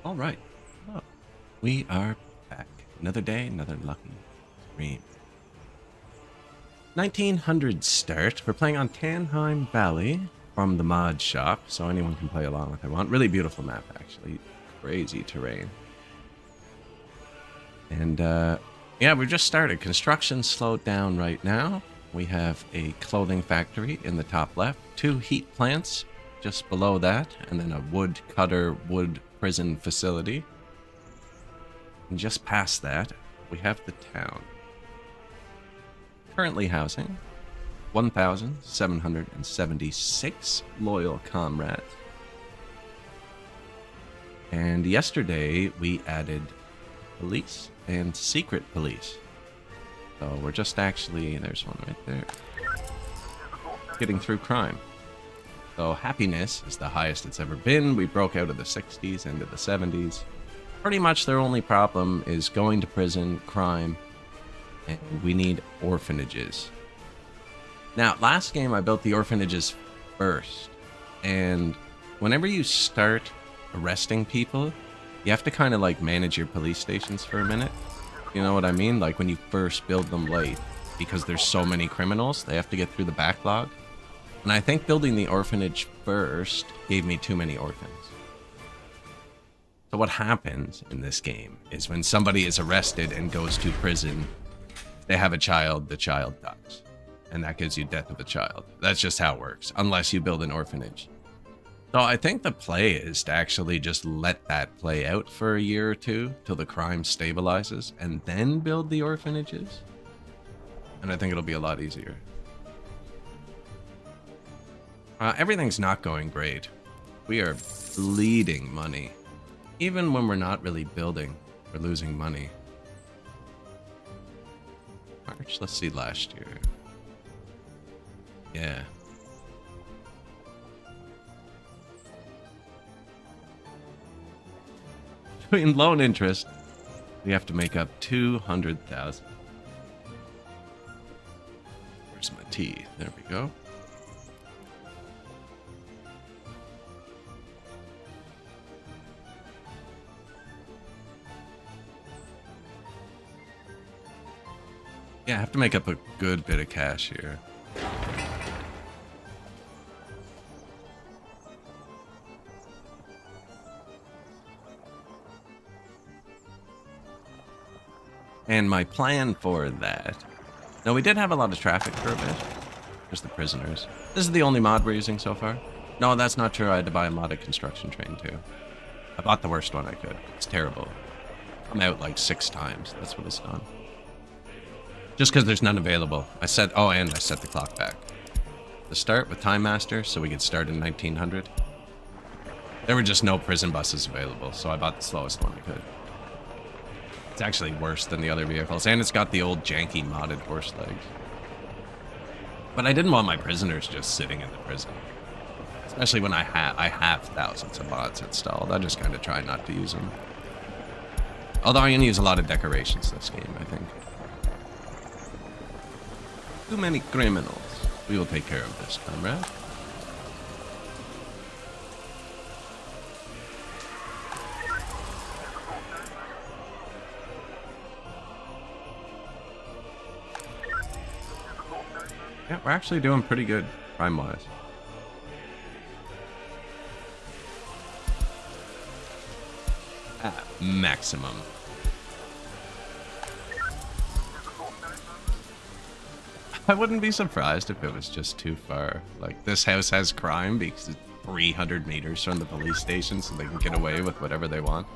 All right. Oh, we are back. Another day, another lucky stream. 1900 start. We're playing on Tannheim Valley from the mod shop, so anyone can play along if they want. Really beautiful map, actually. Crazy terrain. And, yeah, we've just started. Construction slowed down right now. We have a clothing factory in the top left, 2 heat plants just below that, and then a wood cutter, wood prison facility. And just past that, we have the town. Currently housing 1,776 loyal comrades. And yesterday we added police and secret police. So we're just actually, there's one right there, getting through crime. So happiness is the highest it's ever been. We broke out of the 60s into the 70s. Pretty much their only problem is going to prison, crime, and we need orphanages. Now, last game I built the orphanages first, and whenever you start arresting people, you have to kind of like manage your police stations for a minute. You know what I mean? Like when you first build them late, because there's so many criminals, they have to get through the backlog. And I think building the orphanage first gave me too many orphans. So what happens in this game is when somebody is arrested and goes to prison, they have a child, the child dies. And that gives you death of a child. That's just how it works, unless you build an orphanage. So I think the play is to actually just let that play out for a year or two till the crime stabilizes and then build the orphanages. And I think it'll be a lot easier. Everything's not going great. We are bleeding money. Even when we're not really building, we're losing money. March, let's see last year. Yeah. In loan interest, we have to make up 200,000. Where's my T? There we go. Yeah, I have to make up a good bit of cash here. And my plan for that... Now, we did have a lot of traffic for a bit. There's the prisoners. This is the only mod we're using so far. No, that's not true. I had to buy a modded construction train, too. I bought the worst one I could. It's terrible. I'm out like 6 times. That's what it's done. Just because there's none available. I set the clock back. To start with Time Master, so we could start in 1900. There were just no prison buses available, so I bought the slowest one I could. It's actually worse than the other vehicles, and it's got the old janky modded horse legs. But I didn't want my prisoners just sitting in the prison. Especially when I have thousands of mods installed. I just kind of try not to use them. Although I'm going to use a lot of decorations this game, I think. Too many criminals. We will take care of this, comrade. Yeah, we're actually doing pretty good crime-wise. At maximum. I wouldn't be surprised if it was just too far. Like, this house has crime because it's 300 meters from the police station, so they can get away with whatever they want.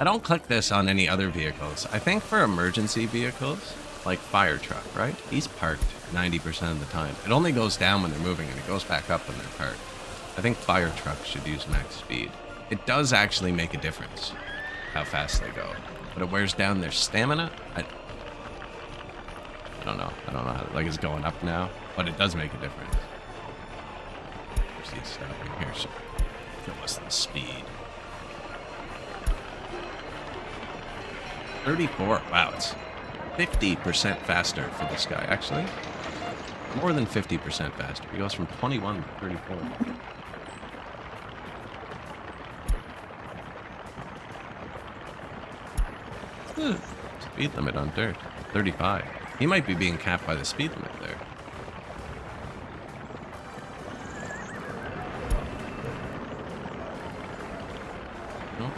I don't click this on any other vehicles. I think for emergency vehicles, like fire truck, right? He's parked 90% of the time. It only goes down when they're moving, and it goes back up when they're parked. I think fire trucks should use max speed. It does actually make a difference how fast they go, but it wears down their stamina. I don't know. I don't know how, like, it's going up now, but it does make a difference. He's stopping here, so give us the speed. 34. Wow, it's 50% faster for this guy, actually. More than 50% faster. He goes from 21 to 34. Speed limit on dirt. 35. He might be being capped by the speed limit there. Nope.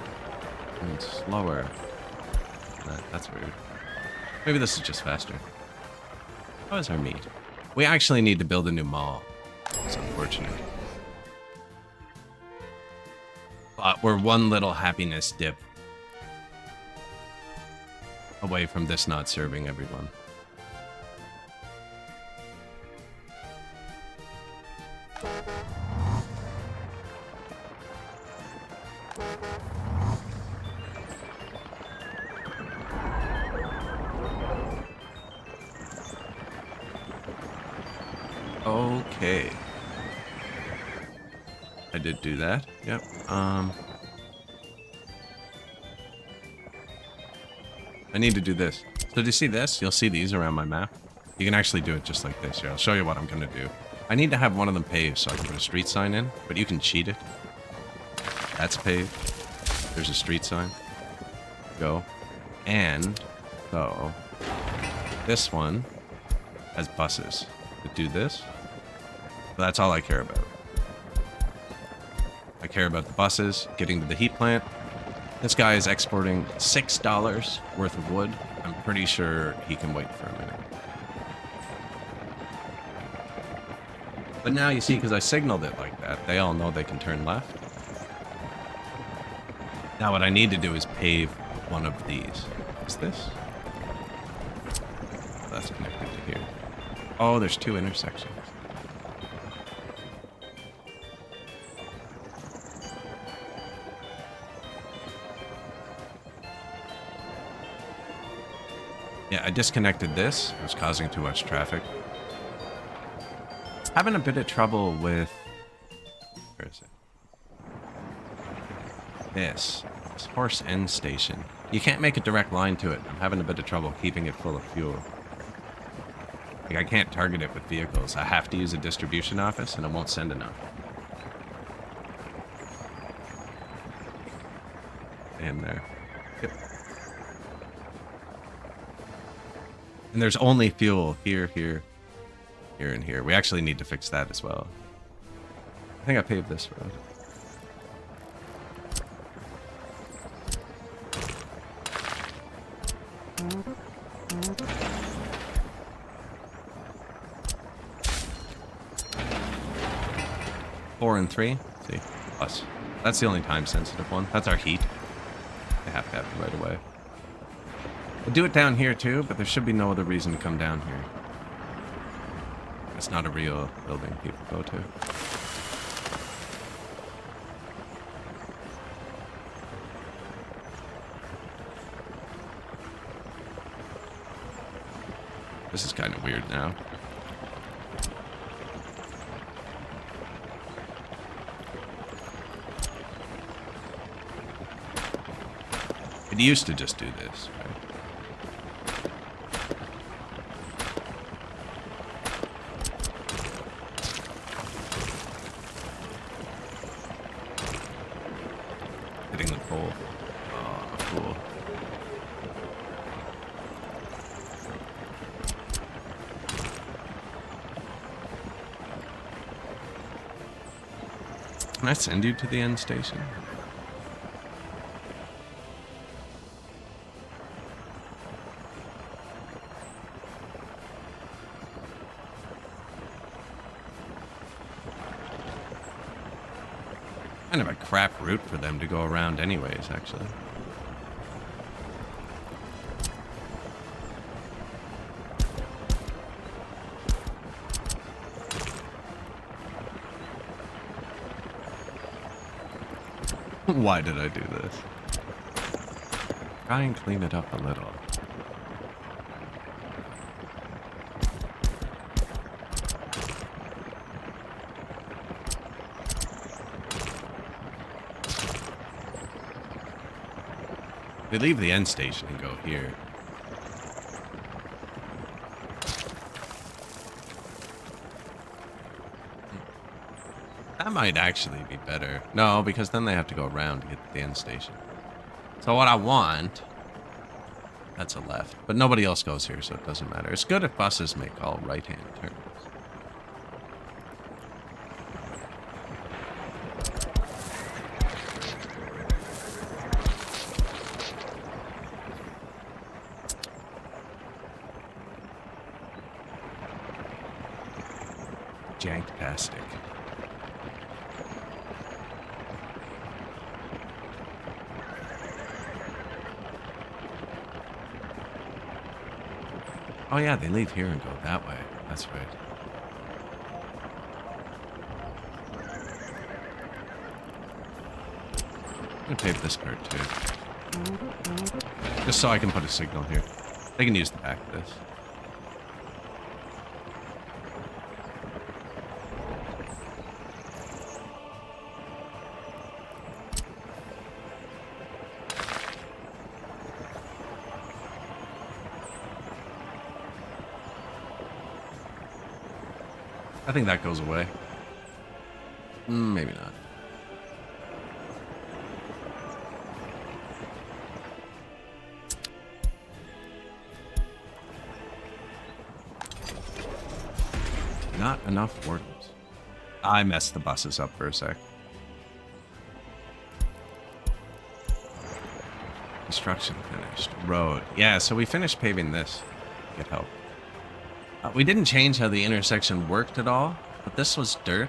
And slower. That's weird. Maybe this is just faster. How is our meat? We actually need to build a new mall. It's unfortunate. But we're one little happiness dip away from this not serving everyone. Okay. I did do that. Yep. I need to do this. So do you see this? You'll see these around my map. You can actually do it just like this here. I'll show you what I'm gonna do. I need to have one of them paved so I can put a street sign in, but you can cheat it. That's paved. There's a street sign. Go. And so this one has buses that do this. But that's all I care about. I care about the buses, getting to the heat plant. This guy is exporting $6 worth of wood. I'm pretty sure he can wait for a minute. But now you see, because I signaled it like that, they all know they can turn left. Now what I need to do is pave one of these. What's this? That's connected to here. Oh, there's two intersections. Yeah, I disconnected this. It was causing too much traffic. Having a bit of trouble with... Where is it? This horse end station. You can't make a direct line to it. I'm having a bit of trouble keeping it full of fuel. Like, I can't target it with vehicles. I have to use a distribution office, and it won't send enough. And there. Yep. And there's only fuel here, here, here, and here. We actually need to fix that as well. I think I paved this road. Four and three. Let's see. Plus. That's the only time sensitive one. That's our heat. They have to have it right away. We'll do it down here too, but there should be no other reason to come down here. It's not a real building people go to. This is kind of weird now. It used to just do this, right? Hitting the pole. Oh, cool. Can I send you to the end station? Kind of a crap route for them to go around anyways, actually. Why did I do this? Try and clean it up a little. We leave the end station and go here. That might actually be better. No, because then they have to go around to get to the end station. So what I want That's a left. But nobody else goes here, so it doesn't matter. It's good if buses make all right-hand turns. Janktastic. Oh yeah, they leave here and go that way. That's right. I'm gonna pave this part too. Just so I can put a signal here. They can use the back of this. I think that goes away. Maybe not. Not enough wardens. I messed the buses up for a sec. Construction finished. Road. Yeah, so we finished paving this. Get help. We didn't change how the intersection worked at all, but this was dirt.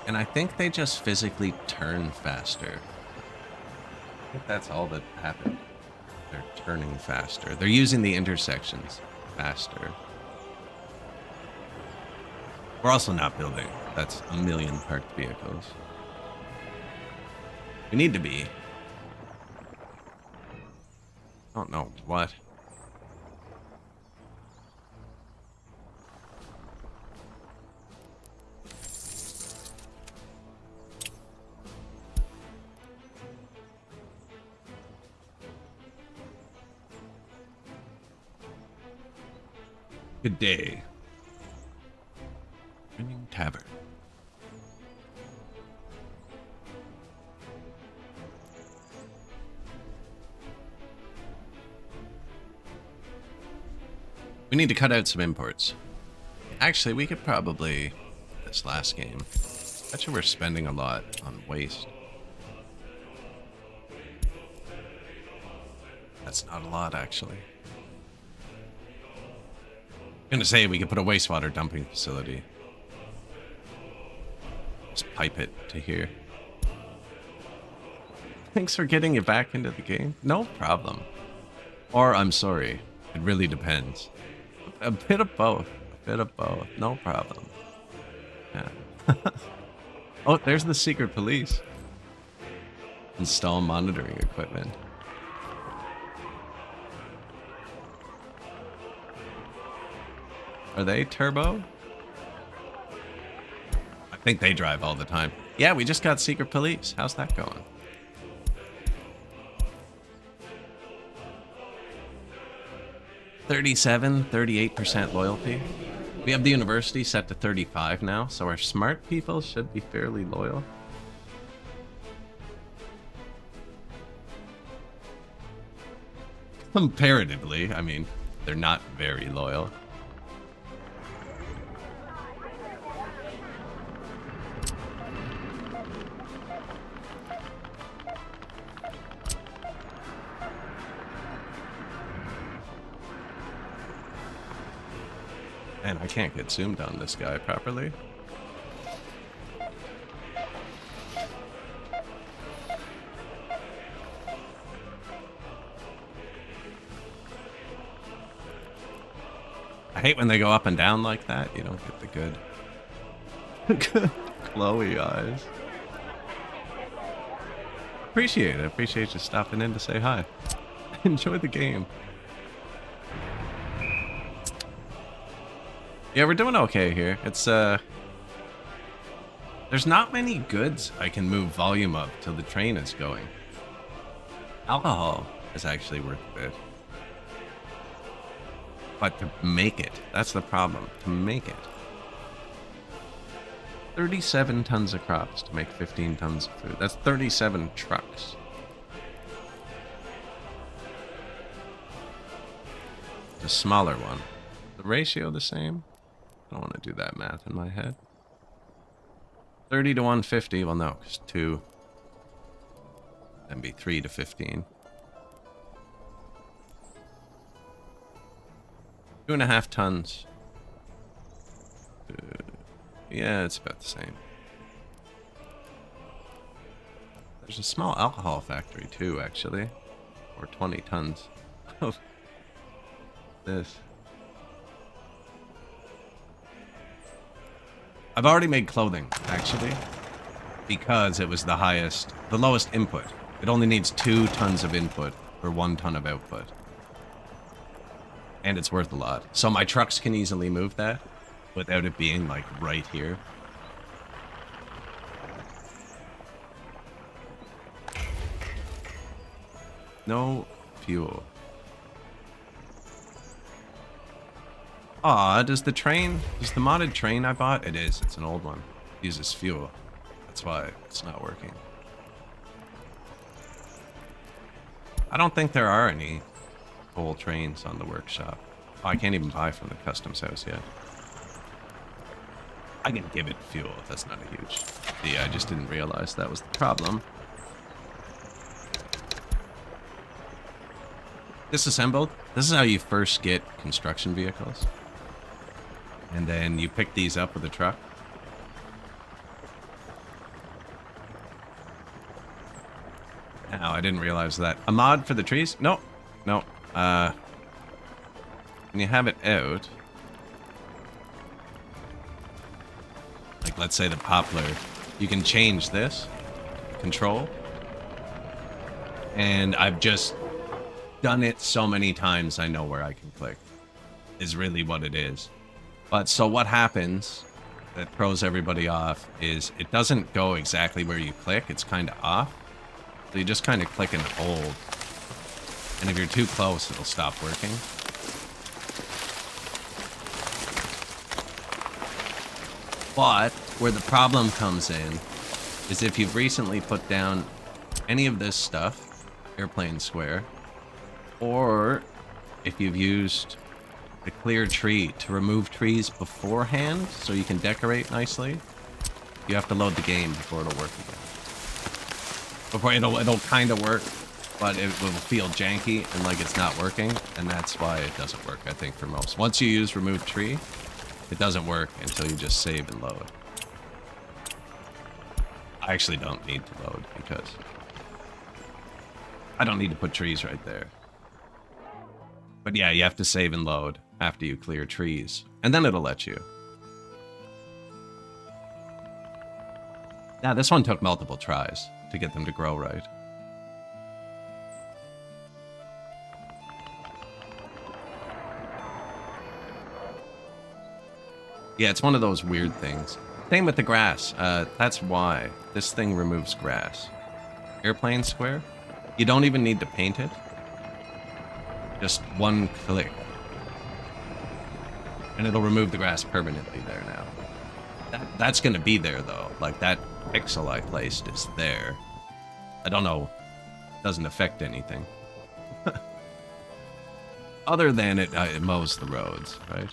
And I think they just physically turn faster. I think that's all that happened. They're turning faster. They're using the intersections faster. We're also not building. That's a million parked vehicles. We need to be. I don't know what. Good day. Winning Tavern. We need to cut out some imports. Actually, we could probably... This last game. Actually, we're spending a lot on waste. That's not a lot, actually. I'm gonna say we could put a wastewater dumping facility. Just pipe it to here. Thanks for getting you back into the game. No problem. Or I'm sorry. It really depends. A bit of both. A bit of both. No problem. Yeah. Oh, there's the secret police. Install monitoring equipment. Are they turbo? I think they drive all the time. Yeah, we just got secret police. How's that going? %38% loyalty. We have the university set to 35 now, so our smart people should be fairly loyal. Comparatively, I mean, they're not very loyal. And I can't get zoomed on this guy properly. I hate when they go up and down like that. You don't get the good glowy eyes. Appreciate it. Appreciate you stopping in to say hi. Enjoy the game. Yeah, we're doing okay here. It's, there's not many goods I can move volume of till the train is going. Alcohol is actually worth a bit. But to make it, that's the problem. To make it. 37 tons of crops to make 15 tons of food. That's 37 trucks. the smaller one. The ratio the same? I don't want to do that math in my head. 30 to 150. Well, no, because 2. Then be 3 to 15. 2.5 tons. Yeah, it's about the same. There's a small alcohol factory too, actually. Or 20 tons. This. I've already made clothing, actually. Because it was the lowest input. It only needs 2 tons of input for 1 ton of output. And it's worth a lot. So my trucks can easily move that without it being like right here. No fuel. Aw, does the modded train I bought? It is, it's an old one. It uses fuel. That's why it's not working. I don't think there are any full trains on the workshop. Oh, I can't even buy from the customs house yet. I can give it fuel. That's not a huge deal. I just didn't realize that was the problem. Disassembled. This is how you first get construction vehicles. And then you pick these up with a truck. Now, I didn't realize that. A mod for the trees? No. No. When you have it out, like let's say the poplar, you can change this control. And I've just done it so many times I know where I can click, is really what it is. But so what happens that throws everybody off is it doesn't go exactly where you click, it's kind of off. So you just kind of click and hold. And if you're too close, it'll stop working. But where the problem comes in is if you've recently put down any of this stuff, airplane square, or if you've used the clear tree to remove trees beforehand so you can decorate nicely, you have to load the game before it'll work again. Before it'll kind of work, but it will feel janky and like it's not working, and that's why it doesn't work, I think, for most. Once you use remove tree, it doesn't work until you just save and load. I actually don't need to load because I don't need to put trees right there. But yeah, you have to save and load after you clear trees, and then it'll let you. Yeah, this one took multiple tries to get them to grow right. Yeah, it's one of those weird things. Same with the grass. That's why this thing removes grass. Airplane square. You don't even need to paint it. Just one click. And it'll remove the grass permanently there now. That's going to be there, though. Like, that pixel I placed is there. I don't know. It doesn't affect anything. Other than it mows the roads, right?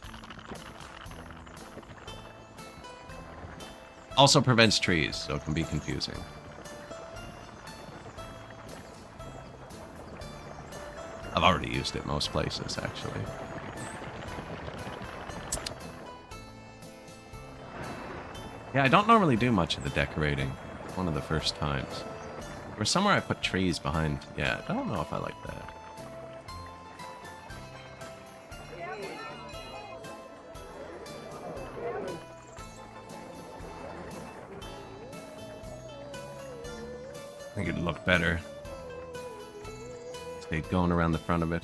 Also prevents trees, so it can be confusing. I've already used it most places, actually. Yeah, I don't normally do much of the decorating. One of the first times. There was somewhere I put trees behind. Yeah, I don't know if I like that. I think it'd look better. Stay going around the front of it.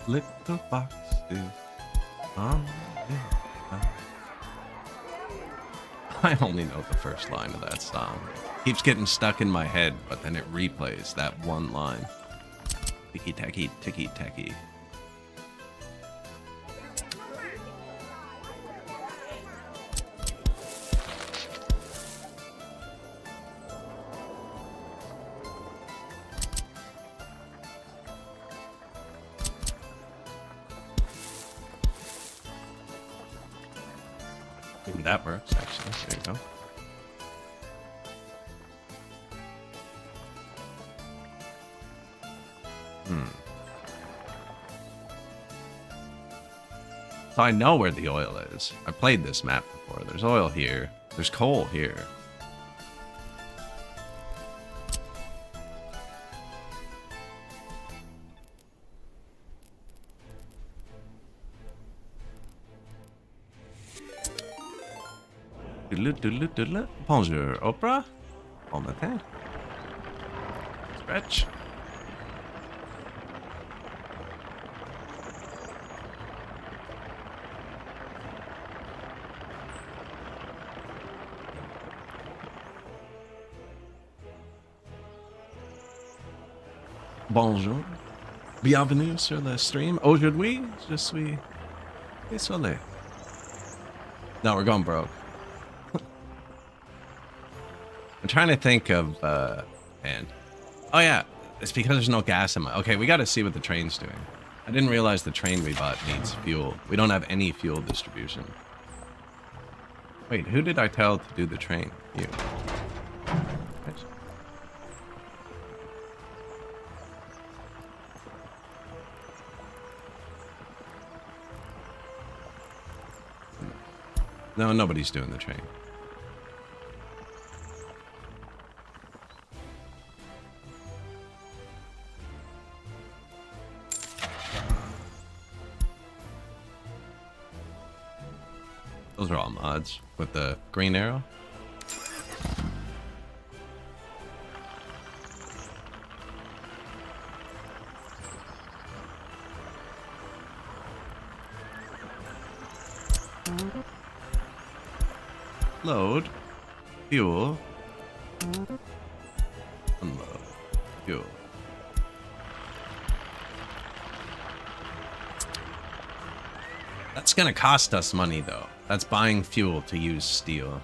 Little box on I only know the first line of that song. Keeps getting stuck in my head, but then it replays that one line. Ticky-tacky, ticky-tacky. That works, actually. There you go. So I know where the oil is. I played this map before. There's oil here. There's coal here. Bonjour, Oprah. Bon matin. Stretch. Bonjour. Bienvenue sur le stream. Aujourd'hui, je suis désolé. No, we're going broke. I'm trying to think of, and oh yeah, it's because there's no gas in my. Okay, we got to see what the train's doing. I didn't realize the train we bought needs fuel. We don't have any fuel distribution. Wait, who did I tell to do the train? You. No, nobody's doing the train. Those are all mods with the green arrow. Load. Fuel. Unload. Fuel. That's gonna cost us money, though. That's buying fuel to use steel.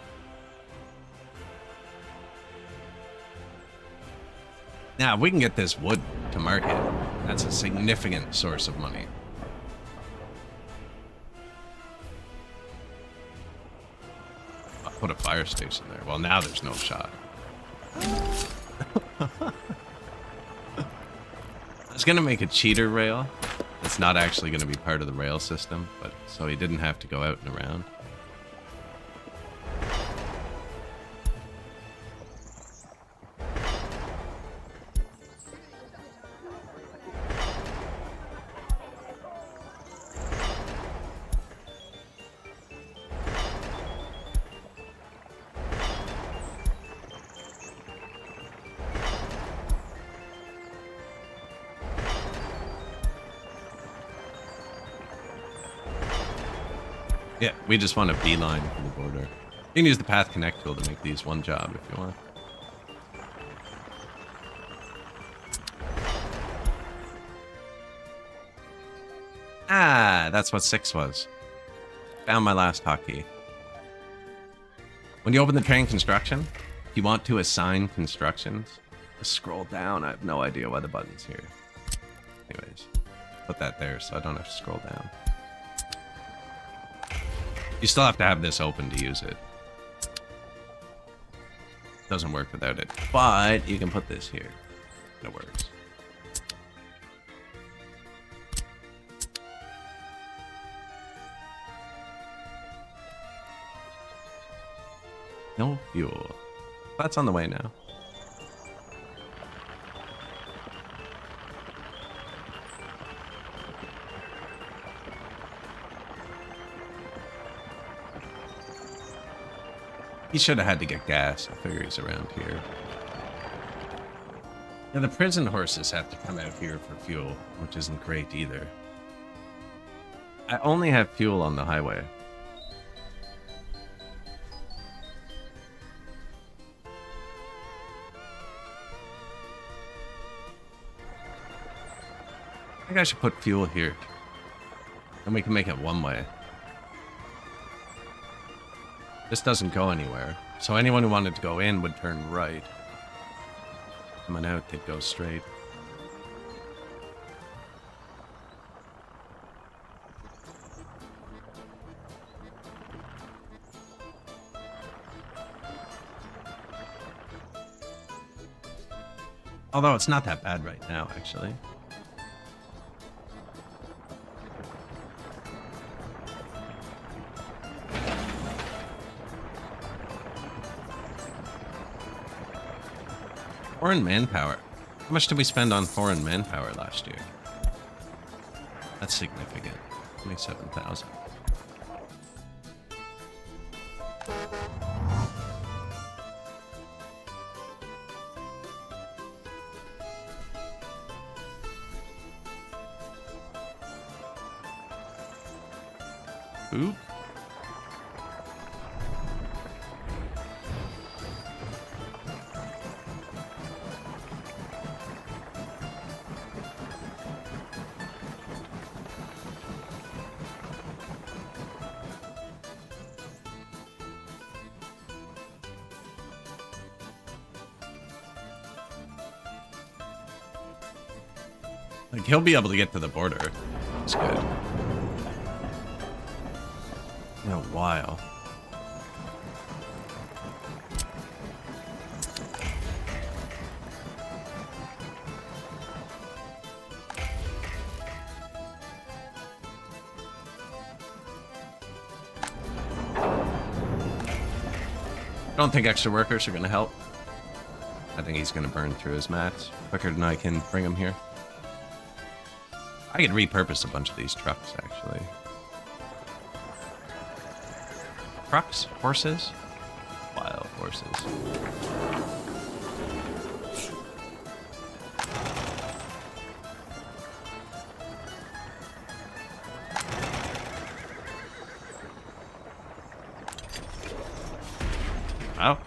Now, if we can get this wood to market, that's a significant source of money. I'll put a fire station there. Well, now there's no shot. I was gonna make a cheater rail. It's not actually going to be part of the rail system, but so he didn't have to go out and around. Yeah, we just want a beeline from the border. You can use the path connect tool to make these one job if you want. Ah, that's what 6 was. Found my last hotkey. When you open the train construction, if you want to assign constructions, just scroll down. I have no idea why the button's here. Anyways, put that there so I don't have to scroll down. You still have to have this open to use it. Doesn't work without it, but you can put this here. It works. No fuel. That's on the way now. He should have had to get gas. I figure he's around here. Yeah, the prison horses have to come out here for fuel, which isn't great either. I only have fuel on the highway. I think I should put fuel here. And we can make it one way. This doesn't go anywhere. So anyone who wanted to go in would turn right. Coming out, they'd go straight. Although it's not that bad right now, actually. Foreign manpower. How much did we spend on foreign manpower last year? That's significant. 27,000. Oop. Like, he'll be able to get to the border. That's good. In a while. I don't think extra workers are going to help. I think he's going to burn through his mats quicker than I can bring him here. I could repurpose a bunch of these trucks, actually. Trucks? Horses? Wild horses. Wow.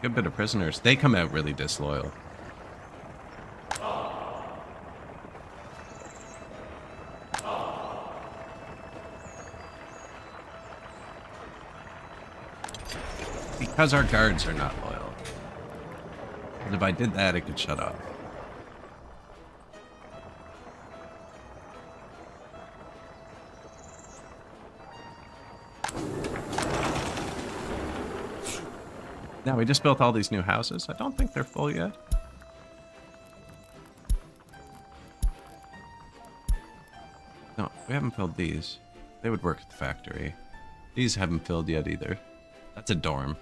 Good bit of prisoners. They come out really disloyal. Because our guards are not loyal. And if I did that, it could shut up. Now, we just built all these new houses. I don't think they're full yet. No, we haven't filled these. They would work at the factory. These haven't filled yet either. That's a dorm.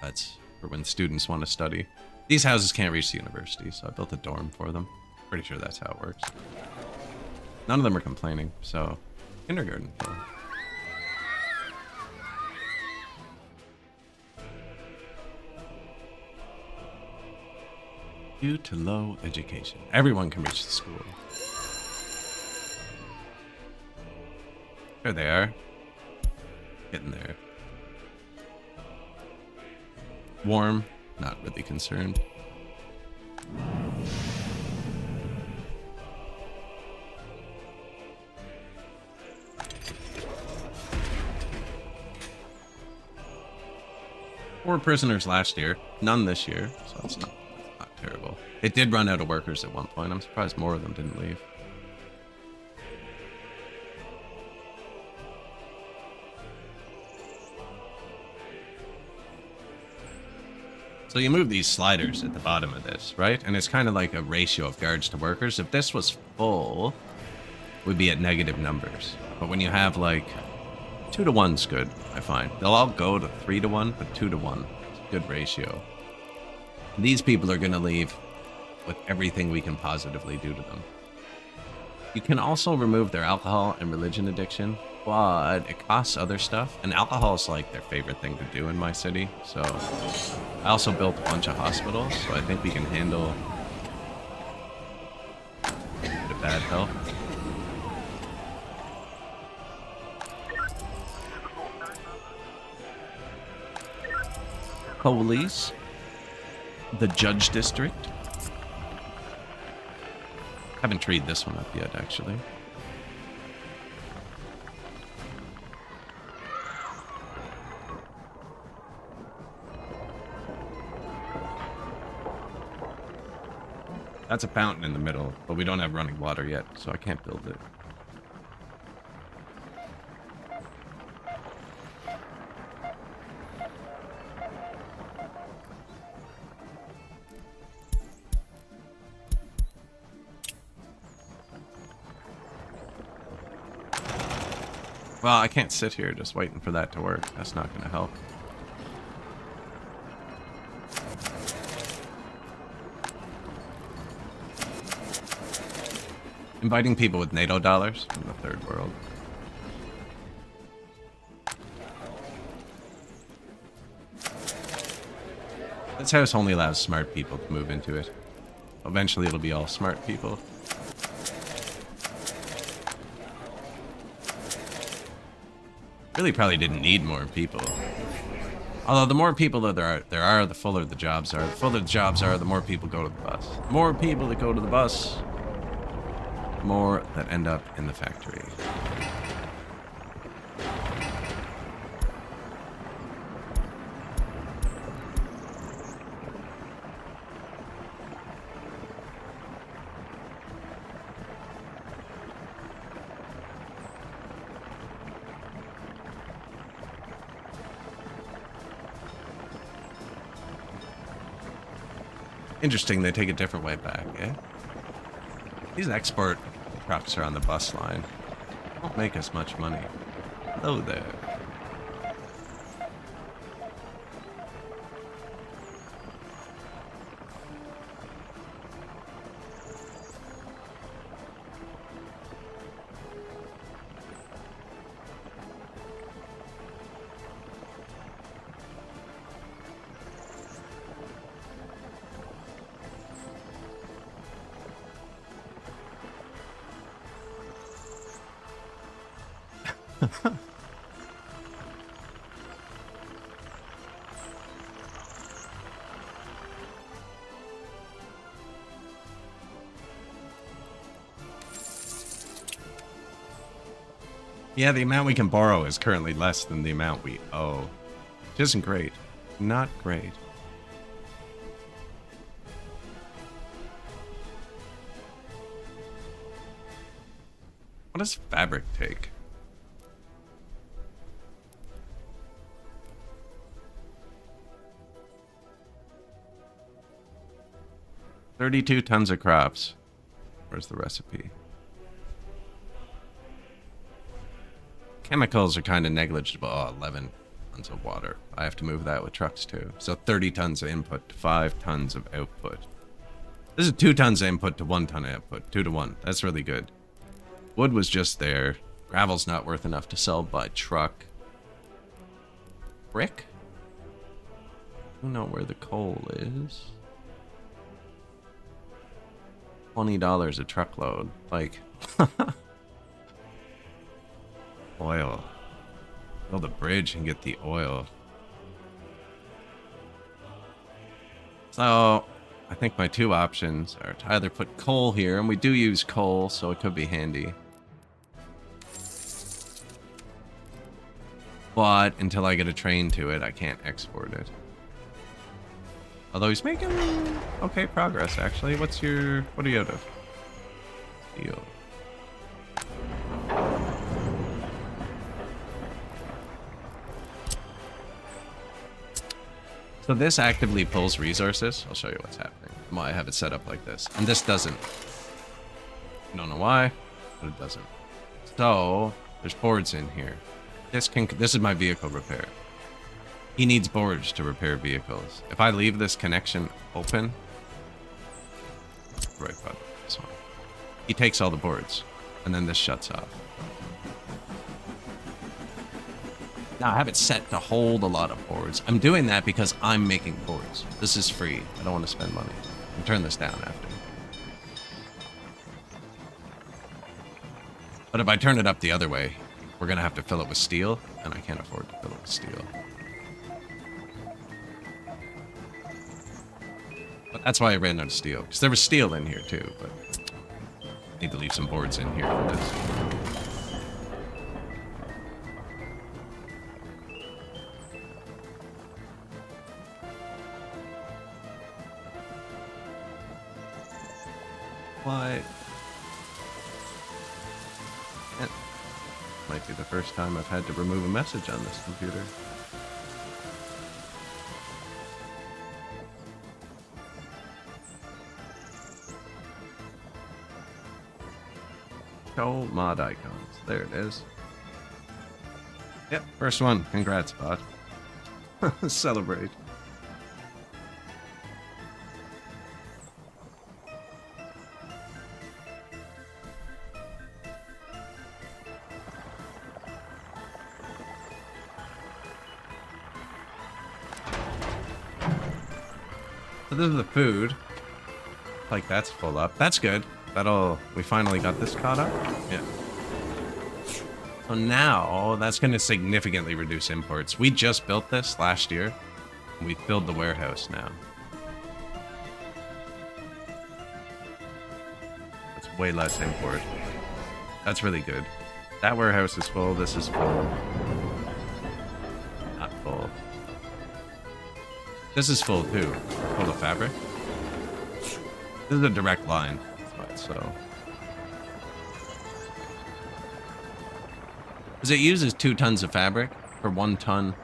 That's for when students want to study. These houses can't reach the university, so I built a dorm for them. Pretty sure that's how it works. None of them are complaining, so kindergarten. Due to low education, everyone can reach the school. There they are. Getting there. Warm, not really concerned. Four prisoners last year, none this year, so it's not terrible. It did run out of workers at one point. I'm surprised more of them didn't leave. So you move these sliders at the bottom of this, right? And it's kind of like a ratio of guards to workers. If this was full, we'd be at negative numbers. But when you have like 2 to 1's good, I find. They'll all go to 3 to 1, but 2 to 1 is a good ratio. And these people are going to leave with everything we can positively do to them. You can also remove their alcohol and religion addiction, but it costs other stuff. And alcohol is like their favorite thing to do in my city. So I also built a bunch of hospitals, so I think we can handle a bit of bad health. Police. The Judge District. Haven't treed this one up yet, actually. That's a fountain in the middle, but we don't have running water yet, so I can't build it. Well, I can't sit here just waiting for that to work. That's not going to help. Inviting people with NATO dollars from the third world. This house only allows smart people to move into it. Eventually it'll be all smart people. Really probably didn't need more people. Although the more people that there are, the fuller the jobs are. The fuller the jobs are, the more people go to the bus. The more people that go to the bus, the more that end up in the factory. Interesting, they take a different way back, eh? These export trucks are on the bus line. They don't make us much money. Hello there. Yeah, the amount we can borrow is currently less than the amount we owe. Which isn't great. Not great. What does fabric take? $32 tons of crops. Where's the recipe? Chemicals are kind of negligible. Oh, 11 tons of water. I have to move that with trucks too. So 30 tons of input to 5 tons of output. This is 2 tons of input to 1 ton of output. 2 to 1. That's really good. Wood was just there. Gravel's not worth enough to sell by truck. Brick? I don't know where the coal is. $20 a truckload. Like... Oil. Build a bridge and get the oil. So, I think my 2 options are to either put coal here, and we do use coal, so it could be handy. But until I get a train to it, I can't export it. Although he's making okay progress, actually. What are you out of? Steel. So this actively pulls resources. I'll show you what's happening. I have it set up like this. And this doesn't. I don't know why, but it doesn't. So, there's boards in here. This is my vehicle repair. He needs boards to repair vehicles. If I leave this connection open, right button, this one, he takes all the boards, and then this shuts off. Now I have it set to hold a lot of boards. I'm doing that because I'm making boards. This is free. I don't want to spend money. I'll turn this down after. But if I turn it up the other way, we're going to have to fill it with steel, and I can't afford to fill it with steel. But that's why I ran out of steel, because there was steel in here too, but Need to leave some boards in here for this. Why? Might be the first time I've had to remove a message on this computer. Show mod icons. There it is. Yep, first one. Congrats, bot. Celebrate. So this is the food. Like that's full up. That's good. We finally got this caught up. Yeah. So now that's going to significantly reduce imports. We just built this last year. We filled the warehouse now. That's way less import. That's really good. That warehouse is full. This is full. Not full. This is full too. Full of fabric. This is a direct line. So, because it uses 2 tons of fabric for 1 ton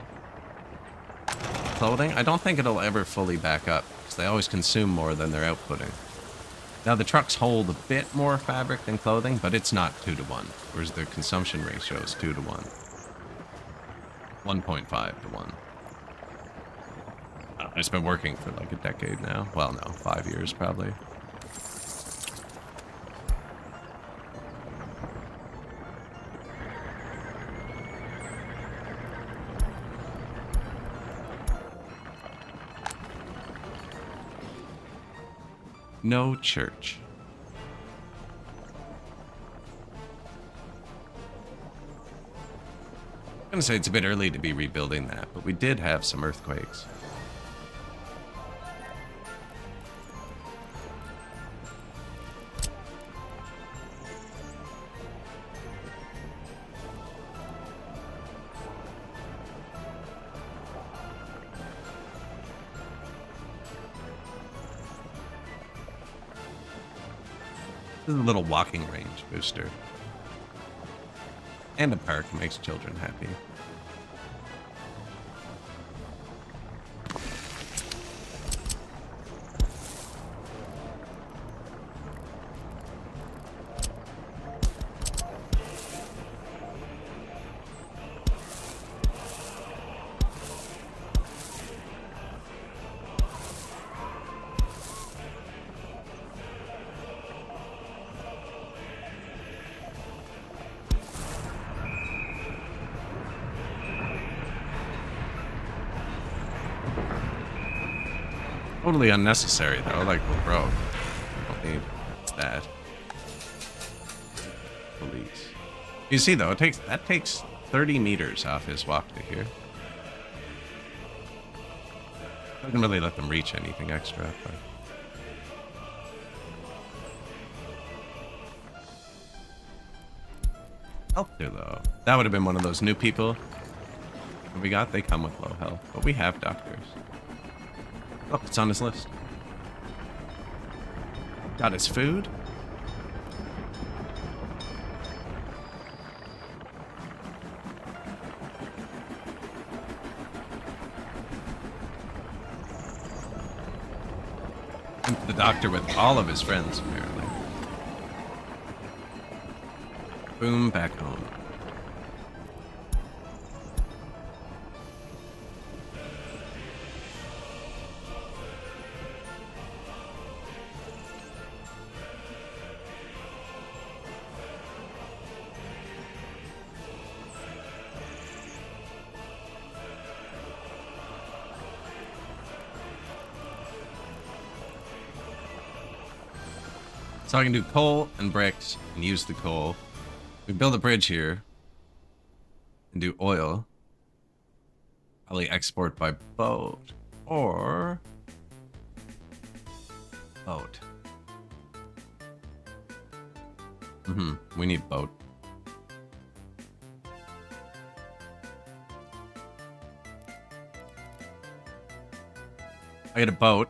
clothing, I don't think it'll ever fully back up because they always consume more than they're outputting. Now the trucks hold a bit more fabric than clothing, but it's not 2 to 1, whereas their consumption ratio is 2 to 1, 1.5 to 1. It's been working for like a decade now. Well, no, 5 years probably. No church. I'm gonna say it's a bit early to be rebuilding that, but we did have some earthquakes. This is a little walking range booster. And a park makes children happy. Totally unnecessary though, like we're broke. We don't need that. Police. You see though, that takes 30 meters off his walk to here. Doesn't really let them reach anything extra, but healthcare though. That would have been one of those new people. What we got, they come with low health, but we have doctors. Oh, it's on his list. Got his food. Went to the doctor with all of his friends, apparently. Boom, back home. So I can do coal and bricks and use the coal. We build a bridge here and do oil. Probably export by boat or boat. We need boat. I get a boat,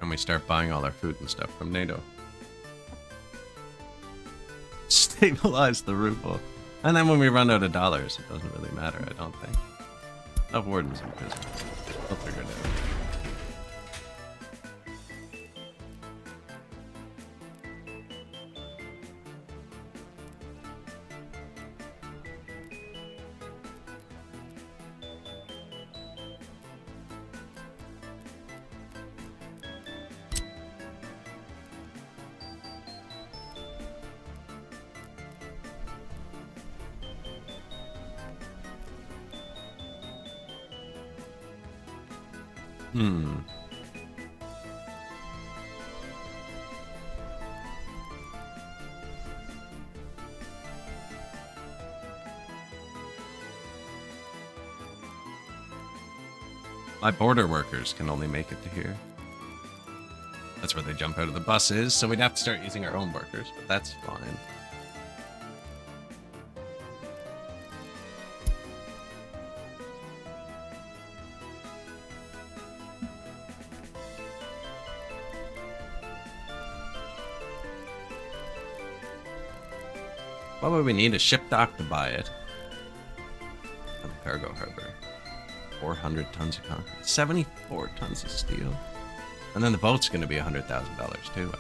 and we start buying all our food and stuff from NATO. Stabilize the ruble. And then when we run out of dollars, it doesn't really matter, I don't think. Enough wardens in prison. We'll figure it out. My border workers can only make it to here. That's where they jump out of the buses, so we'd have to start using our own workers, but that's fine. Why would we need a ship dock to buy it? From the cargo harbor. 400 tons of concrete. 74 tons of steel. And then the boat's going to be $100,000 too, actually.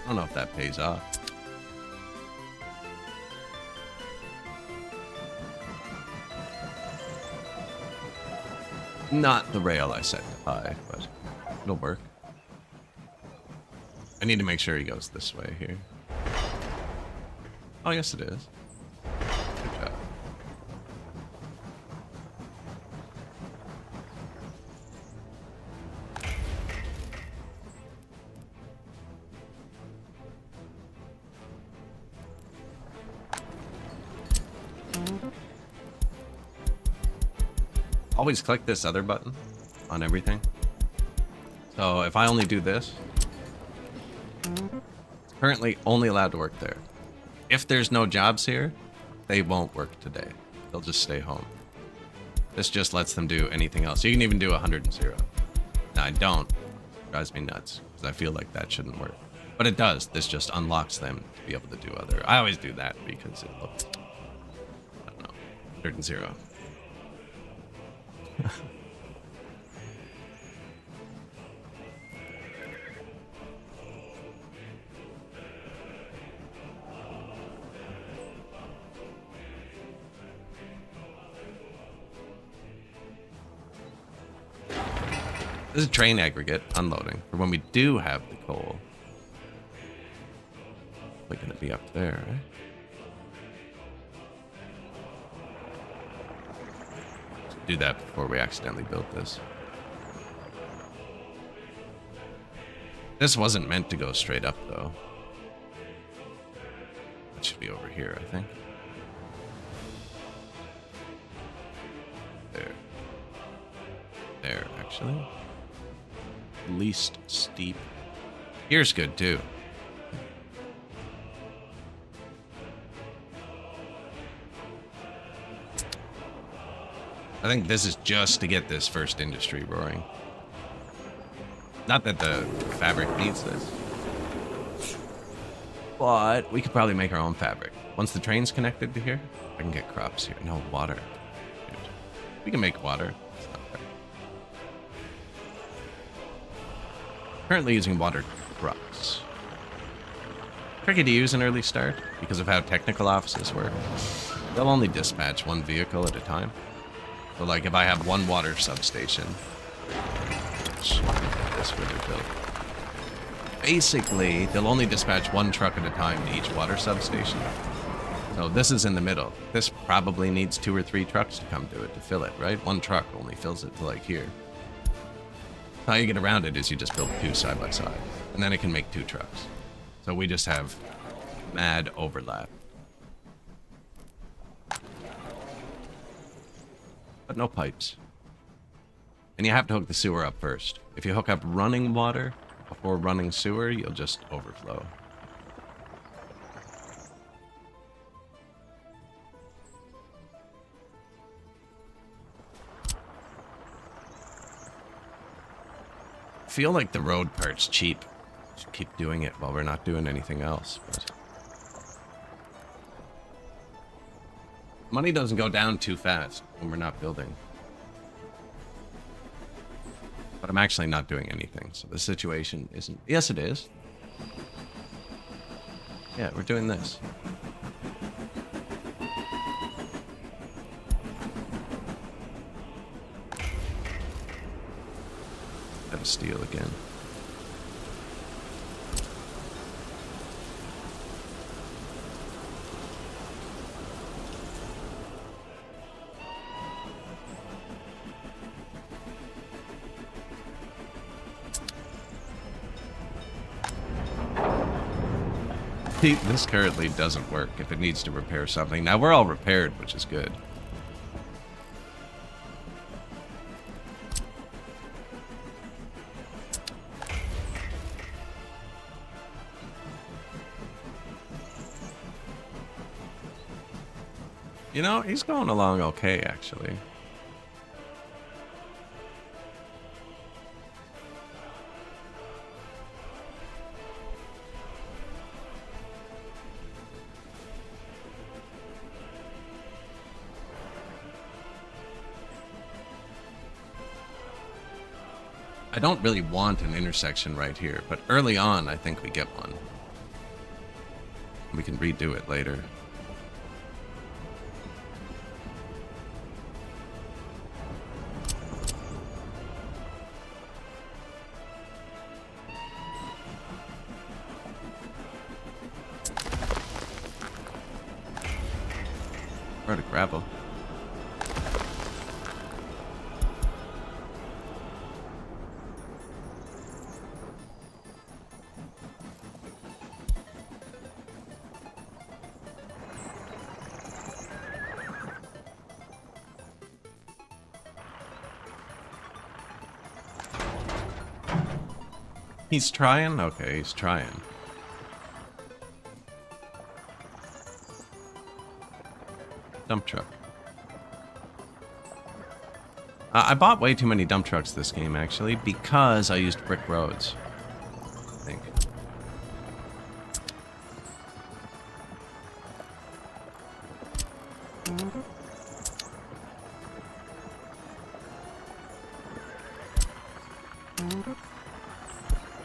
I don't know if that pays off. Not the rail I set to buy, but it'll work. I need to make sure he goes this way here. Oh, yes it is. Good job. Always click this other button on everything. So if I only do this, it's currently only allowed to work there. If there's no jobs here, they won't work today. They'll just stay home. This just lets them do anything else. You can even do 100 and 0. Now I don't. It drives me nuts because I feel like that shouldn't work. But it does. This just unlocks them to be able to do other. I always do that because it looks, I don't know, 100 and 0. This is train aggregate unloading for when we do have the coal. We're gonna be up there, right? Do that before we accidentally built this. This wasn't meant to go straight up though. It should be over here, I think. There. There, actually. Least steep. Here's good too. I think this is just to get this first industry roaring. Not that the fabric needs this. But we could probably make our own fabric. Once the train's connected to here, I can get crops here. No, water. Dude. We can make water. It's not bad. Currently using water trucks. Tricky to use an early start because of how technical offices work. They'll only dispatch one vehicle at a time. So like if I have one water substation, which this would have built. Basically, they'll only dispatch one truck at a time to each water substation. So this is in the middle. This probably needs 2 or 3 trucks to come to it to fill it, right? One truck only fills it to like here. How you get around it is you just build 2 side by side, and then it can make 2 trucks. So we just have mad overlap. But no pipes. And you have to hook the sewer up first. If you hook up running water before running sewer, you'll just overflow. feel like the road part's cheap. Just keep doing it while we're not doing anything else. But money doesn't go down too fast when we're not building. But I'm actually not doing anything, so the situation isn't... Yes, it is. Yeah, we're doing this. Gotta steal again. This currently doesn't work if it needs to repair something. Now we're all repaired, which is good. You know, he's going along okay, actually. I don't really want an intersection right here, but early on, I think we get one. We can redo it later. We're out of gravel. He's trying? Okay, he's trying. Dump truck. I bought way too many dump trucks this game, actually, because I used brick roads. I think.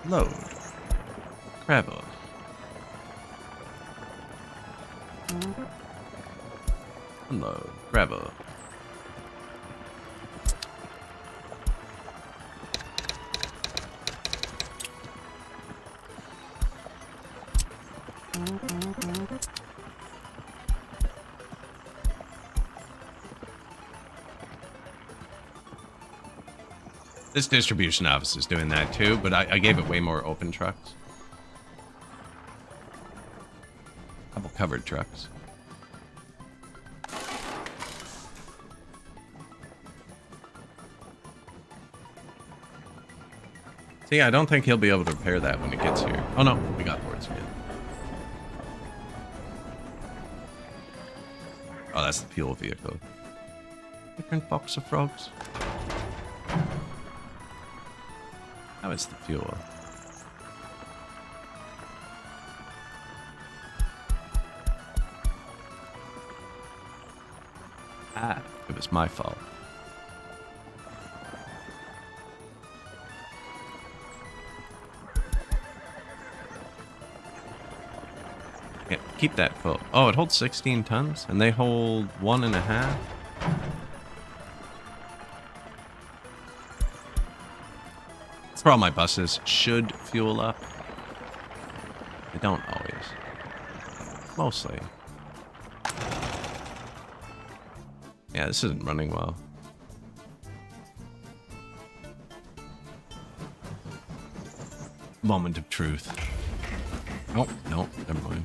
Load. Gravel. Unload. Gravel. This distribution office is doing that too, but I gave it way more open trucks. Couple covered trucks. See, I don't think he'll be able to repair that when he gets here. Oh no, we got boards again. Oh, that's the fuel vehicle. Different box of frogs. How is the fuel? Ah, it was my fault. Yeah, keep that full. Oh, it holds 16 tons, and they hold 1.5. That's where all my buses should fuel up. They don't always. Mostly. Yeah, this isn't running well. Moment of truth. Oh, no, never mind.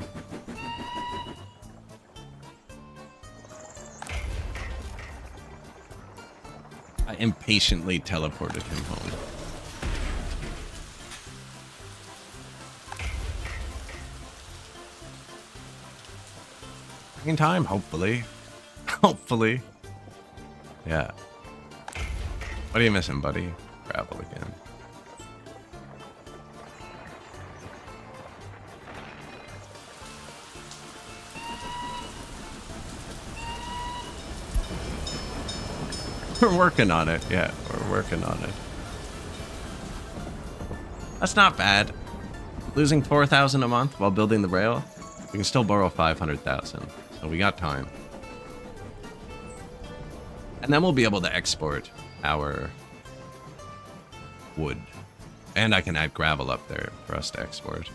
I impatiently teleported him home. In time, hopefully. Hopefully. Yeah. What are you missing, buddy? Gravel again. We're working on it. Yeah, we're working on it. That's not bad. Losing 4,000 a month while building the rail. We can still borrow 500,000. So we got time. And then we'll be able to export our wood. And I can add gravel up there for us to export.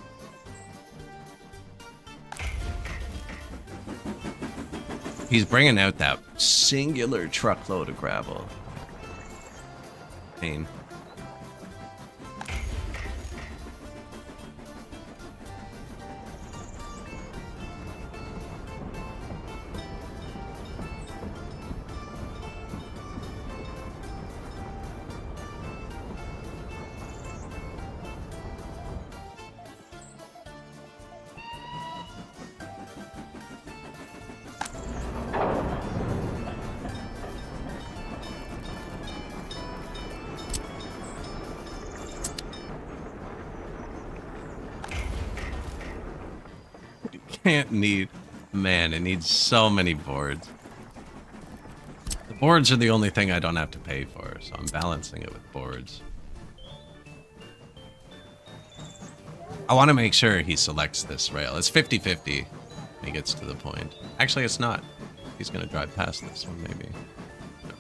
He's bringing out that singular truckload of gravel. Pain. Can't need... Man, it needs so many boards. The boards are the only thing I don't have to pay for, so I'm balancing it with boards. I want to make sure he selects this rail. It's 50-50 when he gets to the point. Actually, it's not. He's going to drive past this one, maybe. No.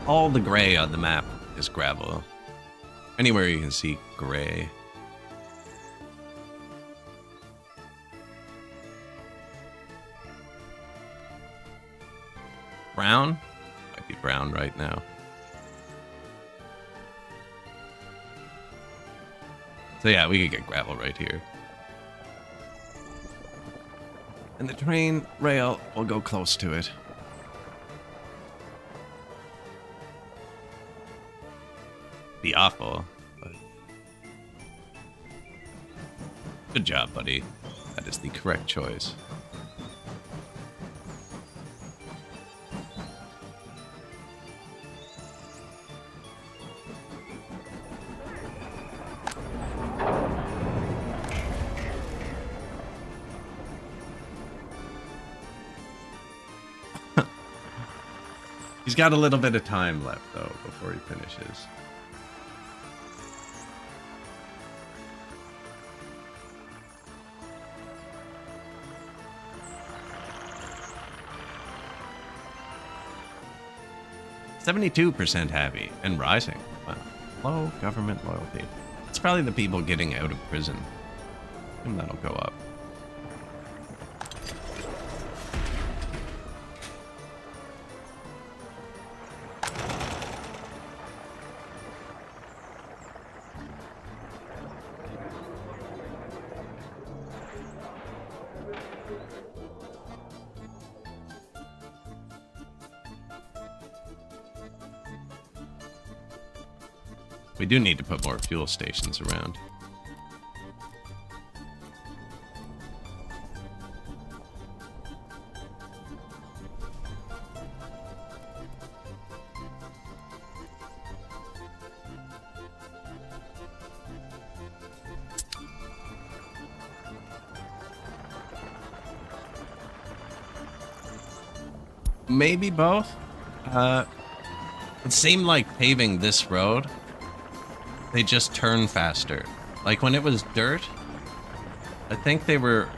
All the gray on the map is gravel. Anywhere you can see gray. Brown? Might be brown right now. So yeah, we could get gravel right here. And the train rail will go close to it. Be awful, but good job, buddy. That is the correct choice. He's got a little bit of time left, though, before he finishes. %72% happy and rising. Wow. Low government loyalty. It's probably the people getting out of prison. And that'll go up. We do need to put more fuel stations around. Maybe both. It seemed like paving this road, they just turn faster. Like when it was dirt, I think they were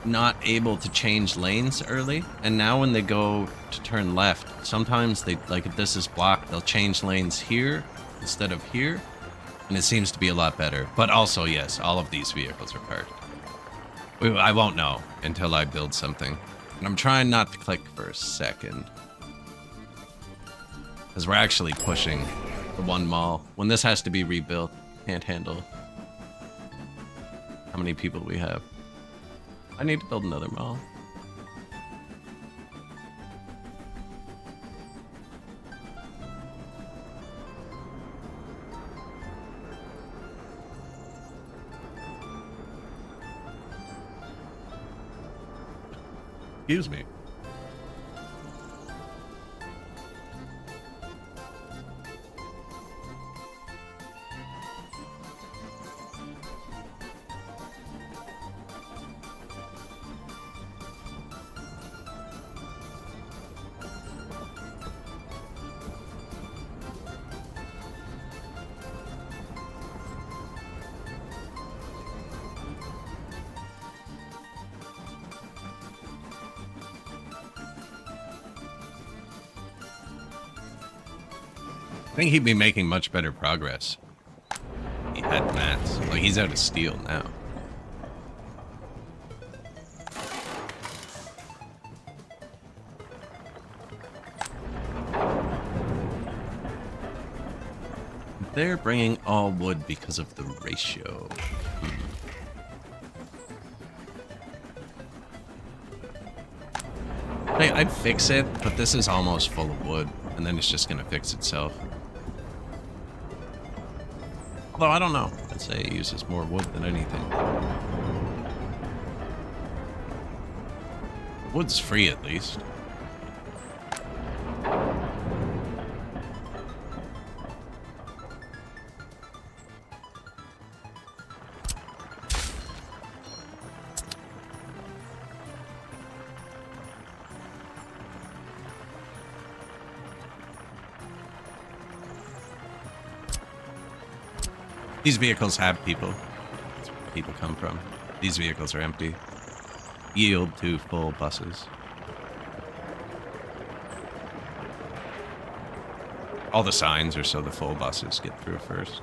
not able to change lanes early. And now when they go to turn left, sometimes they, like if this is blocked, they'll change lanes here instead of here. And it seems to be a lot better. But also, yes, all of these vehicles are parked. I won't know until I build something. And I'm trying not to click for a second. Because we're actually pushing the one mall. When this has to be rebuilt, can't handle how many people we have. I need to build another mall. Excuse me. I think he'd be making much better progress. He had mats. Like, he's out of steel now. They're bringing all wood because of the ratio. I'd fix it, but this is almost full of wood, and then it's just gonna fix itself. Although, I don't know. I'd say it uses more wood than anything. Wood's free, at least. These vehicles have people. That's where people come from. These vehicles are empty. Yield to full buses. All the signs are so the full buses get through first.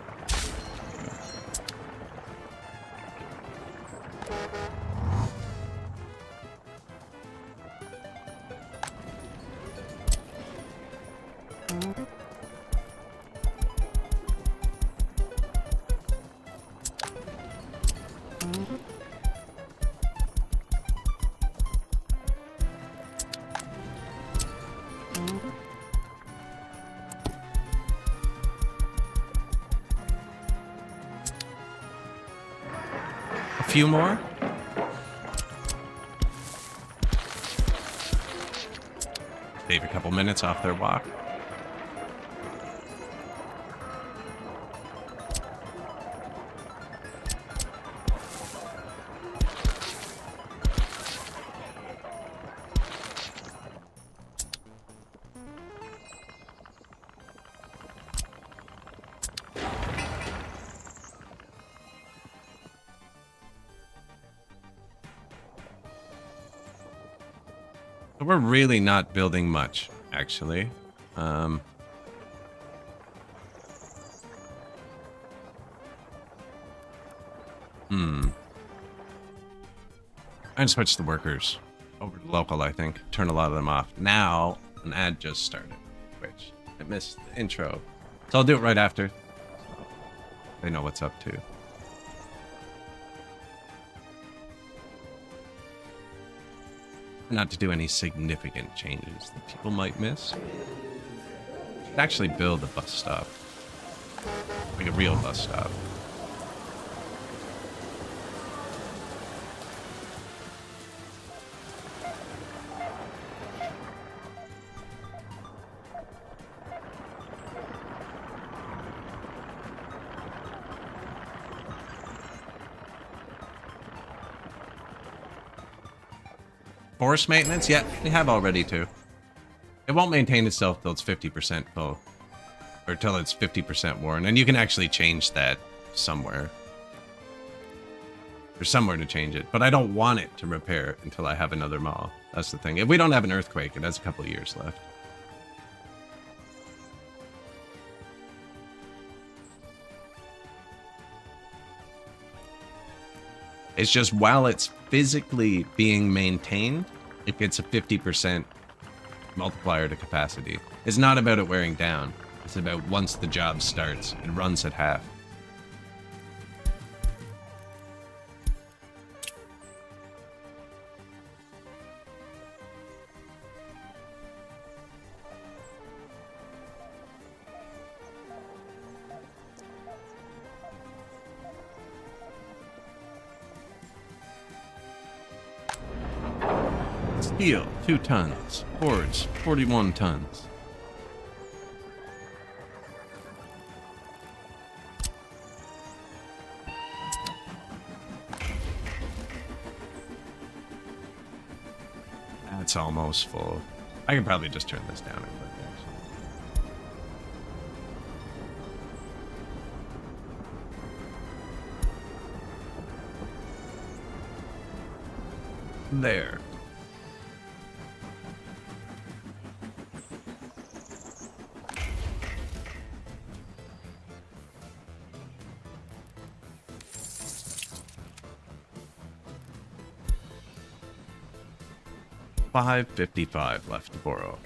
Few more. Save a couple minutes off their walk. We're really not building much, actually. I'm gonna switch the workers over to local, I think. Turn a lot of them off. Now, an ad just started, which I missed the intro. So I'll do it right after. They know what's up, too. Not to do any significant changes that people might miss. Actually build a bus stop. Like a real bus stop. Forest maintenance? Yeah, we have already too. It won't maintain itself till it's 50% full. Or till it's 50% worn. And you can actually change that somewhere. There's somewhere to change it. But I don't want it to repair until I have another mall. That's the thing. If we don't have an earthquake, it has a couple of years left. It's just while it's physically being maintained, it gets a 50% multiplier to capacity. It's not about it wearing down. It's about once the job starts, it runs at half. Steel, 2 tons. Boards, 41 tons. That's almost full. I can probably just turn this down a bit, actually. There. 555 left to borrow.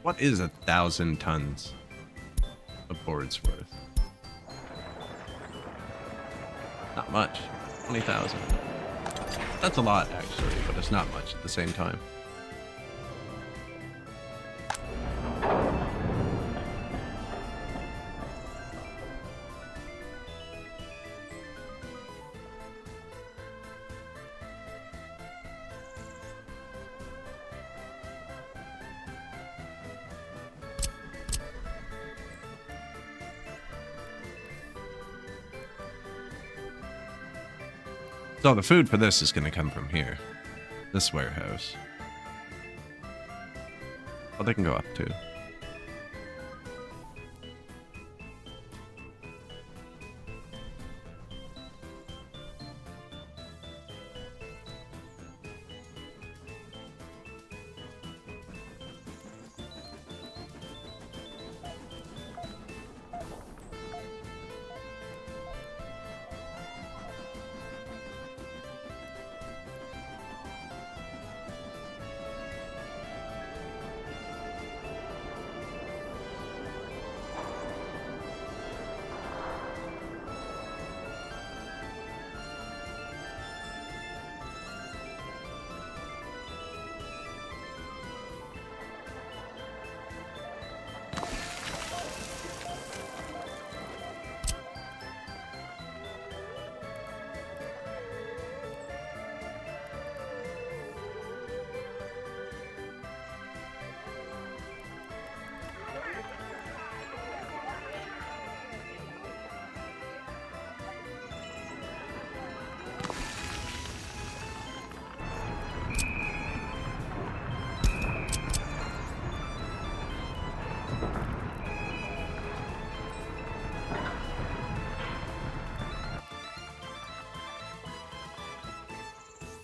What is 1,000 tons of boards worth? Not much. 20,000. That's a lot, actually, but it's not much at the same time. So the food for this is going to come from here. This warehouse. Well, they can go up too.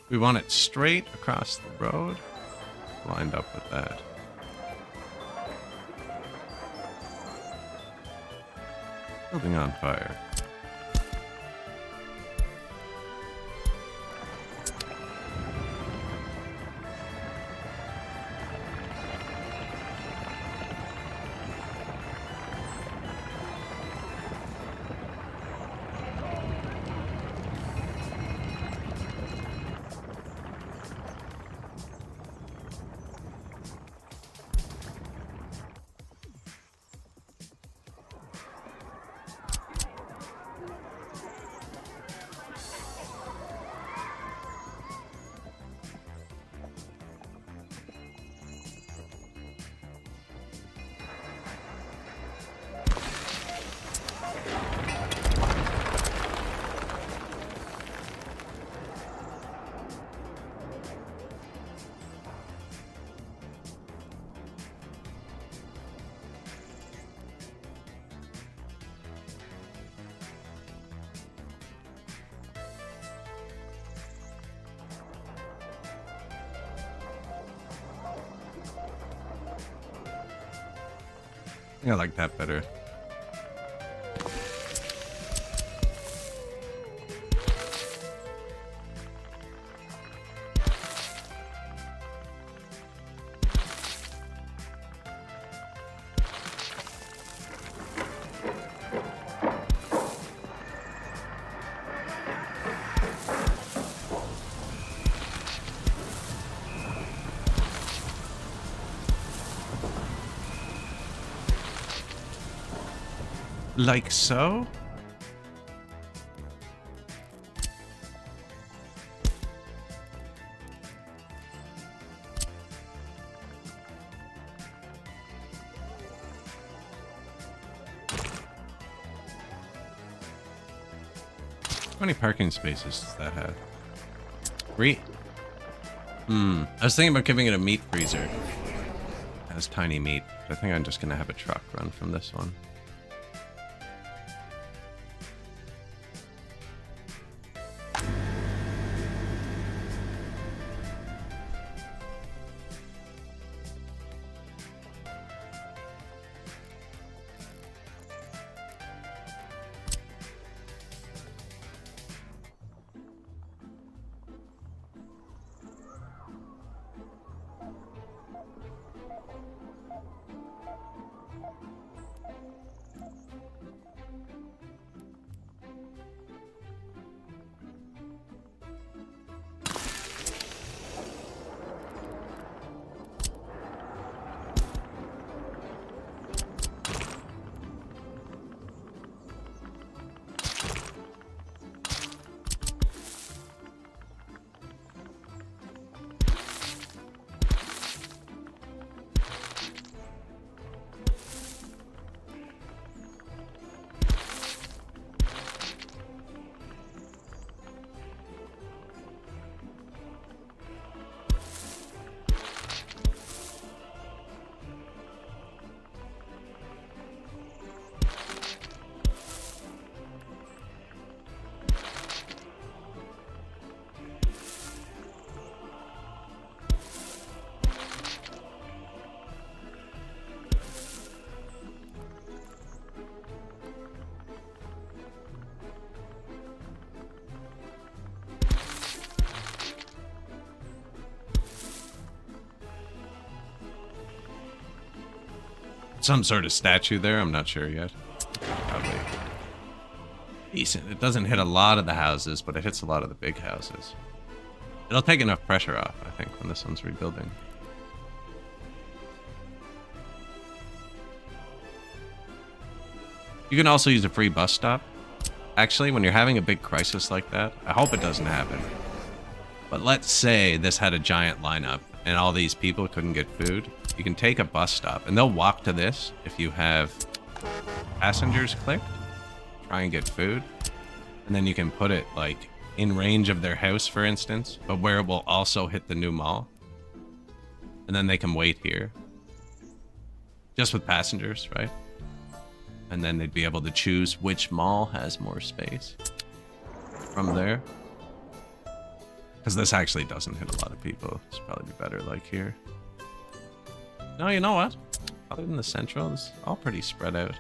We want it straight across the road. Lined up with that. Building on fire. I like that better. Like so? How many parking spaces does that have? 3? I was thinking about giving it a meat freezer. It has tiny meat. I think I'm just gonna have a truck run from this one. some sort of statue there. I'm not sure yet. Probably decent. It doesn't hit a lot of the houses, but it hits a lot of the big houses. It'll take enough pressure off, I think, when this one's rebuilding. You can also use a free bus stop. Actually, when you're having a big crisis like that, I hope it doesn't happen. But let's say this had a giant lineup and all these people couldn't get food. You can take a bus stop and they'll walk to this if you have passengers clicked. Try and get food. And then you can put it like in range of their house, for instance, but where it will also hit the new mall. And then they can wait here. Just with passengers, right? And then they'd be able to choose which mall has more space from there. Because this actually doesn't hit a lot of people. It's probably better like here. No, you know what? Other than the central, it's all pretty spread out.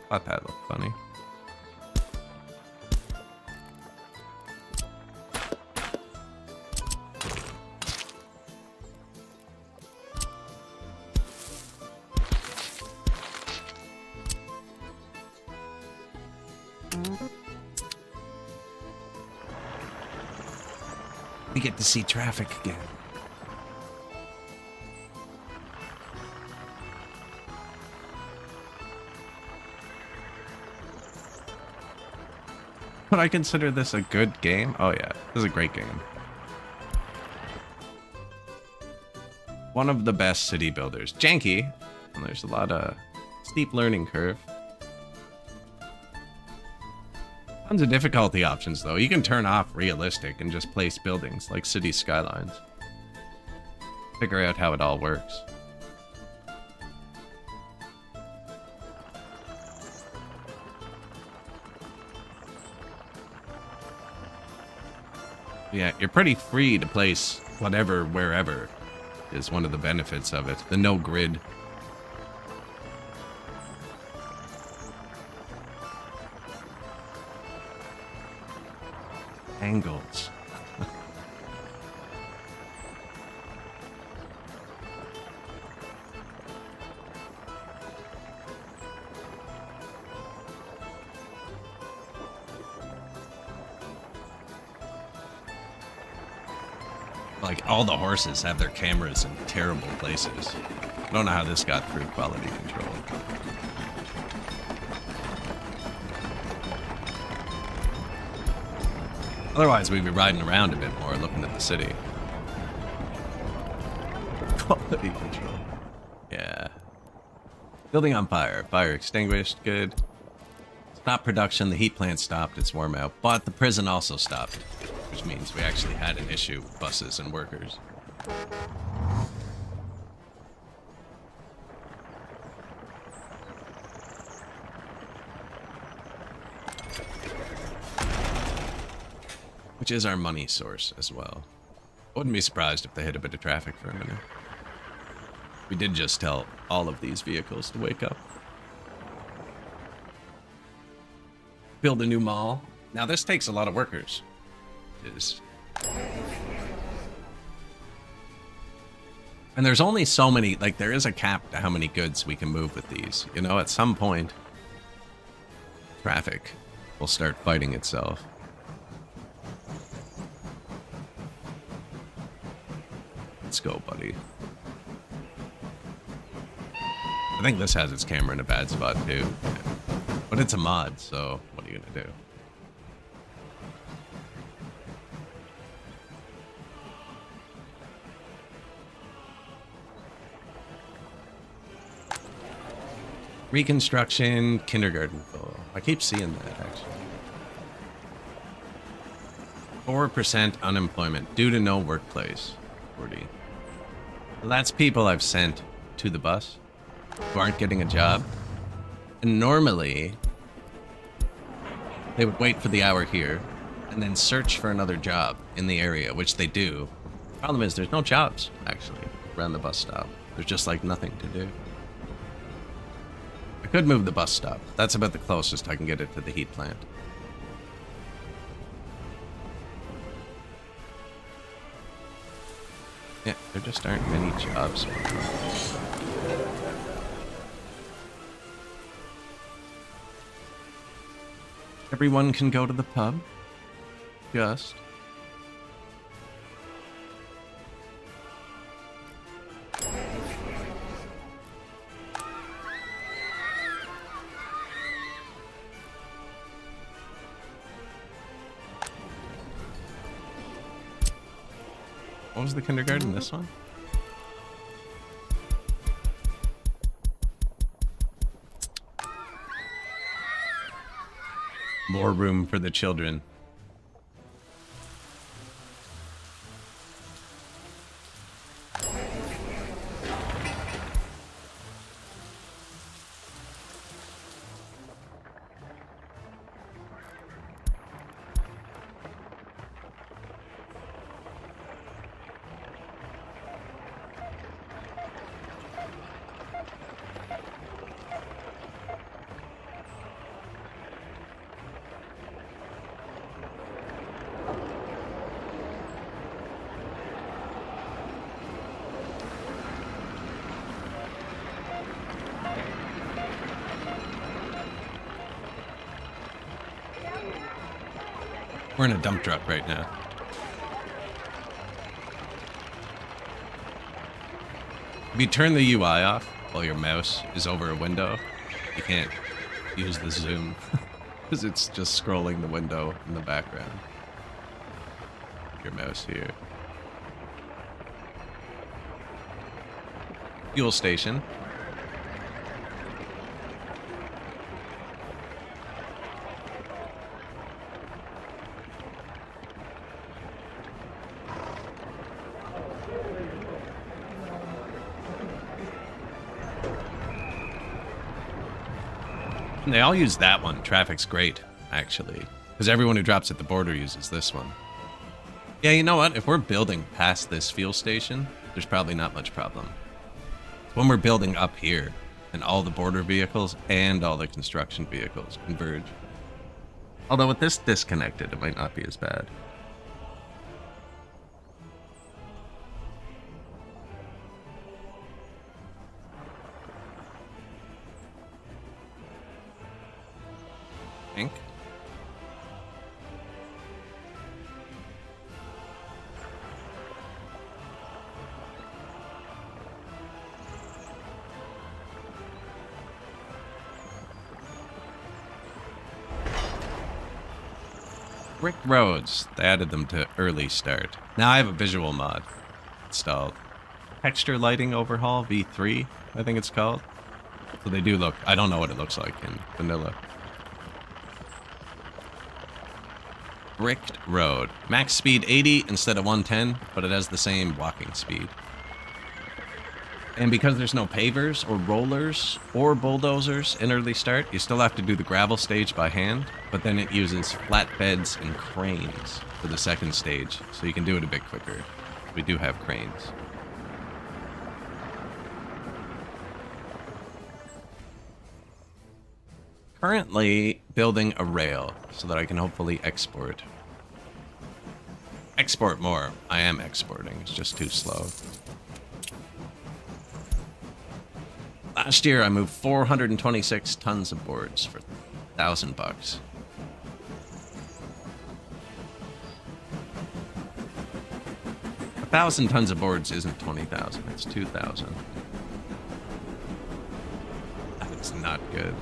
Thought that looked funny. We get to see traffic again. Would I consider this a good game? Oh yeah, this is a great game. One of the best city builders. Janky, and there's a lot of steep learning curve. Tons of difficulty options though. You can turn off realistic and just place buildings like city skylines. Figure out how it all works. Yeah, you're pretty free to place whatever, wherever, is one of the benefits of it. The no grid. Angles. Like, all the horses have their cameras in terrible places. I don't know how this got through quality control. Otherwise, we'd be riding around a bit more, looking at the city. Quality control. Yeah. Building on fire. Fire extinguished. Good. Stop production. The heat plant stopped. It's warm out. But the prison also stopped. Which means we actually had an issue with buses and workers. Which is our money source as well. I wouldn't be surprised if they hit a bit of traffic for a minute. We did just tell all of these vehicles to wake up. Build a new mall. Now this takes a lot of workers. And there's only so many, like there is a cap to how many goods we can move with these. You know, at some point, traffic will start fighting itself. Let's go, buddy. I think this has its camera in a bad spot too. But it's a mod, so what are you gonna do? Reconstruction, kindergarten full. I keep seeing that, actually. 4% unemployment due to no workplace. 40. Well, that's people I've sent to the bus who aren't getting a job. And normally, they would wait for the hour here and then search for another job in the area, which they do. Problem is, there's no jobs, actually, around the bus stop. There's just, like, nothing to do. I could move the bus stop. That's about the closest I can get it to the heat plant. There just aren't many jobs. Everyone can go to the pub. Just. What was the kindergarten? This one? More room for the children. We're in a dump truck right now. If you turn the UI off while your mouse is over a window, you can't use the zoom because it's just scrolling the window in the background. Your mouse here. Fuel station. And they all use that one. Traffic's great, actually. Because everyone who drops at the border uses this one. Yeah, you know what? If we're building past this fuel station, there's probably not much problem. When we're building up here, and all the border vehicles and all the construction vehicles converge. Although with this disconnected, it might not be as bad. Think. Brick roads. They added them to early start. Now I have a visual mod installed. Texture lighting overhaul V3, I think it's called. So they do look, I don't know what it looks like in vanilla. Bricked road. Max speed 80 instead of 110, but it has the same walking speed. And because there's no pavers or rollers or bulldozers in early start, you still have to do the gravel stage by hand, but then it uses flatbeds and cranes for the second stage, so you can do it a bit quicker. We do have cranes. Currently building a rail so that I can hopefully export. Export more. I am exporting. It's just too slow. Last year I moved 426 tons of boards for $1,000. 1,000 tons of boards isn't 20,000. It's 2,000. That's not good.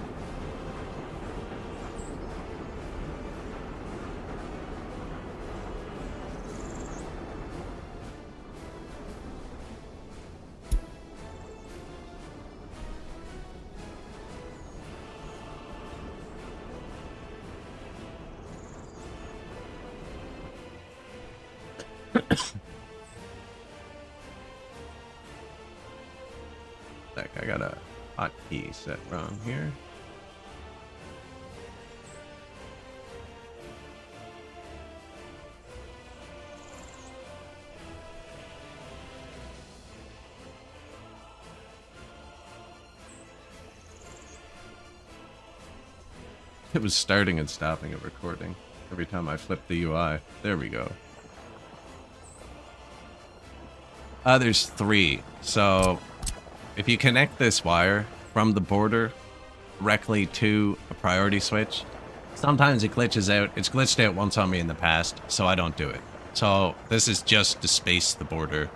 I got a hotkey set wrong here. It was starting and stopping a recording every time I flipped the UI. There we go. There's 3. So if you connect this wire from the border directly to a priority switch, sometimes it glitches out. It's glitched out once on me in the past, so I don't do it. So this is just to space the border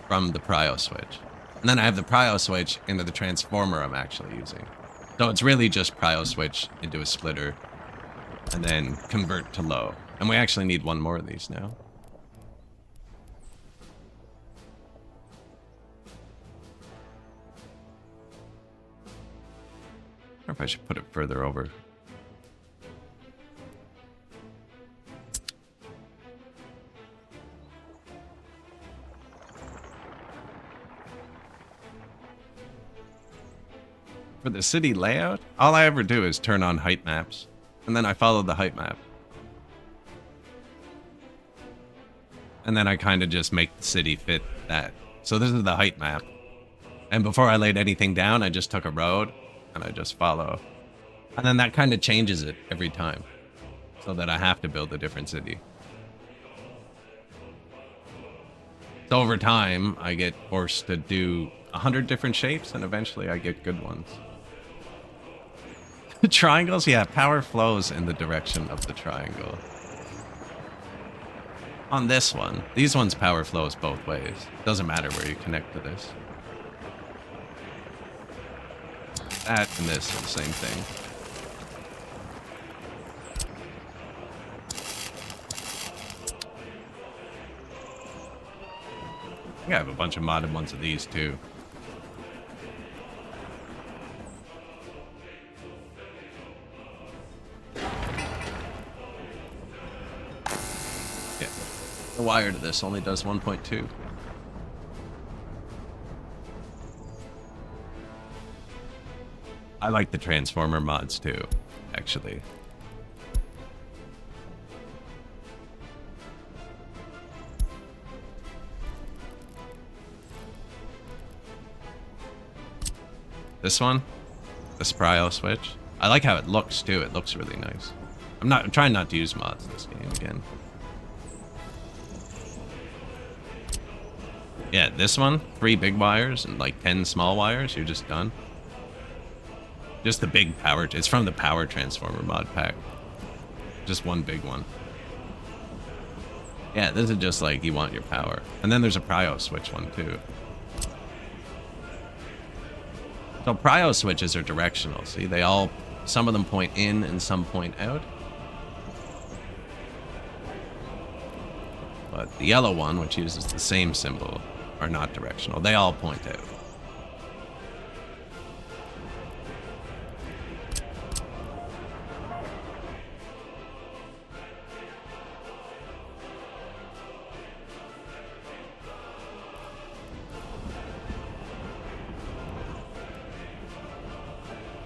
from the prio switch. And then I have the prio switch into the transformer I'm actually using. So it's really just prio switch into a splitter and then convert to low. And we actually need 1 more of these now. I wonder if I should put it further over. For the city layout, all I ever do is turn on height maps, and then I follow the height map. And then I kind of just make the city fit that. So this is the height map. And before I laid anything down, I just took a road, and I just follow. And then that kind of changes it every time, so that I have to build a different city. So over time, I get forced to do 100 different shapes, and eventually I get good ones. Triangles, yeah, power flows in the direction of the triangle. On this one, these ones power flows both ways. Doesn't matter where you connect to this. That and this are the same thing. I think I have a bunch of modded ones of these too. Yeah. The wire to this only does 1.2. I like the transformer mods too, actually. This one, this prio switch. I like how it looks too. It looks really nice. I'm trying not to use mods in this game again. Yeah, this one, 3 big wires and like 10 small wires. You're just done. Just the big power. It's from the power transformer mod pack. Just 1 big one. Yeah, this is just like you want your power. And then there's a prio switch one too. So prio switches are directional. See, they all, some of them point in and some point out. But the yellow one, which uses the same symbol, are not directional. They all point out.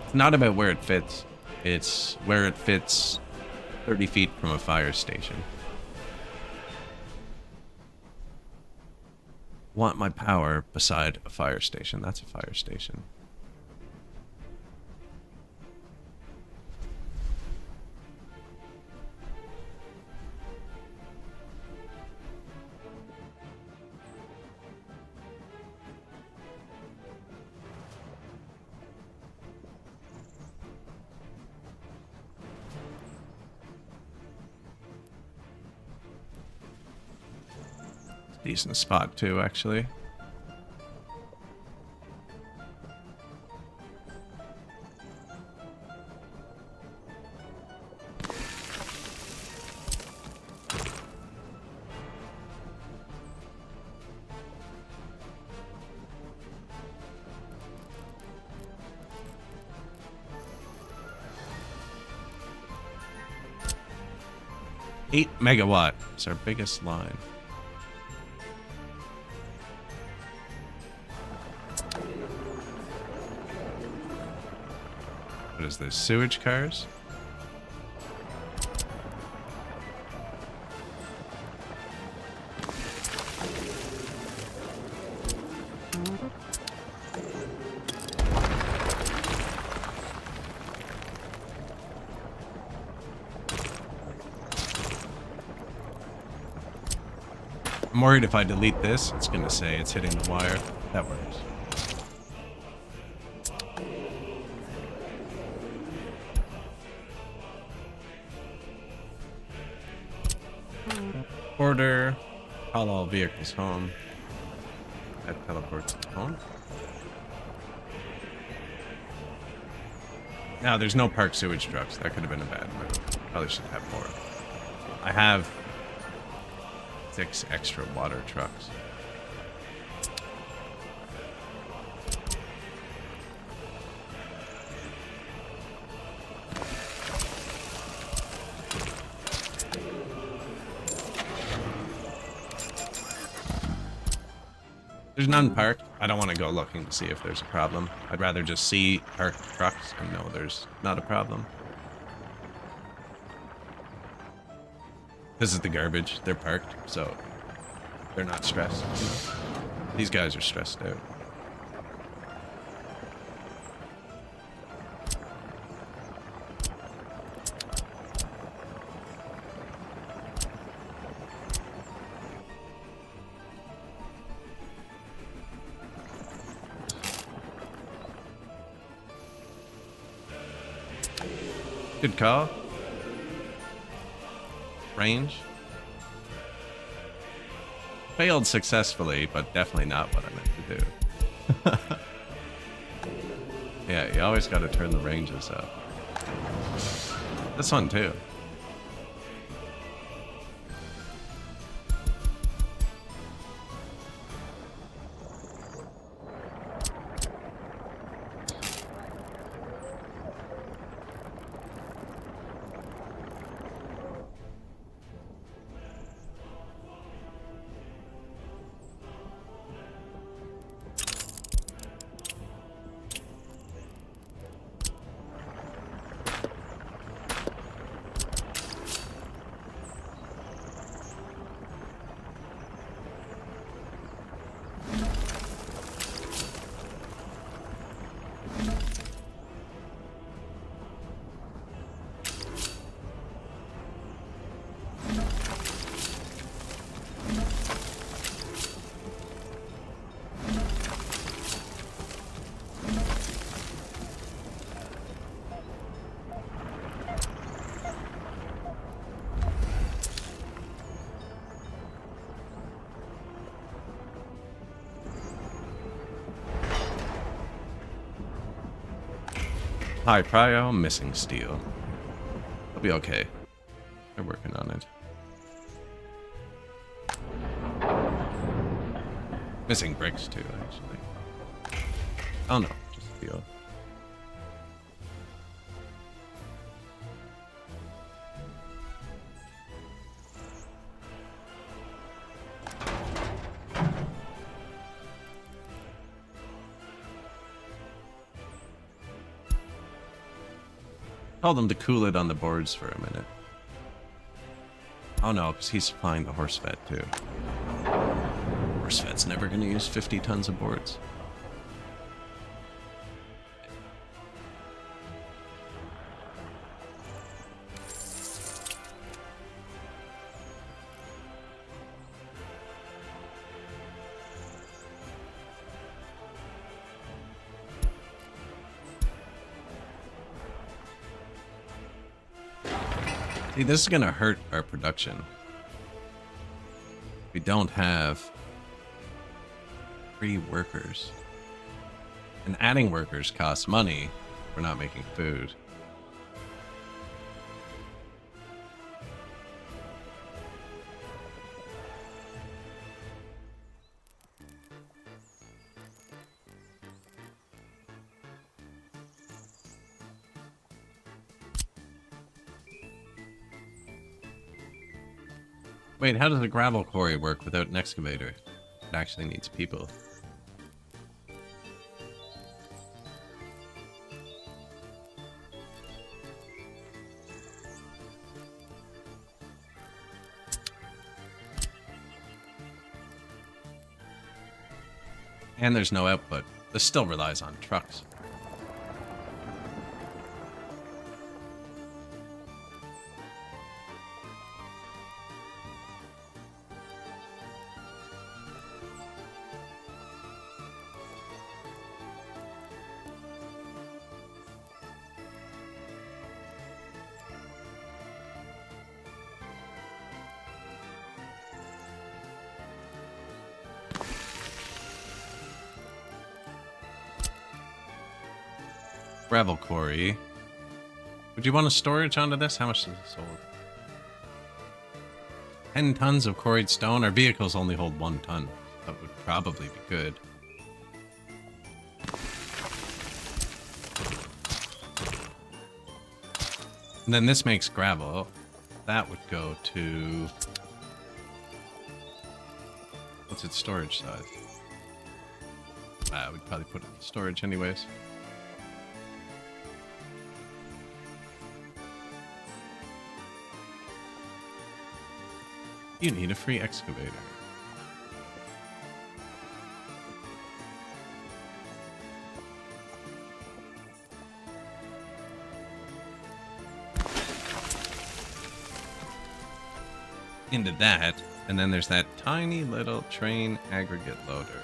It's not about where it fits. It's where it fits 30 feet from a fire station. Want my power beside a fire station. That's a fire station. Decent spot too, actually. Eight megawatt is our biggest line. What is this? Sewage cars? I'm worried if I delete this, it's gonna say it's hitting the wire. That works. Order. Call all vehicles home. That teleports home. Now, there's no park sewage trucks. That could have been a bad move. Probably should have more. I have 6 extra water trucks. There's none parked. I don't want to go looking to see if there's a problem. I'd rather just see parked trucks and know there's not a problem. This is the garbage. They're parked, so they're not stressed. You know. These guys are stressed out. Good call. Range. Failed successfully, but definitely not what I meant to do. Yeah, you always got to turn the ranges up. This one too. High prio, missing steel. It'll be okay. They're working on it. Missing bricks too, actually. Oh no, just steel. Told him to cool it on the boards for a minute. Oh no, because he's supplying the horse vet too. Horse vet's never going to use 50 tons of boards. See, this is going to hurt our production. We don't have free workers. And adding workers costs money. We're not making food. Wait, how does a gravel quarry work without an excavator? It actually needs people. And there's no output. This still relies on trucks. Gravel quarry. Would you want a storage onto this? How much does this hold? 10 tons of quarried stone. Our vehicles only hold 1 ton. That would probably be good. And then this makes gravel. That would go to... What's its storage size? We'd probably put it in storage anyways. You need a free excavator. Into that, and then there's that tiny little train aggregate loader.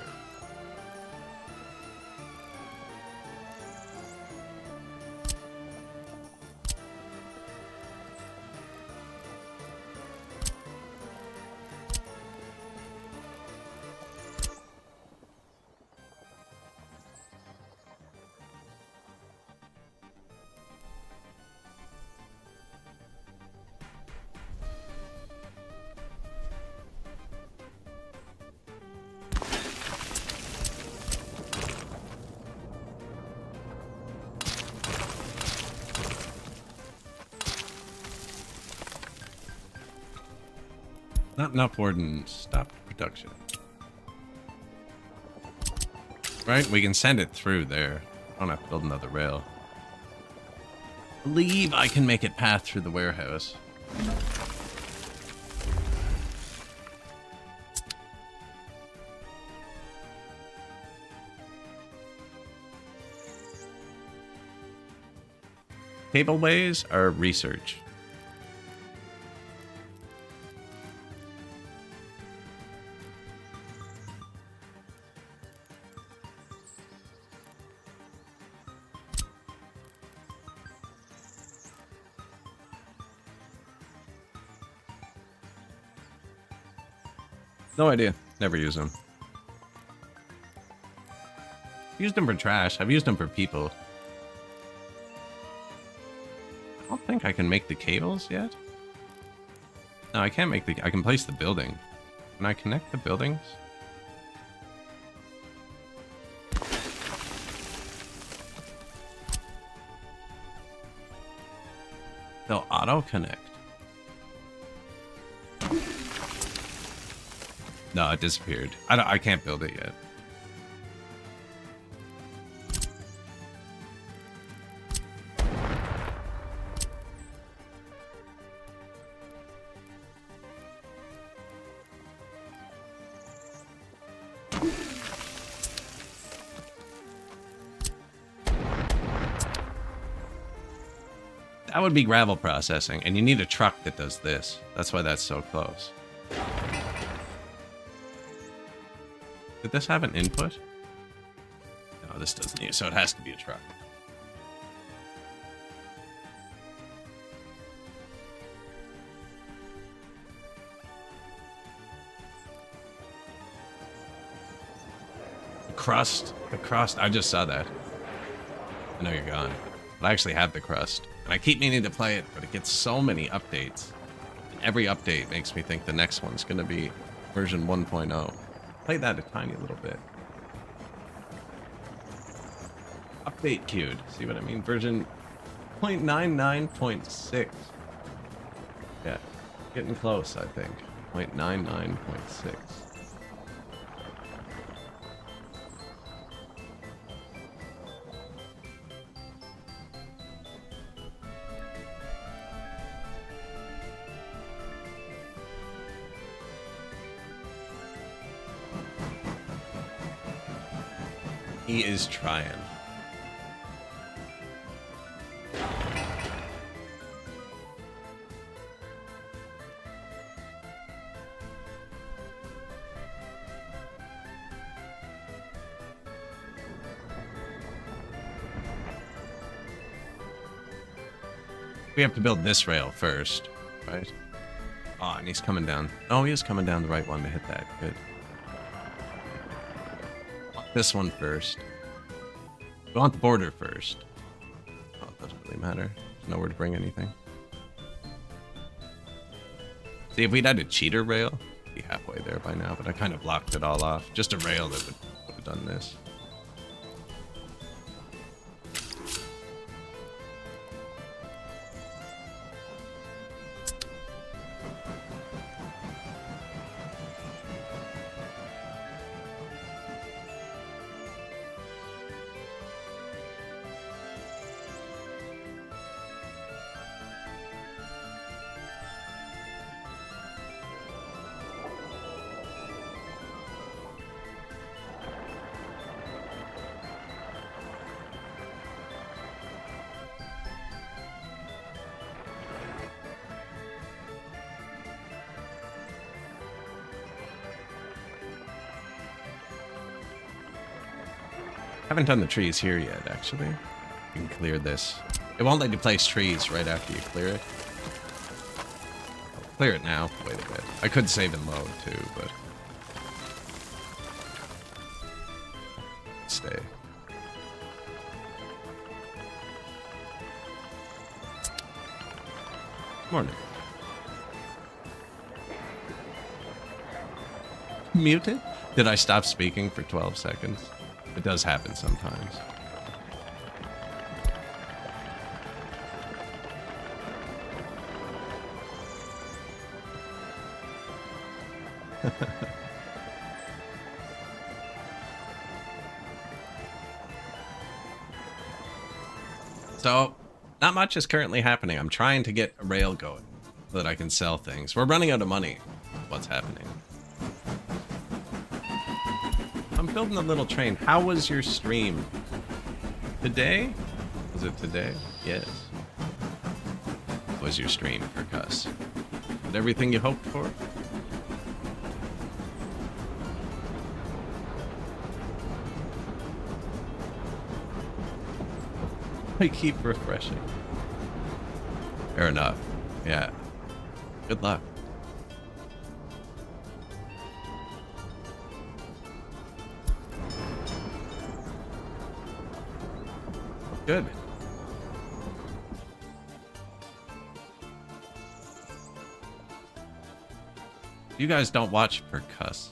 Not enough Warden stopped production. Right? We can send it through there. I don't have to build another rail. I believe I can make it path through the warehouse. Cableways are research. No idea. Never use them. Used them for trash. I've used them for people. I don't think I can make the cables yet. No, I can't make the... I can place the building. Can I connect the buildings? They'll auto-connect. No, it disappeared. I can't build it yet. That would be gravel processing, and you need a truck that does this. That's why that's so close. Did this have an input? No, this doesn't need it, so it has to be a truck. The crust, I just saw that. I know you're gone. But I actually have the crust. And I keep meaning to play it, but it gets so many updates. And every update makes me think the next one's going to be version 1.0. Play that a tiny little bit. Update queued. See what I mean? Version 0.99.6. Yeah, getting close, I think. 0.99.6. He is trying. We have to build this rail first, right? Oh, and he's coming down. Oh, he is coming down the right one to hit that. Good. This one first. We want the border first. Doesn't really matter. There's nowhere to bring anything. See, if we'd had a cheater rail, we'd be halfway there by now, but I kind of blocked it all off. Just a rail that would have done this. Haven't done the trees here yet, actually. You can clear this. It won't let you place trees right after you clear it. I'll clear it now. Wait a bit. I could save and load too, but stay. Morning. Muted? Did I stop speaking for 12 seconds? It does happen sometimes. So, not much is currently happening. I'm trying to get a rail going so that I can sell things. We're running out of money. What's happening? I'm building a little train. How was your stream? Today? Was it today? Yes. Was your stream for Cuss? Did everything you hoped for? I keep refreshing. Fair enough. Yeah. Good luck. Good. You guys don't watch Percuss.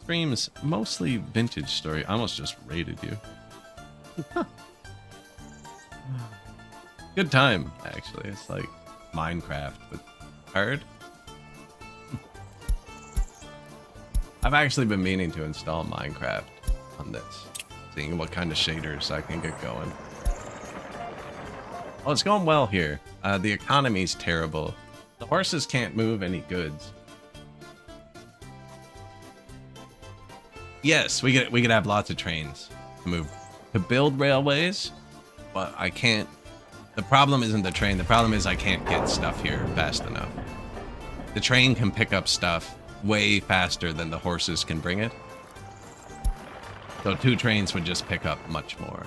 Streams mostly vintage story. I almost just raided you. Good time, actually. It's like Minecraft, but hard. I've actually been meaning to install Minecraft on this. Seeing what kind of shaders I can get going. Well, it's going well here. The economy's terrible. The horses can't move any goods. Yes, we could have lots of trains to move, to build railways, but I can't. The problem isn't the train. The problem is I can't get stuff here fast enough. The train can pick up stuff way faster than the horses can bring it. So 2 trains would just pick up much more.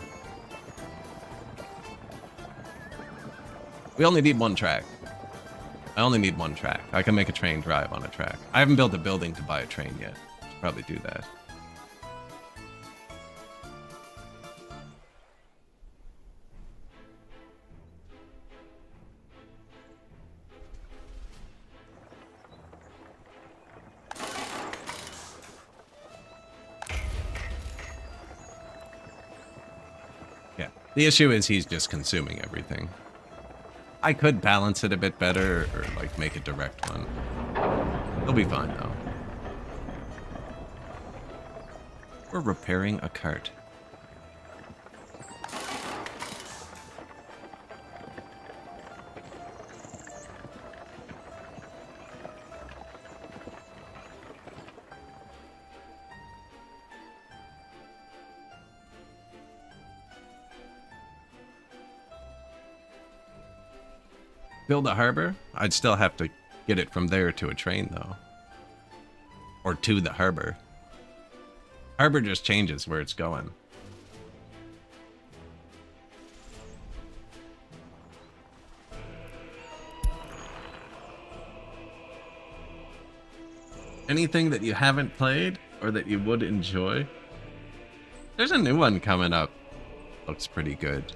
We only need 1 track. I only need 1 track. I can make a train drive on a track. I haven't built a building to buy a train yet. Should probably do that. Yeah. The issue is he's just consuming everything. I could balance it a bit better, or like make a direct one. He'll be fine though. We're repairing a cart. Build a harbor? I'd still have to get it from there to a train, though. Or to the harbor. Harbor just changes where it's going. Anything that you haven't played or that you would enjoy? There's a new one coming up. Looks pretty good.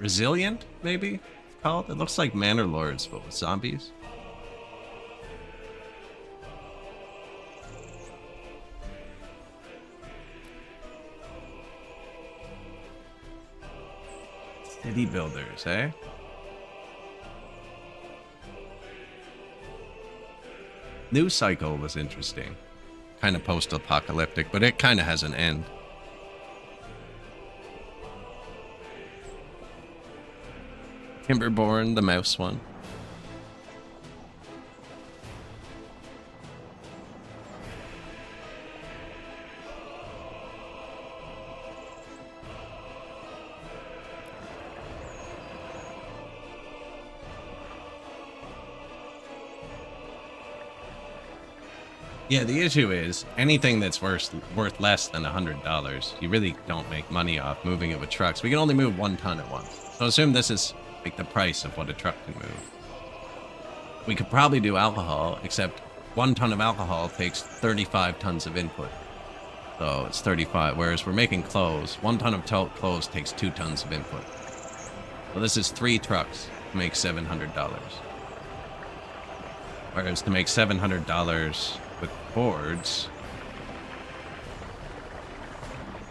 Resilient, maybe it's called. It looks like Manor Lords, but with zombies. City builders, eh? New Cycle was interesting. Kind of post-apocalyptic, but it kind of has an end. Timberborn, the mouse one. Yeah, the issue is anything that's worth less than $100, you really don't make money off moving it with trucks. We can only move 1 ton at once. So assume this is like the price of what a truck can move. We could probably do alcohol, except 1 ton of alcohol takes 35 tons of input. So it's 35, whereas we're making clothes. 1 ton of clothes takes 2 tons of input. So this is 3 trucks to make $700. Whereas to make $700 with boards,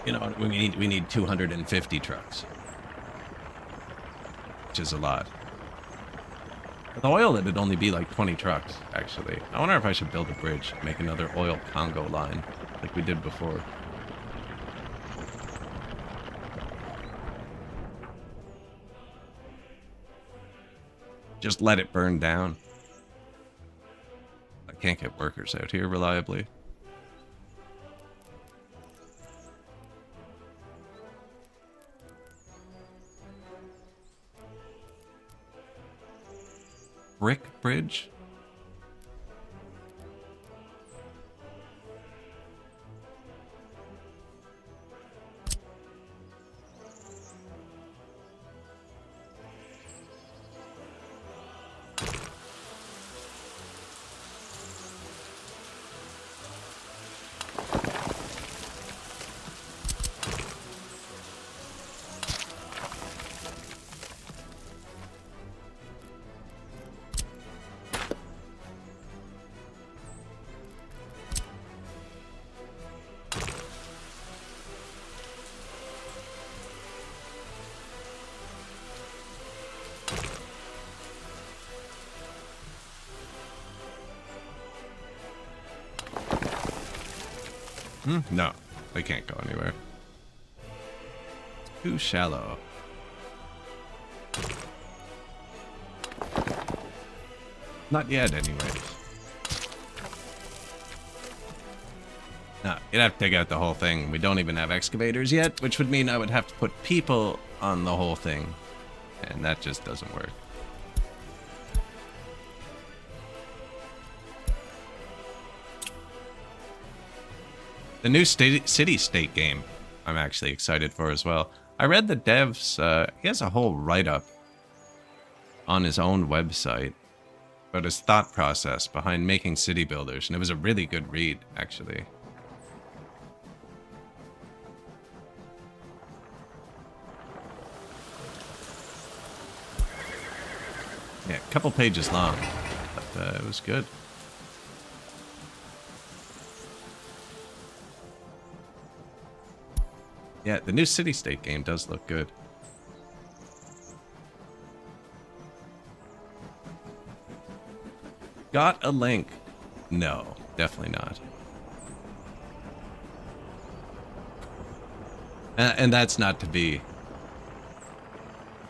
you know, we need 250 trucks, which is a lot. With oil, it'd only be like 20 trucks, actually. I wonder if I should build a bridge, make another oil Congo line, like we did before. Just let it burn down. I can't get workers out here reliably. Brick bridge? No, they can't go anywhere. Too shallow. Not yet, anyways. No, you'd have to take out the whole thing. We don't even have excavators yet, which would mean I would have to put people on the whole thing. And that just doesn't work. The new city-state game I'm actually excited for as well. I read the devs, he has a whole write-up on his own website about his thought process behind making city builders, and it was a really good read, actually. Yeah, a couple pages long, but it was good. Yeah, the new city-state game does look good. Got a link? No, definitely not. And that's not to be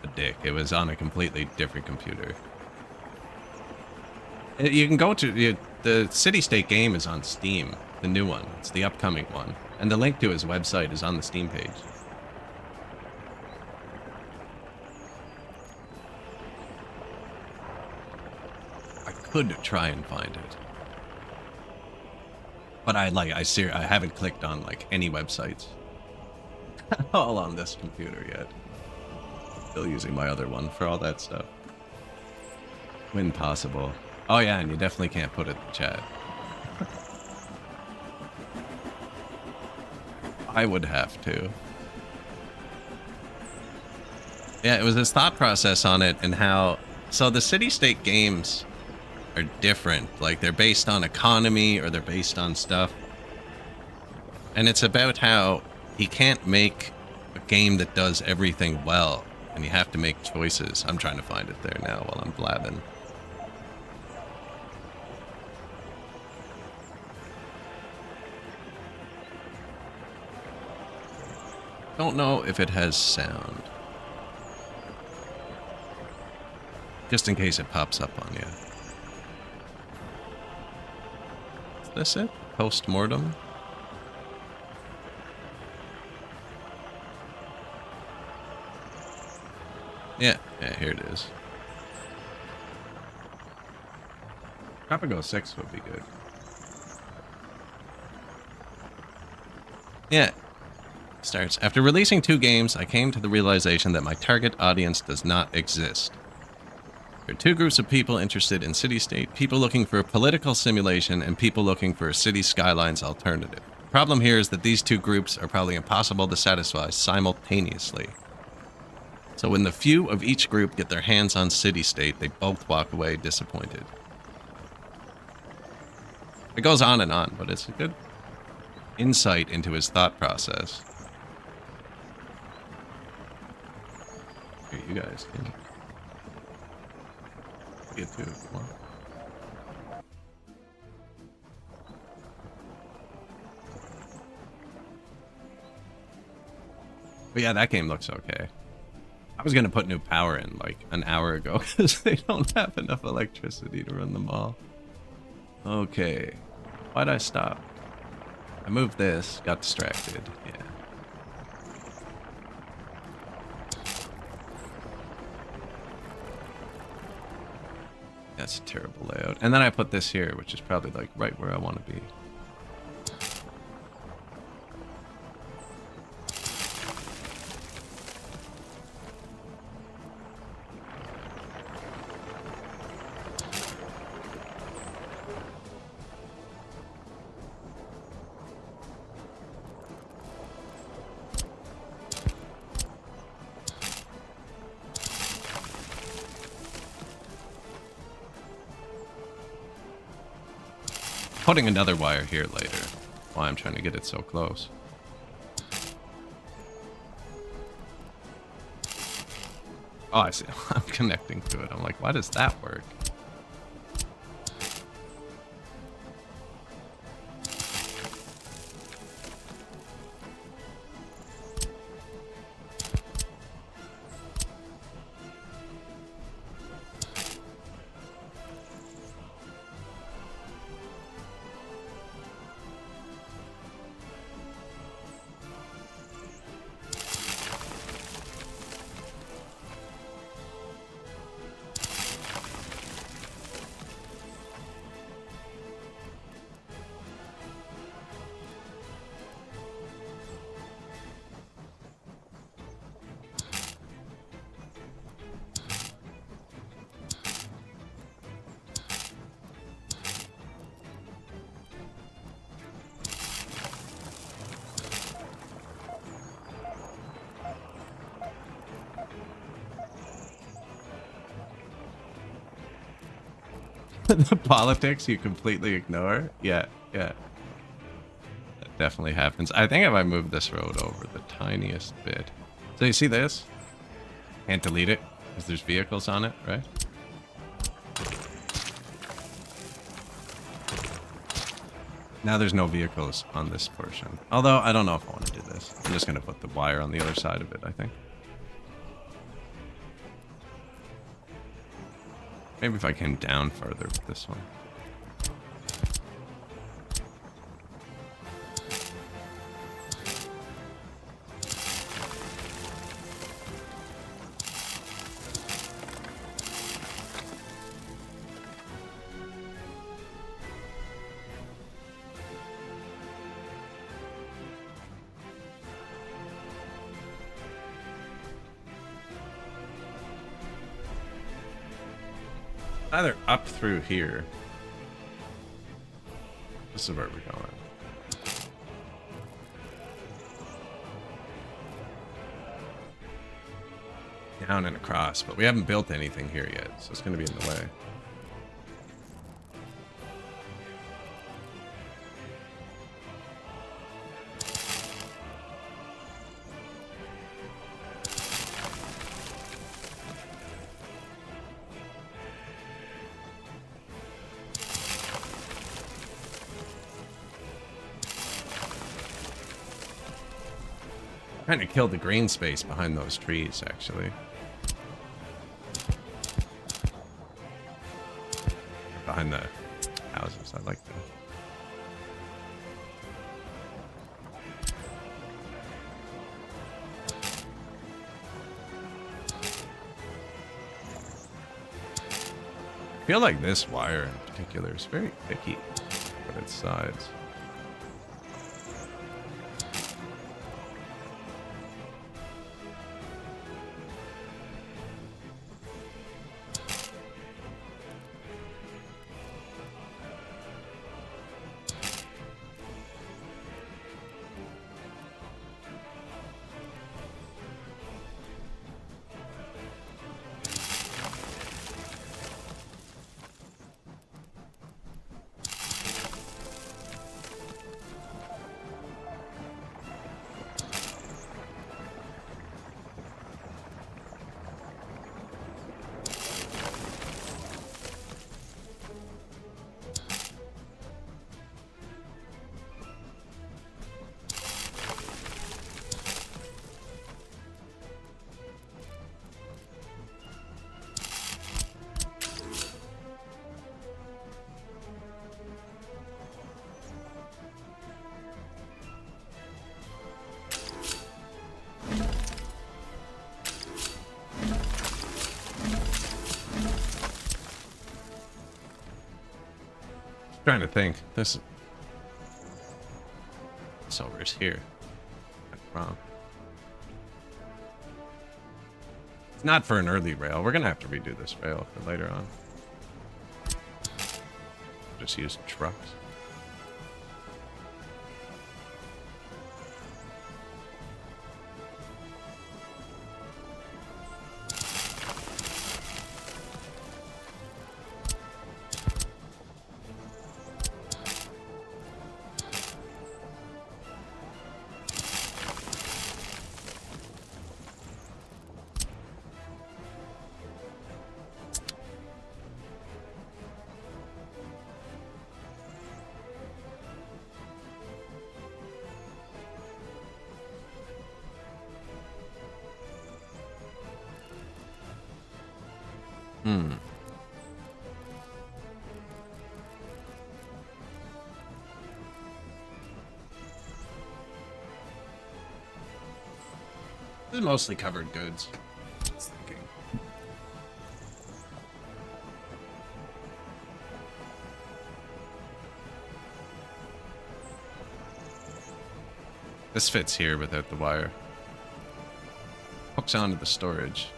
a dick. It was on a completely different computer. You can go to... The city-state game is on Steam. The new one. It's the upcoming one. And the link to his website is on the Steam page. I could try and find it. But I haven't clicked on like any websites. All on this computer yet. Still using my other one for all that stuff. When possible. Oh yeah, and you definitely can't put it in the chat. I would have to. Yeah, it was his thought process on it and how... So the city-state games are different. Like, they're based on economy or they're based on stuff. And it's about how he can't make a game that does everything well. And you have to make choices. I'm trying to find it there now while I'm blabbing. Don't know if it has sound. Just in case it pops up on you. Is this it? Post-mortem? Yeah, here it is. Tropico 6 would be good. Yeah. Starts. After releasing 2 games, I came to the realization that my target audience does not exist. There are 2 groups of people interested in city-state, people looking for a political simulation and people looking for a city skylines alternative. The problem here is that these 2 groups are probably impossible to satisfy simultaneously. So when the few of each group get their hands on city-state, they both walk away disappointed. It goes on, but it's a good insight into his thought process. Here, you guys can get to it. Come on. But yeah, that game looks okay. I was gonna put new power in like an hour ago because they don't have enough electricity to run them all. Okay. Why'd I stop? I moved this, got distracted. Yeah. That's a terrible layout. And then I put this here, which is probably like right where I want to be. Putting another wire here later. Why I'm trying to get it so close. Oh, I see. I'm connecting to it. I'm like, why does that work? The politics you completely ignore. Yeah. That definitely happens. I think if I move this road over the tiniest bit. So you see this? Can't delete it because there's vehicles on it, right? Now there's no vehicles on this portion. Although I don't know if I want to do this. I'm just going to put the wire on the other side of it, I think. Maybe if I came down further with this one. Either up through here. This is where we're going. Yeah, down and across, but we haven't built anything here yet, so it's going to be in the way. Trying to kill the green space behind those trees, actually. Behind the houses, I like them. I feel like this wire in particular is very picky with its sides. Trying to think. This over is here. Wrong. It's not for an early rail. We're gonna have to redo this rail for later on. Just use trucks. This is mostly covered goods. This fits here without the wire. Hooks onto the storage.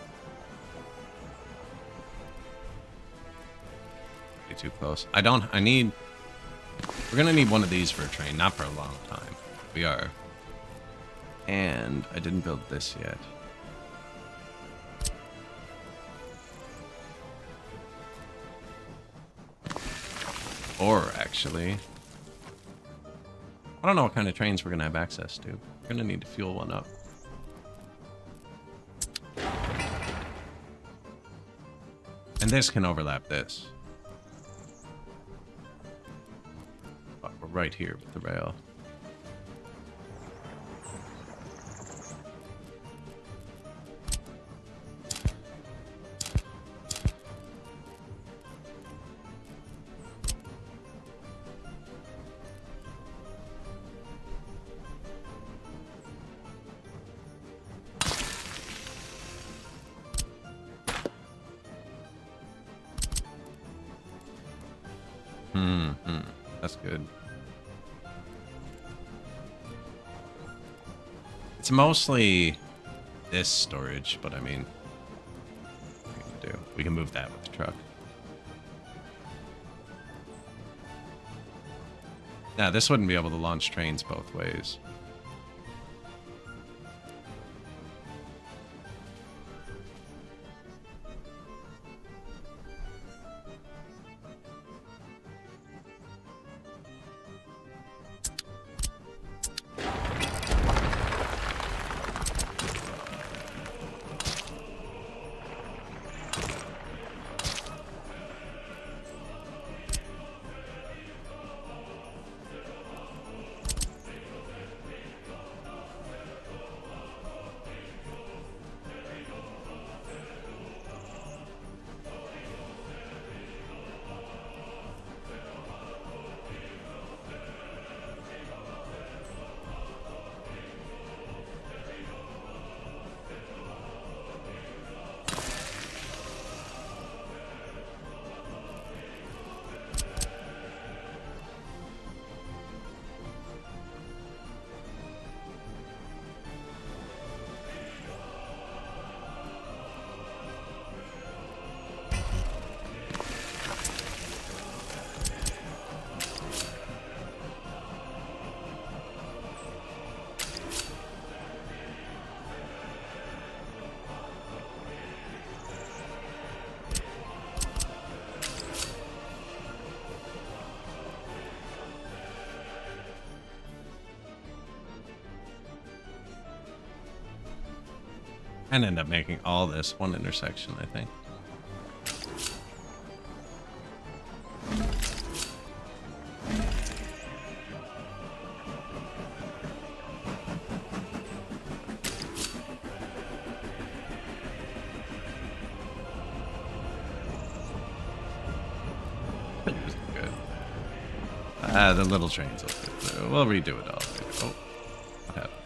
Way too close. I need... We're gonna need one of these for a train, not for a long time. We are. And I didn't build this yet. Or actually... I don't know what kind of trains we're going to have access to. We're going to need to fuel one up. And this can overlap this. But we're right here with the rail. That's good. It's mostly this storage, but I mean, we can move that with the truck. Now, this wouldn't be able to launch trains both ways. And end up making all this one intersection, I think. The little train's okay. We'll redo it all later. Oh, what happened?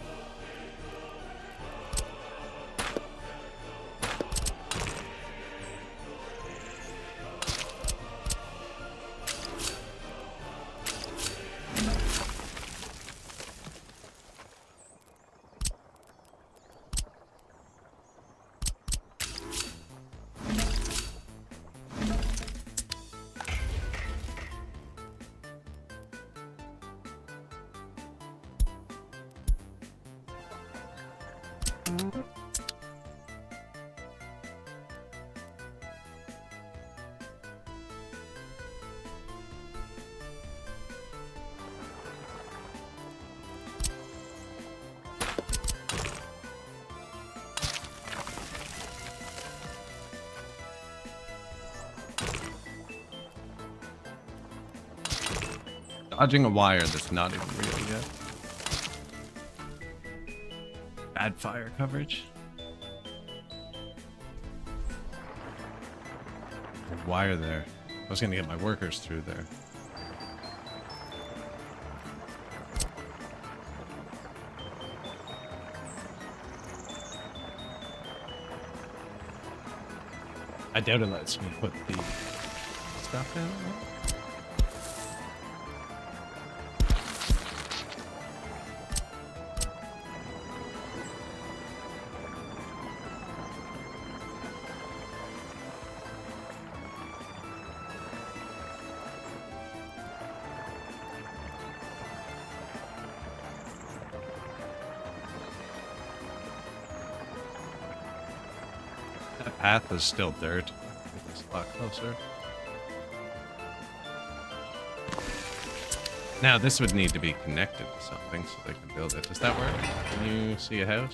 Dodging a wire that's not even real yet. Bad fire coverage. A wire there. I was gonna get my workers through there. I doubt it lets me put the stuff down. That path is still dirt. It's a lot closer. Now this would need to be connected to something so they can build it. Does that work? Can you see a house?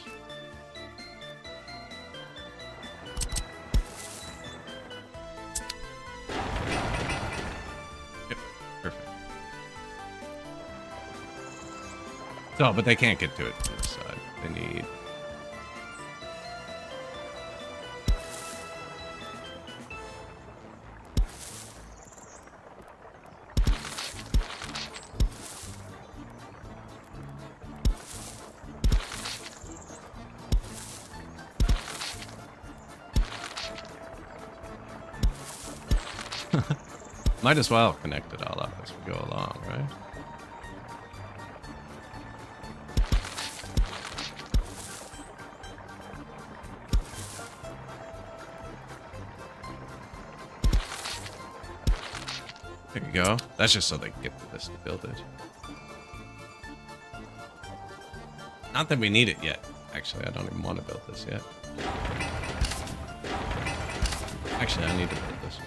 Yep, perfect. So, but they can't get to it from this side. They need... Might as well connect it all up as we go along, right? There you go. That's just so they can get to this to build it. Not that we need it yet. Actually, I don't even want to build this yet. Actually, I need to build this.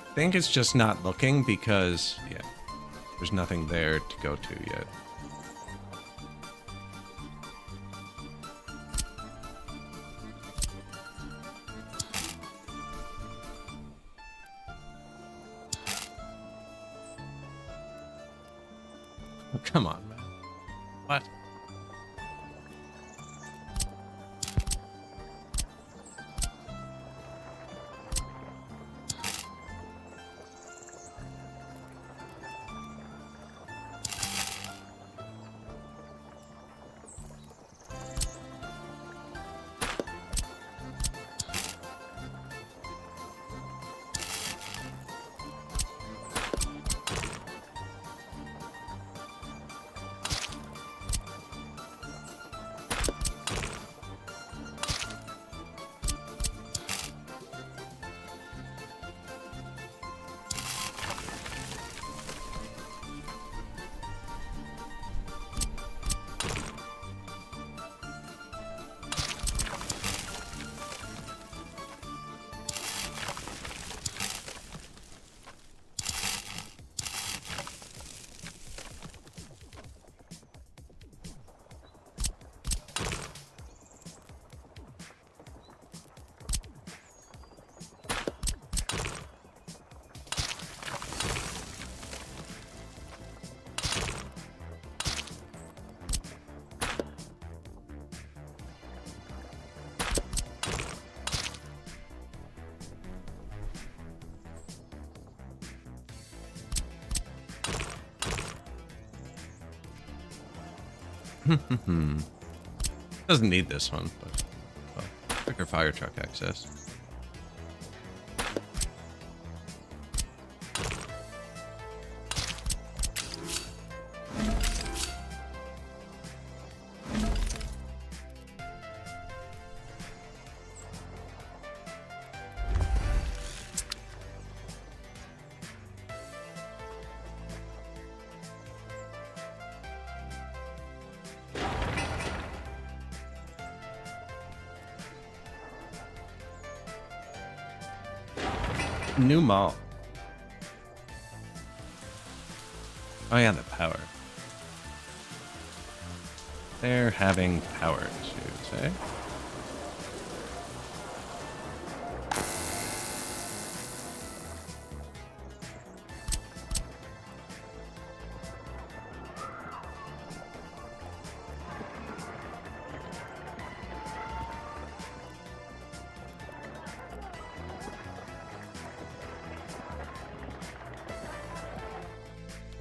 I think it's just not looking because, yeah, there's nothing there to go to yet. Oh, come on, man. What? Doesn't need this one, but well, quicker fire truck access. New mall. Oh yeah, the power. They're having power issues, eh?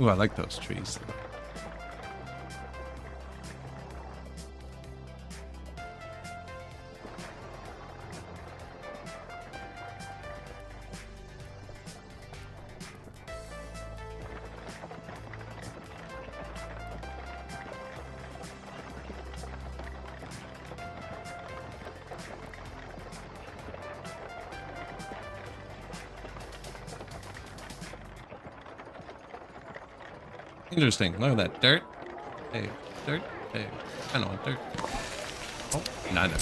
Ooh, I like those trees. Interesting. Look at that. Dirt. Hey, dirt. Hey, I know dirt. Oh, nada.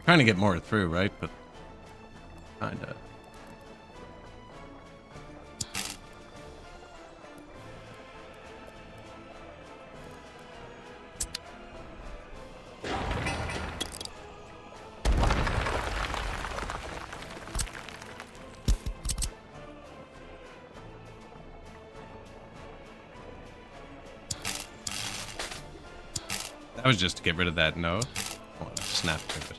Trying to get more through, right? But kinda. That was just to get rid of that node. I want to snap to it.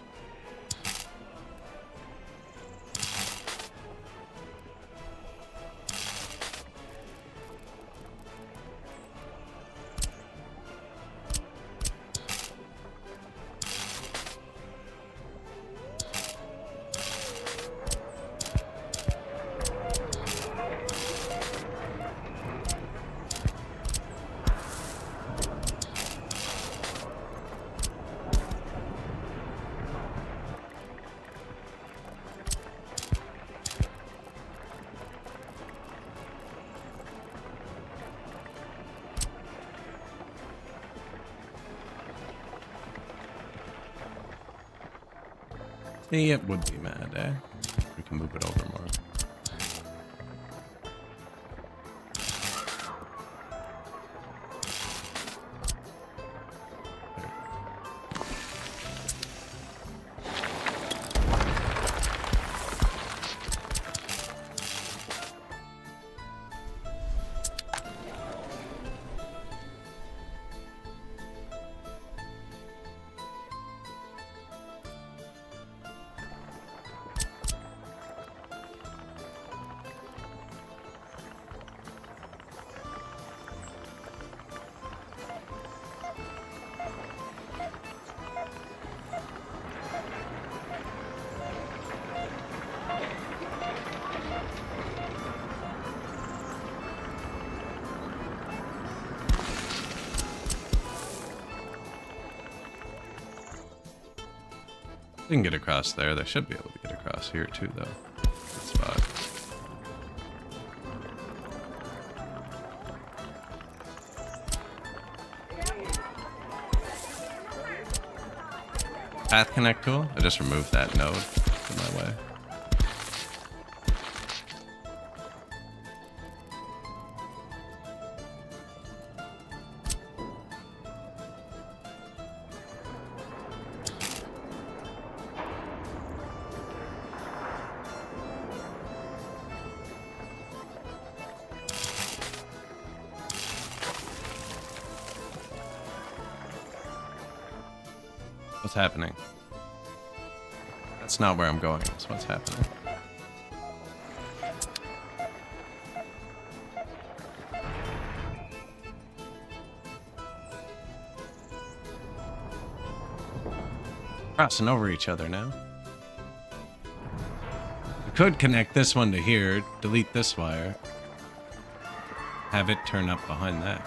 See, it would be mad, eh? We can move it over more. We can get across there. They should be able to get across here too, though. Good spot. Path connect tool? I just removed that node from my way. What's happening? That's not where I'm going. That's what's happening. Crossing over each other now. I could connect this one to here, delete this wire, have it turn up behind that.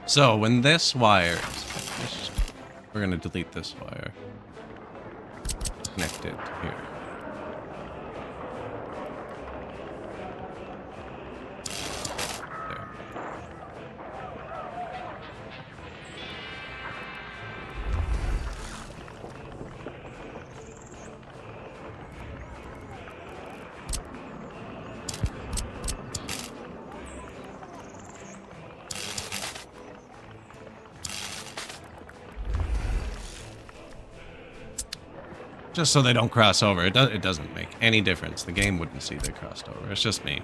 So when this wire is finished, we're going to delete this wire. Connect it here. There. Just so they don't cross over. It doesn't make any difference. The game wouldn't see they crossed over. It's just me.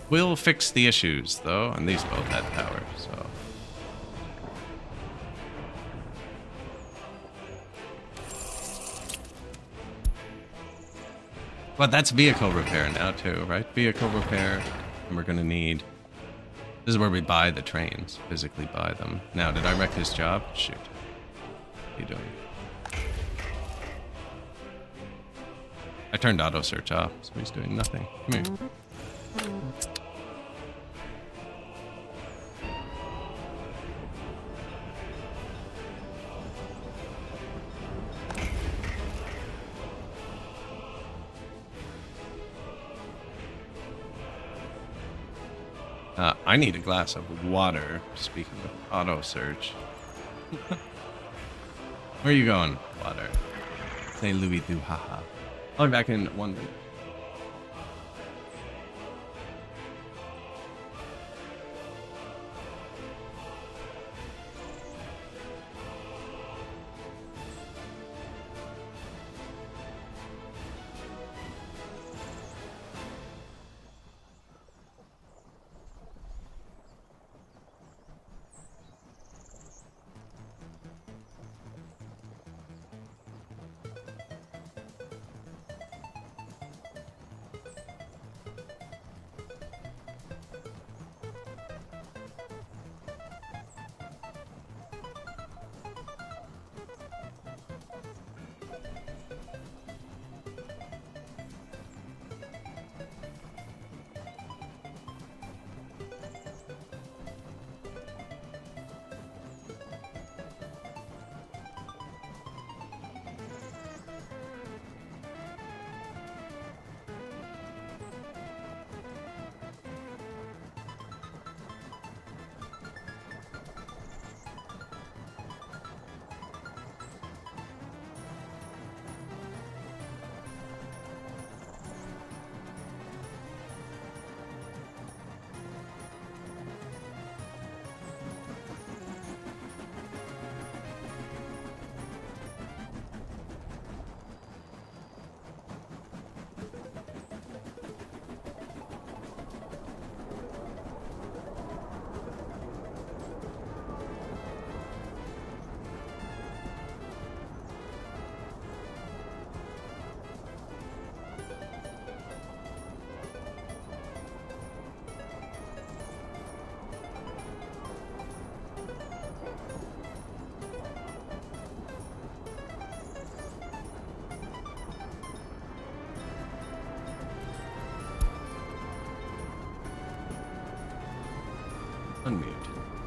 We'll fix the issues, though, and these both had power, so... But that's vehicle repair now, too, right? Vehicle repair, and we're gonna need... This is where we buy the trains, physically buy them. Now, did I wreck his job? Shoot. What are you doing? I turned auto search off, so he's doing nothing. Come here. I need a glass of water, speaking of auto search. Where are you going, water? Say Louis do haha. I'll be back in 1 minute.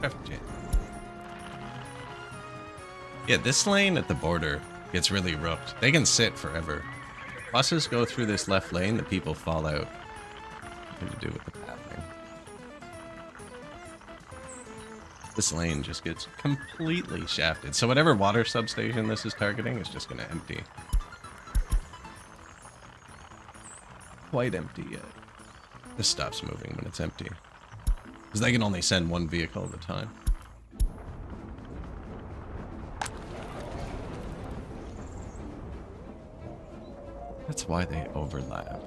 Traffic jam. Yeah, this lane at the border gets really rooked. They can sit forever. Buses go through this left lane, the people fall out. Nothing to do with the pathing. This lane just gets completely shafted. So whatever water substation this is targeting is just going to empty. Quite empty yet. This stops moving when it's empty. Because they can only send one vehicle at a time. That's why they overlap.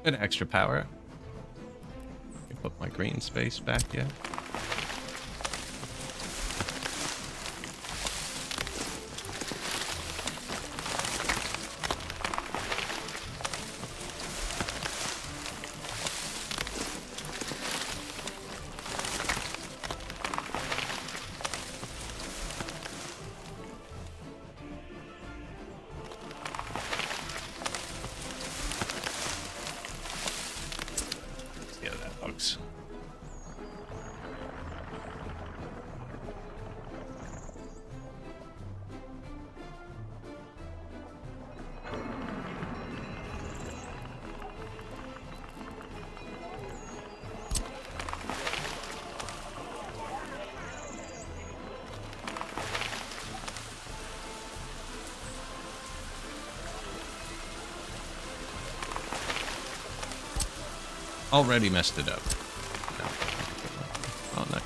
Bit of extra power. Put my green space back yet. Already messed it up. No. Oh, nice.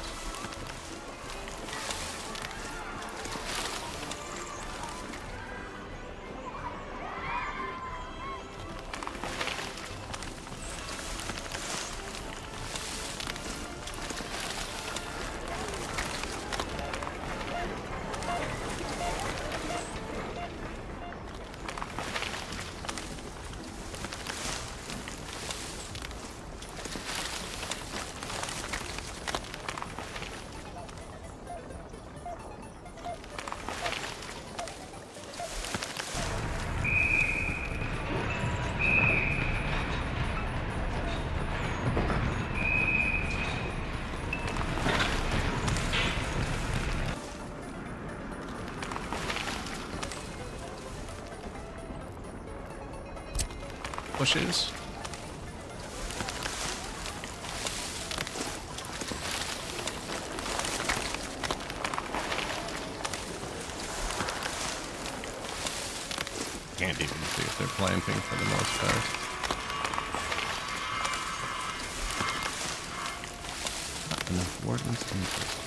Pushes. Can't even see if they're planting for the most part. Not enough wardens interest.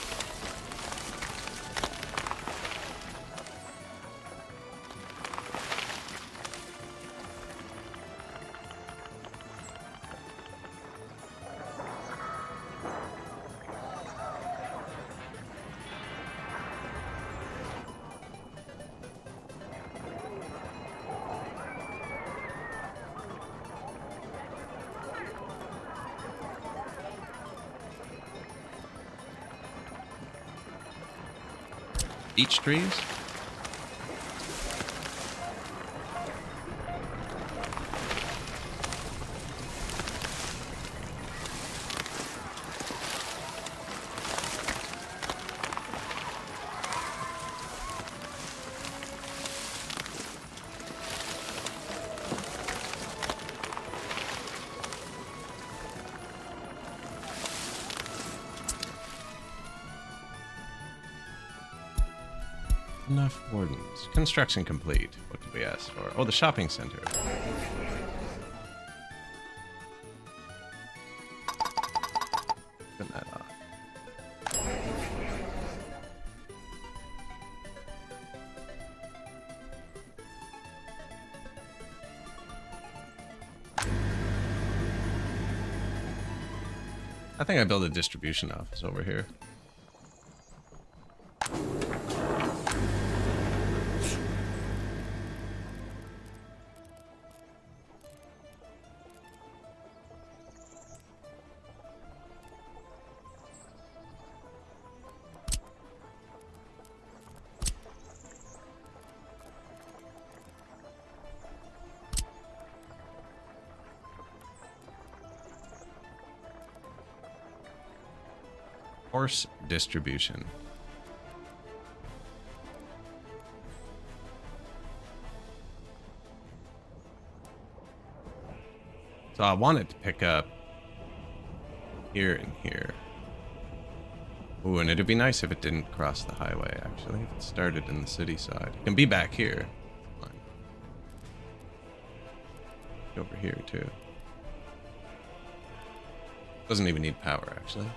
Beech trees? Enough wardens. Construction complete. What did we ask for? Oh, the shopping center. Turn that off. I think I built a distribution office over here. Horse distribution. So I wanted to pick up here and here. Ooh, and it'd be nice if it didn't cross the highway, actually. If it started in the city side. It can be back here. Fine. Over here, too. Doesn't even need power, actually.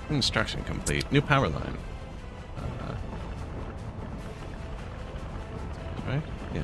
Construction complete. New power line. Right? Yeah.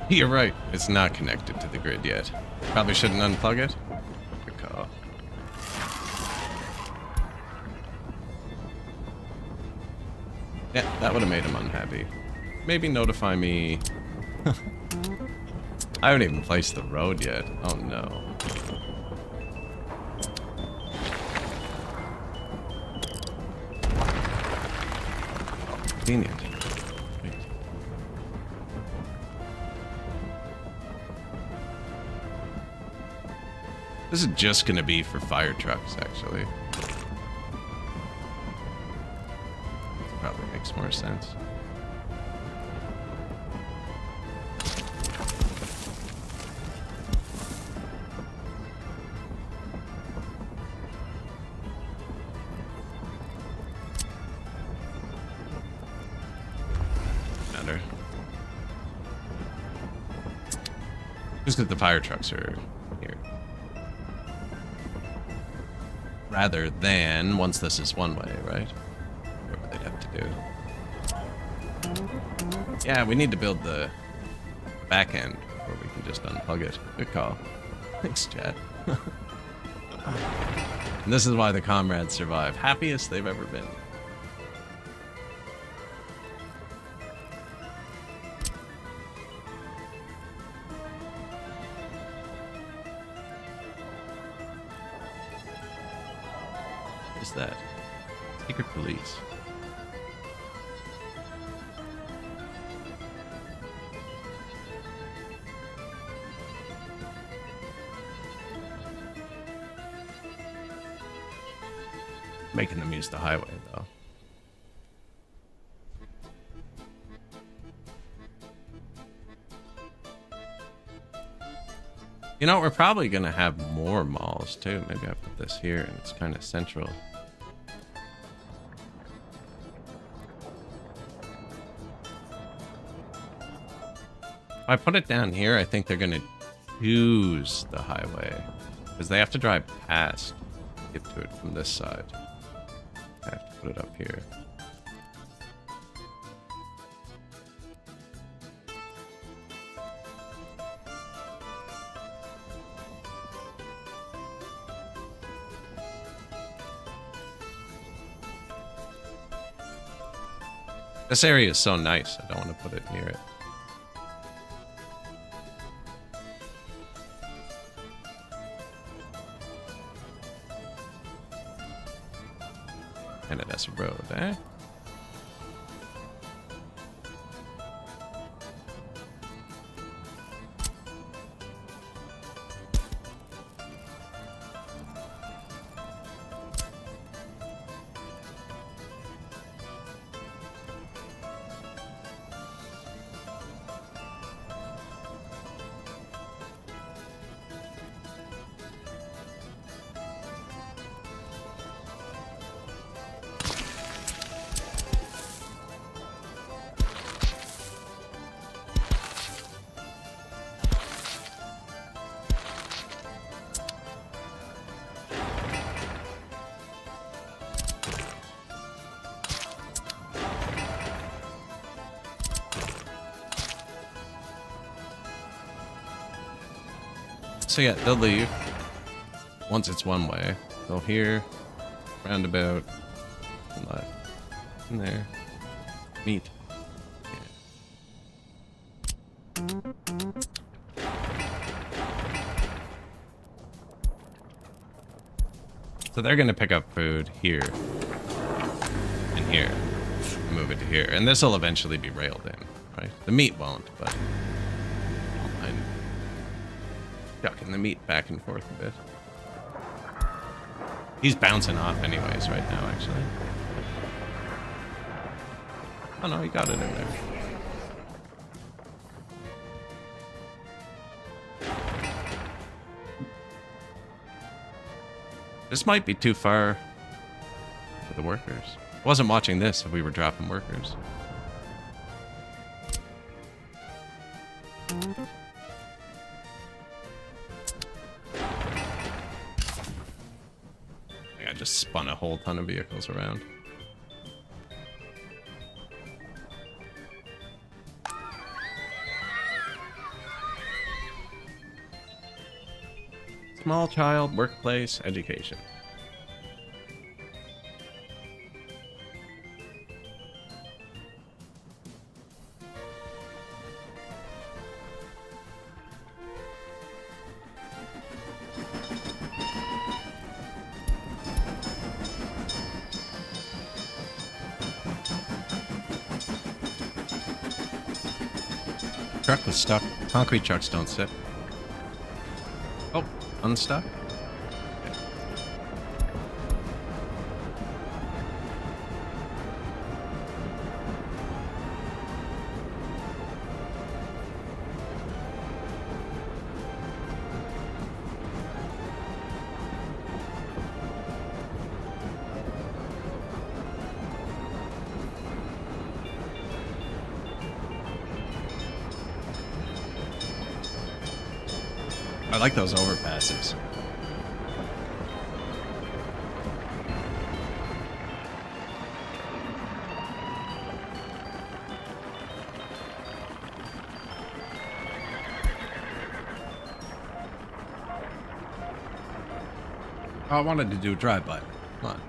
You're right. It's not connected to the grid yet. Probably shouldn't unplug it. Good call. Yeah, that would have made him unhappy. Maybe notify me. I haven't even placed the road yet. Oh no. Convenient. This is just gonna be for fire trucks, actually. Probably makes more sense. Matter. Just because the fire trucks are here. Rather than, once this is one way, right? Whatever they'd have to do. Yeah, we need to build the back end before we can just unplug it. Good call. Thanks, chat. And this is why the comrades survive. Happiest they've ever been. That secret police. Making them use the highway though. You know, we're probably gonna have more malls too. Maybe I put this here and it's kind of central. If I put it down here, I think they're gonna choose the highway because they have to drive past to get to it from this side. I have to put it up here. This area is so nice, I don't want to put it near it. And it has a road, eh? so yeah, they'll leave. Once it's one way. They'll hear, roundabout, and left. In there. Meet. So they're going to pick up food here and here and move it to here. And this will eventually be railed in, right? The meat won't, but I don't mind ducking the meat back and forth a bit. He's bouncing off anyways right now, actually. Oh no, he got it in there. This might be too far for the workers. I wasn't watching this if we were dropping workers. I just spun a whole ton of vehicles around. Small child, workplace, education. Truck was stuck. Concrete trucks don't sit. Oh, unstuck. Okay. I like those overpasses. Oh, I wanted to do a drive-by. Come on.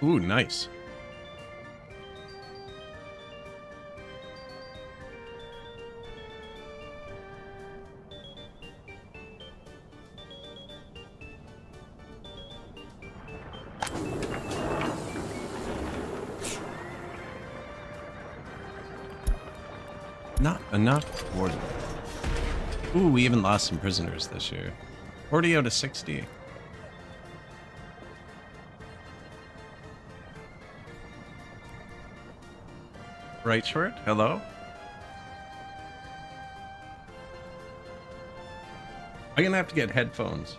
Ooh, nice. Not enough warden. Ooh, we even lost some prisoners this year. 40 out of 60. Right short, hello? I'm gonna have to get headphones.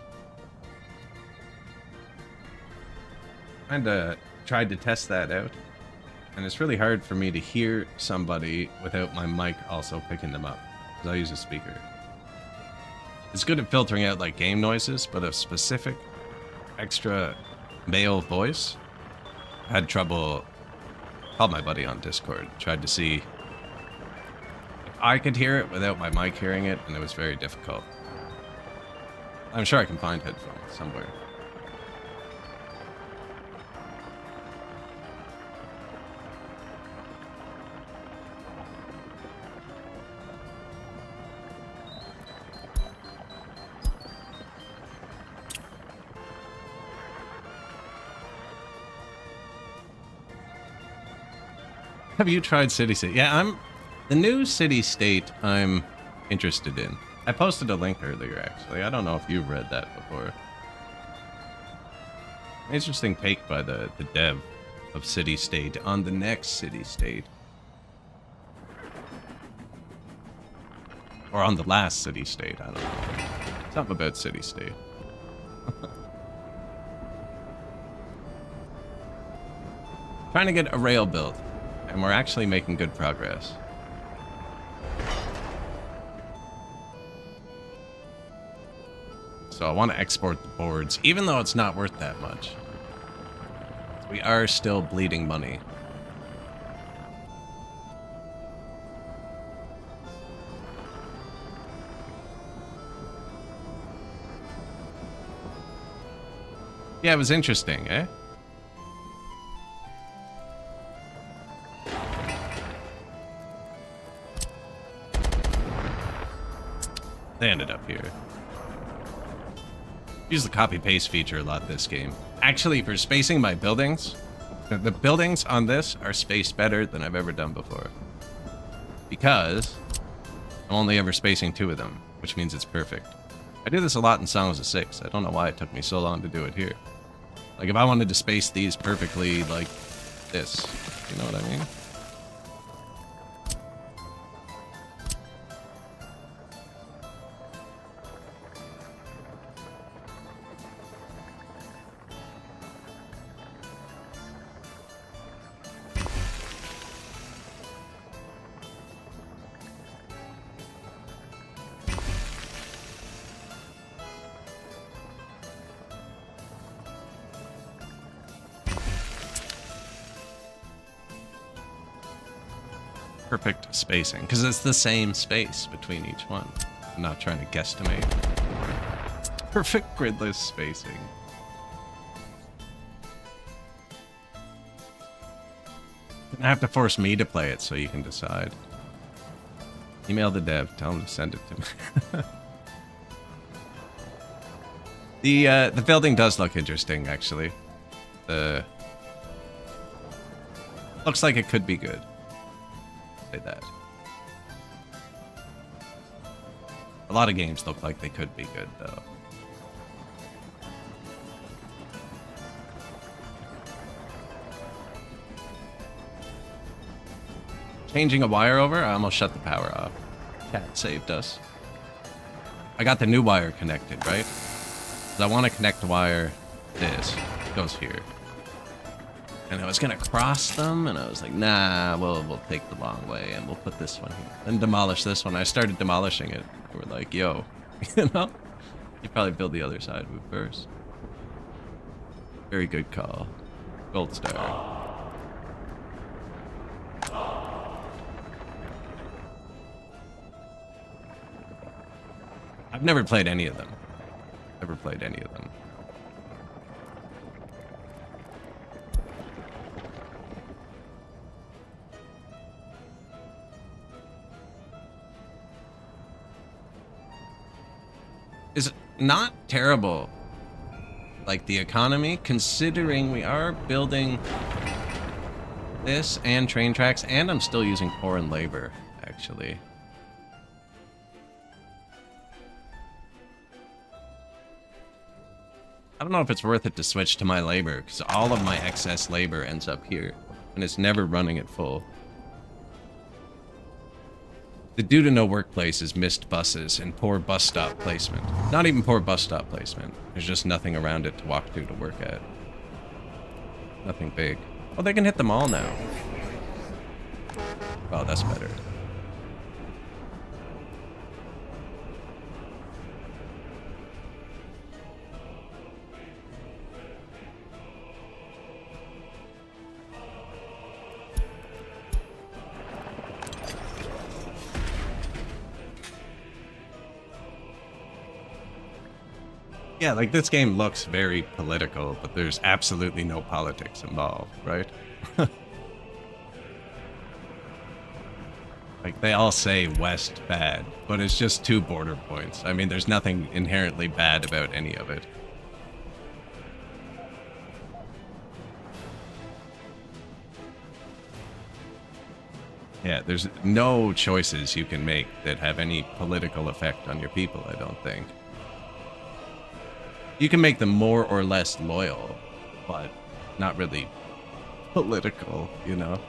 Kinda tried to test that out. And it's really hard for me to hear somebody without my mic also picking them up. Because I use a speaker. It's good at filtering out like game noises, but a specific extra male voice, I had trouble. Called my buddy on Discord, tried to see if I could hear it without my mic hearing it, and it was very difficult. I'm sure I can find headphones somewhere. Have you tried City State? Yeah, the new City State I'm interested in. I posted a link earlier, actually. I don't know if you've read that before. Interesting take by the dev of City State on the next City State. Or on the last City State, I don't know. Something about City State. Trying to get a rail built. And we're actually making good progress. So I want to export the boards, even though it's not worth that much. We are still bleeding money. Yeah, it was interesting, eh? They ended up here. Use the copy-paste feature a lot this game. Actually, for spacing my buildings, the buildings on this are spaced better than I've ever done before. Because I'm only ever spacing 2 of them, which means it's perfect. I do this a lot in Songs of 6. I don't know why it took me so long to do it here. Like, if I wanted to space these perfectly like this, you know what I mean? Perfect spacing, because it's the same space between each one. I'm not trying to guesstimate. Perfect gridless spacing. You're gonna have to force me to play it so you can decide. Email the dev, tell him to send it to me. The building does look interesting, actually. Looks like it could be good. That. A lot of games look like they could be good, though. Changing a wire over? I almost shut the power off. Cat saved us. I got the new wire connected, right? 'Cause I want to connect the wire. This goes here. And I was gonna cross them, and I was like, nah, we'll take the long way, and we'll put this one here. Then demolish this one. I started demolishing it. We're like, yo, you know? You probably build the other side of it first. Very good call. Gold star. I've never played any of them. Never played any of them. Is not terrible, like the economy, considering we are building this and train tracks, and I'm still using foreign labor, actually. I don't know if it's worth it to switch to my labor, because all of my excess labor ends up here, and it's never running at full. The due to no workplace is missed buses and poor bus stop placement. Not even poor bus stop placement. There's just nothing around it to walk to work at. Nothing big. Oh, they can hit them all now. Oh, that's better. Yeah, like this game looks very political, but there's absolutely no politics involved, right? Like they all say West bad, but it's just 2 border points. I mean, there's nothing inherently bad about any of it. Yeah, there's no choices you can make that have any political effect on your people, I don't think. You can make them more or less loyal, but not really political, you know?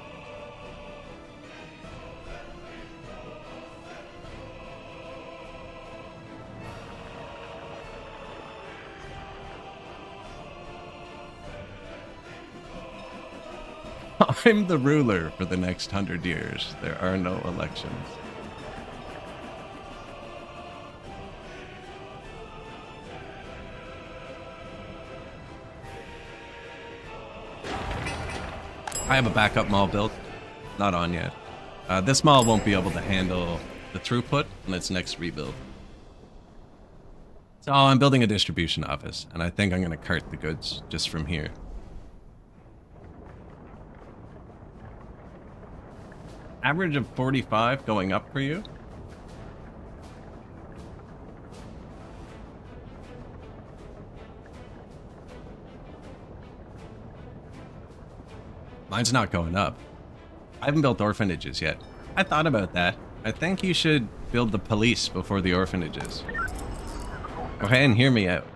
I'm the ruler for the next 100 years. There are no elections. I have a backup mall built. Not on yet. This mall won't be able to handle the throughput in its next rebuild. So I'm building a distribution office, and I think I'm going to cart the goods just from here. Average of 45 going up for you? Mine's not going up. I haven't built orphanages yet. I thought about that. I think you should build the police before the orphanages. Go ahead and hear me out.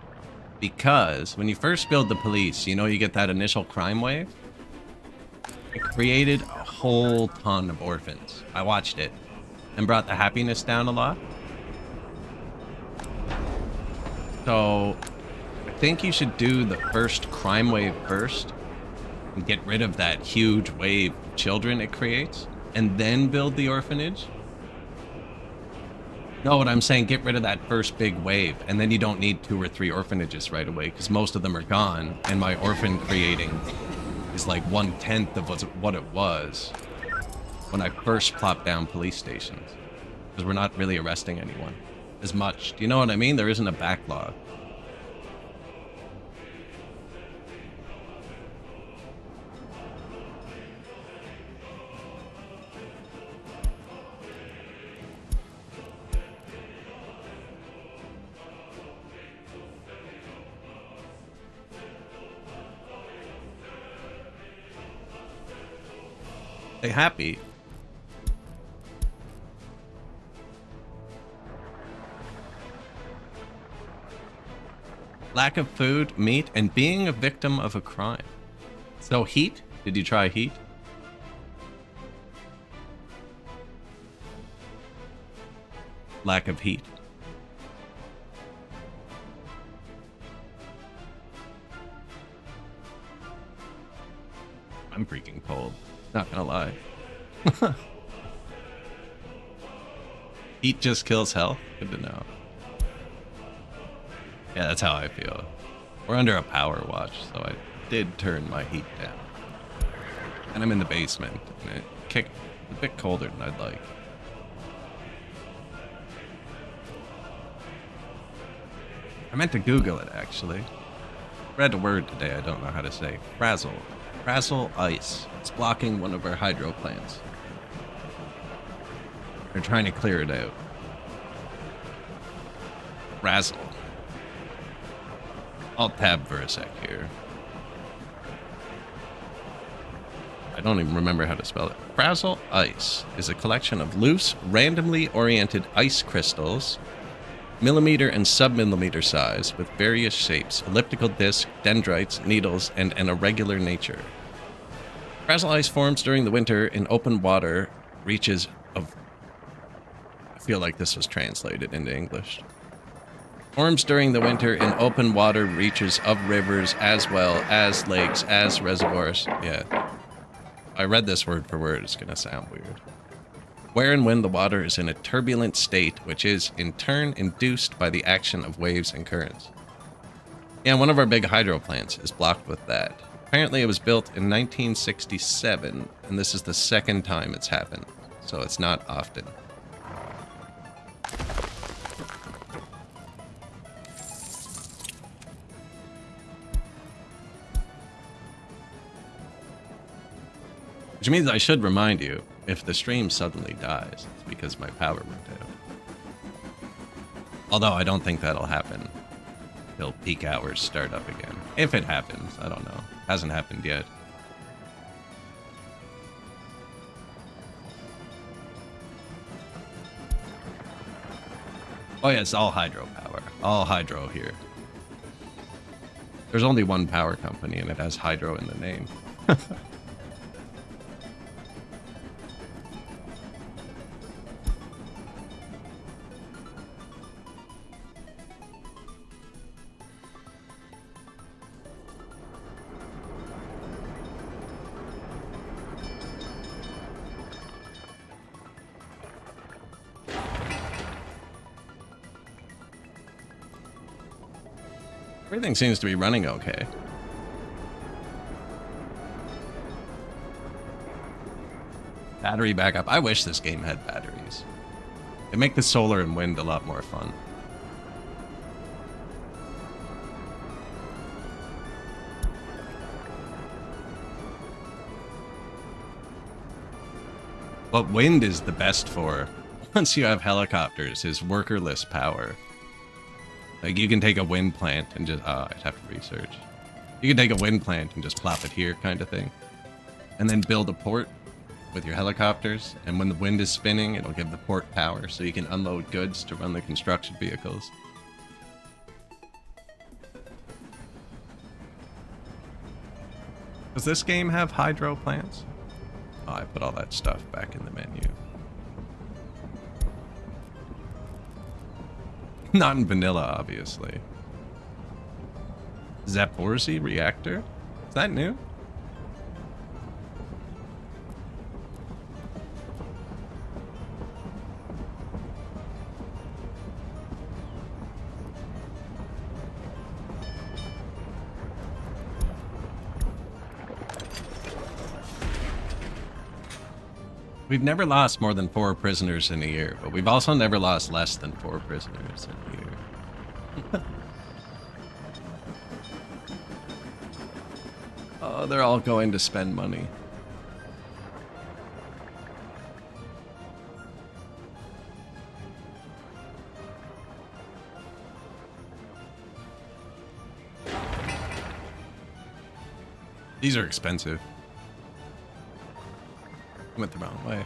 Because when you first build the police, you know you get that initial crime wave? It created a whole ton of orphans. I watched it. And brought the happiness down a lot. So, I think you should do the first crime wave first. And get rid of that huge wave of children it creates. And then build the orphanage. No, what I'm saying, get rid of that first big wave. And then you don't need 2 or 3 orphanages right away. Because most of them are gone. And my orphan creating is like 1/10 of what it was when I first plopped down police stations. Because we're not really arresting anyone as much. Do you know what I mean? There isn't a backlog. They happy. Lack of food, meat, and being a victim of a crime. So heat? Did you try heat? Lack of heat. I'm freaking cold. Not gonna lie. Heat just kills health? Good to know. Yeah, that's how I feel. We're under a power watch, so I did turn my heat down. And I'm in the basement, and it kicked a bit colder than I'd like. I meant to Google it, actually. Read a word today I don't know how to say. Frazzle. Frazzle ice. It's blocking one of our hydro plants. They're trying to clear it out. Frazzle. I'll tab for a sec here. I don't even remember how to spell it. Frazzle ice is a collection of loose, randomly oriented ice crystals, millimeter and submillimeter size, with various shapes, elliptical disc, dendrites, needles, and an irregular nature. Frazzle ice forms during the winter in open water reaches of... I feel like this was translated into English. Forms during the winter in open water reaches of rivers as well as lakes, as reservoirs. Yeah. I read this word for word. It's gonna sound weird. Where and when the water is in a turbulent state, which is, in turn, induced by the action of waves and currents. Yeah, one of our big hydro plants is blocked with that. Apparently it was built in 1967, and this is the second time it's happened, so it's not often. Which means I should remind you, if the stream suddenly dies, it's because my power went out. Although I don't think that'll happen till peak hours start up again. If it happens, I don't know. Hasn't happened yet. Oh yeah, it's all hydro power. All hydro here. There's only one power company and it has hydro in the name. Everything seems to be running okay. Battery backup. I wish this game had batteries. It'd make the solar and wind a lot more fun. What wind is the best for, once you have helicopters, is workerless power. Like, you can take a wind plant and just... Oh, I'd have to research. You can take a wind plant and just plop it here, kind of thing. And then build a port with your helicopters, and when the wind is spinning, it'll give the port power, so you can unload goods to run the construction vehicles. Does this game have hydro plants? Oh, I put all that stuff back in the menu. Not in vanilla, obviously. Zaporizhzhia reactor? Is that new? We've never lost more than 4 prisoners in a year, but we've also never lost less than 4 prisoners in a year. Oh, they're all going to spend money. These are expensive. Went the wrong way.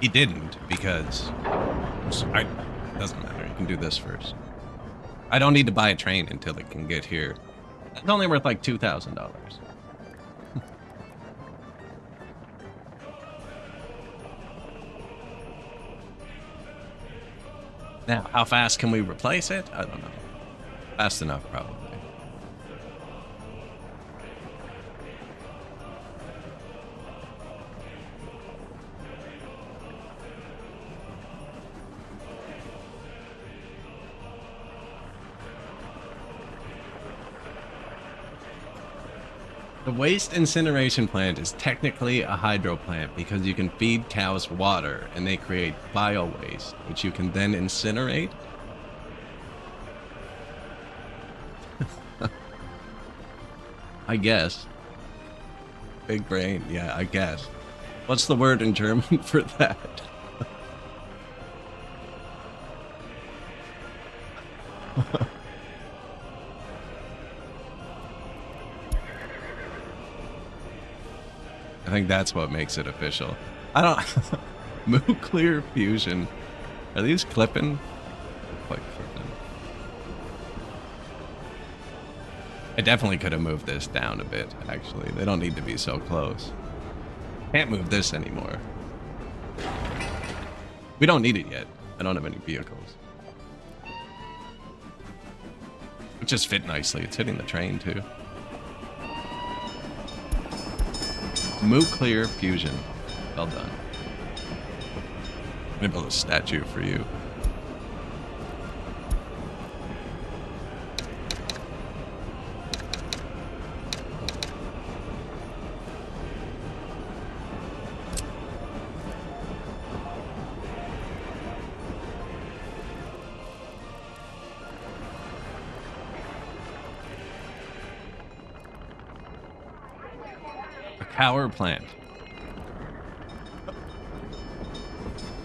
He didn't, because it doesn't matter. You can do this first. I don't need to buy a train until it can get here. It's only worth like $2,000. Now, how fast can we replace it? I don't know. Fast enough, probably. The waste incineration plant is technically a hydro plant because you can feed cows water and they create bio-waste, which you can then incinerate. I guess. Big brain, yeah, I guess. What's the word in German for that? I think that's what makes it official. I don't... Nuclear fusion. Are these clipping? Quite clipping. I definitely could have moved this down a bit, actually. They don't need to be so close. Can't move this anymore. We don't need it yet. I don't have any vehicles. It just fit nicely. It's hitting the train, too. Nuclear fusion. Well done. I'm gonna build a statue for you. Power plant.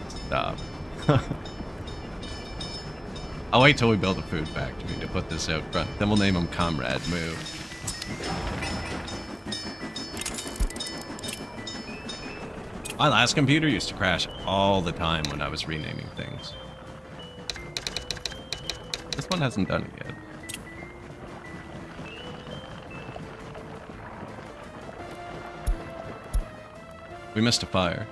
Stop. I'll wait till we build a food factory to put this out front. Then we'll name him Comrade Moo. My last computer used to crash all the time when I was renaming things. This one hasn't done it yet. We missed a fire.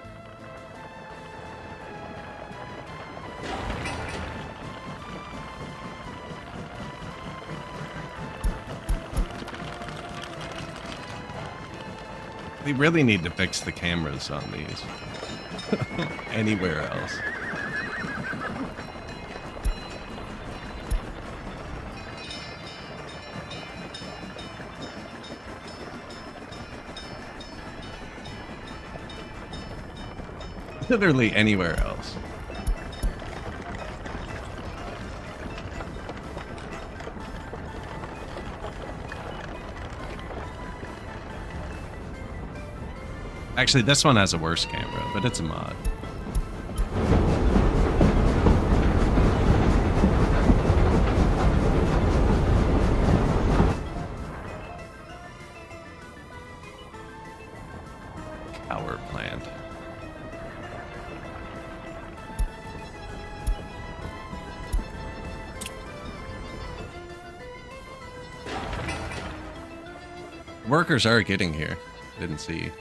We really need to fix the cameras on these. Anywhere else. Literally anywhere else. Actually, this one has a worse camera, but it's a mod. Power plant. Workers are getting here. Didn't see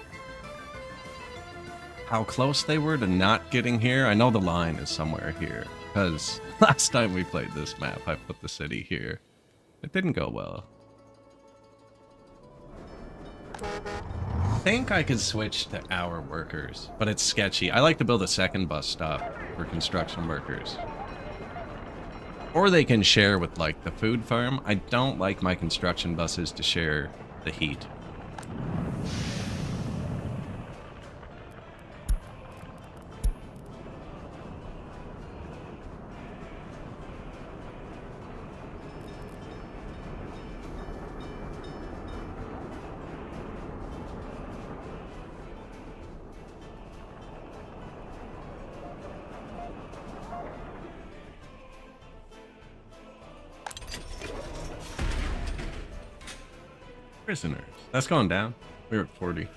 how close they were to not getting here. I know the line is somewhere here, because last time we played this map, I put the city here. It didn't go well. I think I could switch to our workers, but it's sketchy. I like to build a second bus stop for construction workers. Or they can share with, like, the food farm. I don't like my construction buses to share the heat. Prisoners. That's going down. We were at 40.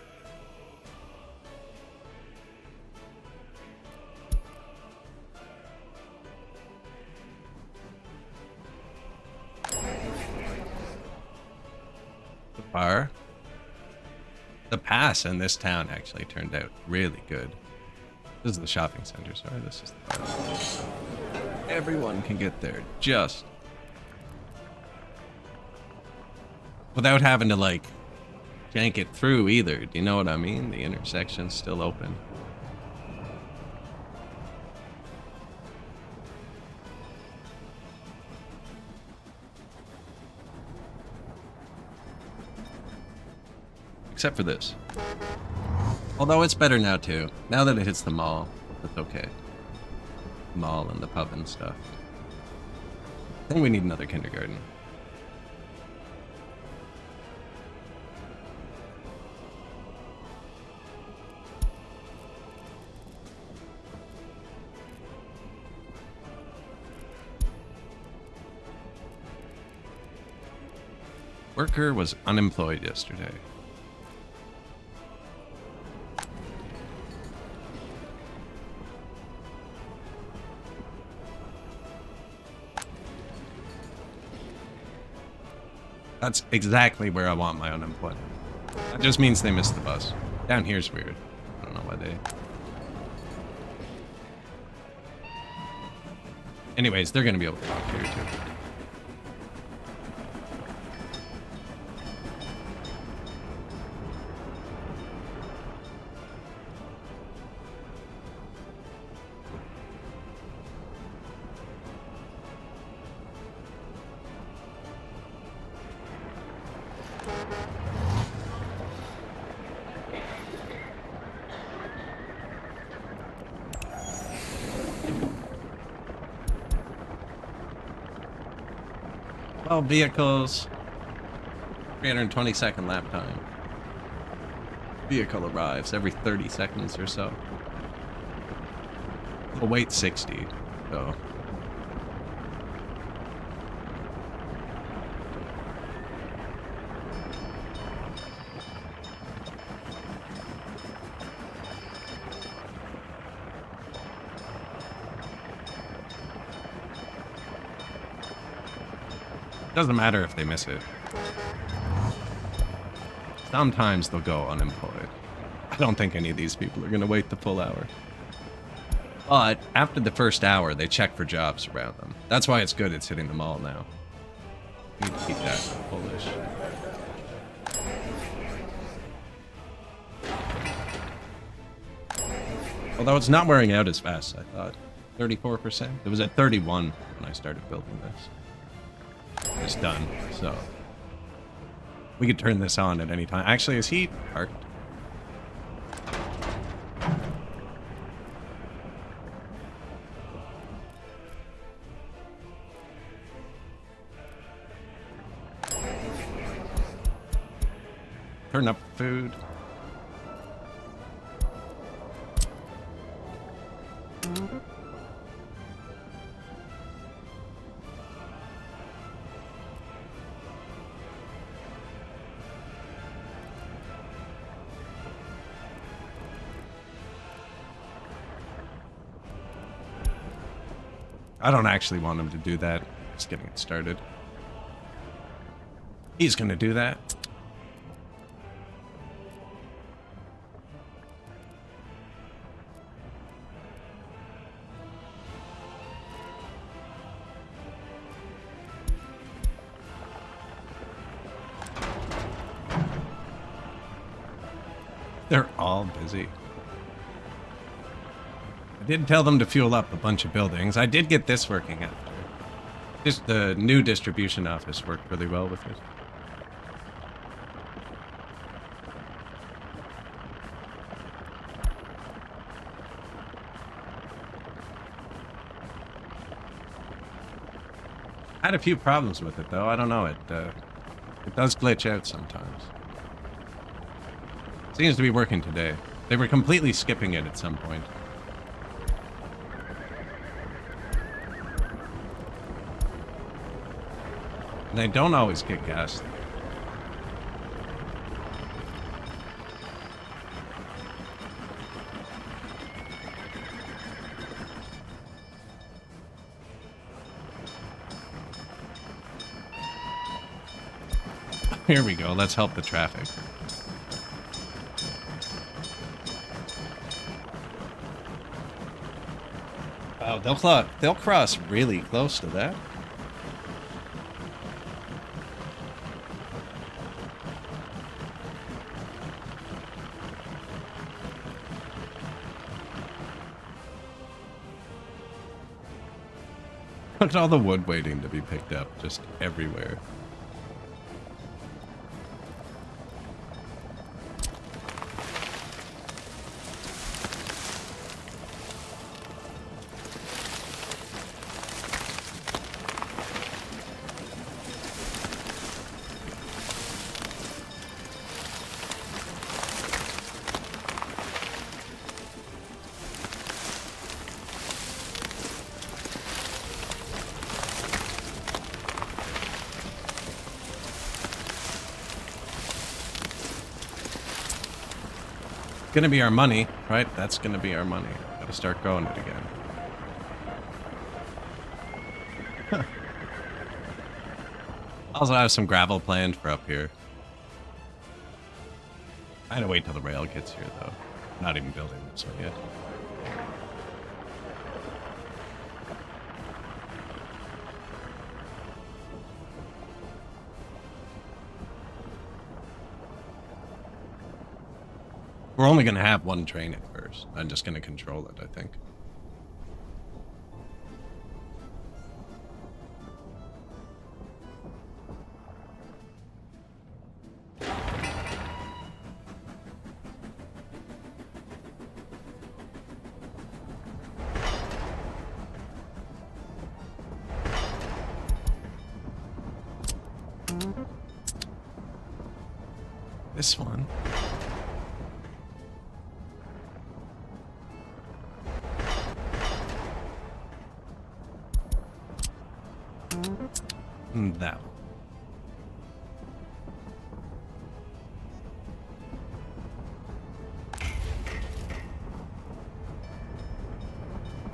The bar. The pass in this town actually turned out really good. This is the shopping center, sorry. This is the bar. Everyone can get there just without having to, like, jank it through either. Do you know what I mean? The intersection's still open. Except for this. Although it's better now, too. Now that it hits the mall, that's okay. Mall and the pub and stuff. I think we need another kindergarten. Worker was unemployed yesterday. That's exactly where I want my unemployment. That just means they missed the bus. Down here's weird. I don't know why they... Anyways, they're gonna be able to talk here too. Vehicles, 320-second lap time. Vehicle arrives every 30 seconds or so. We'll wait 60, so. Doesn't matter if they miss it. Sometimes they'll go unemployed. I don't think any of these people are going to wait the full hour. But after the first hour, they check for jobs around them. That's why it's good it's hitting the mall now. Need to keep that bullish. Although it's not wearing out as fast as I thought. 34%. It was at 31 when I started building this. It's done, so we could turn this on at any time. Actually, is he parked? Turn up food. I don't actually want him to do that. Just getting it started. He's gonna do that. They're all busy. I did tell them to fuel up a bunch of buildings. I did get this working after. Just the new distribution office worked really well with it. I had a few problems with it though. I don't know. It does glitch out sometimes. Seems to be working today. They were completely skipping it at some point. And they don't always get gas. Here we go. Let's help the traffic. Wow, they'll cross really close to that. Look at all the wood waiting to be picked up just everywhere. Gonna be our money, right? That's gonna be our money. Gotta start growing it again. Also, I have some gravel planned for up here. I had to wait till the rail gets here, though. Not even building this one yet. We're only going to have one train at first. I'm just going to control it, I think. This one. That one.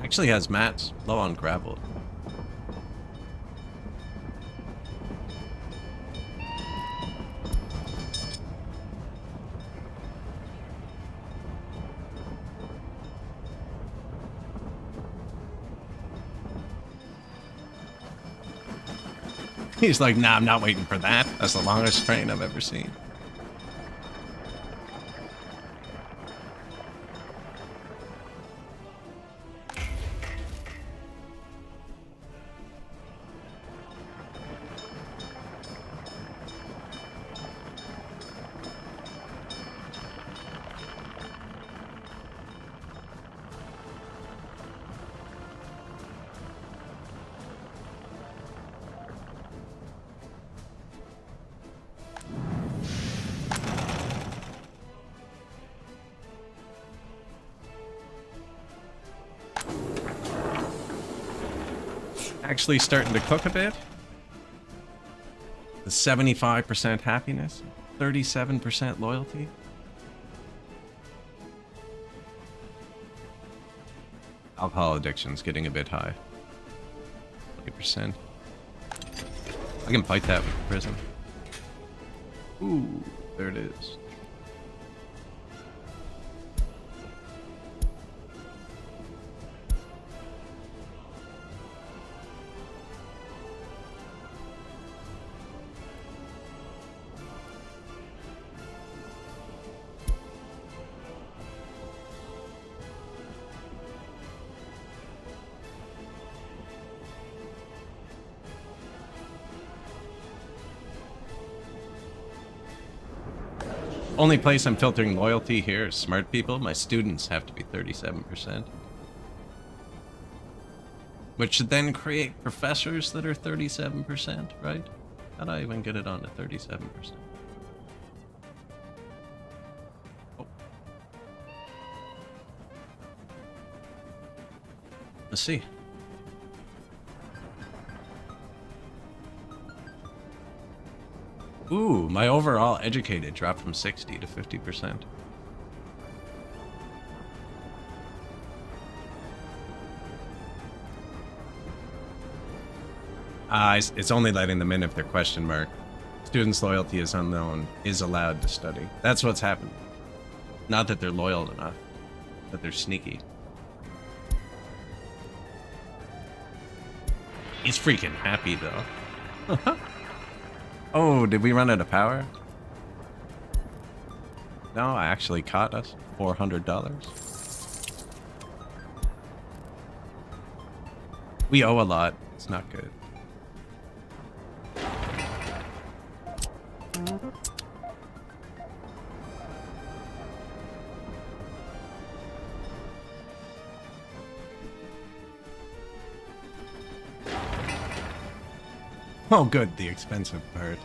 Actually has mats, low on gravel. He's like, nah, I'm not waiting for that. That's the longest train I've ever seen. Actually starting to cook a bit. The 75% happiness, 37% loyalty. Alcohol addiction's getting a bit high. 20%. I can fight that with prison. Ooh, there it is. Only place I'm filtering loyalty here is smart people. My students have to be 37%. Which should then create professors that are 37%, right? How'd I even get it on to 37%? Oh. Let's see. Ooh, my overall educated dropped from 60 to 50%. It's only letting them in if they're question mark. Students' loyalty is unknown, is allowed to study. That's what's happening. Not that they're loyal enough, but they're sneaky. He's freaking happy, though. Oh, did we run out of power? No, I actually caught us. $400. We owe a lot. It's not good. Oh, good, the expensive part.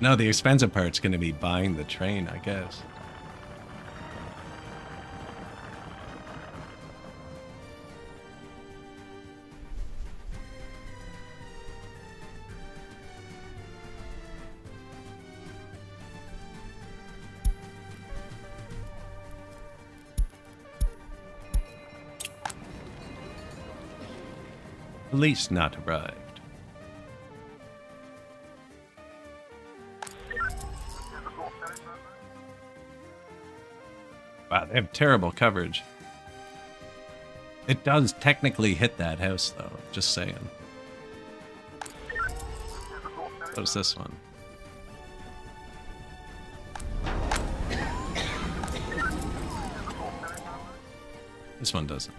No, the expensive part's gonna be buying the train, I guess. Police not arrived. Wow, they have terrible coverage. It does technically hit that house, though. Just saying. What's this one? This one doesn't.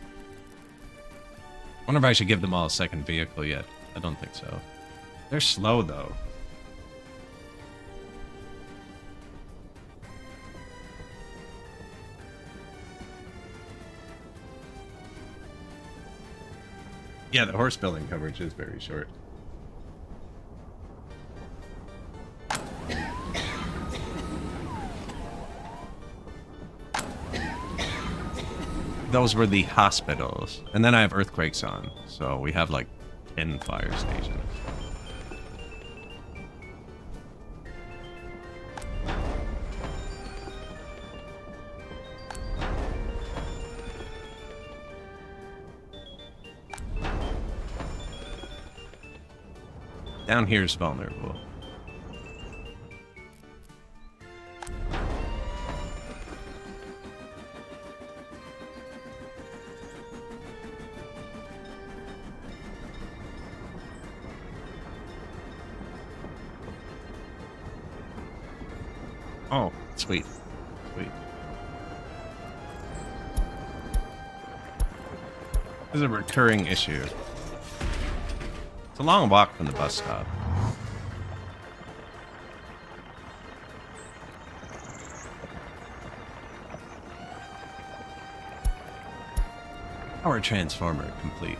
Wonder if I should give them all a second vehicle yet. I don't think so. They're slow, though. Yeah, the horse building coverage is very short. Those were the hospitals. And then I have earthquakes on. So we have like 10 fire stations. Down here is vulnerable. Oh, sweet. Sweet. This is a recurring issue. It's a long walk from the bus stop. Power transformer complete.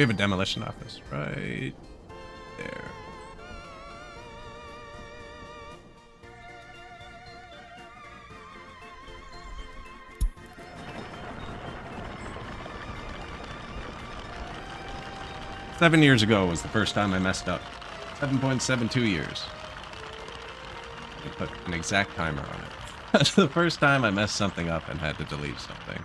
We have a demolition office right there. "7 years ago was the first time I messed up. 7.72 years. I put an exact timer on it. That's the first time I messed something up and had to delete something.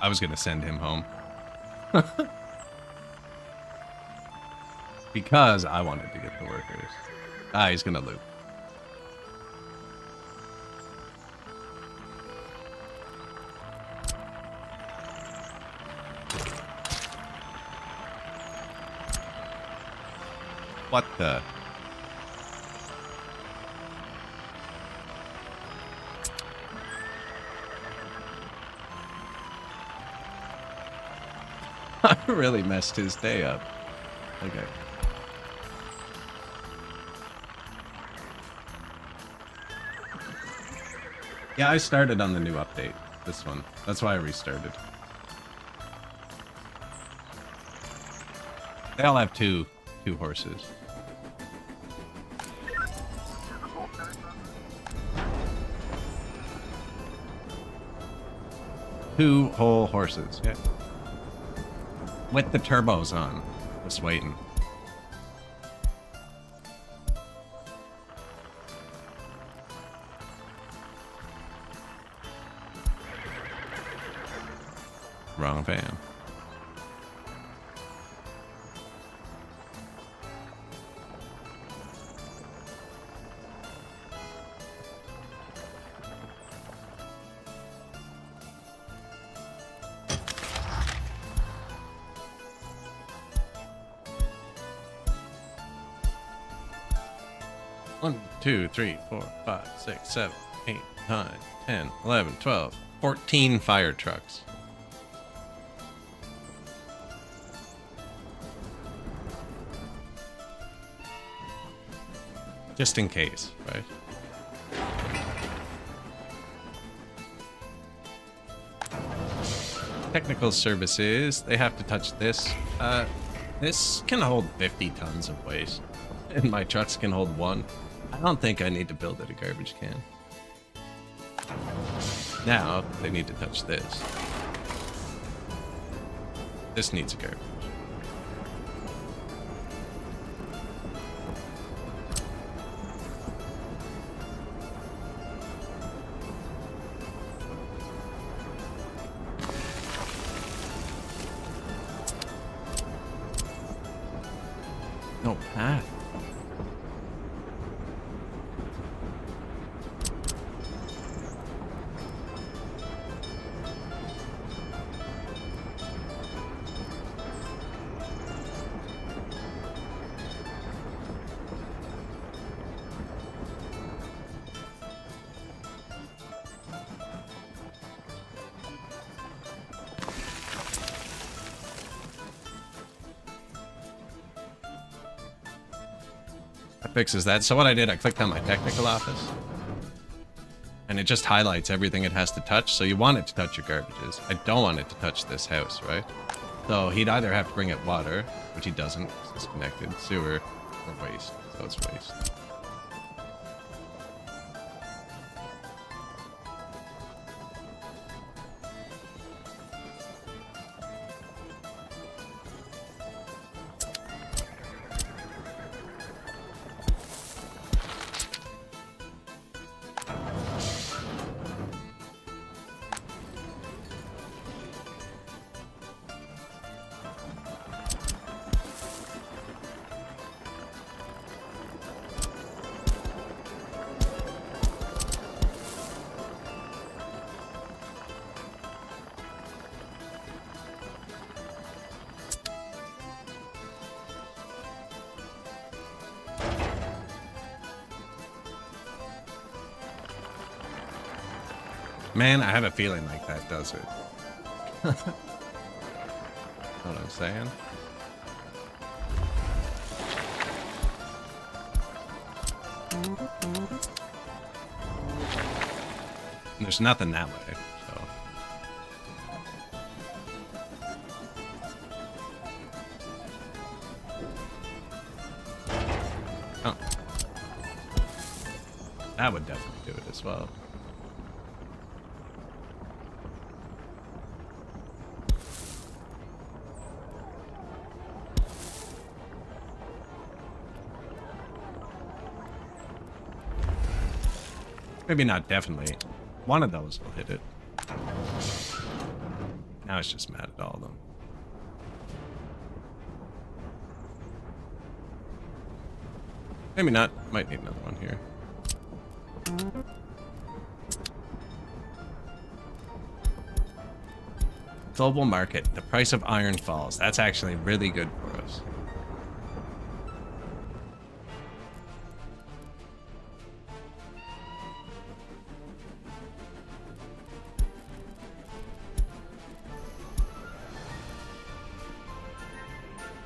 I was going to send him home. Because I wanted to get the workers. He's going to loop. What the? I really messed his day up. Okay. Yeah, I started on the new update. This one. That's why I restarted. They all have two horses. Two whole horses, yeah. With the turbos on. Just waiting. Wrong van. One, 2, 3, 4, 5, 6, 7, 8, 9, 10, 11, 12, 14 fire trucks. Just in case, right? Technical services, they have to touch this. This can hold 50 tons of waste, and my trucks can hold 1. I don't think I need to build it a garbage can. Now, they need to touch this. This needs a garbage. No path. That fixes that. So what I did, I clicked on my technical office. And it just highlights everything it has to touch. So you want it to touch your garbages. I don't want it to touch this house, right? So he'd either have to bring it water, which he doesn't, it's disconnected, sewer, or waste. So it's waste. Man, I have a feeling like that does it. Know what I'm saying? And there's nothing that way, so. Oh. That would definitely do it as well. Maybe not definitely. One of those will hit it. Now it's just mad at all of them. Maybe not. Might need another one here. Global market. The price of iron falls. That's actually really good for us.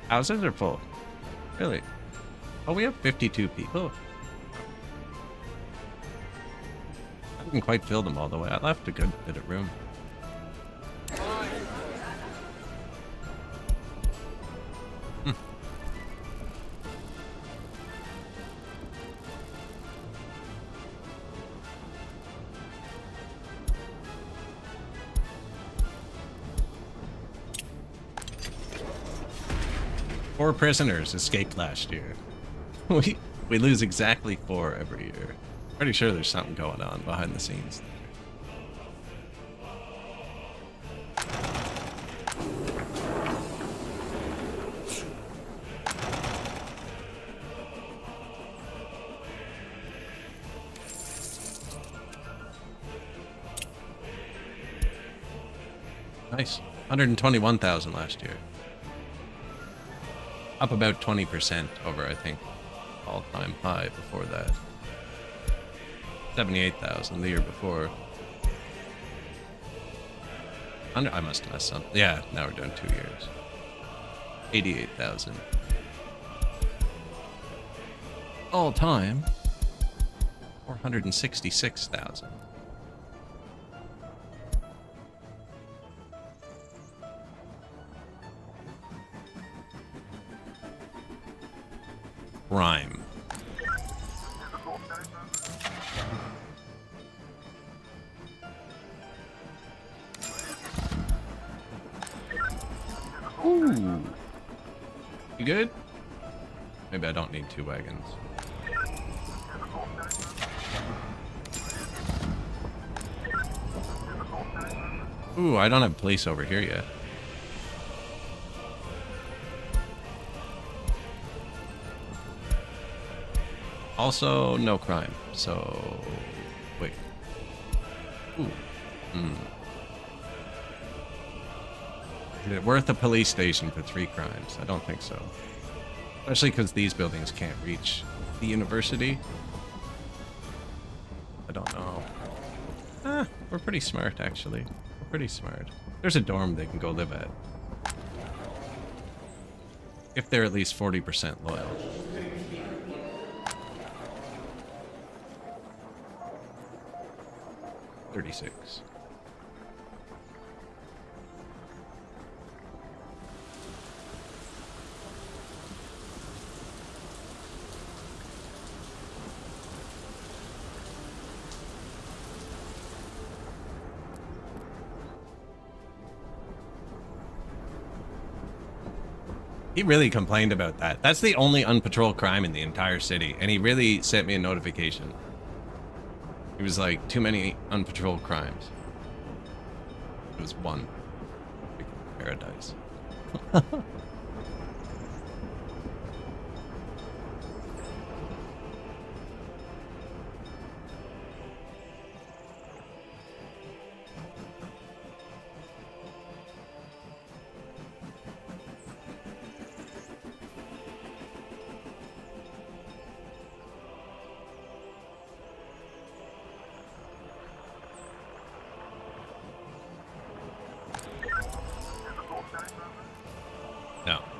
Houses are full. Really? Oh, we have 52 people. I didn't quite fill them all the way. I left a good bit of room. Hmm. 4 prisoners escaped last year. We lose exactly 4 every year. Pretty sure there's something going on behind the scenes. Nice. 121,000 last year. Up about 20% over, I think, all-time high before that. 78,000 the year before. I must have messed something. Yeah, now we're doing 2 years. 88,000. All-time, 466,000. Crime. Ooh. You good? Maybe I don't need 2 wagons. Ooh, I don't have police over here yet. Also, no crime, so... Wait. Ooh. Is it worth a police station for 3 crimes? I don't think so. Especially because these buildings can't reach the university. I don't know. We're pretty smart, actually. We're pretty smart. There's a dorm they can go live at. If they're at least 40% loyal. $36. He really complained about that. That's the only unpatrolled crime in the entire city, and he really sent me a notification. It was like, too many unpatrolled crimes. It was 1. Paradise.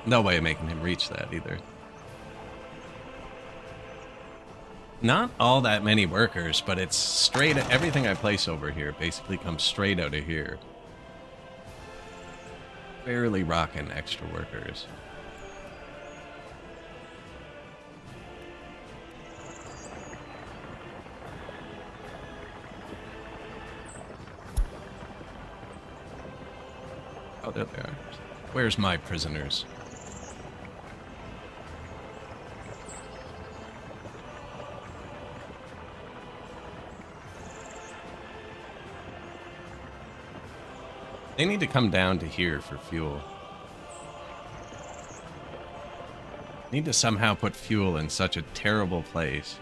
No way of making him reach that either. not all that many workers, but it's straight. Everything I place over here basically comes straight out of here. Barely rocking extra workers. Oh, there they are. Where's my prisoners? They need to come down to here for fuel. Need to somehow put fuel in such a terrible place.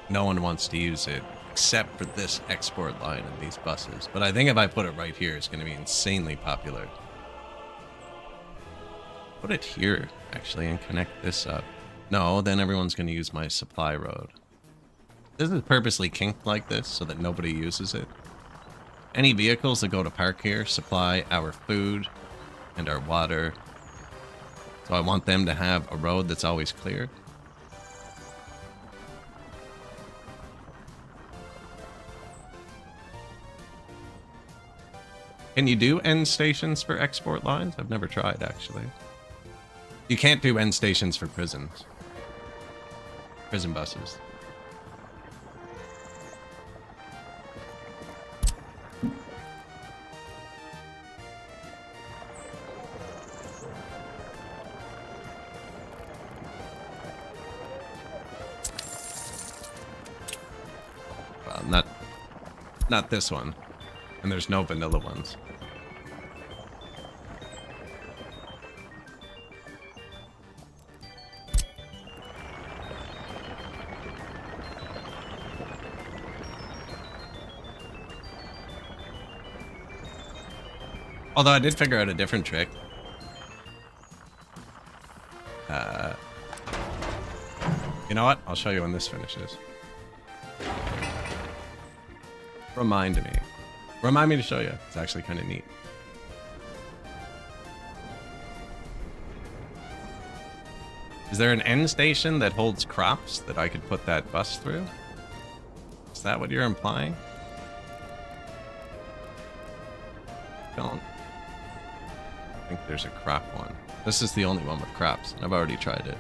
No one wants to use it, except for this export line and these buses. But I think if I put it right here, it's going to be insanely popular. Put it here, actually, and connect this up. No, then everyone's going to use my supply road. This is purposely kinked like this so that nobody uses it. Any vehicles that go to park here supply our food and our water. So I want them to have a road that's always clear. Can you do end stations for export lines? I've never tried, actually. You can't do end stations for prisons. Prison buses. Well, not this one. And there's no vanilla ones. Although I did figure out a different trick. You know what? I'll show you when this finishes. Remind me. Remind me to show you. It's actually kind of neat. Is there an end station that holds crops that I could put that bus through? Is that what you're implying? Don't think there's a crop one. This is the only one with crops. I've already tried it.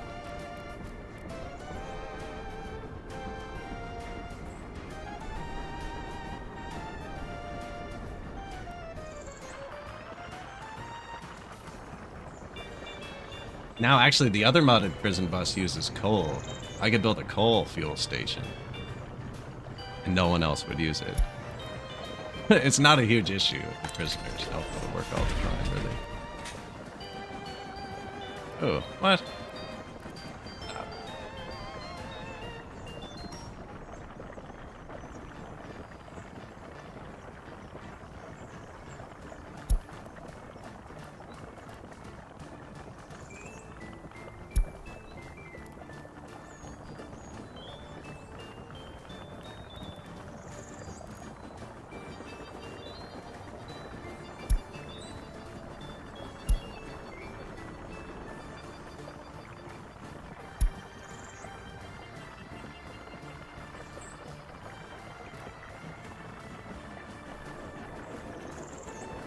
Now, actually, the other modded prison bus uses coal. I could build a coal fuel station. And no one else would use it. It's not a huge issue if the prisoners don't go to work all the time, really. Oh, what?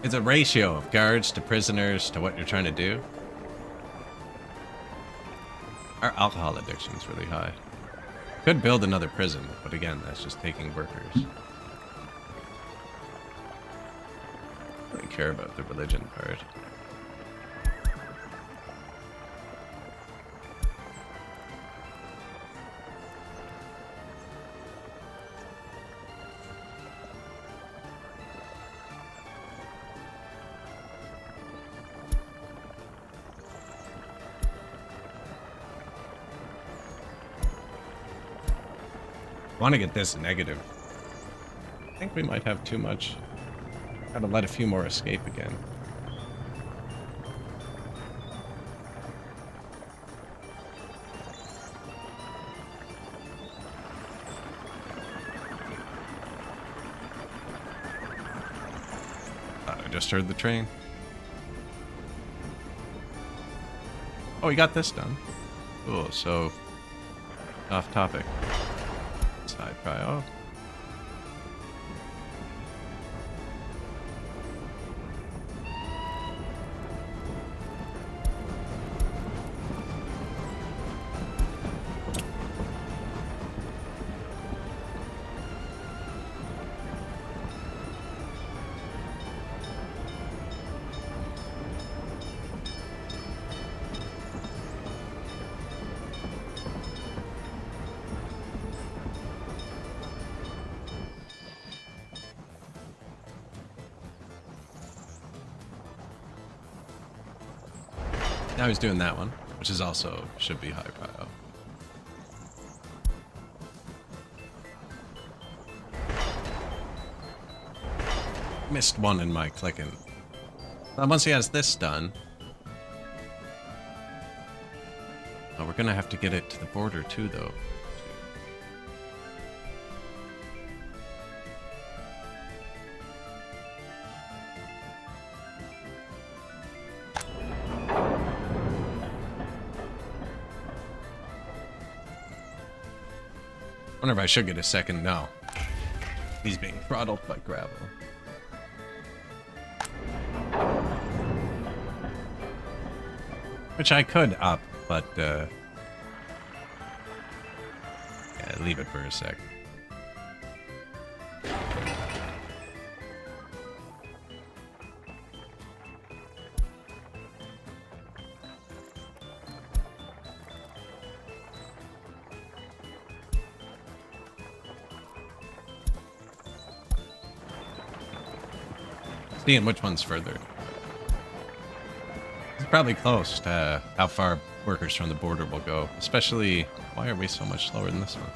It's a ratio of guards to prisoners to what you're trying to do. Our alcohol addiction is really high. Could build another prison, but again, that's just taking workers. I don't really care about the religion part. Want to get this negative. I think we might have too much. Gotta let a few more escape again. I just heard the train. Oh, we got this done. Cool, so Off topic. Side prio. Now he's doing that one, which is also should be high prio. Missed one in my clicking. Once he has this done, oh, we're gonna have to get it to the border too, though. Wonder if I should get a second. No. He's being throttled by gravel. Which I could up, but yeah, leave it for a sec. Seeing which one's further. It's probably close to how far workers from the border will go. Especially, why are we so much slower than this one?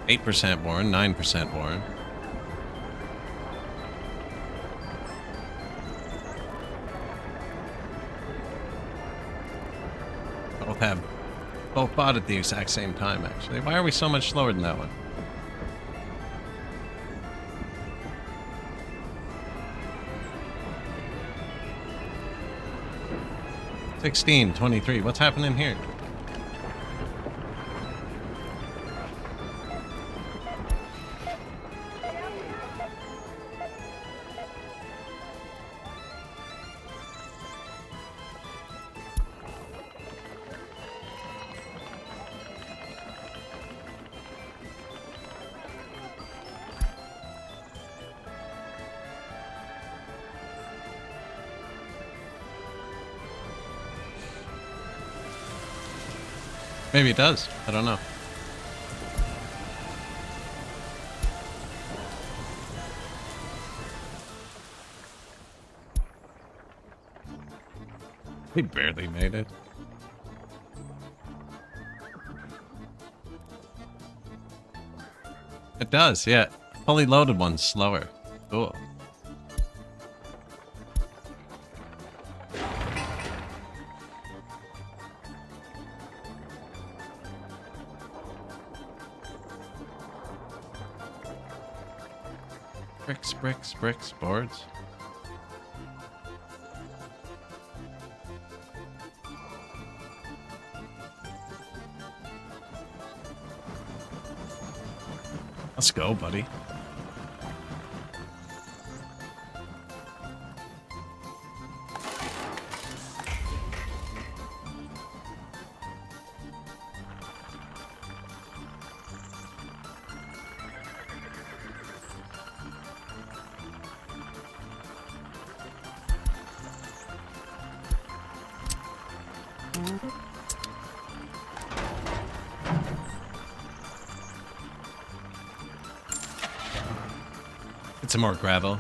%8 worn, 9% worn. Both bought at the exact same time, actually. Why are we so much slower than that one? 16, 23. What's happening here? Maybe it does. I don't know. We barely made it. It does, yeah. Fully loaded one's slower. Cool. Bricks, boards. Let's go, buddy. Get some more gravel.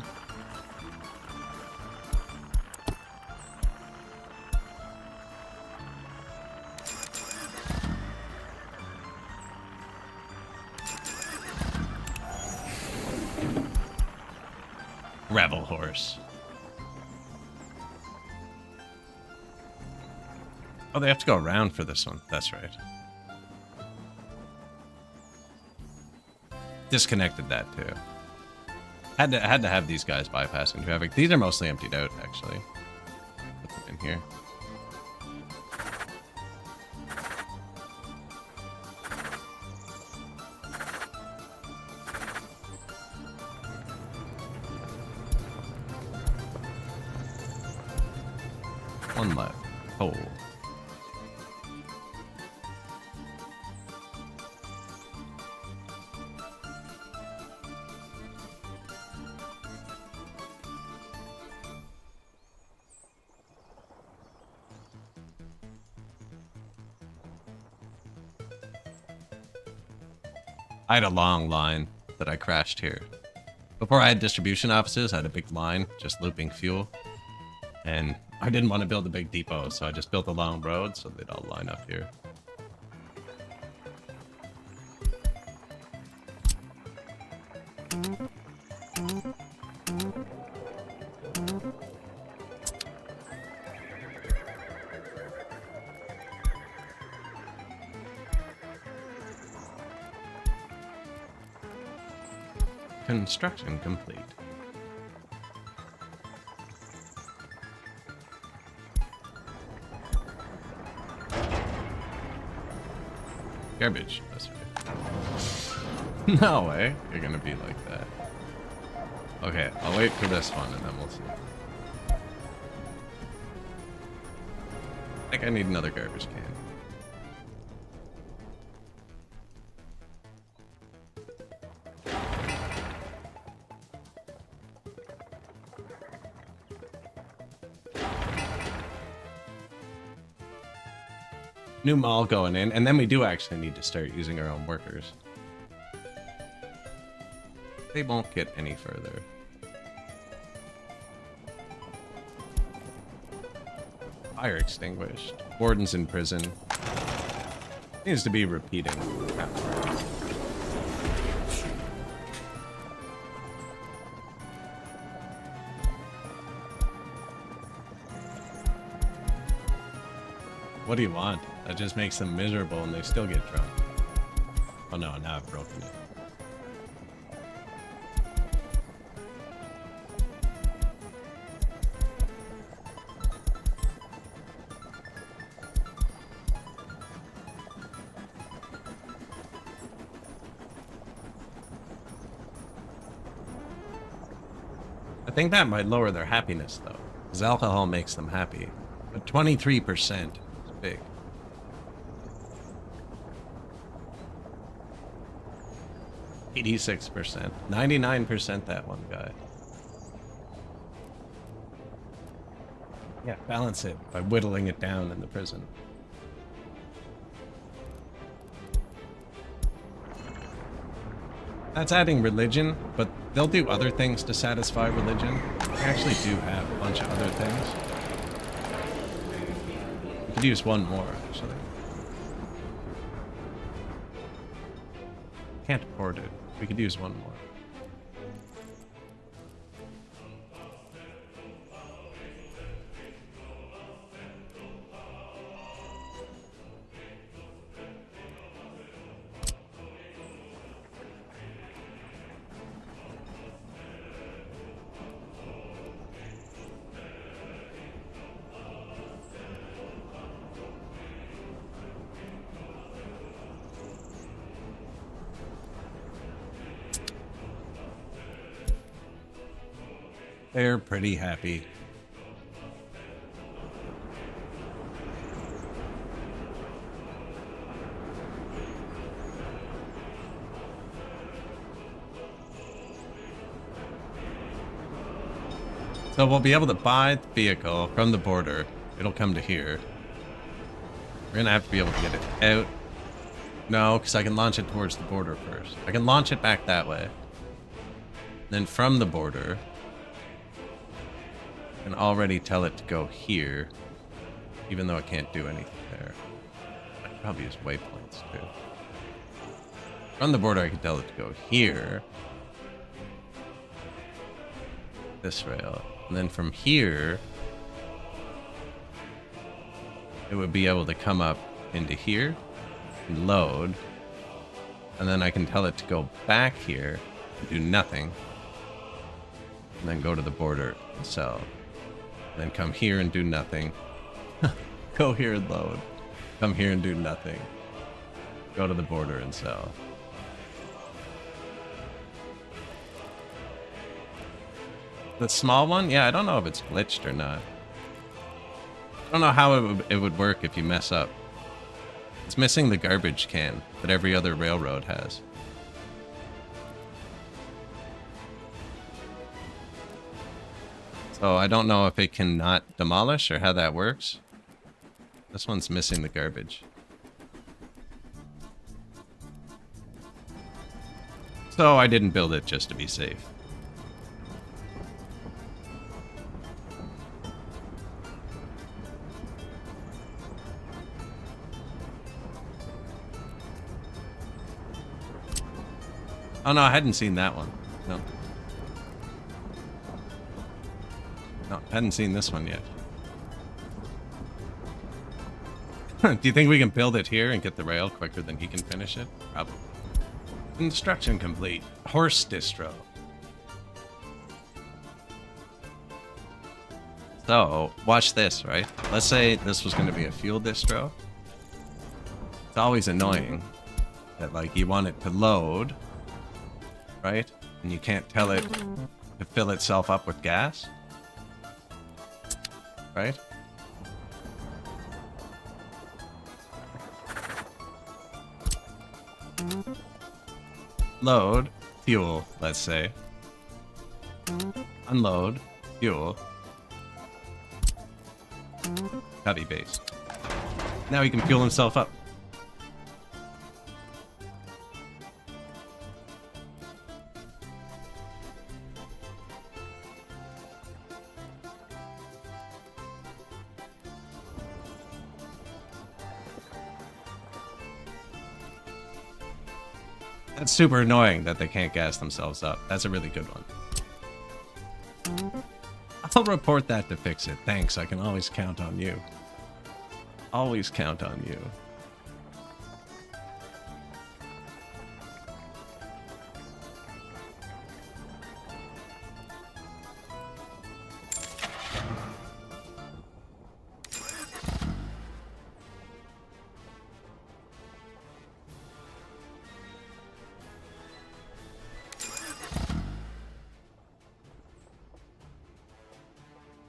Gravel horse. Oh, they have to go around for this one. That's right. Disconnected that too. Had to have these guys bypassing traffic. These are mostly emptied out, actually. Put them in here. One left. Oh. I had a long line that I crashed here. Before I had distribution offices, I had a big line just looping fuel. And I didn't want to build a big depot, so I just built a long road so they'd all line up here. Construction complete. Garbage. That's right. No way. You're gonna be like that. Okay, I'll wait for this one and then we'll see. I think I need another garbage can. New mall going in, and then we do actually need to start using our own workers. They won't get any further. Fire extinguished. Warden's in prison. Needs to be repeating. What do you want? That just makes them miserable and they still get drunk. Oh no, now I've broken it. I think that might lower their happiness though, because alcohol makes them happy. But 23% is big. 86%. 99% that one guy. Yeah, balance it by whittling it down in the prison. That's adding religion, but they'll do other things to satisfy religion. They actually do have a bunch of other things. We could use one more, actually. Can't afford it. We could use one more. They're pretty happy. So we'll be able to buy the vehicle from the border. It'll come to here. We're gonna have to be able to get it out. No, because I can launch it towards the border first. I can launch it back that way. Then from the border, I can already tell it to go here, even though I can't do anything there. I could probably use waypoints too. From the border, I can tell it to go here. This rail. And then from here, it would be able to come up into here and load. And then I can tell it to go back here and do nothing. And then go to the border and sell. And then come here and do nothing. Go here and load. Come here and do nothing. Go to the border and sell. The small one? Yeah, I don't know if it's glitched or not. I don't know how it would work if you mess up. It's missing the garbage can that every other railroad has. So I don't know if it can not demolish or how that works. This one's missing the garbage. So I didn't build it just to be safe. Oh no, I hadn't seen that one. No. No, I hadn't seen this one yet. Do you think we can build it here and get the rail quicker than he can finish it? Probably. Construction complete. Horse distro. So, watch this, right? Let's say this was going to be a fuel distro. It's always annoying that, like, you want it to load, right? And you can't tell it to fill itself up with gas, right? Load, fuel, let's say. Unload, fuel. Copy paste. Now he can fuel himself up. That's super annoying that they can't gas themselves up. That's a really good one. I'll report that to fix it. Thanks, I can always count on you. Always count on you.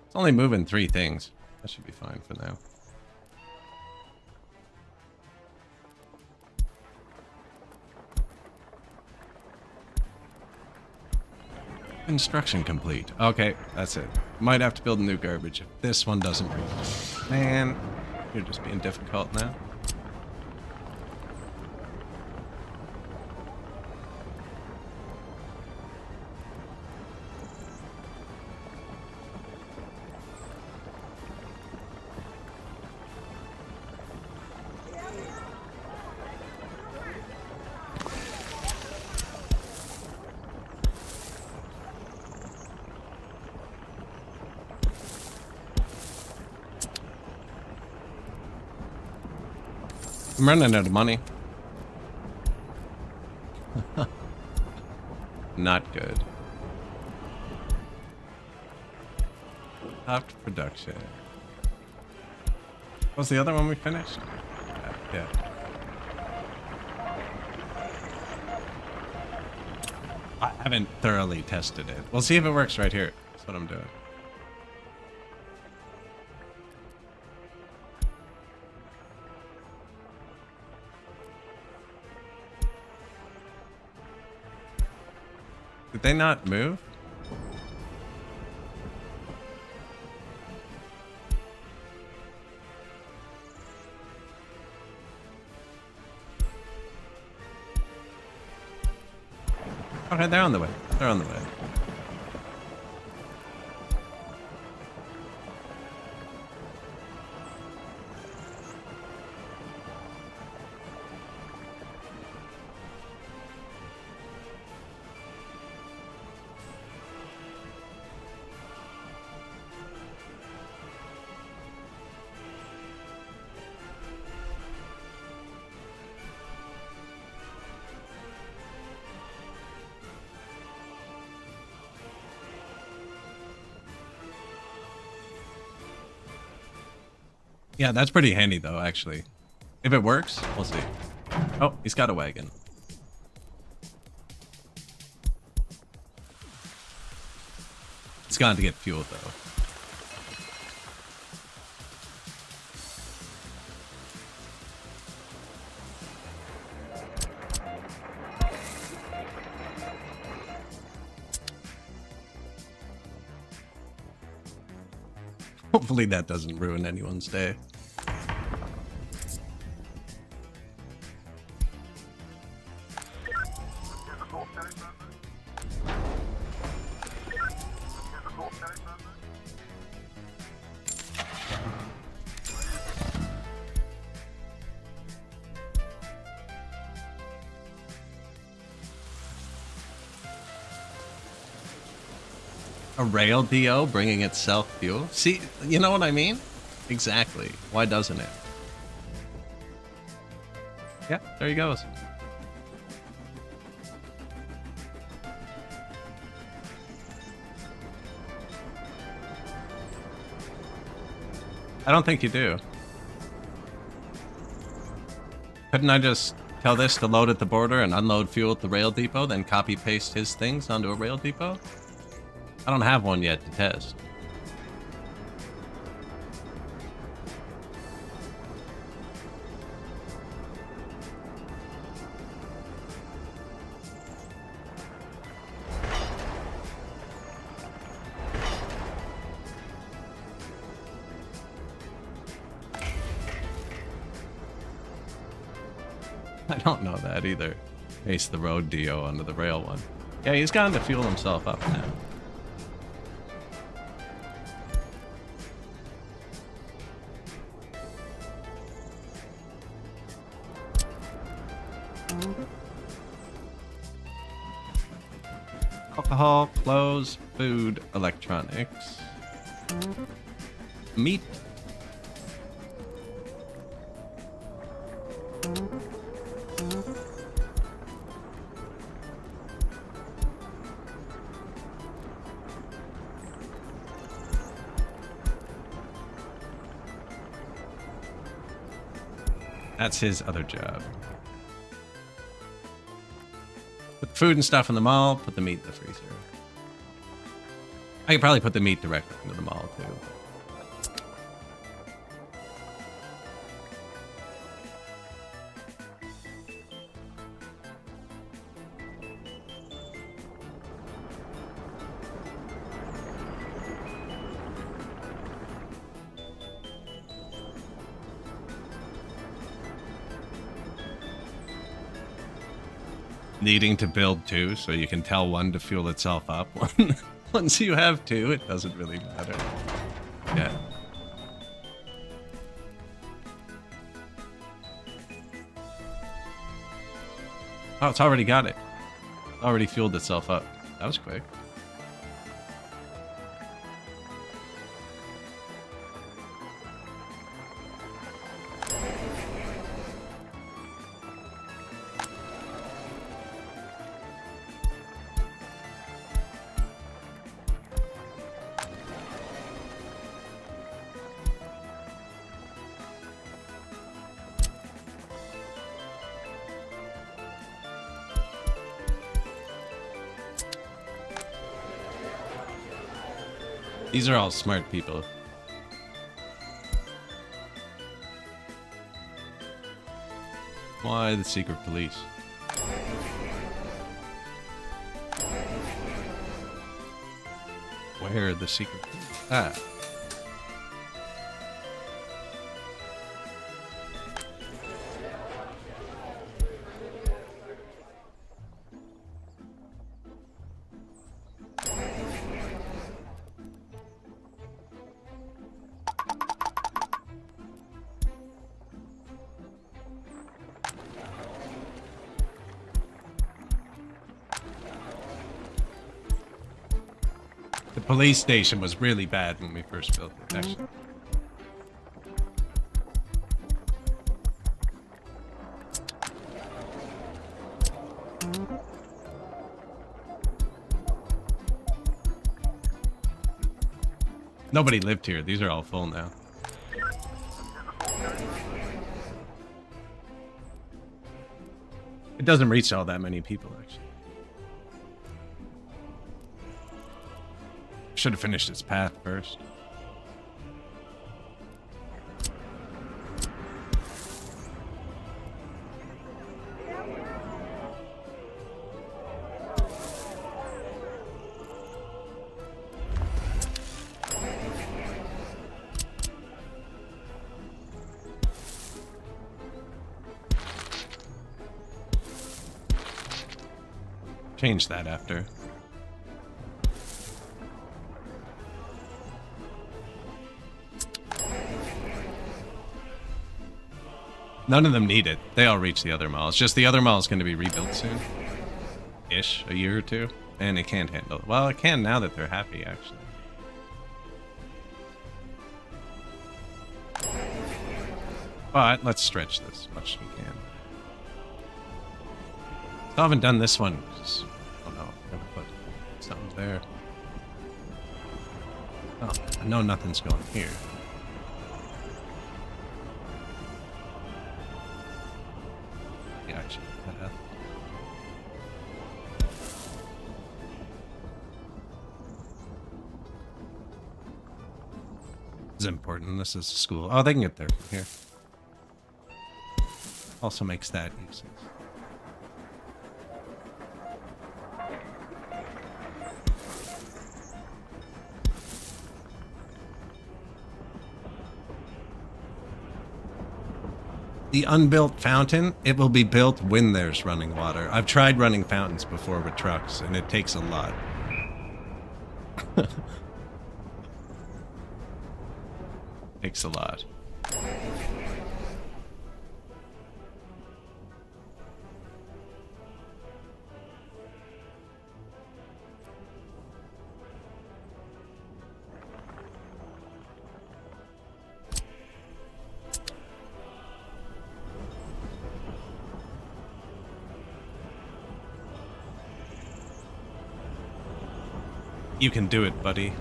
It's only moving 3 things. That should be fine for now. Construction complete. Okay, that's it. Might have to build a new garbage if this one doesn't work. Man, you're just being difficult now. I'm running out of money. Not good. Stopped production. What was the other one we finished? Yeah. I haven't thoroughly tested it. We'll see if it works right here. That's what I'm doing. Did they not move? Okay, they're on the way. They're on the way. Yeah, that's pretty handy though, actually. If it works, we'll see. Oh, he's got a wagon. It's gone to get fuel though. Hopefully that doesn't ruin anyone's day. A rail DO bringing itself fuel? See, you know what I mean? Exactly. Why doesn't it? Yeah, there he goes. I don't think you do. Couldn't I just tell this to load at the border and unload fuel at the rail depot, then copy paste his things onto a rail depot? I don't have one yet to test. I don't know that either. Paste the road DO onto the rail one. Yeah, he's gotten to fuel himself up now. Alcohol, clothes, food, electronics, meat. That's his other job. Put food and stuff in the mall, put the meat in the freezer. I could probably put the meat directly into the mall too. Needing to build two so you can tell one to fuel itself up. Once you have two, it doesn't really matter. Yeah. Oh, it's already got it. Already fueled itself up. That was quick. These are all smart people. Why the secret police? Where are the secret police? Ah. The police station was really bad when we first built it, actually. Nobody lived here. These are all full now. It doesn't reach all that many people, actually. Should have finished its path first. Change that after. None of them need it. They all reach the other mall. It's just the other mall is going to be rebuilt soon. Ish, a year or two. And it can't handle it. Well, it can now that they're happy, actually. But let's stretch this as much as we can. Still haven't done this one. Just, oh no, I'm gonna put something there. Oh, I know nothing's going here. Yeah, actually, that. This is important. This is school. Oh, they can get there from here. Also makes that useless. The unbuilt fountain, it will be built when there's running water. I've tried running fountains before with trucks, and it takes a lot. Takes a lot. You can do it, buddy.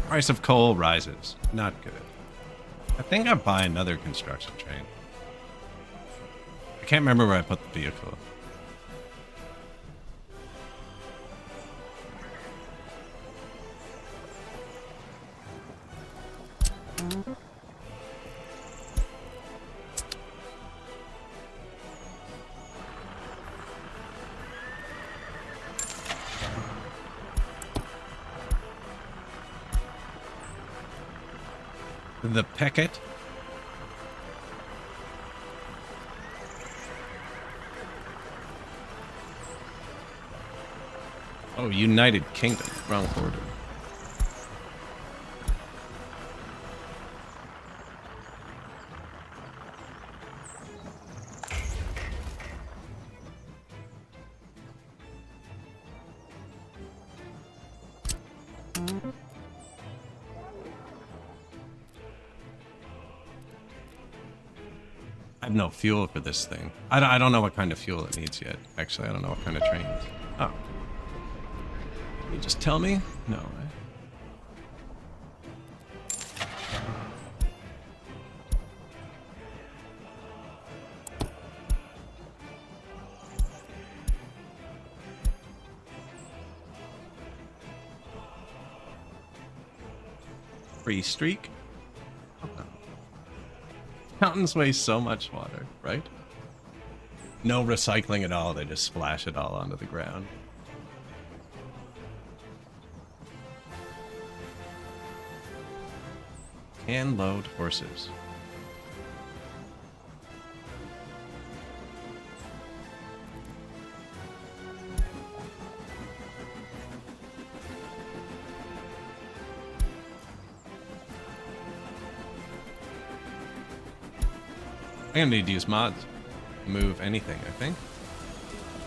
Price of coal rises. Not good. I think I'll buy another construction train. I can't remember where I put the vehicle. The packet. Oh, United Kingdom. Wrong order. I have no fuel for this thing. I don't know what kind of fuel it needs yet. Actually, I don't know what kind of trains. Oh. Can you just tell me? No, right? Free streak. Fountains waste so much water, right? No recycling at all, they just splash it all onto the ground. Can load horses. I'm gonna need to use mods to move anything, I think.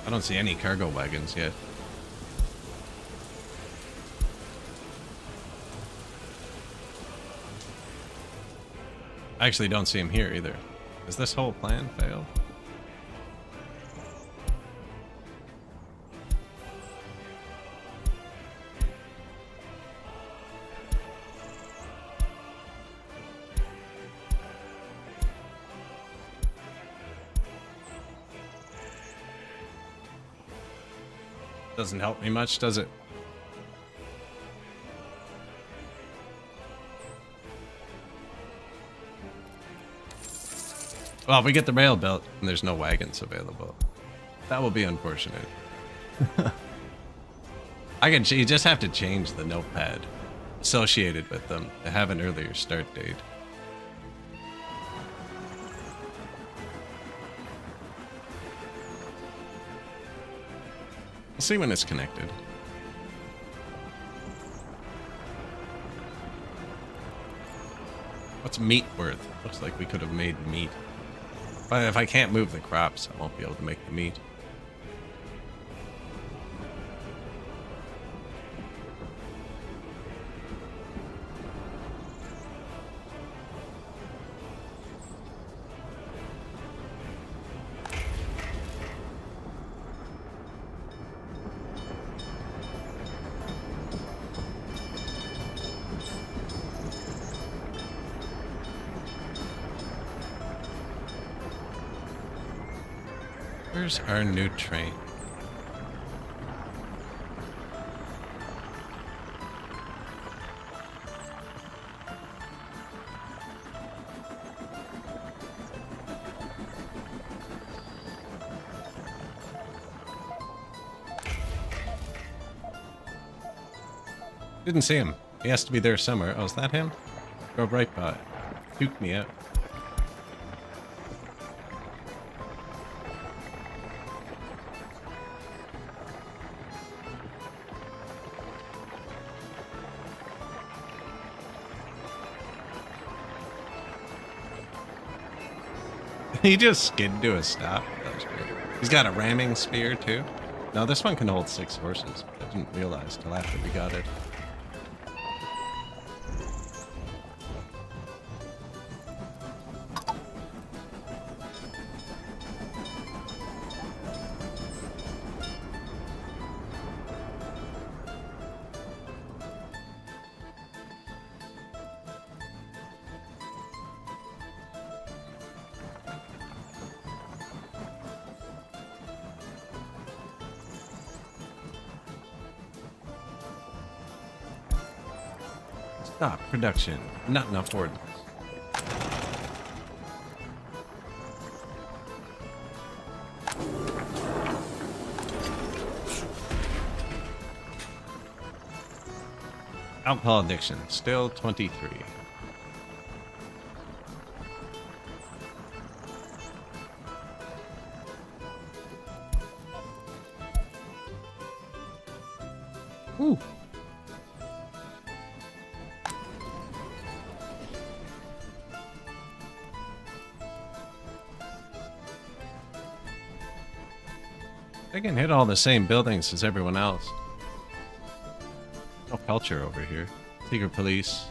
I don't see any cargo wagons yet. I actually don't see him here either. Does this whole plan fail? Doesn't help me much, does it? Well, we get the rail built and there's no wagons available. That will be unfortunate. You just have to change the notepad associated with them to have an earlier start date. We'll see when it's connected. What's meat worth? Looks like we could have made meat. But if I can't move the crops, I won't be able to make the meat. Where's our new train? Didn't see him. He has to be there somewhere. Oh, is that him? Go right by. Took me out. He just skidded to a stop. That was great. He's got a ramming spear too. No, this one can hold 6 horses. I didn't realize till after we got it. Stop production. Not enough ordnance. Alcohol addiction, still 23. Ooh. I can hit all the same buildings as everyone else. No culture over here. Secret police,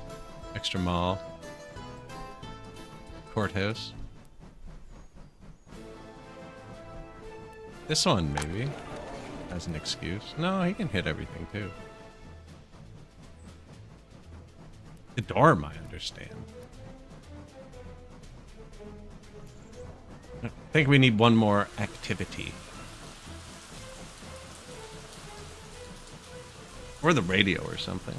extra mall, courthouse. This one maybe as an excuse. No, he can hit everything too. The dorm, I understand. I think we need one more activity. Or the radio or something.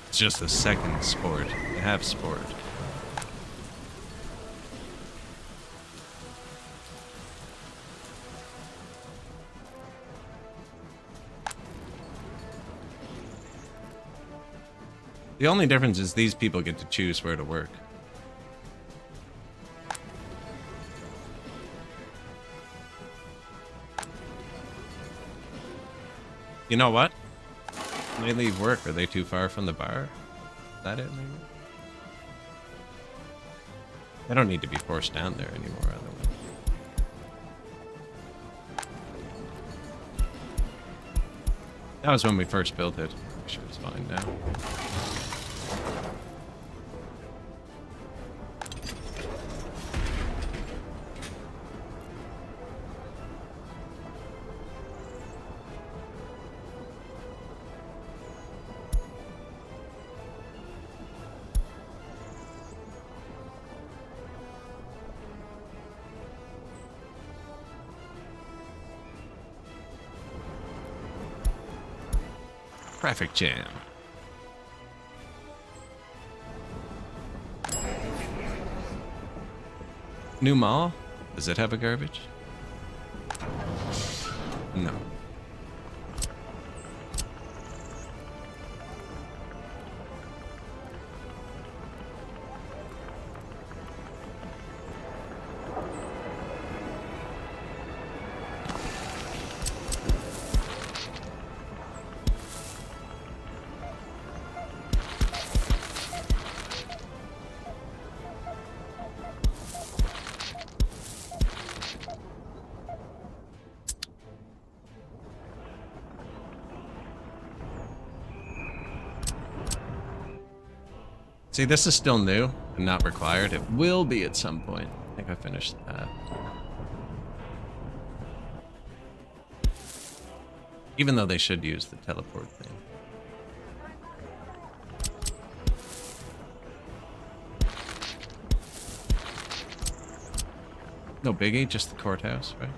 It's just the second sport. They have sport. The only difference is these people get to choose where to work. You know what? When they leave work, are they too far from the bar? Is that it, maybe? They don't need to be forced down there anymore, otherwise. That was when we first built it. I'm sure it's fine now. Traffic jam. New mall? Does it have a garbage? No. See, this is still new and not required. It will be at some point. I think I finished that. Even though they should use the teleport thing. No biggie, just the courthouse, right?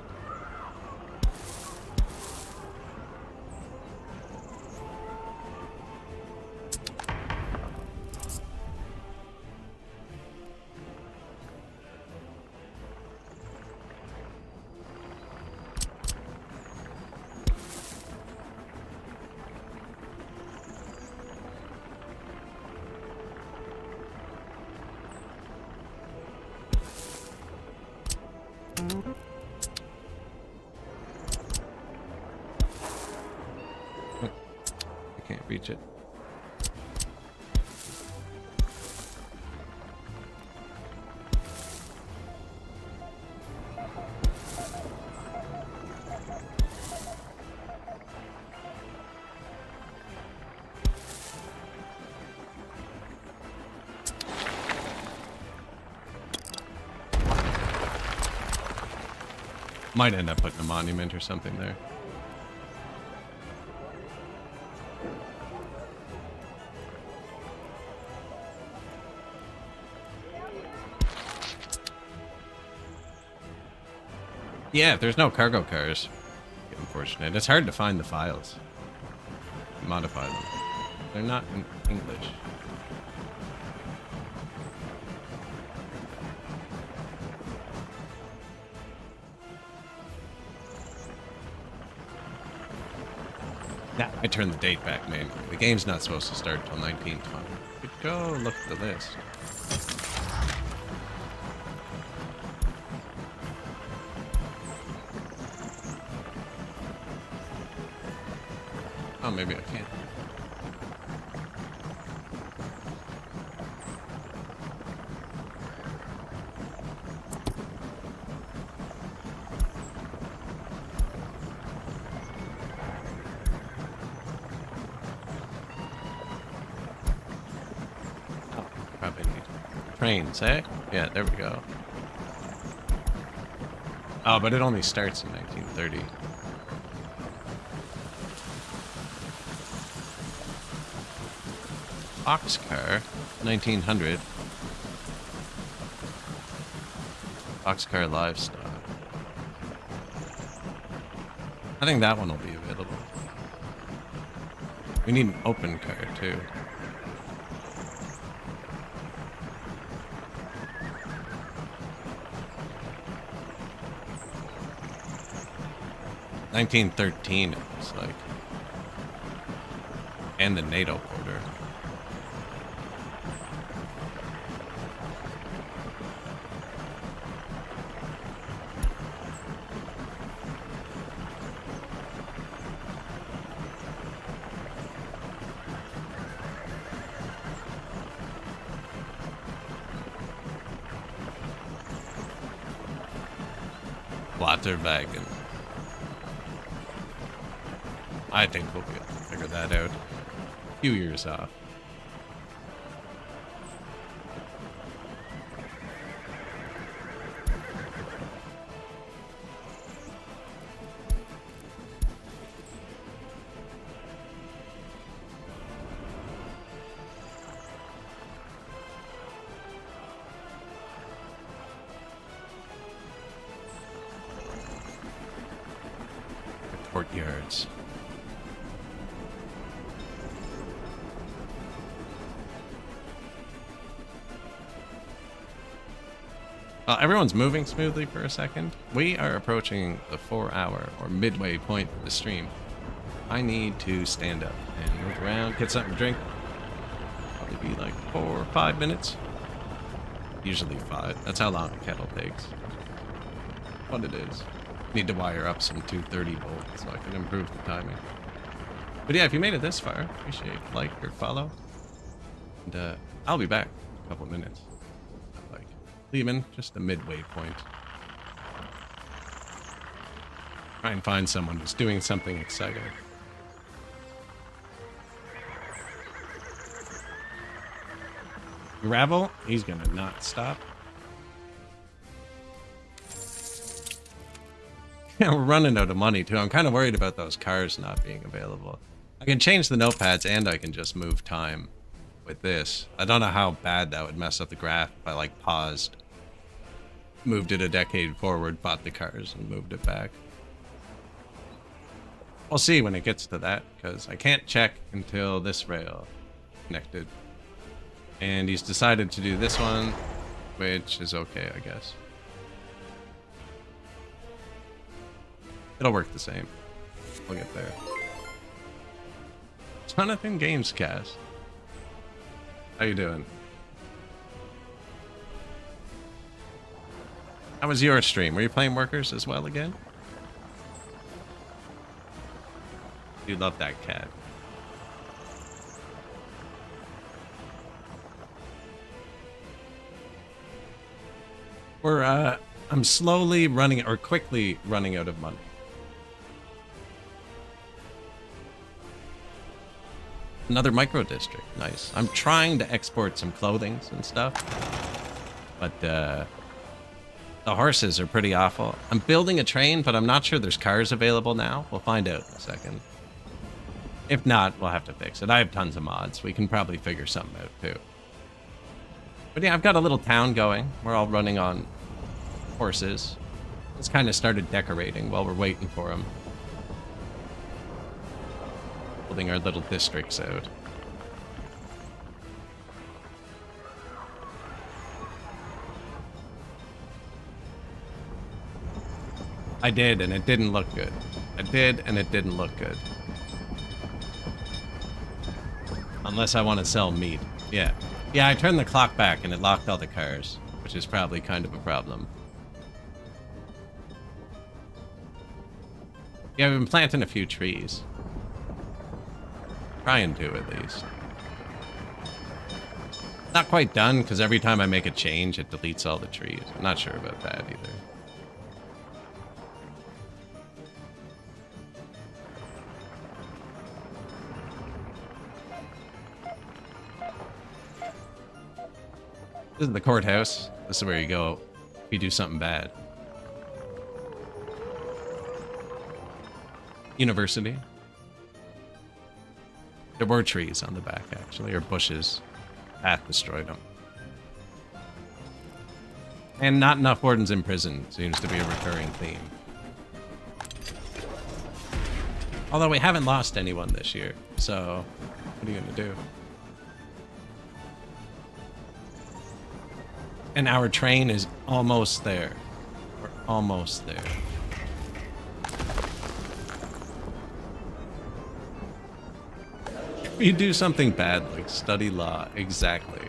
I can't reach it. Might end up putting a monument or something there. Yeah, if there's no cargo cars, unfortunate. It's hard to find the files. Modify them. They're not in English. Nah, I turned the date back manually. The game's not supposed to start until 1920. Could go look at the list. Oh, maybe I can't. Oh, probably need trains, eh? Yeah, there we go. Oh, but it only starts in 1930. Boxcar, 1900. Boxcar livestock. I think that one will be available. We need an open car too. $1913, it looks like. And the NATO border. Waterwagen. I think we'll be able to figure that out. A few years off. Courtyards. Everyone's moving smoothly for a second. We are approaching the 4-hour or midway point of the stream. I need to stand up and move around, get something to drink. Probably be like 4 or 5 minutes. Usually 5. That's how long a kettle takes. What it is. Need to wire up some 230 volts so I can improve the timing. But yeah, if you made it this far, appreciate like or follow. And I'll be back in a couple minutes. Like leaving just a midway point. Try and find someone who's doing something exciting. Gravel, he's gonna not stop. Yeah, we're running out of money too. I'm kind of worried about those cars not being available. I can change the notepads and I can just move time with this. I don't know how bad that would mess up the graph if I like paused, moved it a decade forward, bought the cars and moved it back. We'll see when it gets to that because I can't check until this rail connected. And he's decided to do this one, which is okay, I guess. It'll work the same. We'll get there. Jonathan Gamescast. How you doing? How was your stream? Were you playing Workers as well again? You love that cat. I'm slowly running, or quickly running out of money. Another micro district, nice. I'm trying to export some clothing and stuff, but the horses are pretty awful. I'm building a train, but I'm not sure there's cars available now. We'll find out in a second. If not, we'll have to fix it. I have tons of mods. We can probably figure something out too. But yeah, I've got a little town going. We're all running on horses. Let's kind of started decorating while we're waiting for them. Building our little districts out. I did, and it didn't look good. I did, and it didn't look good. Unless I want to sell meat. Yeah. Yeah, I turned the clock back, and it locked all the cars, which is probably kind of a problem. Yeah, we've been planting a few trees. Try and do at least. Not quite done, because every time I make a change, it deletes all the trees. I'm not sure about that either. This is the courthouse. This is where you go if you do something bad. University. There were trees on the back, actually, or bushes. Path destroyed them. And not enough wardens in prison seems to be a recurring theme. Although we haven't lost anyone this year, so what are you gonna do? And our train is almost there. We're almost there. If you do something bad, like study law, exactly.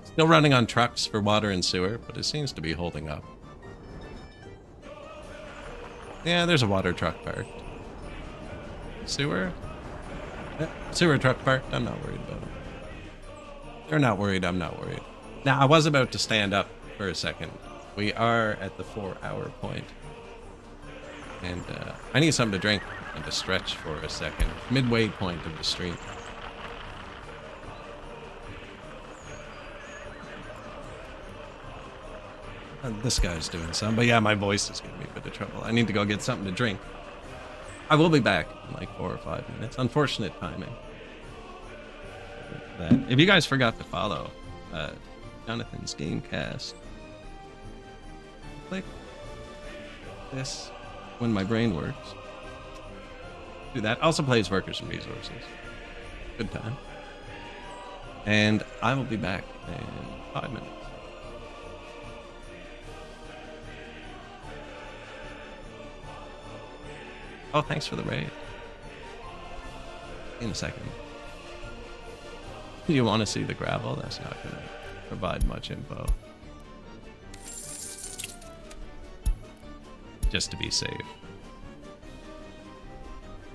Still running on trucks for water and sewer, but it seems to be holding up. Yeah, there's a water truck parked. Sewer? Yeah, sewer truck parked. I'm not worried about it. They're not worried, I'm not worried. Now, I was about to stand up for a second. We are at the 4-hour point. And I need something to drink and to stretch for a second. Midway point of the stream. This guy's doing some, but yeah, my voice is giving me a bit of trouble. I need to go get something to drink. I will be back in like 4 or 5 minutes. Unfortunate timing. If you guys forgot to follow Jonathan's Gamecast, click this when my brain works. Do that. Also plays Workers and Resources. Good time. And I will be back in 5 minutes. Oh, thanks for the raid. In a second. You want to see the gravel? That's not going to provide much info. Just to be safe.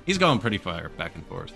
He's going pretty far back and forth.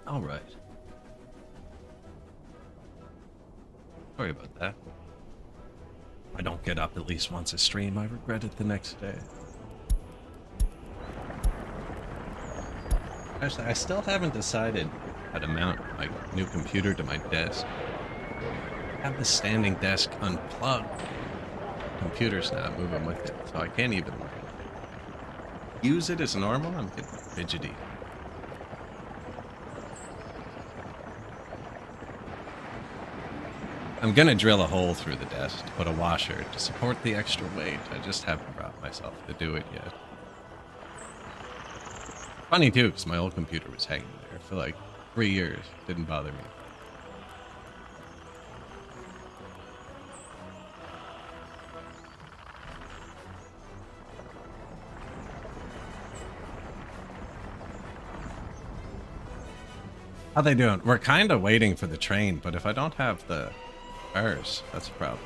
All right. Sorry about that. If I don't get up at least once a stream, I regret it the next day. Actually, I still haven't decided how to mount my new computer to my desk. I have the standing desk unplugged. Computer's not moving with it, so I can't even use it as normal. I'm getting fidgety. I'm gonna drill a hole through the desk to put a washer to support the extra weight. I just haven't brought myself to do it yet. Funny too, because my old computer was hanging there for like 3 years. Didn't bother me. How they doing? We're kind of waiting for the train, but if I don't have the cars, that's a problem.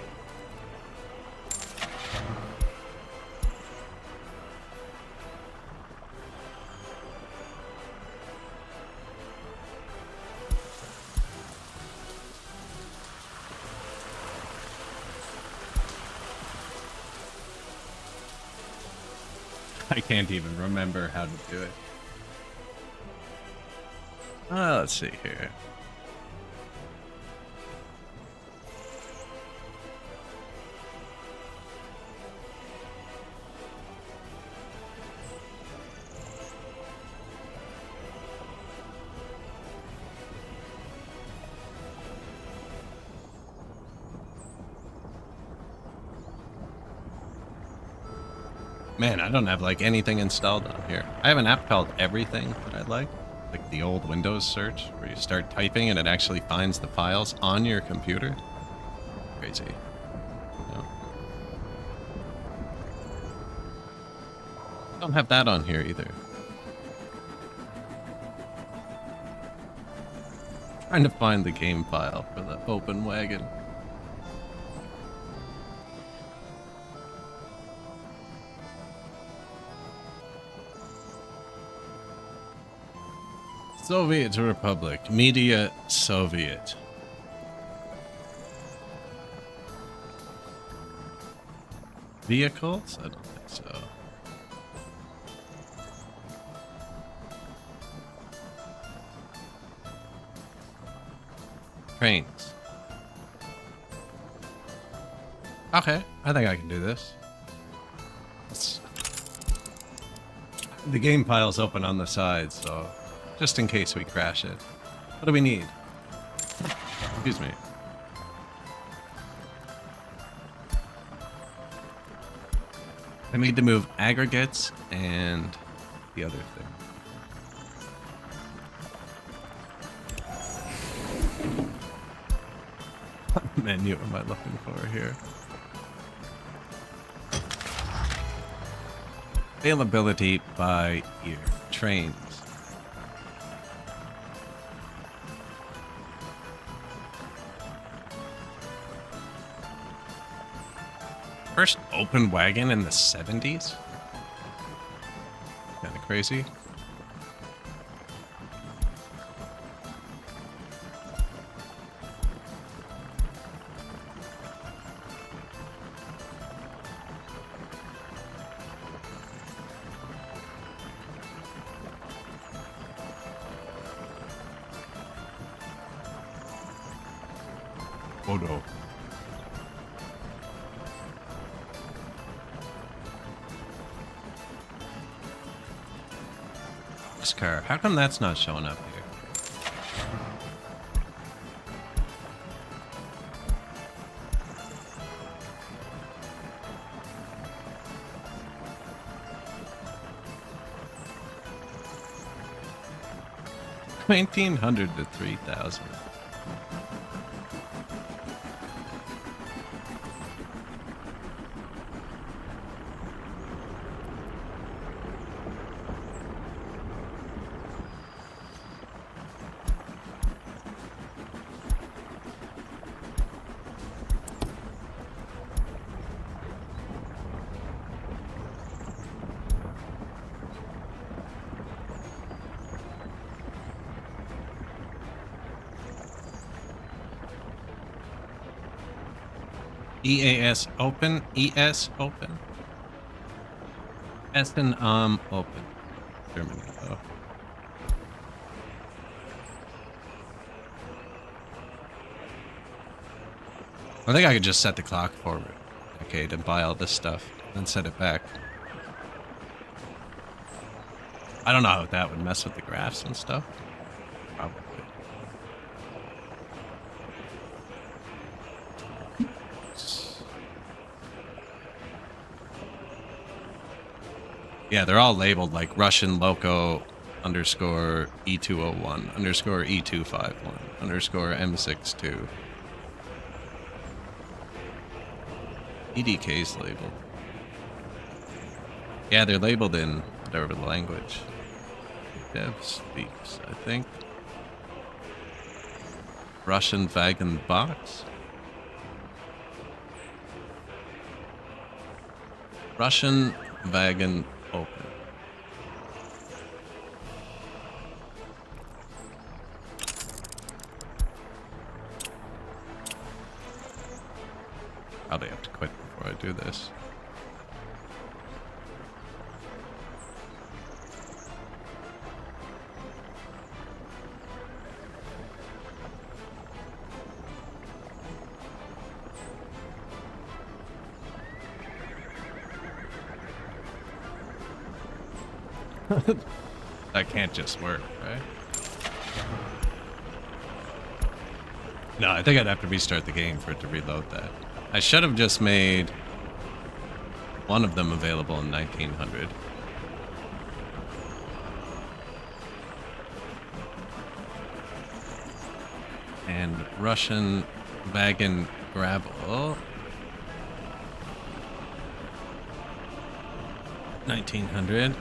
I can't even remember how to do it. Let's see here. Man, I don't have like anything installed on here. I have an app called Everything that I like the old Windows search where you start typing and it actually finds the files on your computer. Crazy. No. I don't have that on here either. Trying to find the game file for the open wagon. Soviet Republic. Media Soviet. Vehicles? I don't think so. Trains. Okay, I think I can do this. The game file's open on the side, so just in case we crash it. What do we need? Excuse me. I need to move aggregates and the other thing. What menu am I looking for here? Availability by year. Trains. First open wagon in the 70s? Kinda crazy. Oh no. This car, how come that's not showing up here? $1,900 to $3,000. EAS open, ES open. Essen open. Germany though. I think I could just set the clock forward a decade and buy all this stuff, and set it back. I don't know how that would mess with the graphs and stuff. Probably. Yeah, they're all labeled like Russian loco underscore E201 underscore E251 underscore M62. EDK's labeled. Yeah, they're labeled in whatever language Dev speaks, I think. Russian wagon box? Russian wagon open. Probably have to quit before I do this. That can't just work, right? No, I think I'd have to restart the game for it to reload that. I should have just made one of them available in 1900. And Russian wagon gravel. 1900.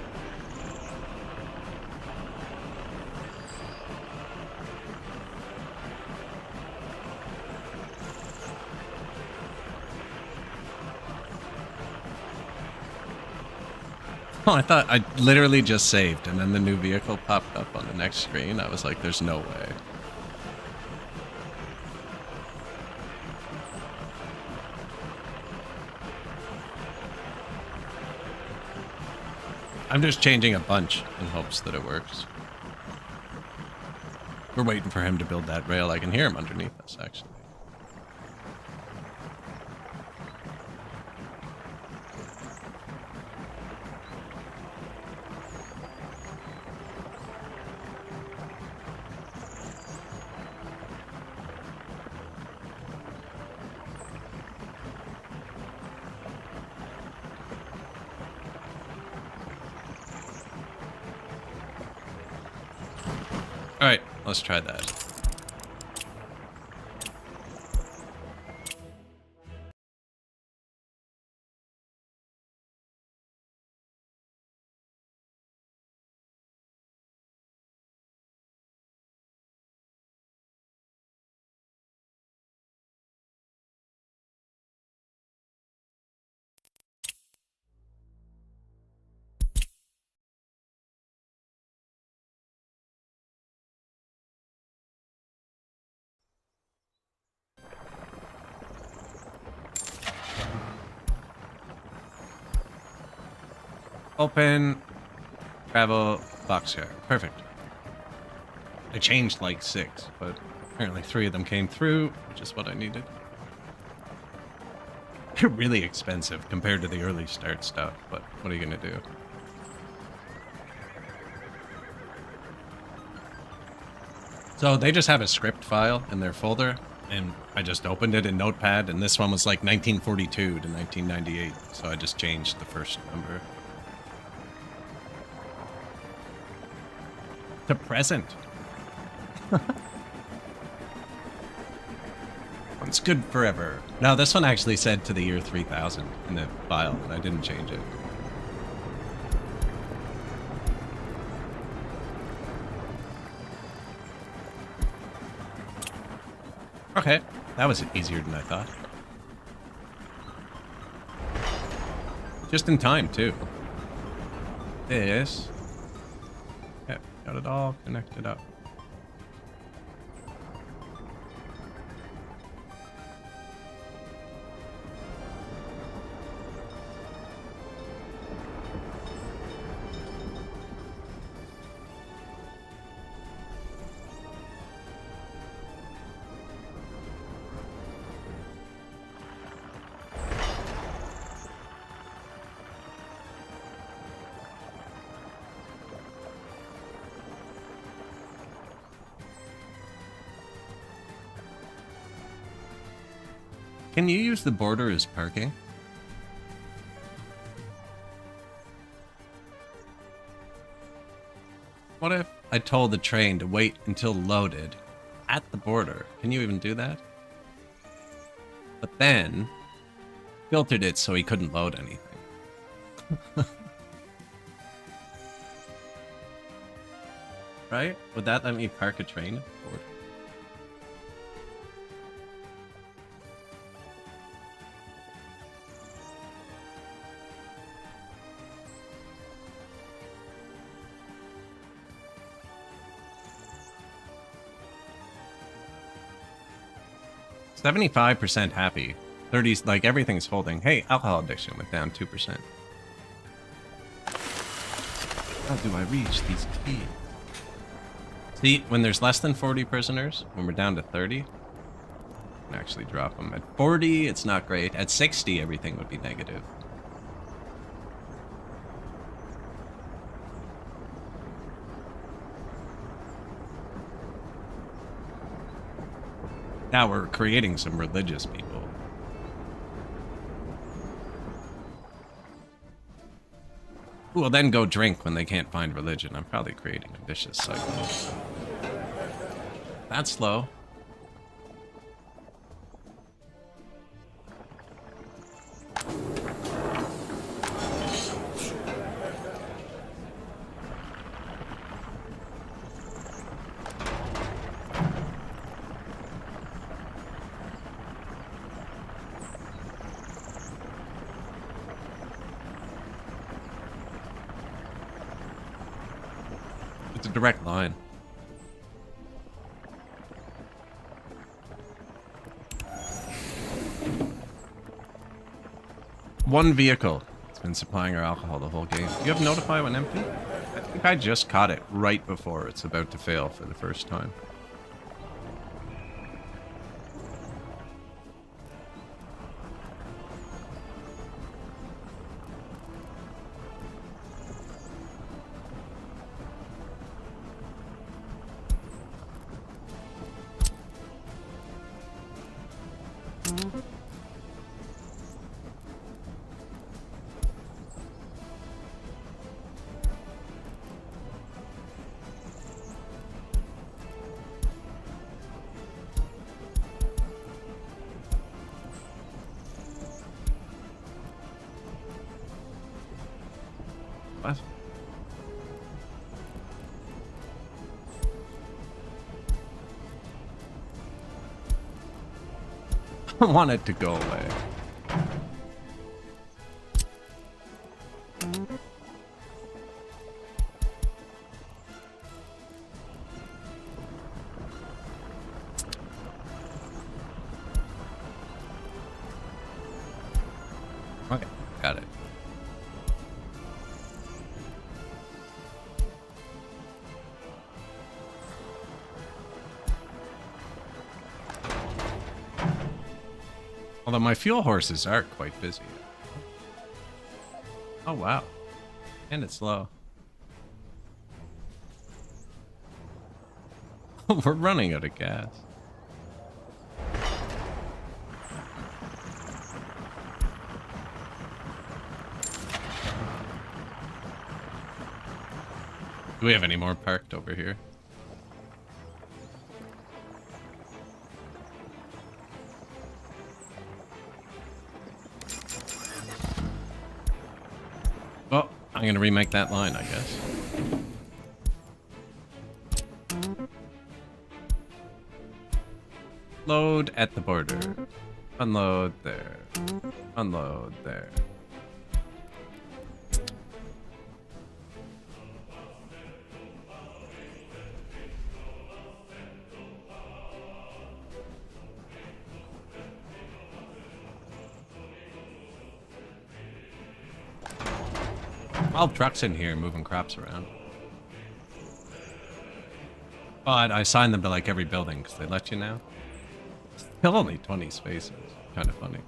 Oh, I thought I literally just saved, and then the new vehicle popped up on the next screen. I was like, there's no way. I'm just changing a bunch in hopes that it works. We're waiting for him to build that rail. I can hear him underneath us, actually. All right, let's try that. Open, travel, boxcar. Perfect. I changed like 6, but apparently 3 of them came through, which is what I needed. They're really expensive compared to the early start stuff, but what are you gonna do? So they just have a script file in their folder, and I just opened it in Notepad, and this one was like 1942 to 1998, so I just changed the first number. To present. It's good forever. No, this one actually said to the year 3000 in the file, and I didn't change it. Okay, that was easier than I thought. Just in time, too. This. Yeah, got it all connected up. Can you use the border as parking? What if I told the train to wait until loaded at the border? Can you even do that? But then filtered it so he couldn't load anything. Right? Would that let me park a train at the border? $75% happy. 30's like everything's holding. Hey, alcohol addiction went down 2%. How do I reach these keys? See, when there's less than 40 prisoners, when we're down to 30, I can actually drop them. At 40, it's not great. At 60, everything would be negative. Now we're creating some religious people. Who will then go drink when they can't find religion. I'm probably creating a vicious cycle. That's slow. It's a direct line. One vehicle. It's been supplying our alcohol the whole game. Do you have notify when empty? I think I just caught it right before it's about to fail for the first time. What? I want it to go away. Okay, got it. Although my fuel horses are quite busy. Oh, wow. And it's low. We're running out of gas. Do we have any more parked over here? Well, I'm gonna remake that line, I guess. Load at the border. Unload there. Unload there. All trucks in here moving crops around. But I assigned them to like every building because they let you now. Still only 20 spaces. Kind of funny.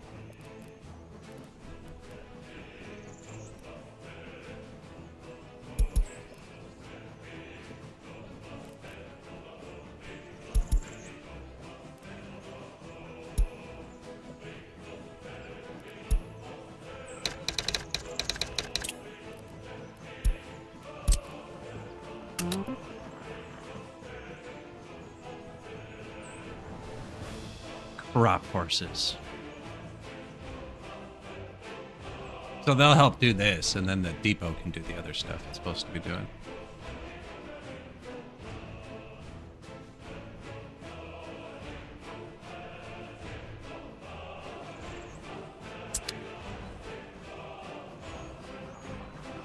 Crop horses. So they'll help do this, and then the depot can do the other stuff it's supposed to be doing.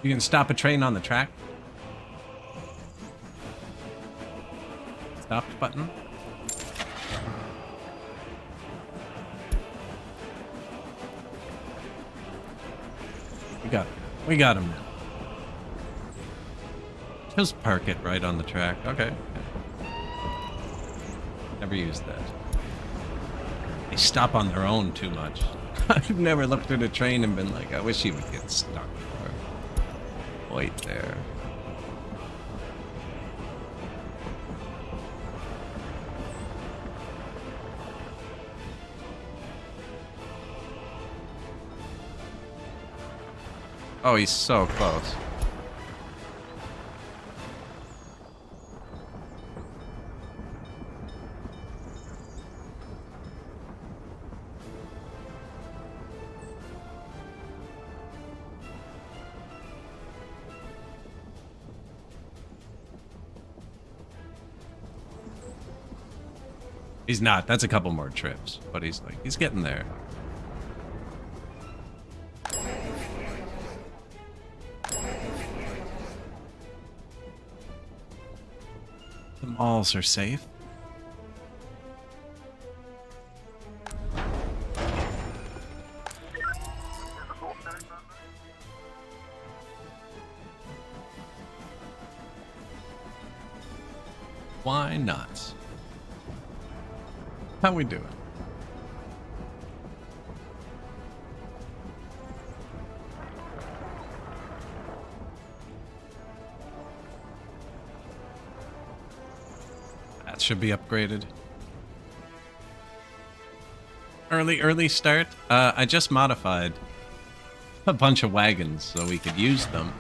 You can stop a train on the track. Stop button. We got him now. Just park it right on the track. Okay. Never used that. They stop on their own too much. I've never looked at a train and been like, I wish he would get stuck. Or wait there. Oh, he's so close. He's not. That's a couple more trips, but he's getting there. The malls are safe. Why not? How we doing? That should be upgraded. Early start. I just modified a bunch of wagons so we could use them.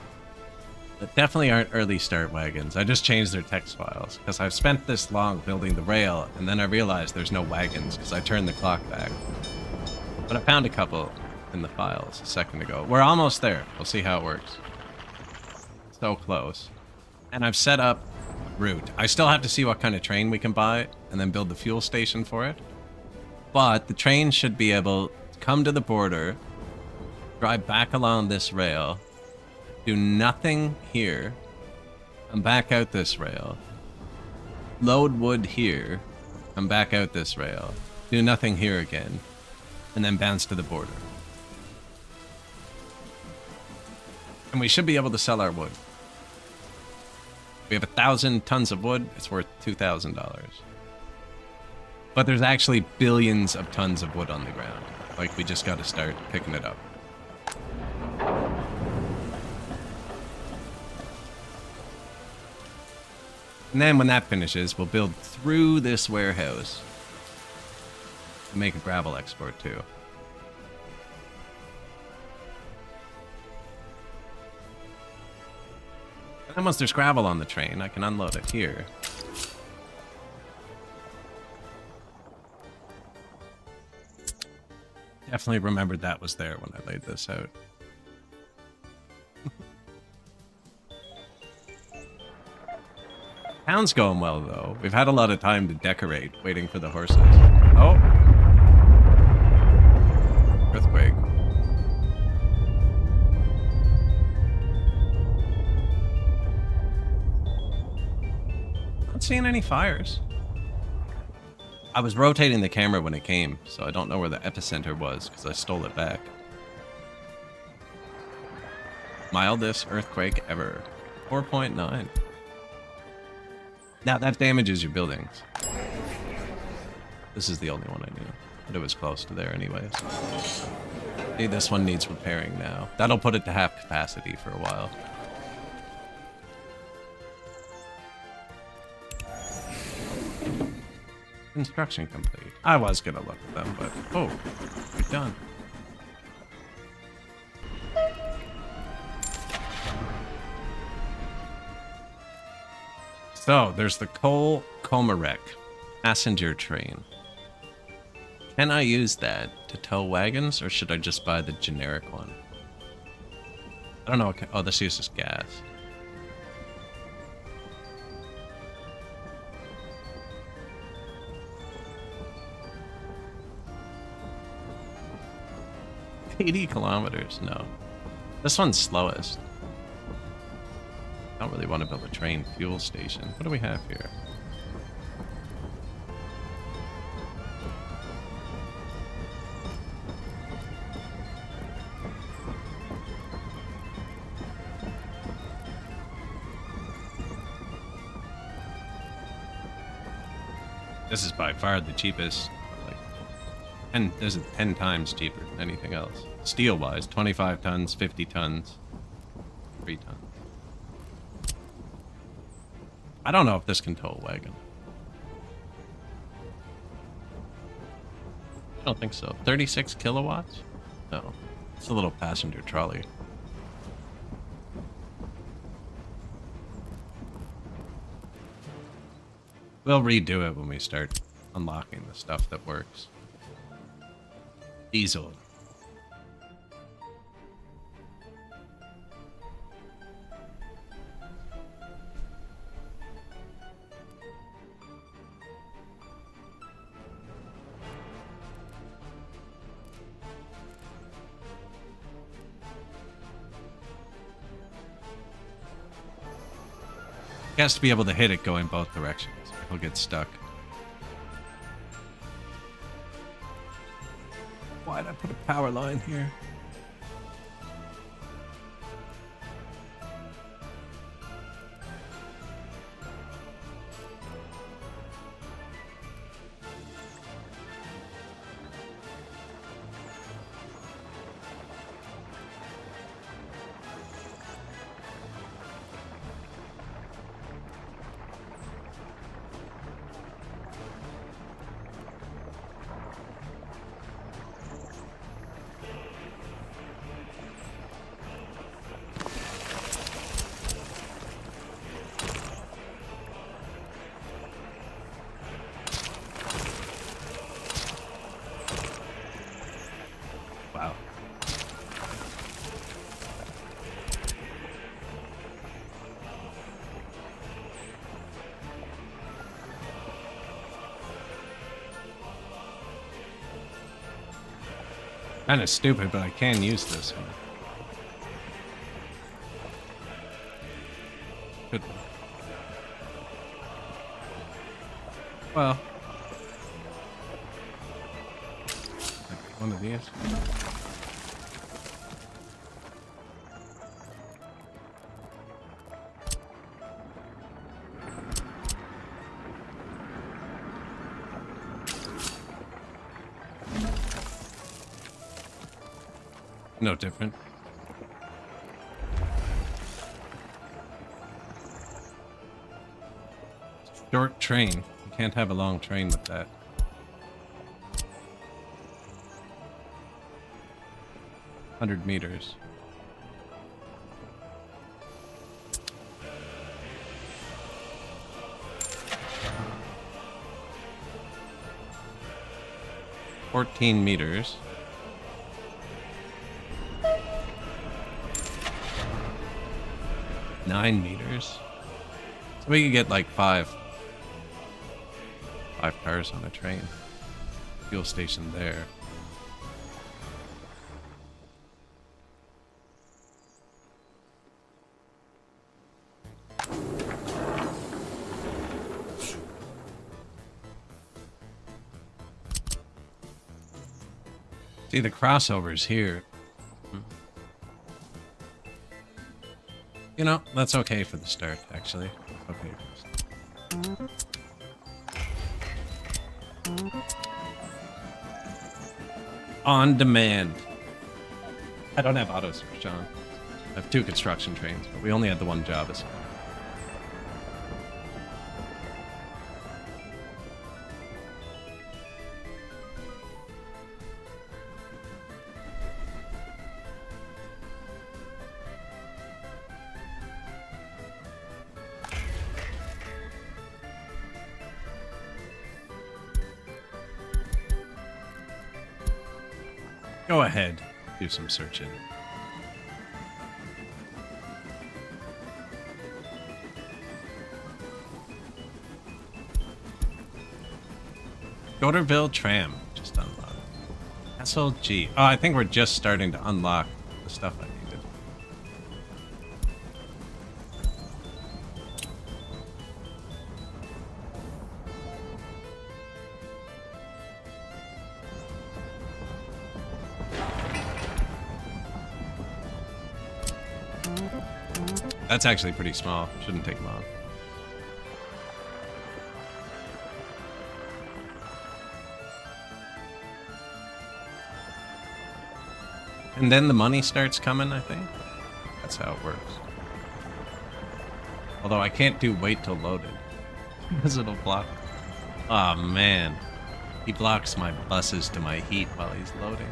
But definitely aren't early start wagons. I just changed their text files because I've spent this long building the rail, and then I realized there's no wagons because I turned the clock back. But I found a couple in the files a second ago. We're almost there. We'll see how it works. So close. And I've set up a route. I still have to see what kind of train we can buy and then build the fuel station for it. But the train should be able to come to the border, drive back along this rail, do nothing here, come back out this rail, load wood here, come back out this rail, do nothing here again, and then bounce to the border. And we should be able to sell our wood. We have 1,000 tons of wood, it's worth $2,000. But there's actually billions of tons of wood on the ground. Like, we just gotta start picking it up. And then when that finishes, we'll build through this warehouse and make a gravel export too. And then once there's gravel on the train, I can unload it here. Definitely remembered that was there when I laid this out. Town's going well, though. We've had a lot of time to decorate, waiting for the horses. Oh! Earthquake. Not seeing any fires. I was rotating the camera when it came, so I don't know where the epicenter was, because I stole it back. Mildest earthquake ever. 4.9. Now that damages your buildings. This is the only one I knew, but it was close to there anyways. See, this one needs repairing now. That'll put it to half capacity for a while. Construction complete. I was gonna look at them, but oh, we're done. So, there's the Cole Comarec passenger train. Can I use that to tow wagons, or should I just buy the generic one? I don't know. Oh, this uses gas. $80 kilometers, no. This one's slowest. I don't really want to build a train fuel station. What do we have here? This is by far the cheapest. This is 10 times cheaper than anything else. Steel-wise, 25 tons, 50 tons, 3 tons. I don't know if this can tow a wagon. I don't think so. 36 kilowatts? No. It's a little passenger trolley. We'll redo it when we start unlocking the stuff that works. Diesel. He has to be able to hit it going both directions. He'll get stuck. Why'd I put a power line here? Wow. Kind of stupid, but I can use this one. Good one. Well, like one of these. No different. Short train. You can't have a long train with that. $100 meters. $14 meters. 9 meters. So we could get like five cars on a train. Fuel station there. See, the crossover's here. You know, that's okay for the start, actually. Okay. On demand. I don't have autos, John. I have 2 construction trains, but we only had the one job this time. Go ahead. Do some searching. Goderville tram. Just unlocked. Castle G. Oh, I think we're just starting to unlock the stuff I needed. That's actually pretty small. Shouldn't take long. And then the money starts coming, I think. That's how it works. Although I can't do wait till loaded. Because it'll block. Aw, oh, man. He blocks my buses to my heat while he's loading.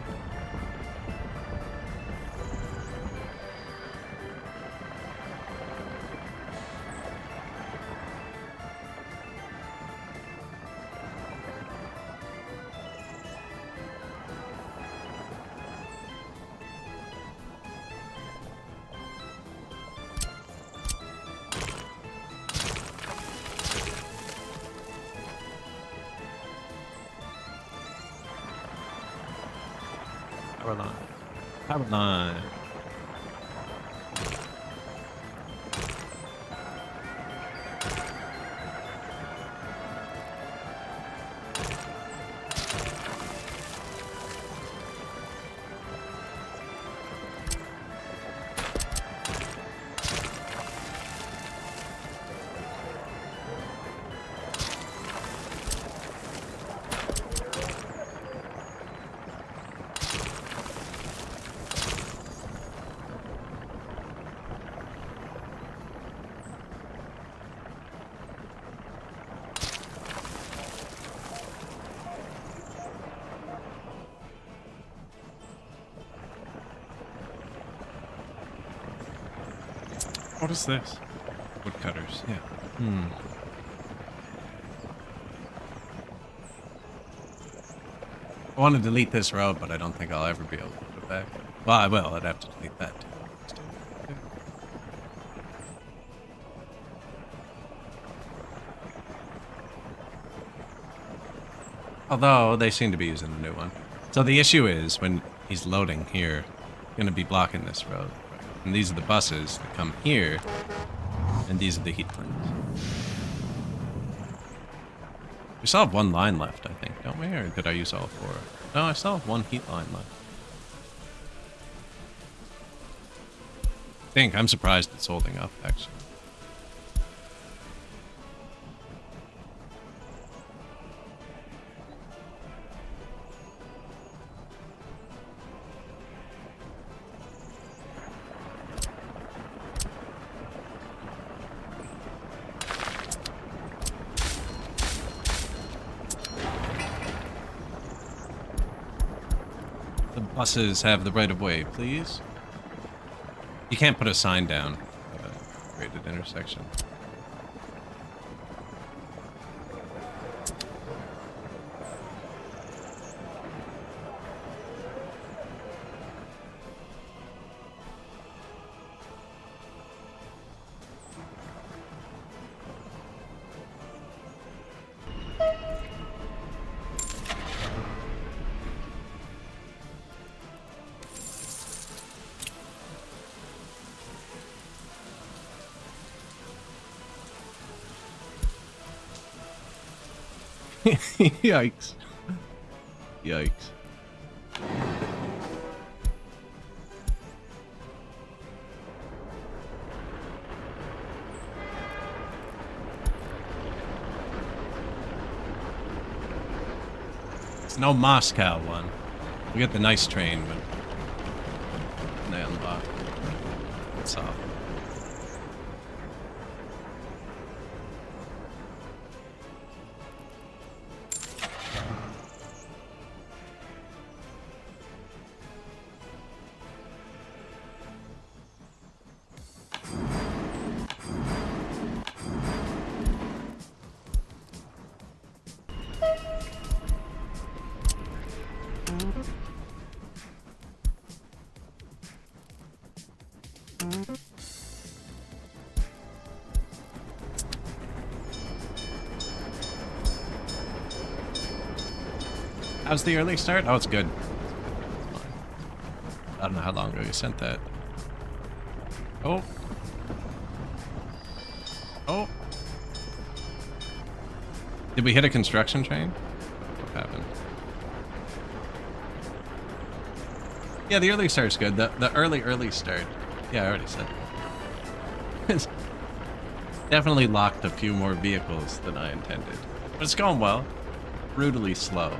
Power line. What is this? Woodcutters, yeah. I want to delete this road, but I don't think I'll ever be able to put it back. Well, I will. I'd have to delete that too. Although, they seem to be using the new one. So the issue is, when he's loading here, going to be blocking this road. And these are the buses that come here, and these are the heat planes. We still have one line left, I think, don't we? Or did I use all four? No, I still have one heat line left. I think. I'm surprised it's holding up, actually. Buses have the right of way, please. You can't put a sign down at a graded intersection. Yikes. Yikes. It's no Moscow one. We get the nice train, but they unlock. It's off. How's the early start? Oh, it's good. It's fine. I don't know how long ago you sent that. Oh. Oh. Did we hit a construction train? What happened? Yeah, the early start's good. The early start. Yeah, I already said that. It's definitely locked a few more vehicles than I intended. But it's going well. Brutally slow.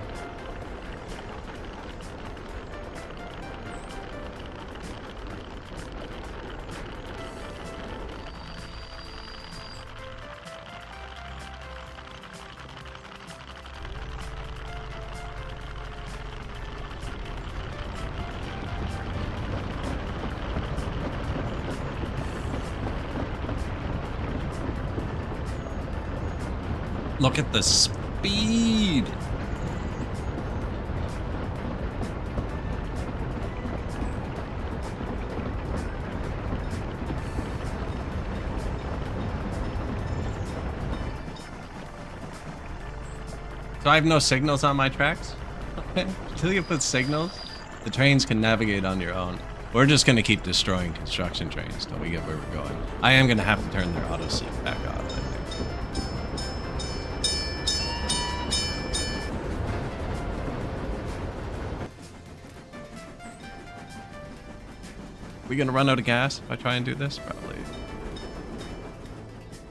Look at the speed. So I have no signals on my tracks? Okay. Until you put signals, the trains can navigate on your own. We're just going to keep destroying construction trains till we get where we're going. I am going to have to turn their auto seat back off, I think. We gonna run out of gas if I try and do this? Probably.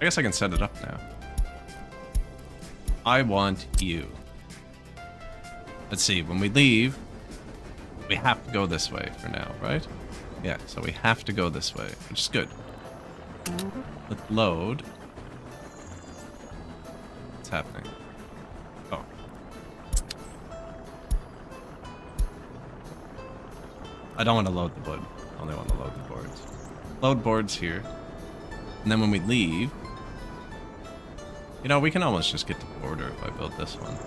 I guess I can set it up now. I want you. Let's see, when we leave, we have to go this way for now, right? Yeah, so we have to go this way, which is good. Let's load. What's happening? Oh. I don't want to load the wood. I only want to load the boards. Load boards here. And then when we leave... You know, we can almost just get the border if I build this one.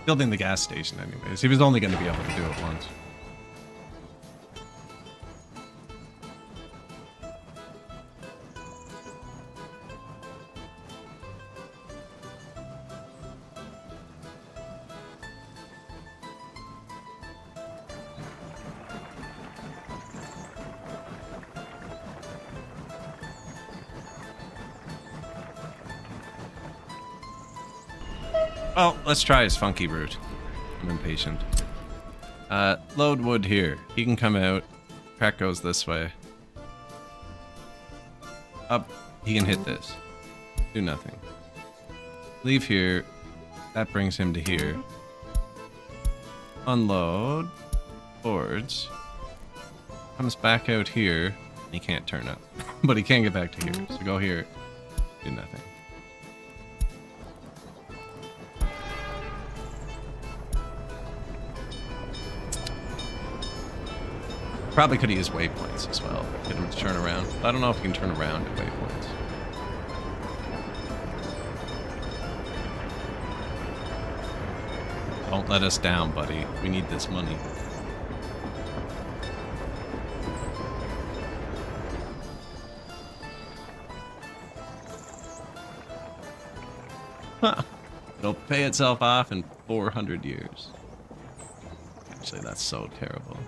Building the gas station anyways. He was only going to be able to do it once. Well, let's try his funky route. I'm impatient. Load wood here. He can come out. Track goes this way. Up. He can hit this. Do nothing. Leave here. That brings him to here. Unload. Boards. Comes back out here. He can't turn up. But he can get back to here. So go here. Do nothing. Probably could have used waypoints as well. Get him to turn around. But I don't know if you can turn around at waypoints. Don't let us down, buddy. We need this money. Huh. It'll pay itself off in 400 years. Actually, that's so terrible.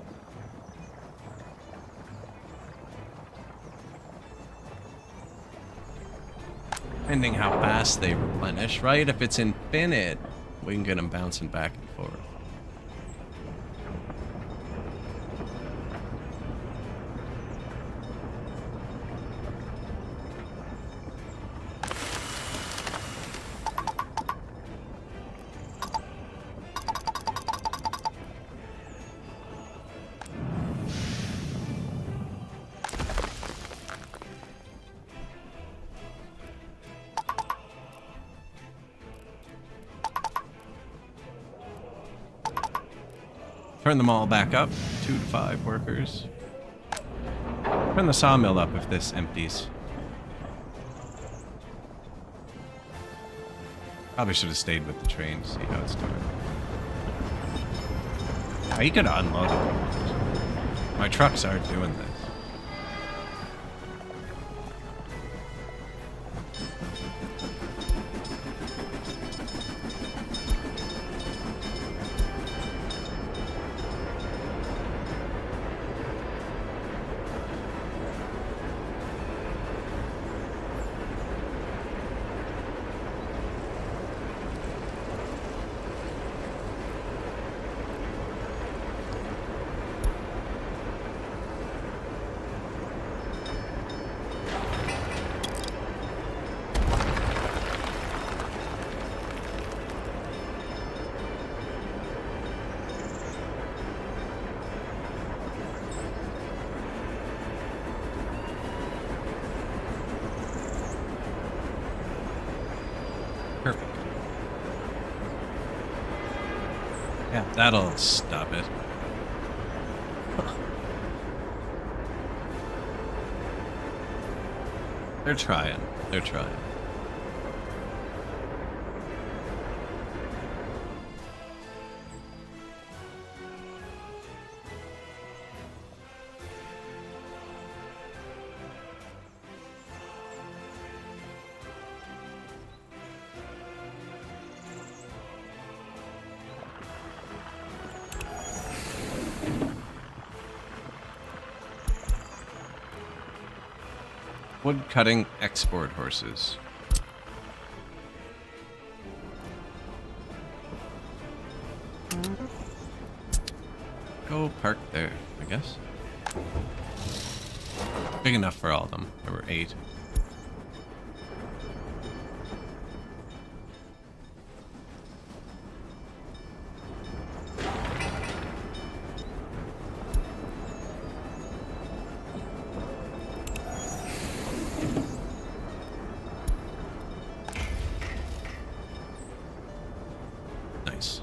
Depending how fast they replenish, right? If it's infinite, we can get them bouncing back and forth. Turn them all back up. 2 to 5 workers. Turn the sawmill up if this empties. Probably should have stayed with the train to see how it's doing. Oh, you could have unloaded them. My trucks aren't doing this. Perfect. Yeah, that'll stop it. They're trying. They're trying. Wood cutting export horses. Go park there, I guess. Big enough for all of them. There were 8. Nice.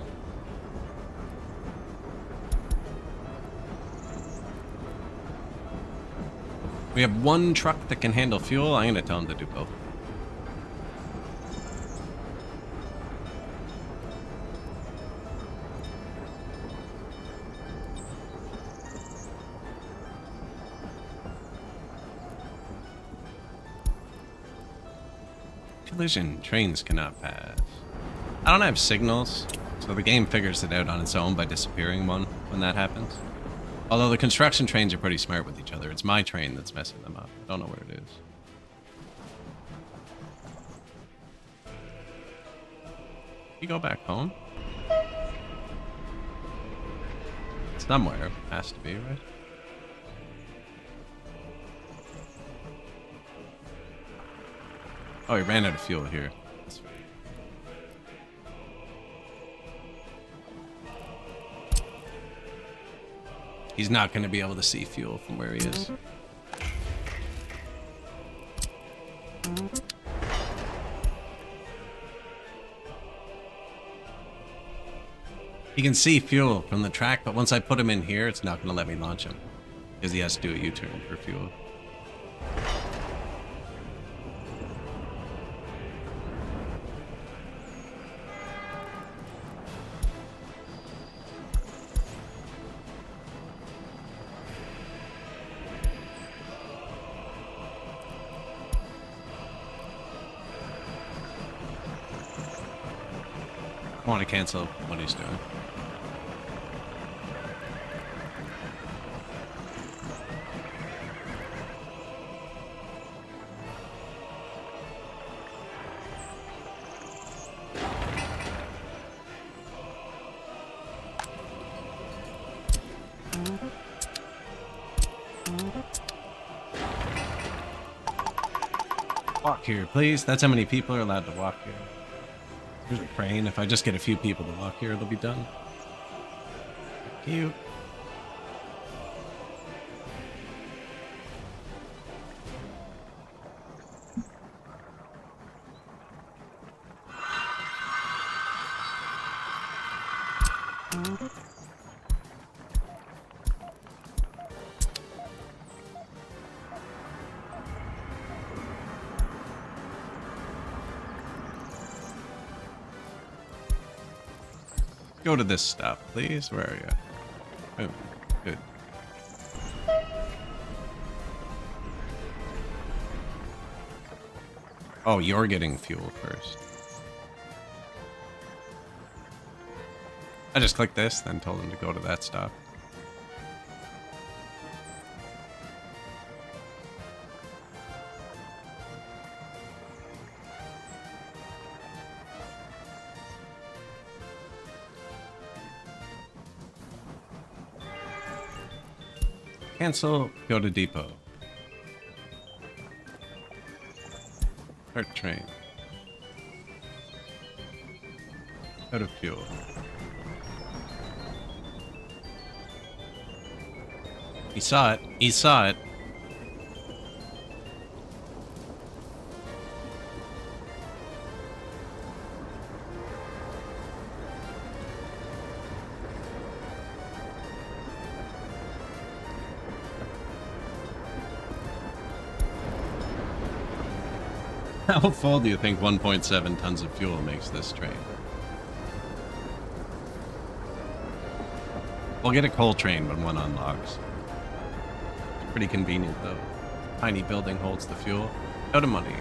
We have one truck that can handle fuel. I'm going to tell him to do both. Collision. Trains cannot pass. I don't have signals, so the game figures it out on its own by disappearing one when that happens. Although the construction trains are pretty smart with each other. It's my train that's messing them up. I don't know where it is. You go back home? Somewhere. Has to be, right? Oh, he ran out of fuel here. That's right. He's not going to be able to see fuel from where he is. He can see fuel from the track, but once I put him in here, it's not going to let me launch him. Because he has to do a U-turn for fuel. I want to cancel what he's doing. Walk here, please. That's how many people are allowed to walk here. Here's a crane. If I just get a few people to walk here, it'll be done. Cute. Go to this stop, please. Where are you? Oh, good. Oh, you're getting fuel first. I just clicked this, then told him to go to that stop. Cancel, go to depot. Start train. Out of fuel. He saw it. He saw it. How full do you think 1.7 tons of fuel makes this train? We'll get a coal train when one unlocks. Pretty convenient though. Tiny building holds the fuel. Out of money.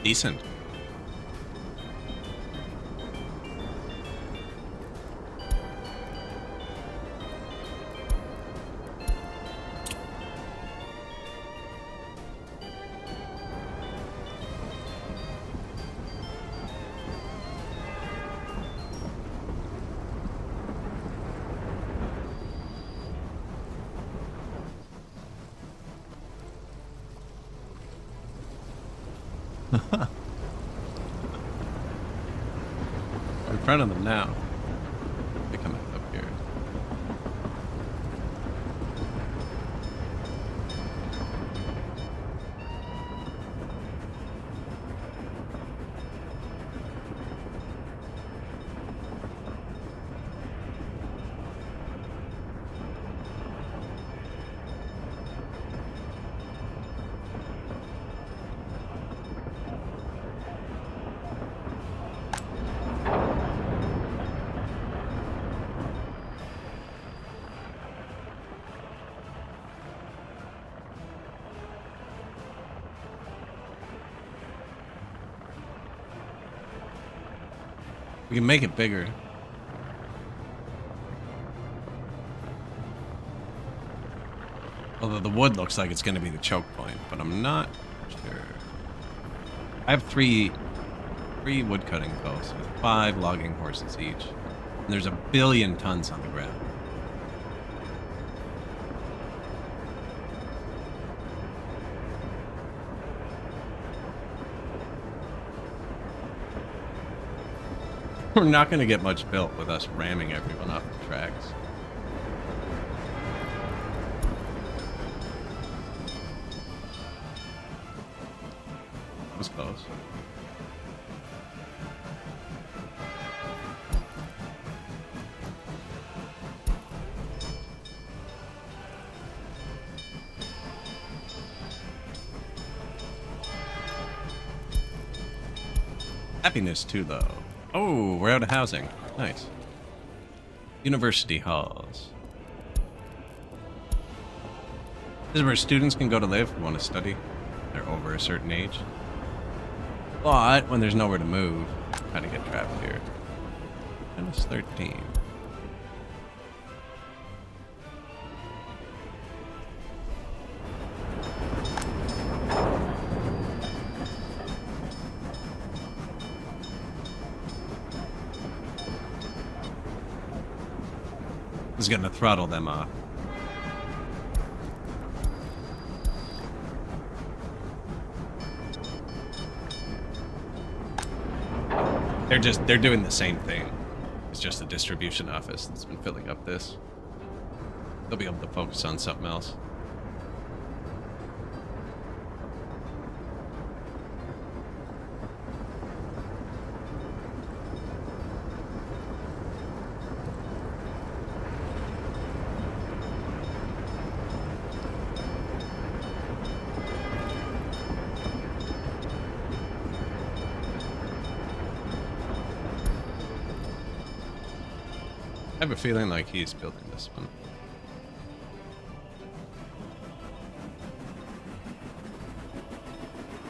Decent. In front of them now. They come up here. We can make it bigger. Although the wood looks like it's going to be the choke point, but I'm not sure. I have three wood cutting posts with 5 logging horses each. And there's 1 billion tons on the ground. We're not going to get much built with us ramming everyone off the tracks. That was close. Happiness too, though. Oh, we're out of housing. Nice. University halls. This is where students can go to live who want to study. They're over a certain age. But when there's nowhere to move, kind of get trapped here. Minus 13. Is gonna throttle them off. They're doing the same thing. It's just a distribution office that's been filling up this. They'll be able to focus on something else. have a feeling like he's building this one.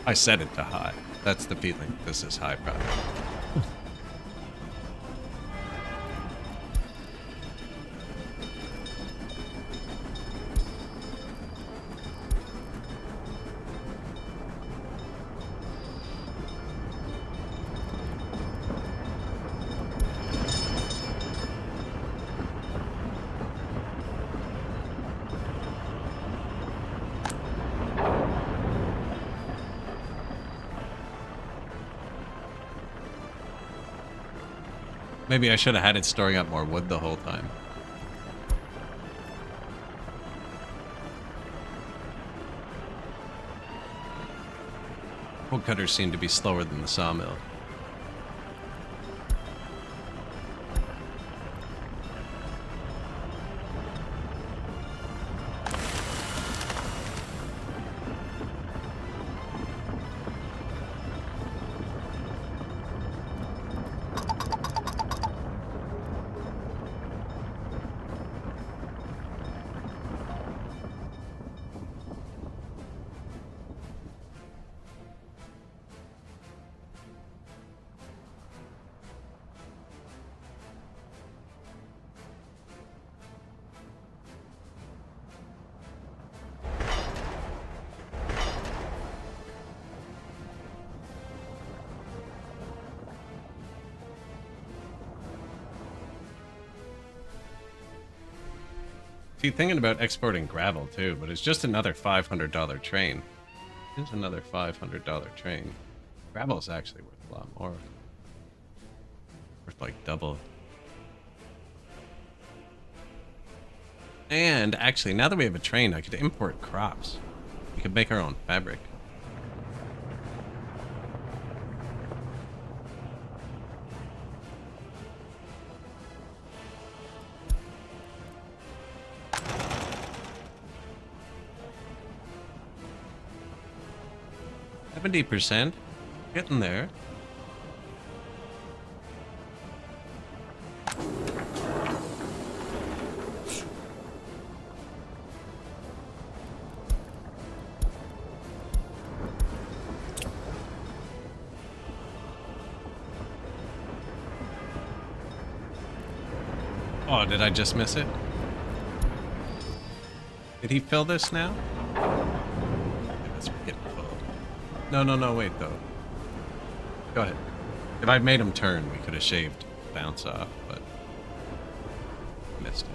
I set it to high. That's the feeling. This is high probably. Maybe I should have had it storing up more wood the whole time. Woodcutters seem to be slower than the sawmill. See, thinking about exporting gravel too, but it's just another $500 train. It's another $500 train. Gravel is actually worth a lot more. Worth like double. And actually, now that we have a train, I could import crops. We could make our own fabric. %, getting there. Oh, did I just miss it? Did he fill this now? Let's get full. No, wait, though. Go ahead. If I'd made him turn, we could have shaved bounce off, but missed it.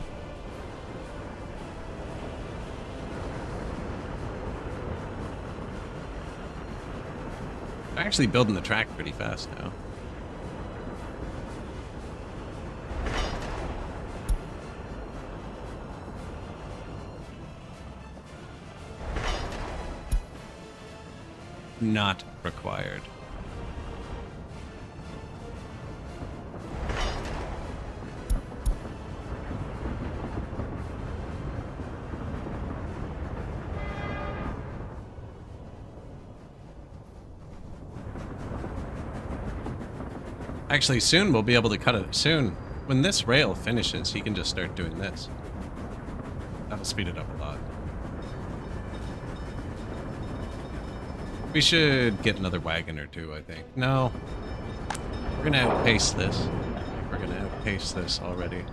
I'm actually building the track pretty fast now. Not required. Actually, soon we'll be able to cut it. Soon, when this rail finishes, he can just start doing this. That'll speed it up a lot. We should get another wagon or two, I think. No. We're gonna outpace this. We're gonna outpace this already.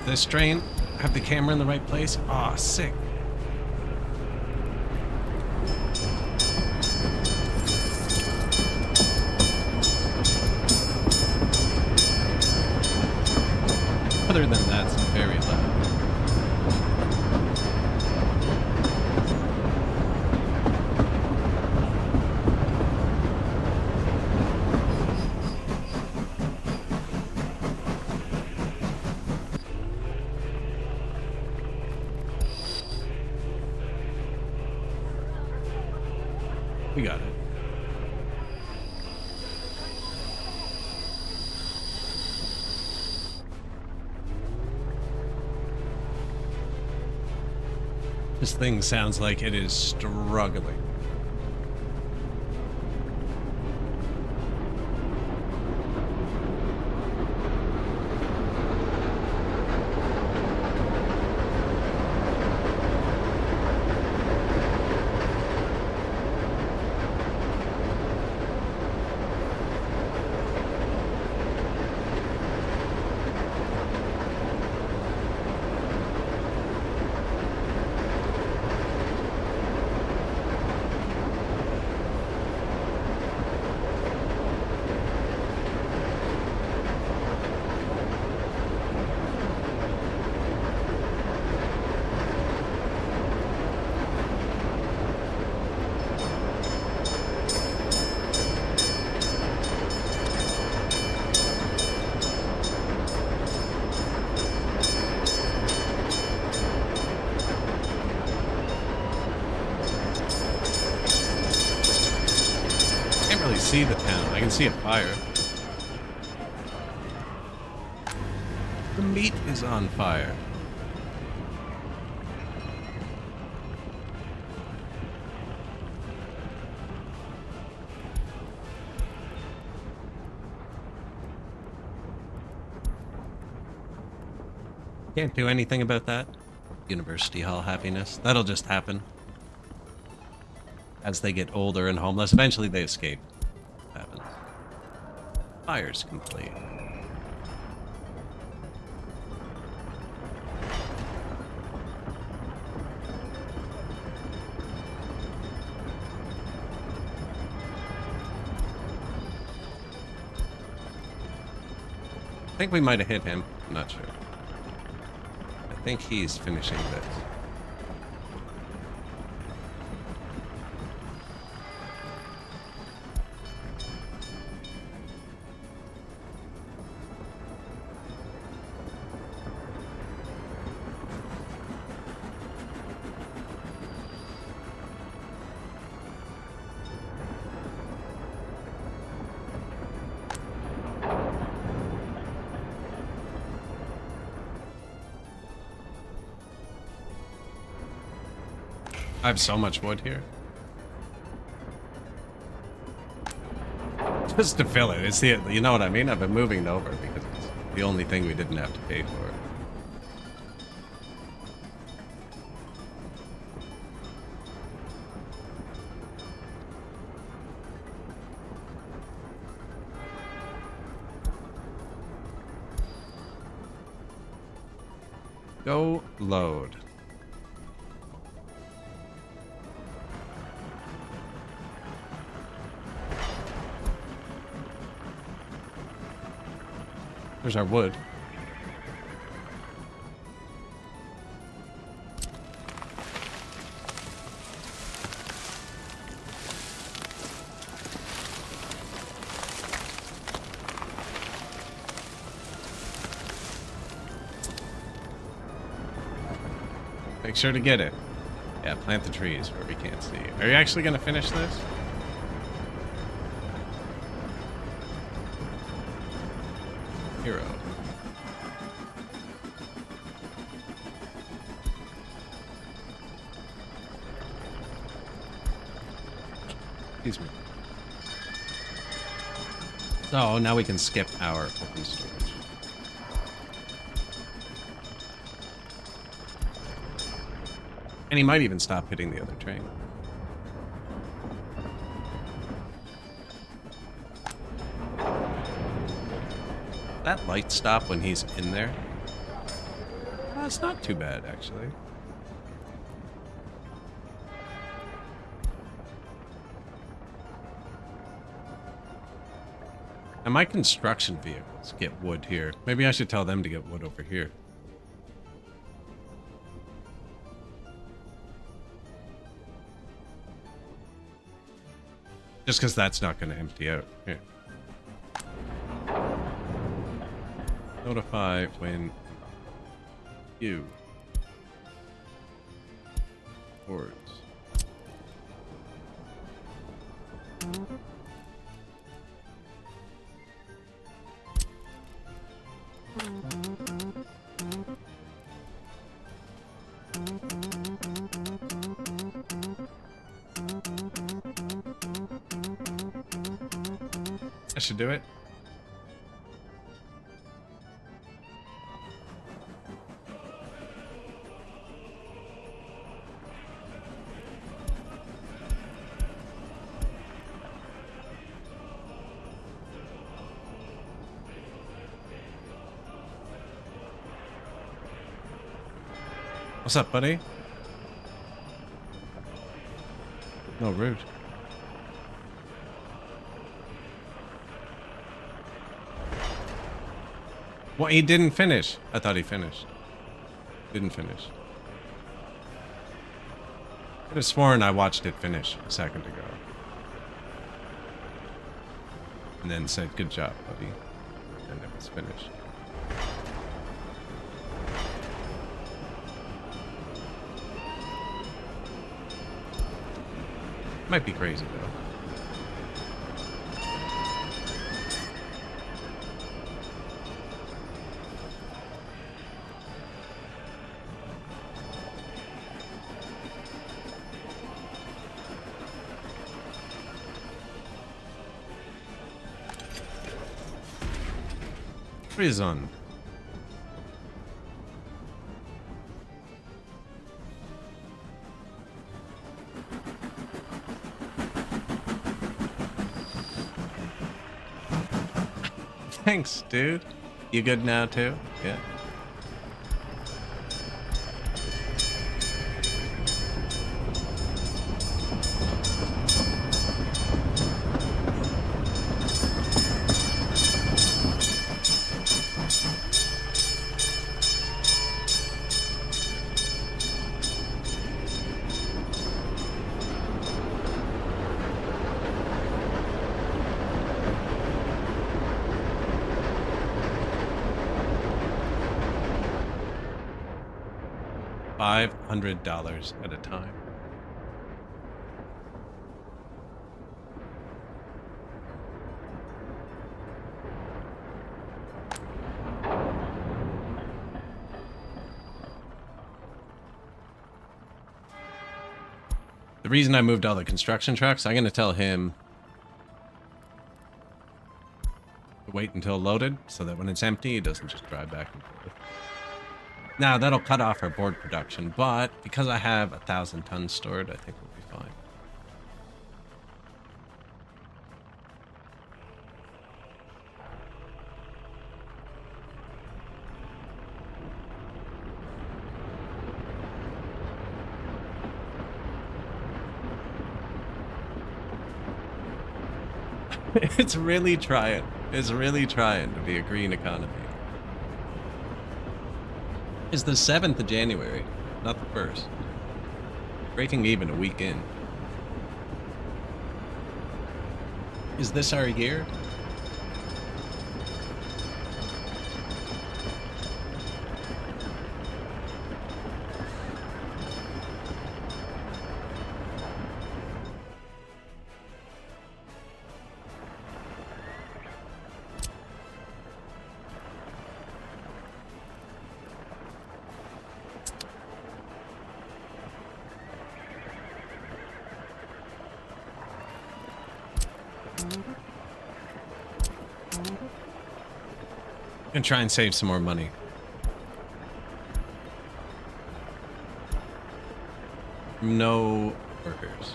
This train, have the camera in the right place. Aw, sick. Other than that, it's very loud. We got it. This thing sounds like it is struggling. See the town. I can see a fire. The meat is on fire. Can't do anything about that. University Hall happiness. That'll just happen. As they get older and homeless, eventually they escape. Happens. Fire's complete. I think we might have hit him. I'm not sure. I think he's finishing this. I have so much wood here. Just to fill it. It's the, you know what I mean? I've been moving it over because it's the only thing we didn't have to pay for. Go load. There's our wood. Make sure to get it. Yeah, plant the trees where we can't see. Are you actually going to finish this? Hero. Excuse me. So now we can skip our open storage. And he might even stop hitting the other train. That light stop when he's in there? That's not too bad, actually. And my construction vehicles get wood here. Maybe I should tell them to get wood over here. Just because that's not going to empty out. Here. Notify when you boards I should do it. What's up, buddy? No, rude. What, he didn't finish? I thought he finished. Didn't finish. I could have sworn I watched it finish a second ago. And then said, good job, buddy. And it was finished. Might be crazy, though. Prison. Thanks, dude. You good now, too? Yeah. $500 at a time. The reason I moved all the construction trucks, I'm going to tell him to wait until loaded so that when it's empty, he doesn't just drive back and forth. Now, that'll cut off our board production, but because I have 1,000 tons stored, I think we'll be fine. It's really trying. It's really trying to be a green economy. It's the 7th of January, not the 1st. Breaking even a week in. Is this our year? And try and save some more money. No workers.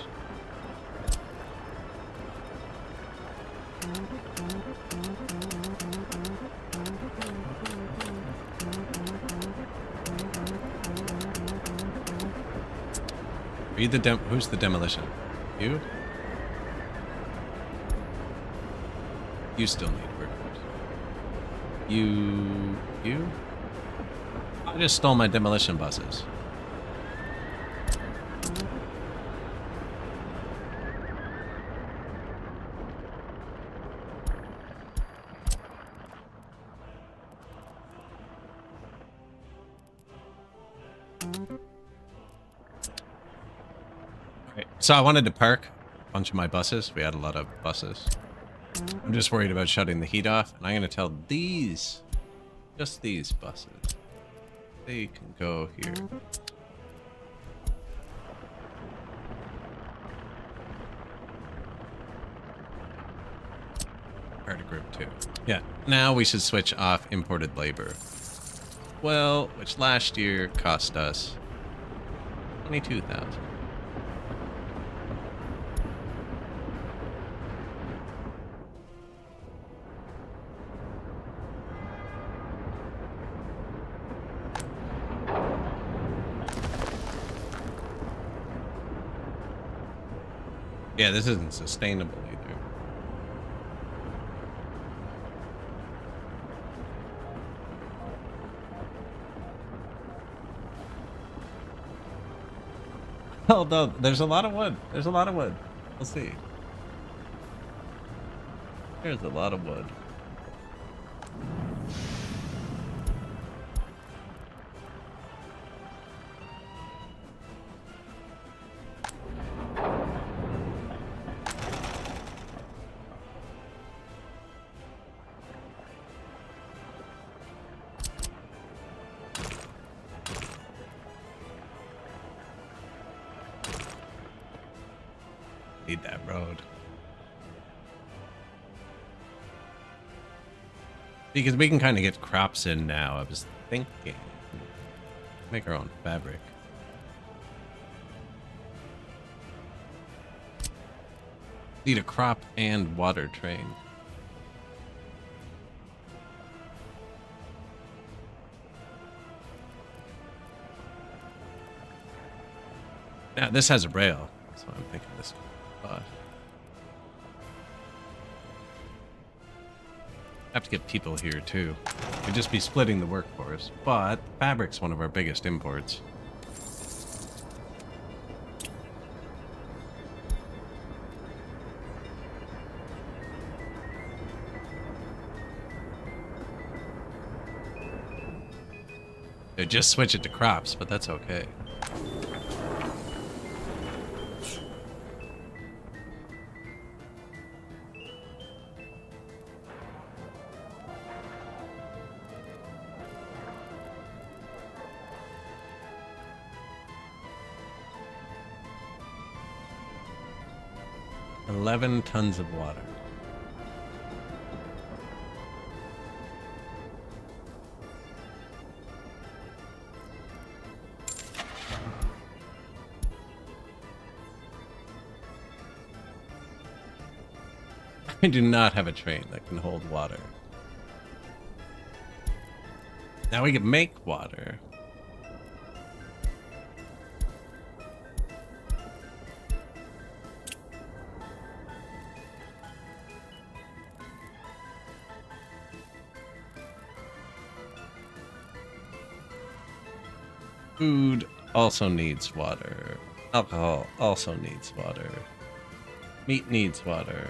Read the who's the demolition? You? You still need workers. You? I just stole my demolition buses. Alright, so I wanted to park bunch of my buses. We had a lot of buses. I'm just worried about shutting the heat off, and I'm going to tell these, just these buses, they can go here. Part of group 2. Yeah, now we should switch off imported labor. Well, which last year cost us 22,000. Yeah, this isn't sustainable either. Although, there's a lot of wood. There's a lot of wood. We'll see. There's a lot of wood. Need that road. Because we can kind of get crops in now. I was thinking. Make our own fabric. Need a crop and water train. Now, this has a rail. That's why I'm thinking this. Have to get people here too. We'd just be splitting the workforce, but fabric's one of our biggest imports. They just switch it to crops, but that's okay. $11 tons of water. I do not have a train that can hold water. Now we can make water. Food also needs water. Alcohol also needs water. Meat needs water.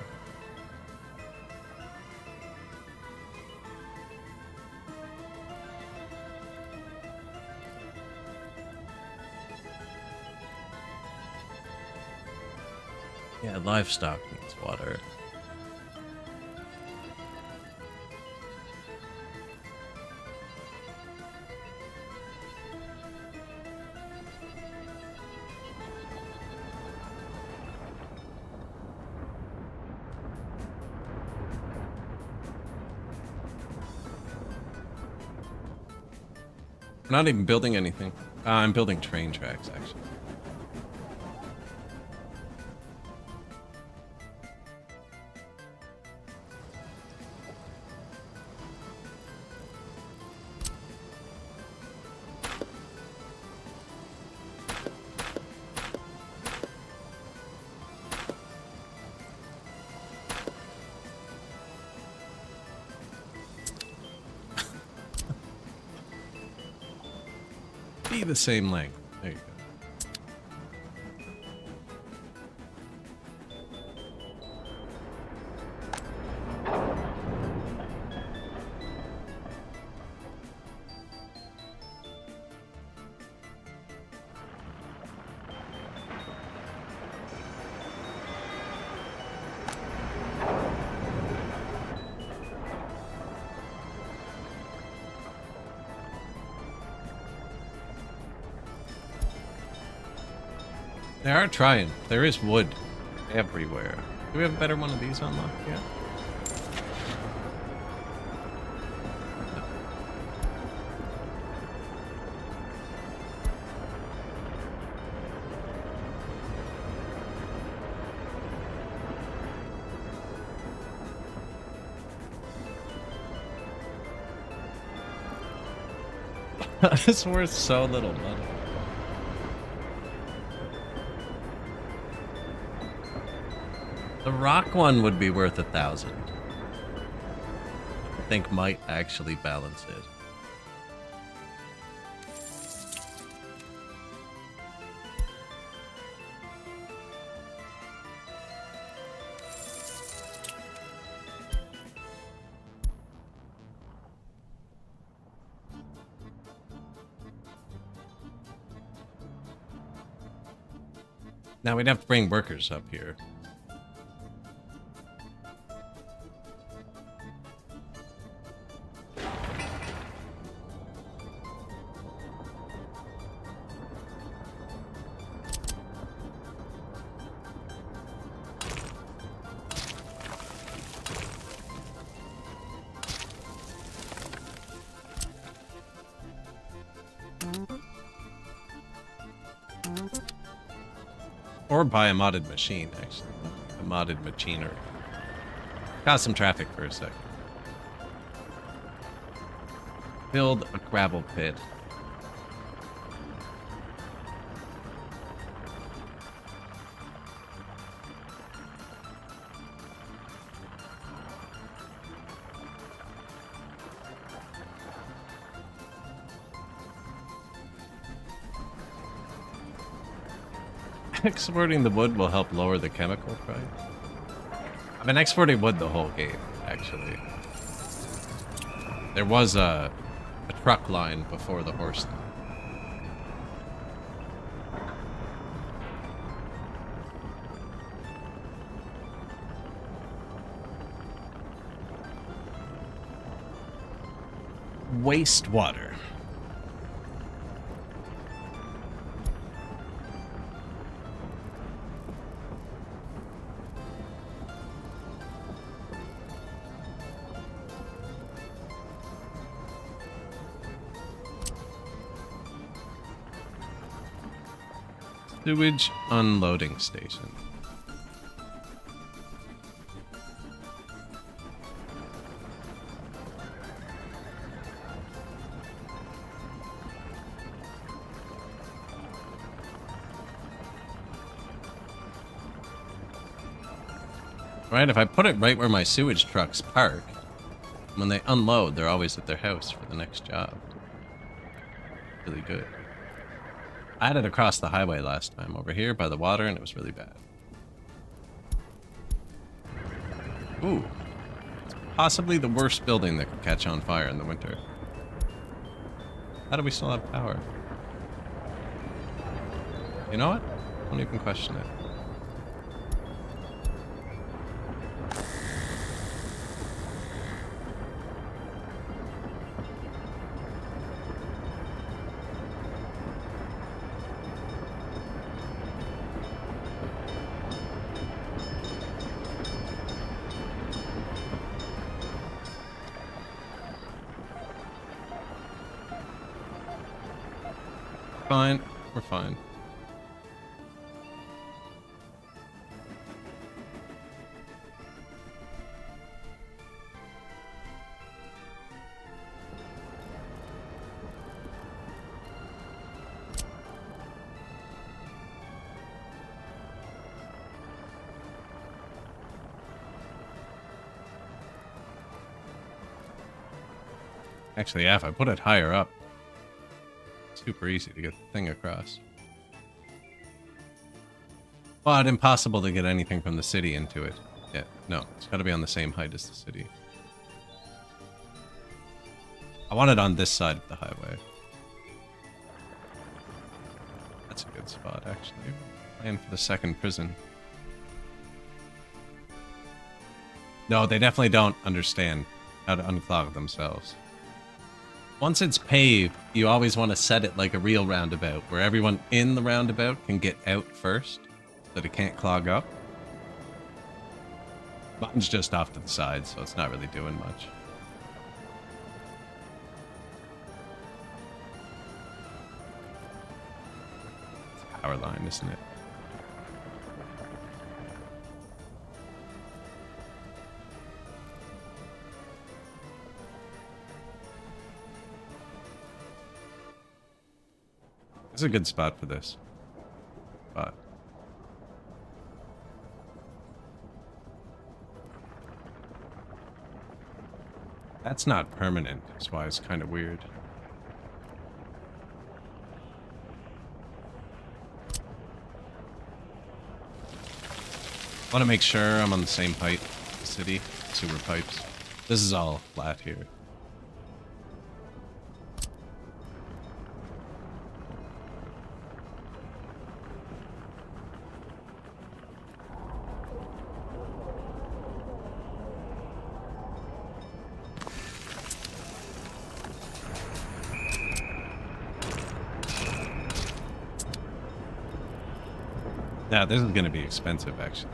Yeah, livestock needs water. I'm not even building anything. I'm building train tracks, actually. Be the same length. There you go. They are trying. There is wood everywhere. Do we have a better one of these unlocked yet? It's worth so little money. The rock one would be worth 1,000. I think might actually balance it. Now we'd have to bring workers up here. Or buy a modded machine, actually. A modded machiner. Got some traffic for a second. Build a gravel pit. Exporting the wood will help lower the chemical price. I've been exporting wood the whole game, actually. There was a truck line before the horse line. Wastewater. Sewage unloading station. Right, if I put it right where my sewage trucks park, when they unload, they're always at their house for the next job. Really good. I had it across the highway last time over here by the water, and it was really bad. Ooh. It's possibly the worst building that could catch on fire in the winter. How do we still have power? You know what? Don't even question it. Fine. We're fine. Actually, yeah, if I put it higher up, super easy to get the thing across. But impossible to get anything from the city into it. Yeah, no, it's got to be on the same height as the city. I want it on this side of the highway. That's a good spot, actually. Plan for the second prison. No, they definitely don't understand how to unclog themselves. Once it's paved, you always want to set it like a real roundabout, where everyone in the roundabout can get out first, so that it can't clog up. Mine's just off to the side, so it's not really doing much. It's a power line, isn't it? This is a good spot for this. But that's not permanent, that's why it's kind of weird. Want to make sure I'm on the same pipe, the city, sewer pipes. This is all flat here. Yeah, this is going to be expensive, actually.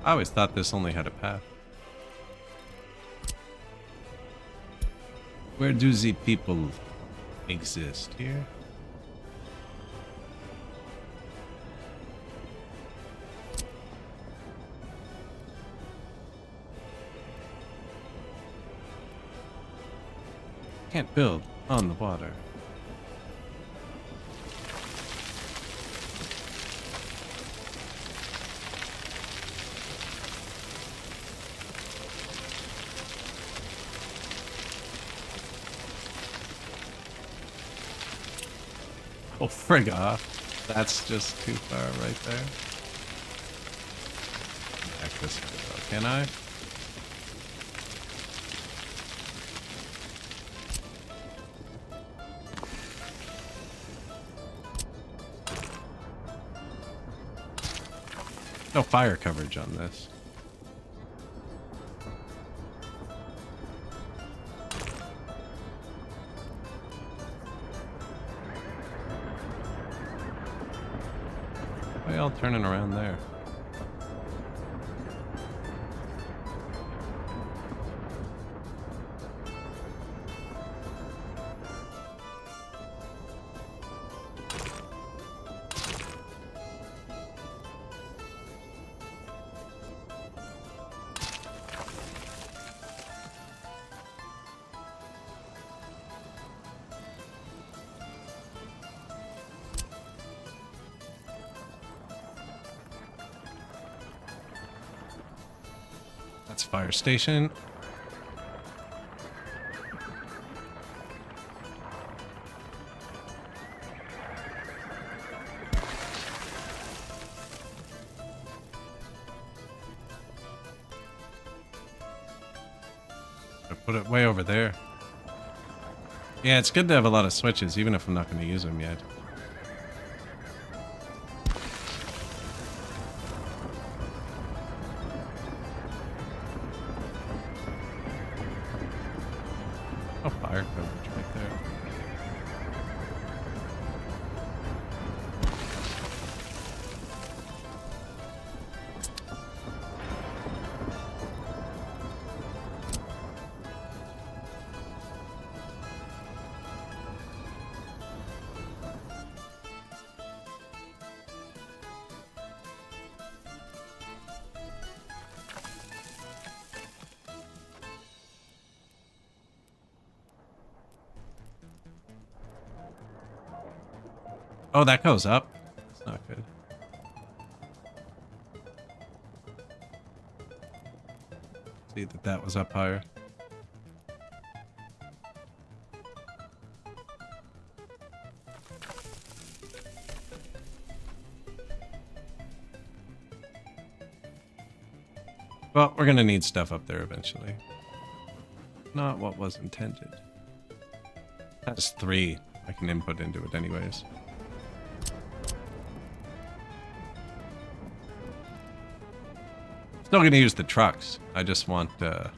I always thought this only had a path. Where do the people exist? Here? Can't build on the water. Oh, frig off. That's just too far right there. Back this way though, can I? No fire coverage on this. Why are y'all turning around there? That's fire station. I put it way over there. Yeah, it's good to have a lot of switches, even if I'm not going to use them yet. Oh, fire coverage right there. Oh, that goes up. That's not good. See that that was up higher. Well, we're gonna need stuff up there eventually. Not what was intended. That's 3 I can input into it anyways. Still gonna use the trucks. I just want to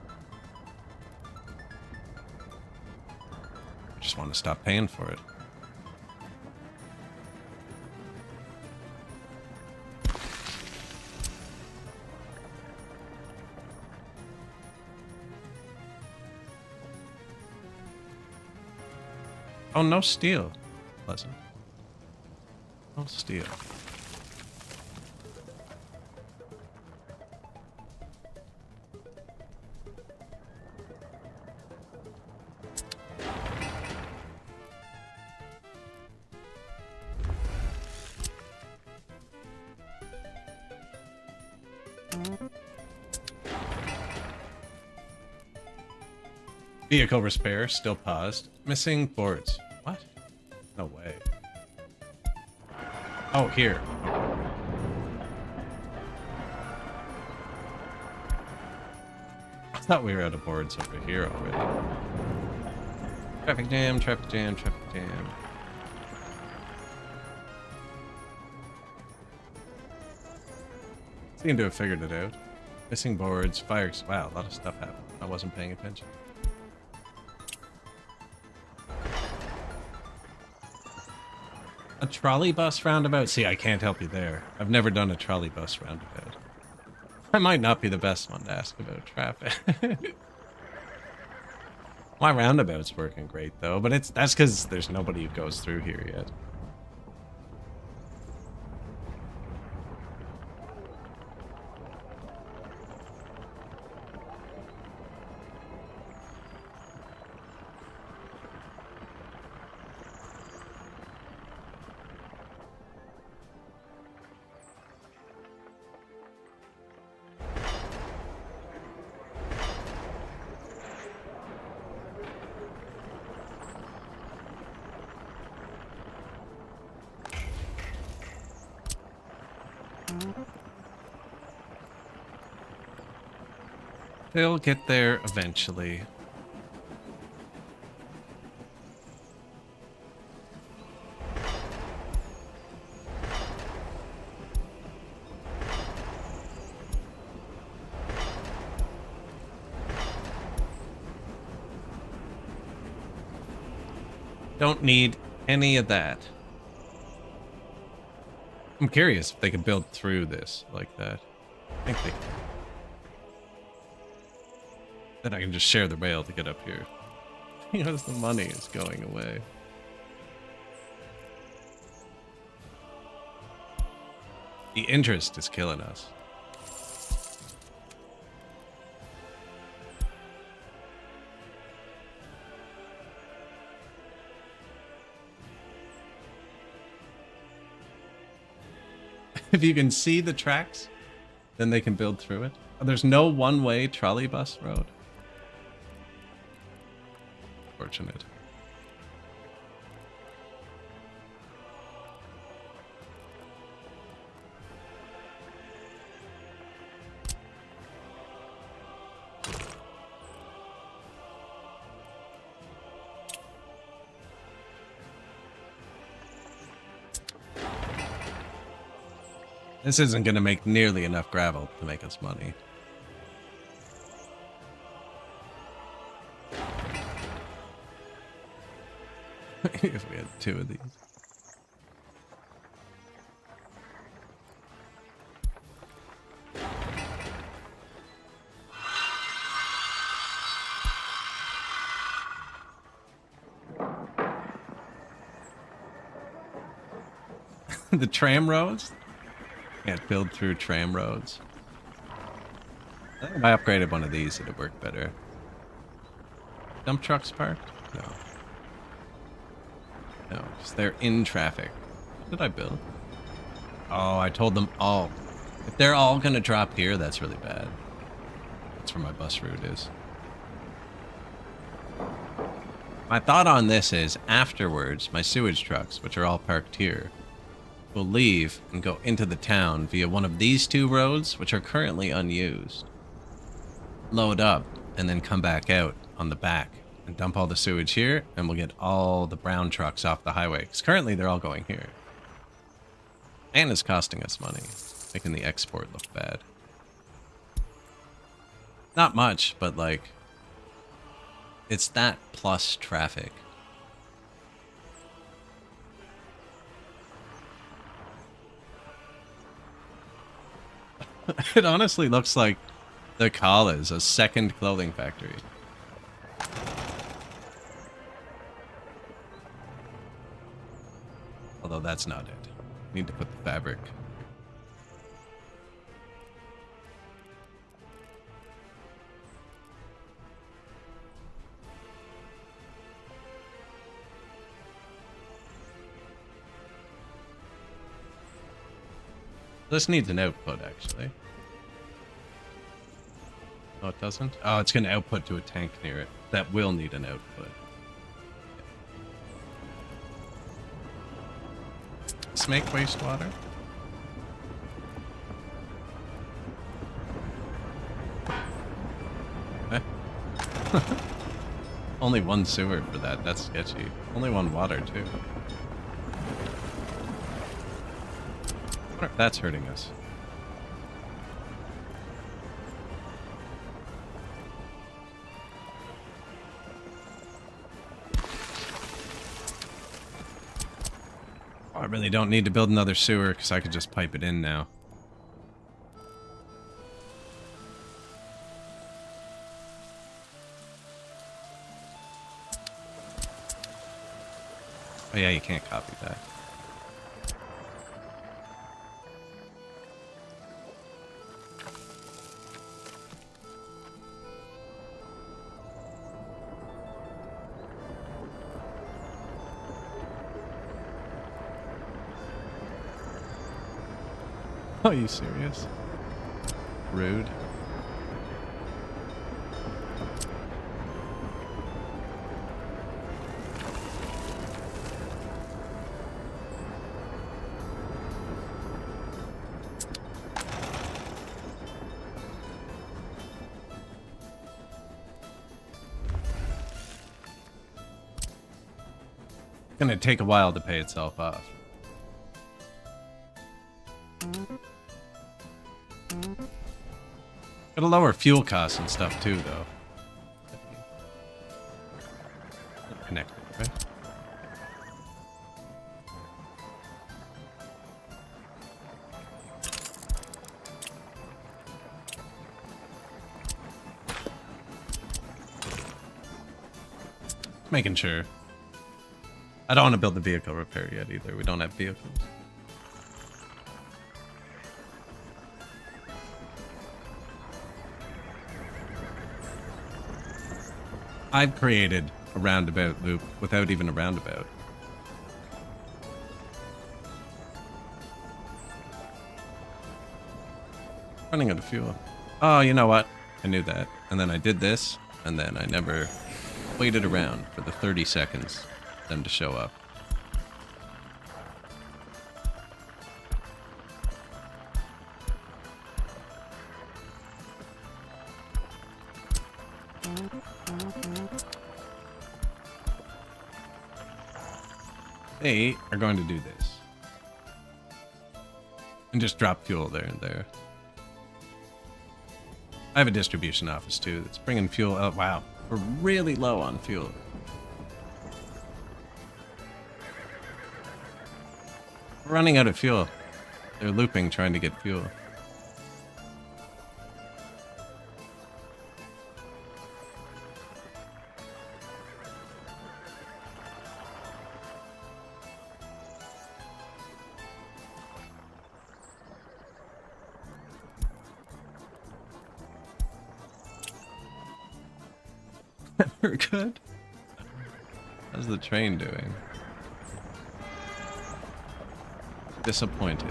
stop paying for it. Oh, no steel. Pleasant. No steel. Vehicle repair still paused. Missing boards. What? No way. Oh, here. I thought we were out of boards over here already. Traffic jam, traffic jam, traffic jam. Seem to have figured it out. Missing boards, fires. Wow, a lot of stuff happened. I wasn't paying attention. A trolley bus roundabout? See, I can't help you there. I've never done a trolley bus roundabout. I might not be the best one to ask about traffic. My roundabout's working great though, but that's because there's nobody who goes through here yet. They'll get there eventually. Don't need any of that. I'm curious if they can build through this like that. I think they can. Then I can just share the rail to get up here. Because the money is going away. The interest is killing us. If you can see the tracks, then they can build through it. There's no one-way trolley bus road. Fortunate. This isn't going to make nearly enough gravel to make us money. If we had 2 of these. The tram roads? Can't build through tram roads. I think if I upgraded one of these, it'd work better. Dump trucks parked? No. No, because they're in traffic. What did I build? Oh, I told them all. If they're all gonna drop here, that's really bad. That's where my bus route is. My thought on this is, afterwards, my sewage trucks, which are all parked here, will leave and go into the town via one of these 2 roads, which are currently unused. load up, and then come back out on the back and dump all the sewage here, and we'll get all the brown trucks off the highway. Because currently they're all going here. And it's costing us money, making the export look bad. Not much, but like, it's that plus traffic. It honestly looks like the Call is a second clothing factory. Although that's not it. Need to put the fabric. This needs an output, actually. Oh, it doesn't? Oh, it's going to output to a tank near it. That will need an output. Snake wastewater? Eh? Only one sewer for that. That's sketchy. Only one water, too. I wonder if that's hurting us. Oh, I really don't need to build another sewer because I could just pipe it in now. Oh yeah, you can't copy that. Are you serious? Rude. It's gonna take a while to pay itself off. It'll lower fuel costs and stuff too, though. Connected, right? Making sure. I don't want to build the vehicle repair yet either. We don't have vehicles. I've created a roundabout loop without even a roundabout. Running out of fuel. Oh, you know what? I knew that. And then I did this, and then I never waited around for the 30 seconds for them to show up. They are going to do this. And just drop fuel there and there. I have a distribution office too that's bringing fuel out. Wow, we're really low on fuel. We're running out of fuel. They're looping trying to get fuel. We're good. How's the train doing? Disappointed.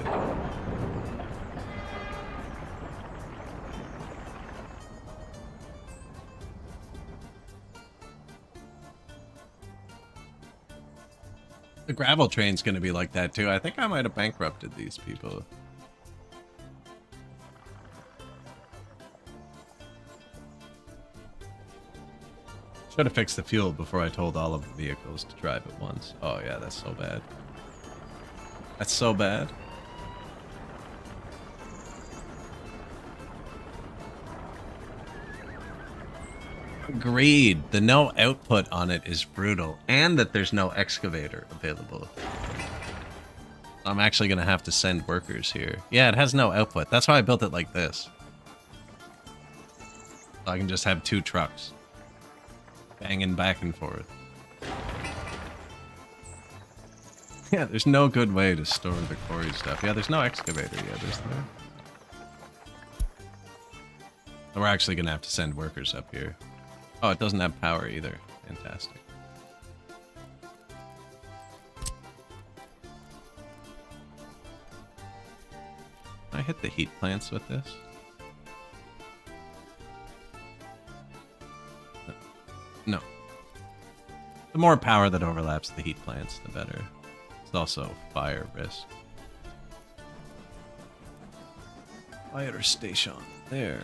The gravel train's gonna be like that too. I think I might have bankrupted these people. Should have fixed the fuel before I told all of the vehicles to drive at once. Oh yeah, that's so bad. That's so bad. Agreed. The no output on it is brutal. And that there's no excavator available. I'm actually going to have to send workers here. Yeah, it has no output. That's why I built it like this. So I can just have 2 trucks. Banging back and forth. Yeah, there's no good way to store the quarry stuff. Yeah, there's no excavator yet, is there? So we're actually going to have to send workers up here. Oh, it doesn't have power either. Fantastic. Can I hit the heat plants with this? No. The more power that overlaps the heat plants, the better. It's also fire risk. Fire station. There.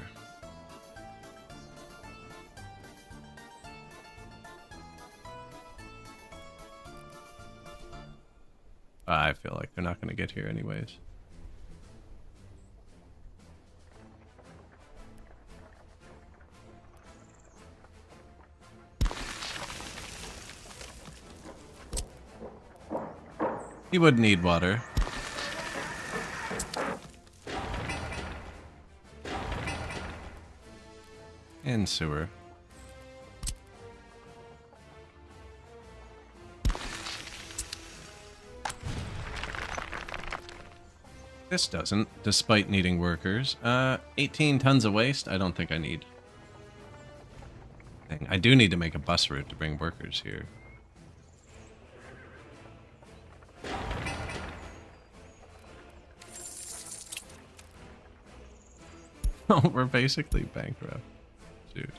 I feel like they're not going to get here anyways. He would need water. And sewer. This doesn't, despite needing workers. 18 tons of waste? I don't think I need. Dang, I do need to make a bus route to bring workers here. Oh, we're basically bankrupt. Dude.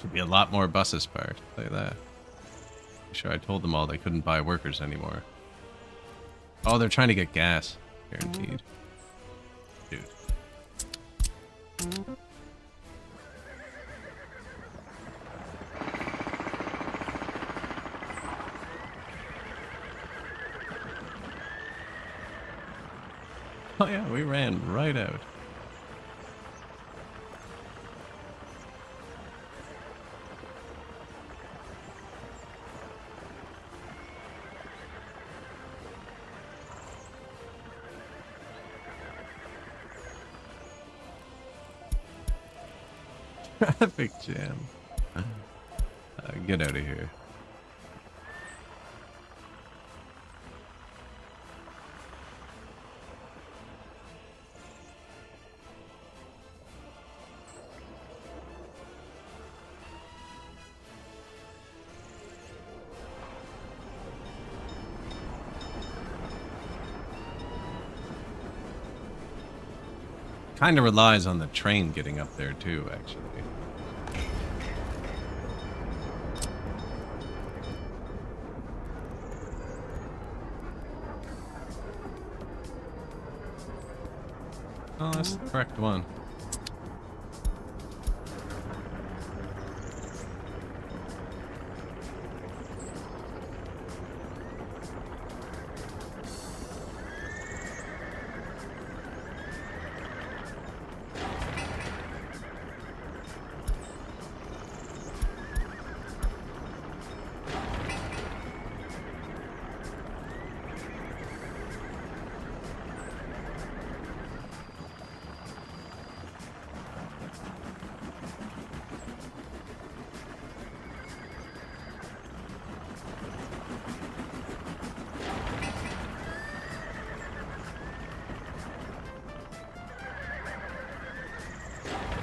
Should be a lot more buses parked. I'll tell you that. I'm sure I told them all they couldn't buy workers anymore. Oh, they're trying to get gas. Guaranteed. Dude. Oh yeah, we ran right out. Traffic jam. Get out of here. Kind of relies on the train getting up there too, actually. Oh, that's the correct one.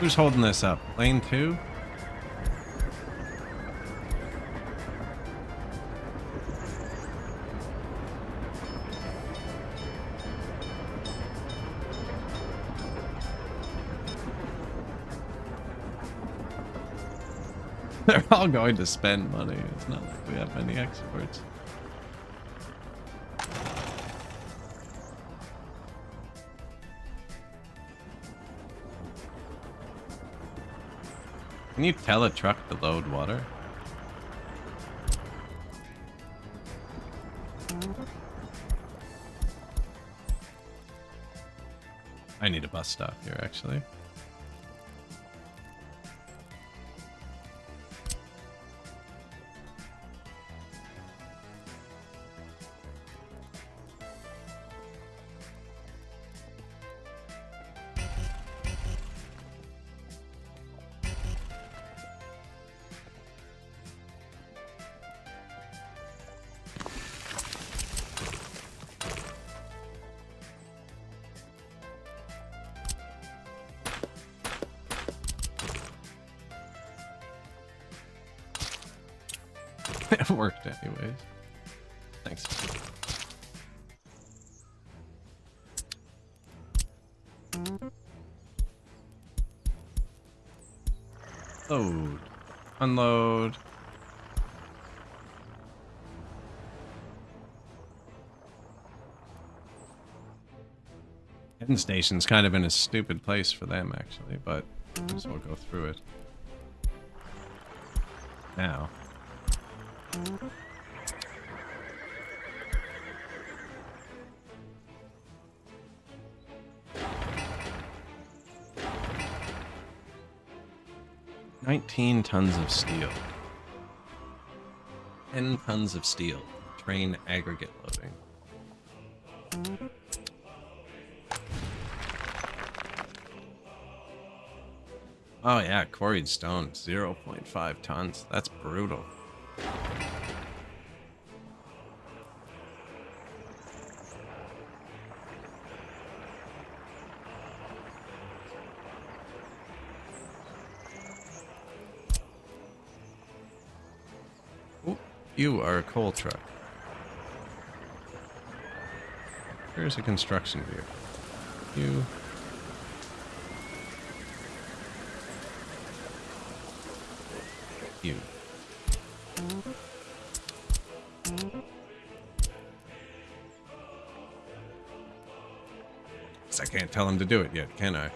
Who's holding this up? Lane 2? They're all going to spend money. It's not like we have many exports. Can you tell a truck to load water? I need a bus stop here, actually. It worked anyways. Thanks. Load. Unload. Heading station's kind of in a stupid place for them, actually, but might as well go through it. Now. $19 tons of steel. 10 tons of steel. Train aggregate loading. Oh yeah, quarried stone, 0.5 tons. That's brutal. Ooh, you are a coal truck. Here's a construction vehicle. You. You. I can't tell him to do it yet, can I?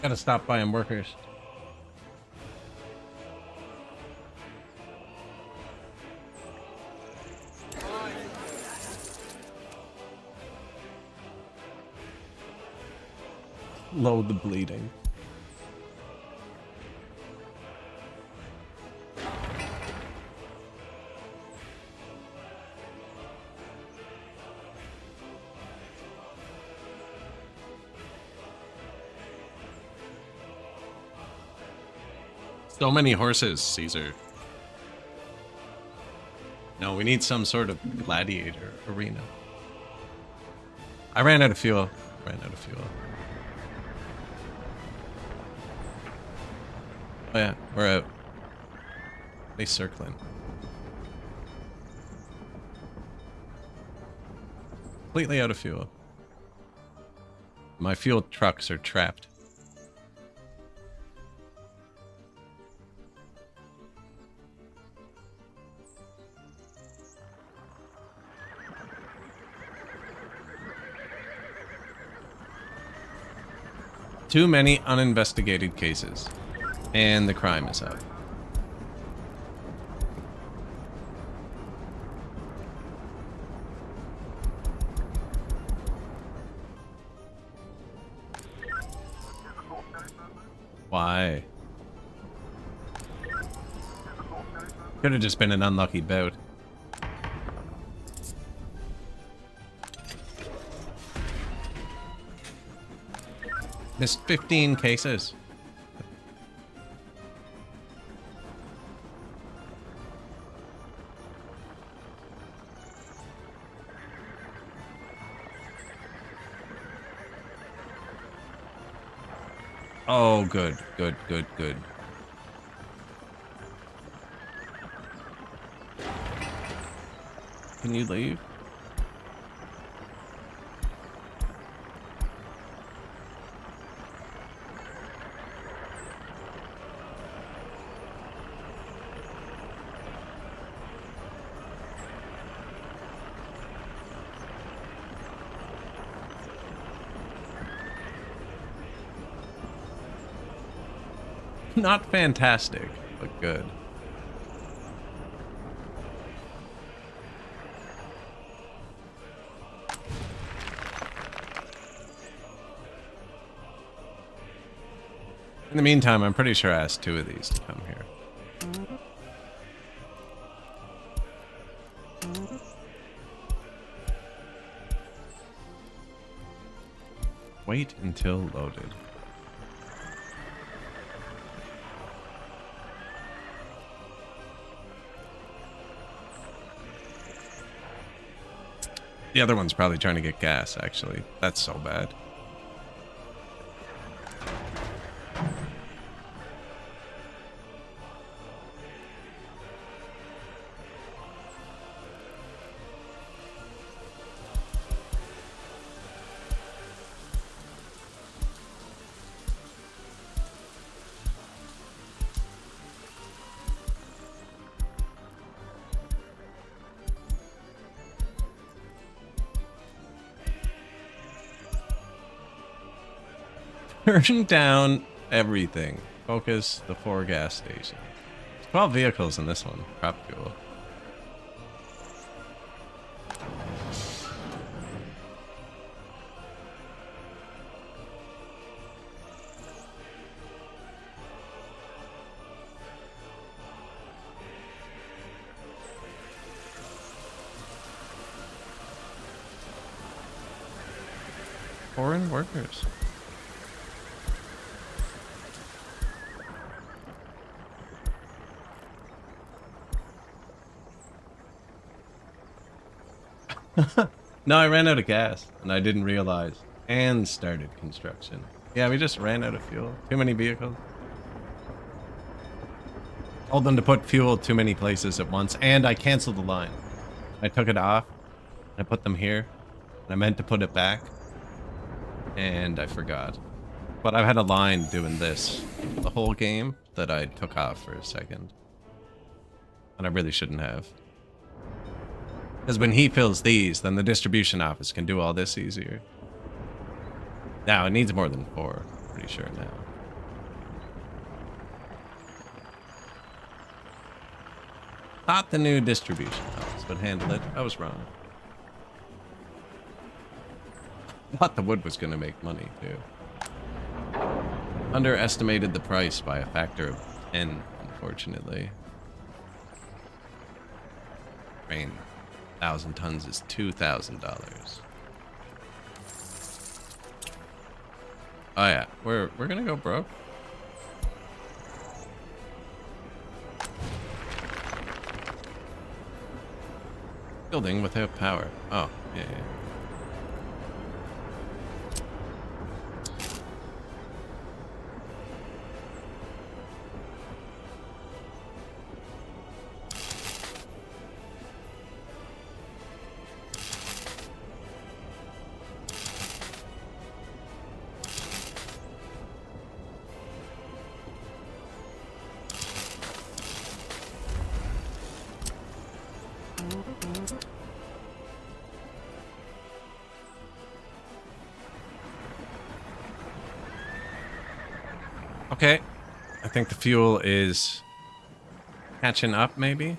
Gotta stop buying workers. Load the bleeding. So many horses, Caesar. No, we need some sort of gladiator arena. I ran out of fuel. Oh yeah, we're out. They circling. Completely out of fuel. My fuel trucks are trapped. Too many uninvestigated cases. And the crime is up. Why? Could have just been an unlucky bout. Missed 15 cases. Oh, good. Can you leave? Not fantastic, but good. In the meantime, I'm pretty sure I asked 2 of these to come here. Wait until loaded. The other one's probably trying to get gas, actually. That's so bad. Turn down everything. Focus the 4 gas stations. 12 vehicles in this one. Prop fuel. Foreign workers. No, I ran out of gas, and I didn't realize. And started construction. Yeah, we just ran out of fuel. Too many vehicles. Told them to put fuel too many places at once, and I canceled the line. I took it off. I put them here. And I meant to put it back. And I forgot. But I've had a line doing this the whole game that I took off for a second. And I really shouldn't have. Because when he fills these, then the distribution office can do all this easier. Now, it needs more than 4. Pretty sure now. Thought the new distribution office would handle it. I was wrong. Thought the wood was going to make money, too. Underestimated the price by a factor of 10, unfortunately. Rain. 1,000 tons is $2,000. Oh yeah, we're gonna go broke. Building without power. Oh, yeah. Okay, I think the fuel is catching up, maybe?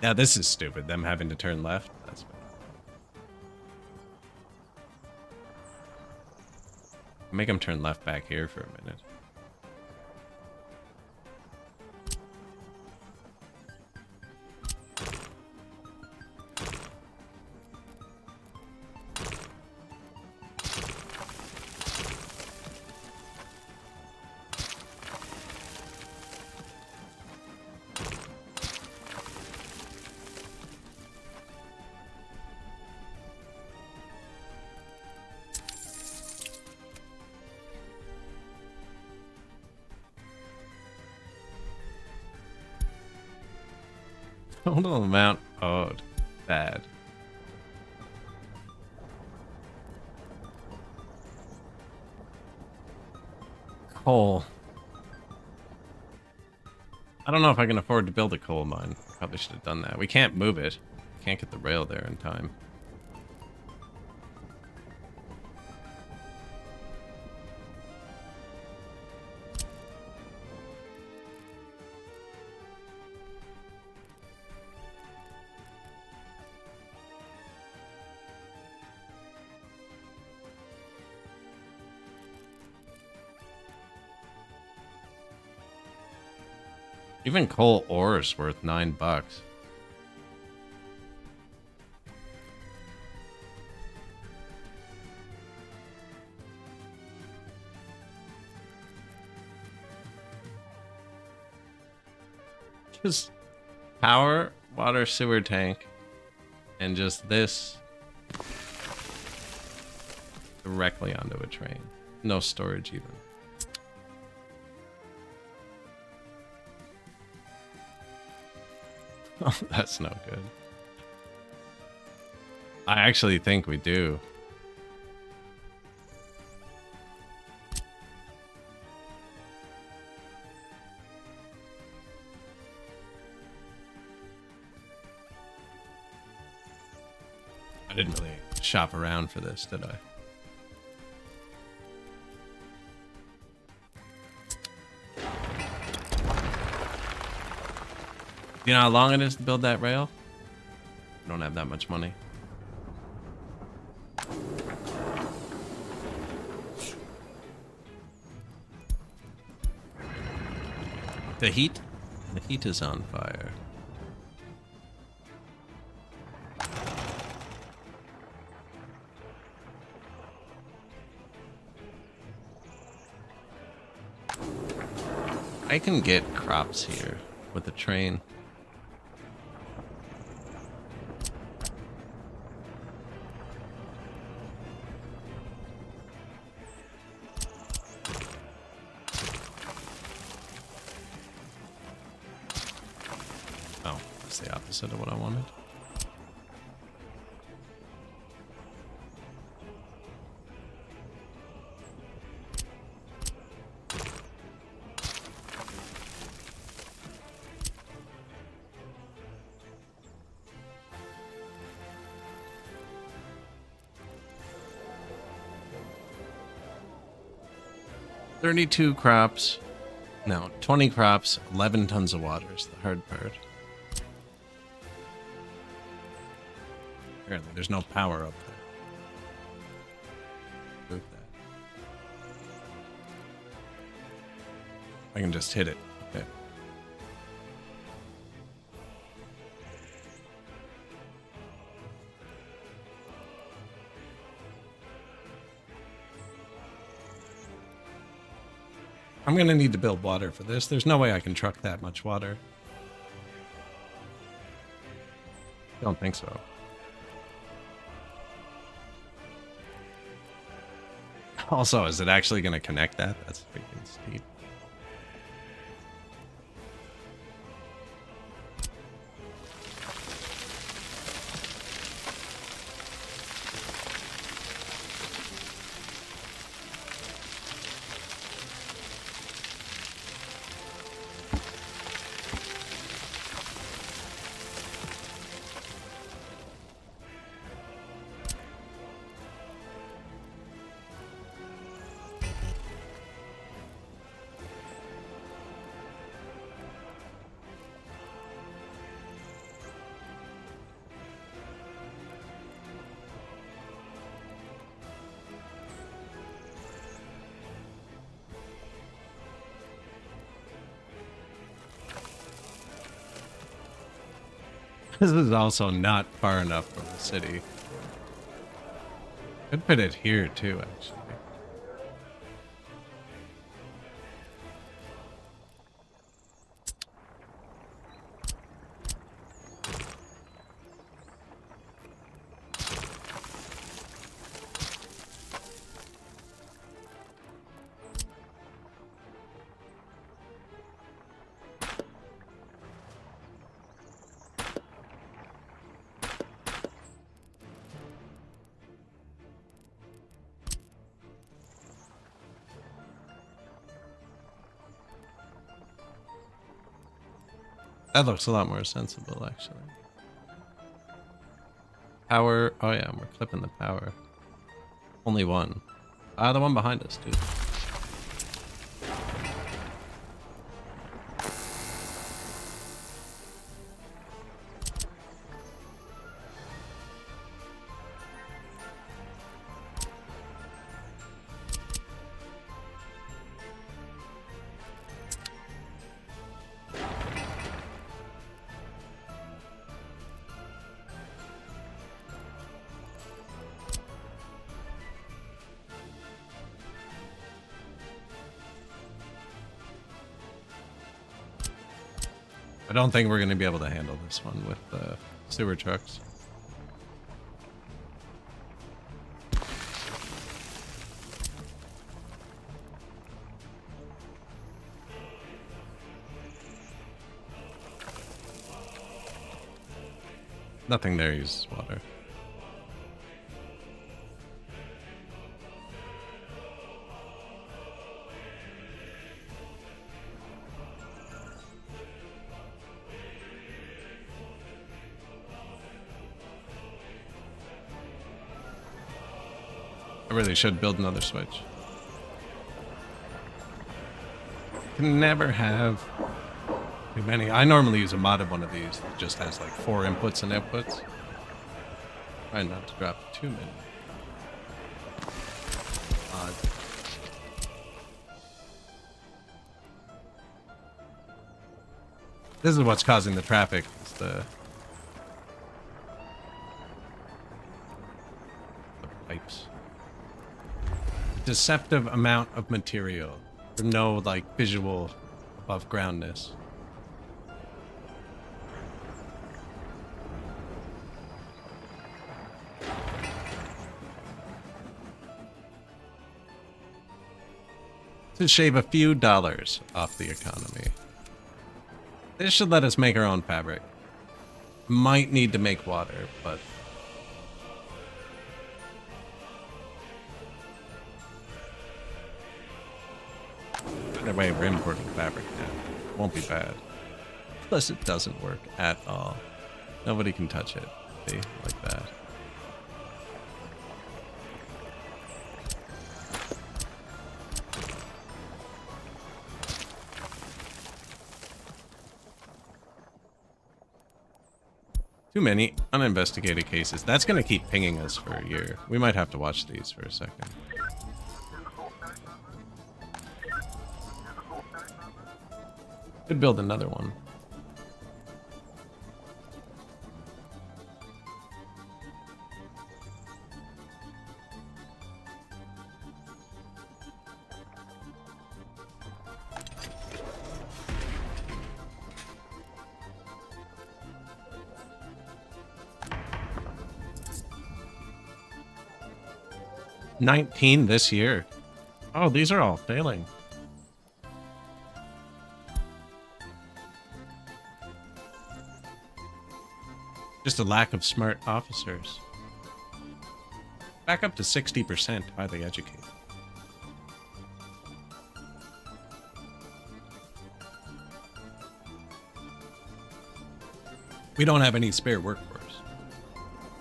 Yeah, this is stupid, them having to turn left. That's bad. Make them turn left back here for a minute. Total amount owed. Bad. Coal. I don't know if I can afford to build a coal mine. Probably should have done that. We can't move it. Can't get the rail there in time. Even coal ore is worth $9. Just power, water, sewer tank, and just this directly onto a train. No storage even. Oh, that's no good. I actually think we do. I didn't really shop around for this, did I? You know how long it is to build that rail? I don't have that much money. The heat? The heat is on fire. I can get crops here with a train. Oh, that's the opposite of what I wanted. "32 crops. No, 20 crops, 11 tons of water is the hard part. Apparently, there's no power up there. Move that. I can just hit it. Okay. I'm gonna need to build water for this. There's no way I can truck that much water. Don't think so. Also, is it actually gonna connect that? That's freaking steep. This is also not far enough from the city. Could put it here too, actually. That looks a lot more sensible, actually. Power. Oh yeah, we're clipping the power. Only one. The one behind us, dude. I don't think we're going to be able to handle this one with sewer trucks. Nothing there uses water. I really should build another switch. Can never have too many. I normally use a modded one of these that just has like 4 inputs and outputs. Try not to drop too many. This is what's causing the traffic. It's the pipes. Deceptive amount of material for no like visual above groundness. To shave a few dollars off the economy. This should let us make our own fabric. Might need to make water, but either way, we're importing fabric now. Won't be bad. Plus, it doesn't work at all. Nobody can touch it. See? Like that. Too many uninvestigated cases. That's going to keep pinging us for a year. We might have to watch these for a second. Could build another one. $19 this year. Oh, these are all failing. Just a lack of smart officers. Back up to 60% highly educated. We don't have any spare workforce.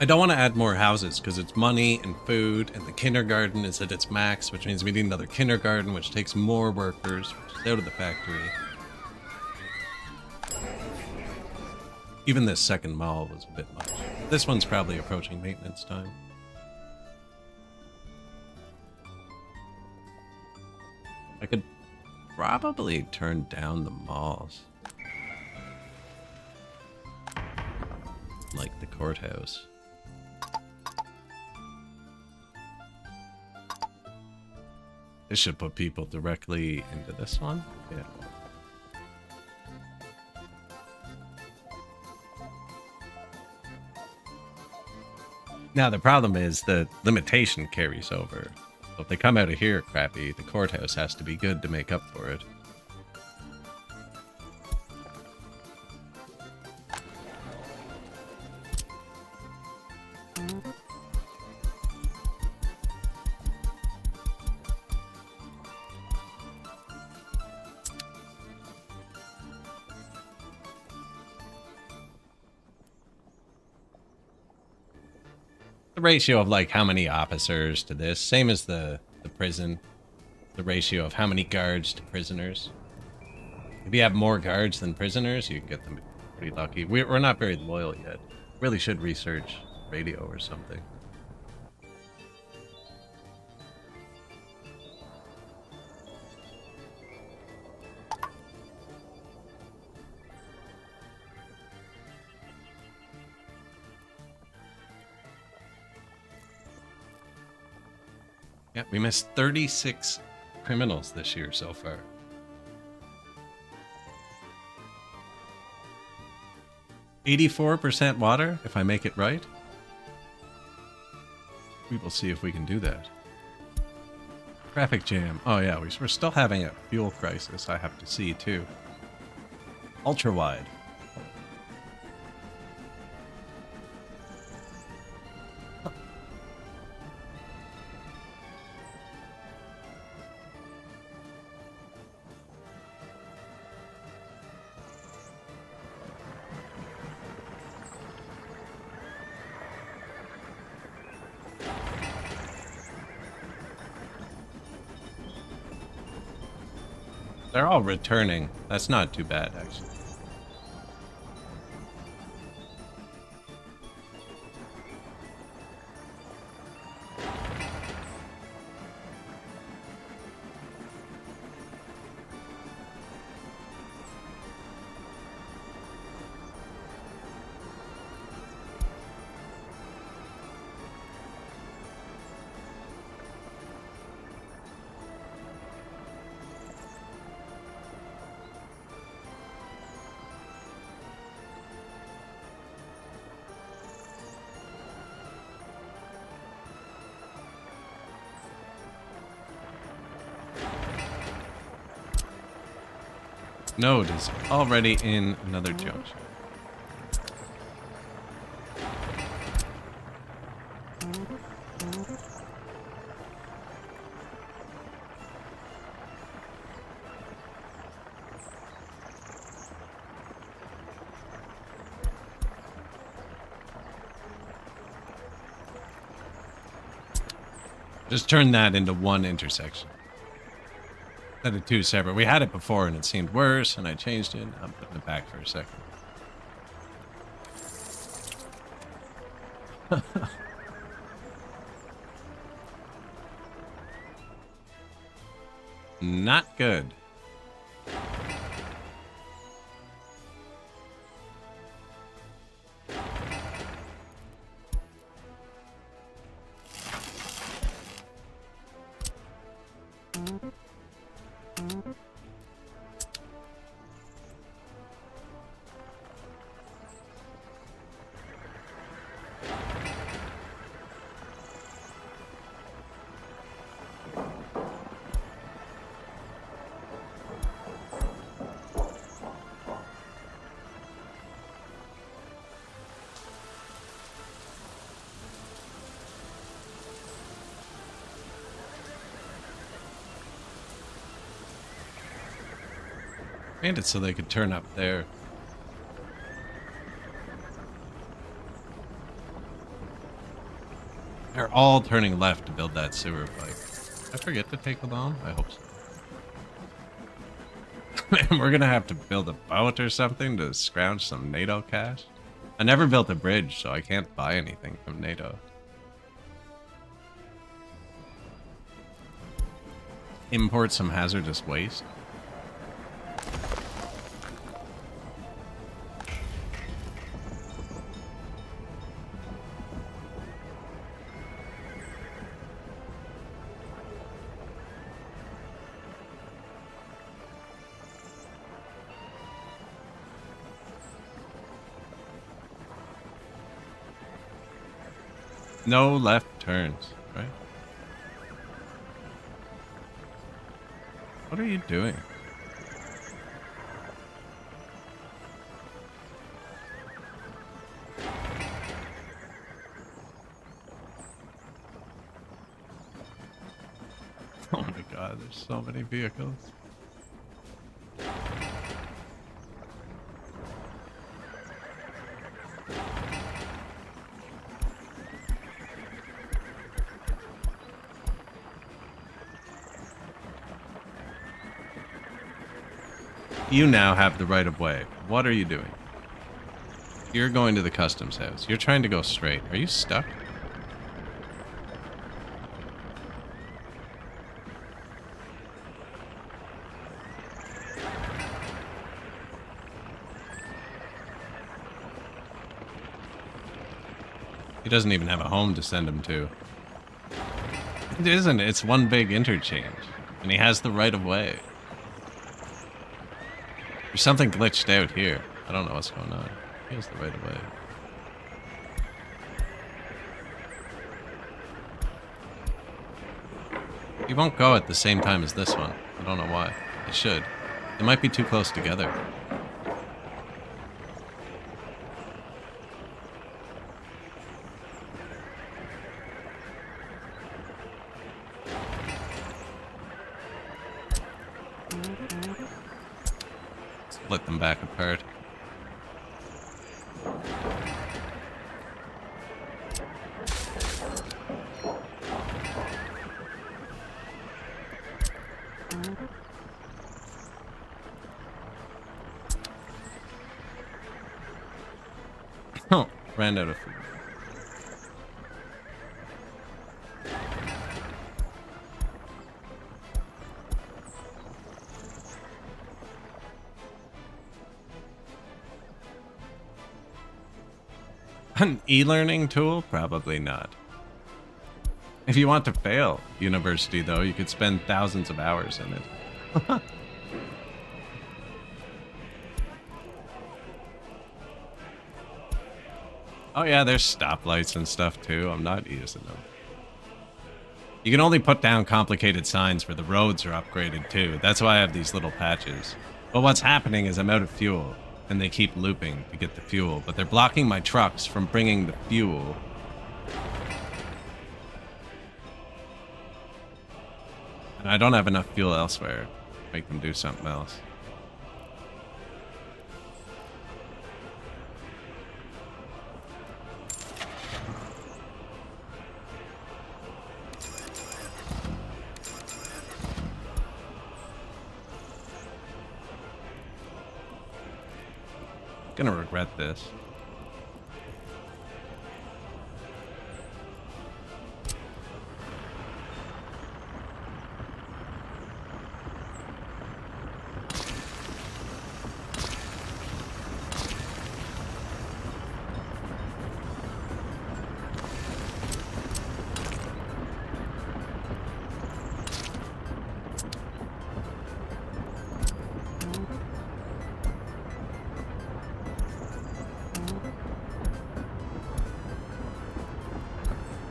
I don't want to add more houses because it's money and food, and the kindergarten is at its max, which means we need another kindergarten, which takes more workers, which is out of the factory. Even this second mall was a bit much. This one's probably approaching maintenance time. I could probably turn down the malls. Like the courthouse. This should put people directly into this one. Yeah. Now the problem is the limitation carries over. So if they come out of here crappy, the courthouse has to be good to make up for it. The ratio of like how many officers to this, same as the prison. The ratio of how many guards to prisoners. If you have more guards than prisoners, you can get them pretty lucky. We're not very loyal yet. Really should research radio or something. Yeah, we missed 36 criminals this year so far. 84% water, if I make it right. We will see if we can do that. Traffic jam. Oh yeah, we're still having a fuel crisis, I have to see too. Ultra wide. They're all returning. That's not too bad, actually. Node is already in another junction. Just turn that into one intersection. Instead of two separate. We had it before and it seemed worse, and I changed it. I'm putting it back for a second. Not good. Made it so they could turn up there. They're all turning left to build that sewer pipe. I forget to take them on? I hope so. Man, we're gonna have to build a boat or something to scrounge some NATO cash. I never built a bridge, so I can't buy anything from NATO. Import some hazardous waste. No left turns, right? What are you doing? Oh my god, there's so many vehicles. You now have the right of way. What are you doing? You're going to the customs house. You're trying to go straight. Are you stuck? He doesn't even have a home to send him to. It isn't. It's one big interchange. And he has the right of way. There's something glitched out here. I don't know what's going on. He has the right of way. He won't go at the same time as this one. I don't know why. It should. They might be too close together. Split them back apart. Oh, ran out of food. An e-learning tool? Probably not. If you want to fail university, though, you could spend thousands of hours in it. Oh yeah, there's stoplights and stuff too. I'm not using them. You can only put down complicated signs where the roads are upgraded too. That's why I have these little patches. But what's happening is I'm out of fuel, and they keep looping to get the fuel, but they're blocking my trucks from bringing the fuel. And I don't have enough fuel elsewhere to make them do something else. Gonna regret this.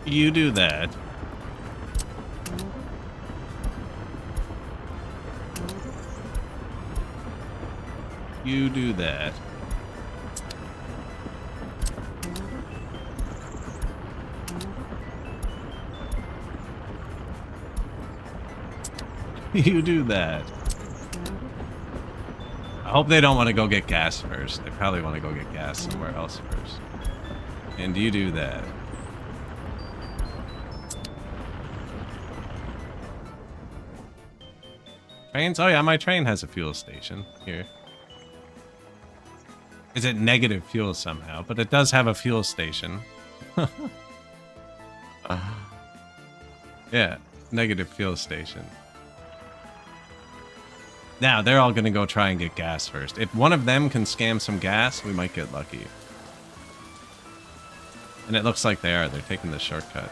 You do that. You do that. You do that. I hope they don't want to go get gas first. They probably want to go get gas somewhere else first. And you do that. Trains? Oh yeah, my train has a fuel station here. Is it negative fuel somehow? But it does have a fuel station. Yeah, negative fuel station. Now, they're all gonna go try and get gas first. If one of them can scam some gas, we might get lucky. And it looks like they are. They're taking the shortcut.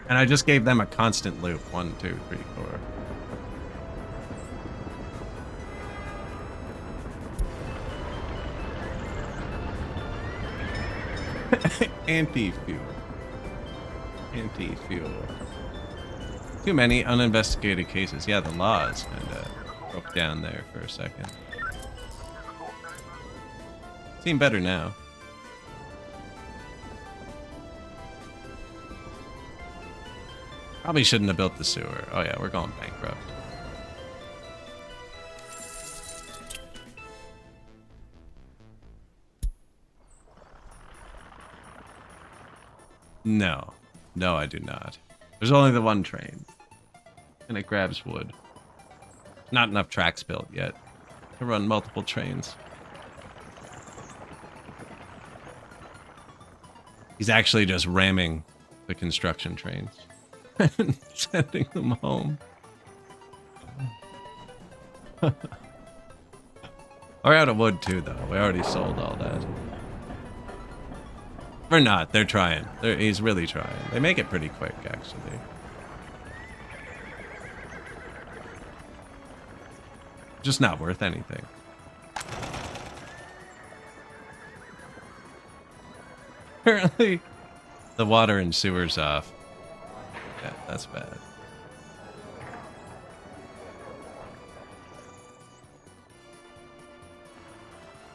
And I just gave them a constant loop. 1, 2, 3, 4. Anti-fuel. Anti-fuel. Too many uninvestigated cases. Yeah, the law is kind of broke down there for a second. Seem better now. Probably shouldn't have built the sewer. Oh yeah, we're going bankrupt. No, I do not. There's only the one train. And it grabs wood. Not enough tracks built yet to run multiple trains. He's actually just ramming the construction trains and sending them home. We're out of wood too, though. We already sold all that. Or not. They're trying. He's really trying. They make it pretty quick, actually. Just not worth anything. Apparently, the water and sewer's off. Yeah, that's bad.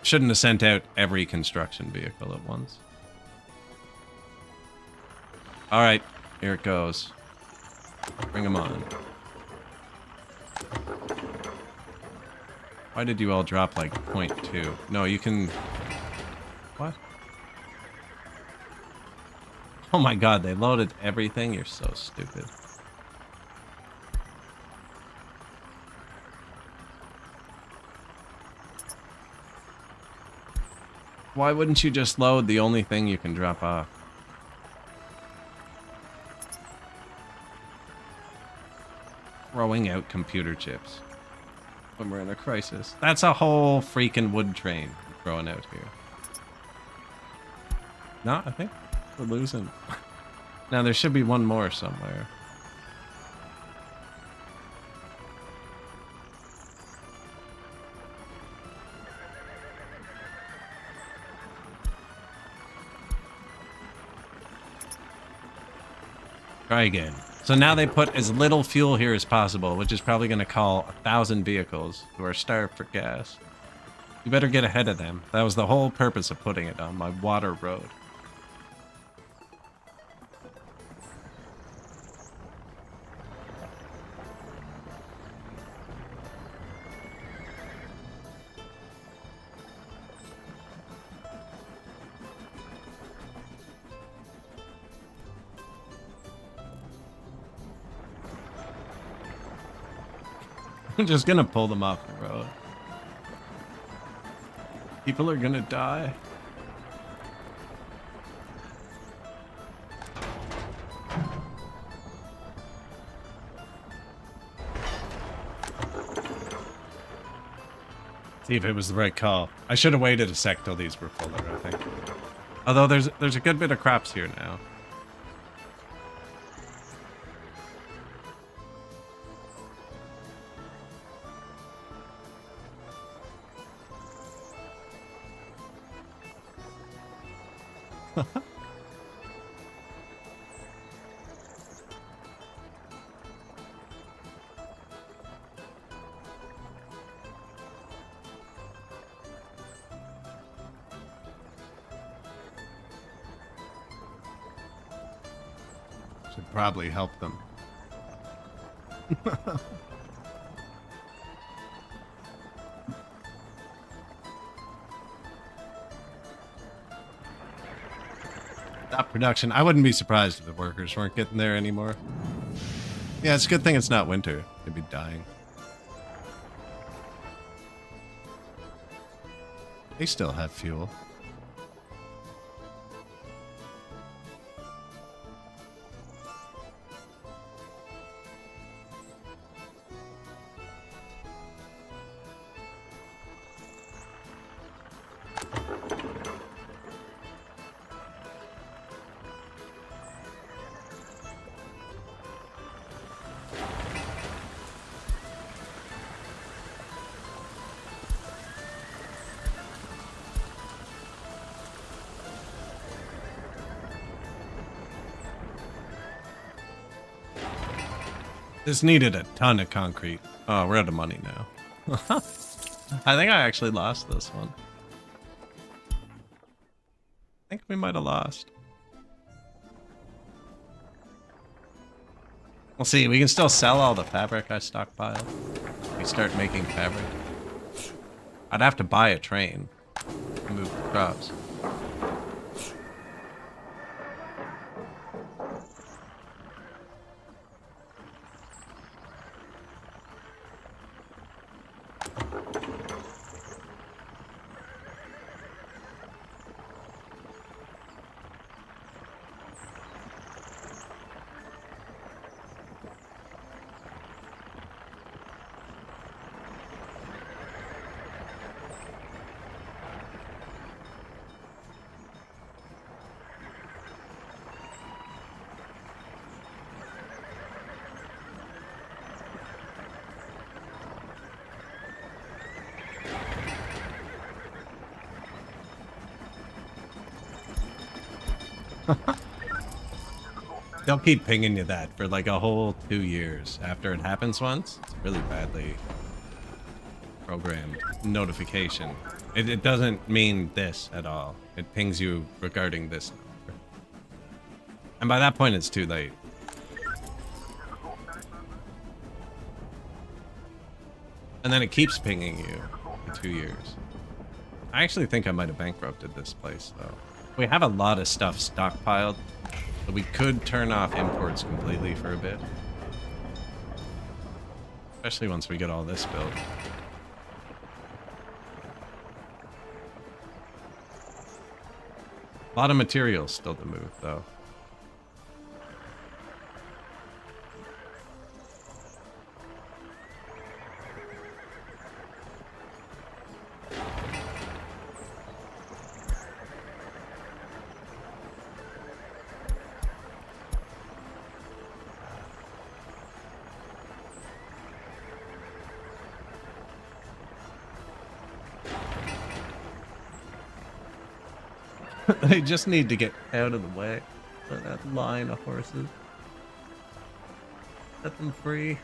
Shouldn't have sent out every construction vehicle at once. Alright, here it goes. Bring them on. Why did you all drop like 0.2? No, you can... What? Oh my god, they loaded everything? You're so stupid. Why wouldn't you just load the only thing you can drop off? Throwing out computer chips when we're in a crisis. That's a whole freaking wood train throwing out here. No, I think we're losing. Now there should be one more somewhere. Try again. So now they put as little fuel here as possible, which is probably going to call 1,000 vehicles who are starved for gas. You better get ahead of them. That was the whole purpose of putting it on my water road. I'm just gonna pull them off the road. People are gonna die. See if it was the right call. I should have waited a sec till these were fuller, I think. Although there's a good bit of crops here now. Should probably help them. Stop production. I wouldn't be surprised if the workers weren't getting there anymore. Yeah, it's a good thing it's not winter. They'd be dying. They still have fuel. This needed a ton of concrete. Oh, we're out of money now. I think I actually lost this one. I think we might have lost. We'll see. We can still sell all the fabric I stockpiled. We start making fabric. I'd have to buy a train to move the crops. They'll keep pinging you that for like a whole 2 years after it happens once. It's really badly programmed notification. It doesn't mean this at all. It pings you regarding this number. And by that point, it's too late. And then it keeps pinging you for 2 years. I actually think I might have bankrupted this place, though. We have a lot of stuff stockpiled, so we could turn off imports completely for a bit. Especially once we get all this built. A lot of materials still to move, though. They just need to get out of the way of that line of horses. Set them free.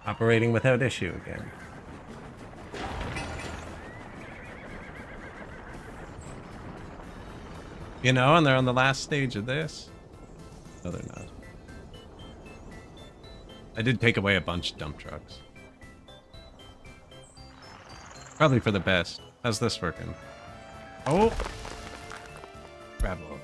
Operating without issue again. You know, and they're on the last stage of this. No, they're not. I did take away a bunch of dump trucks. Probably for the best. How's this working? Oh! Bravo.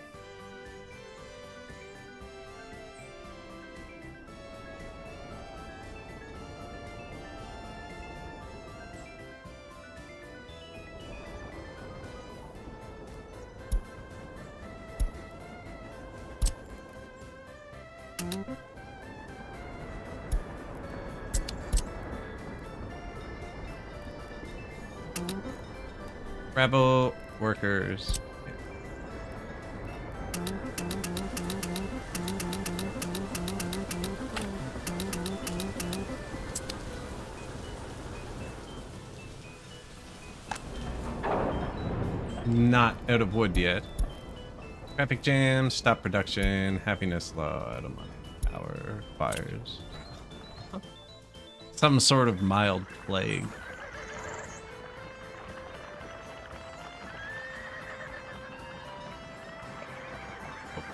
Rebel workers. Not out of wood yet. Traffic jam, stop production, happiness law, out of money, power, fires. Some sort of mild plague.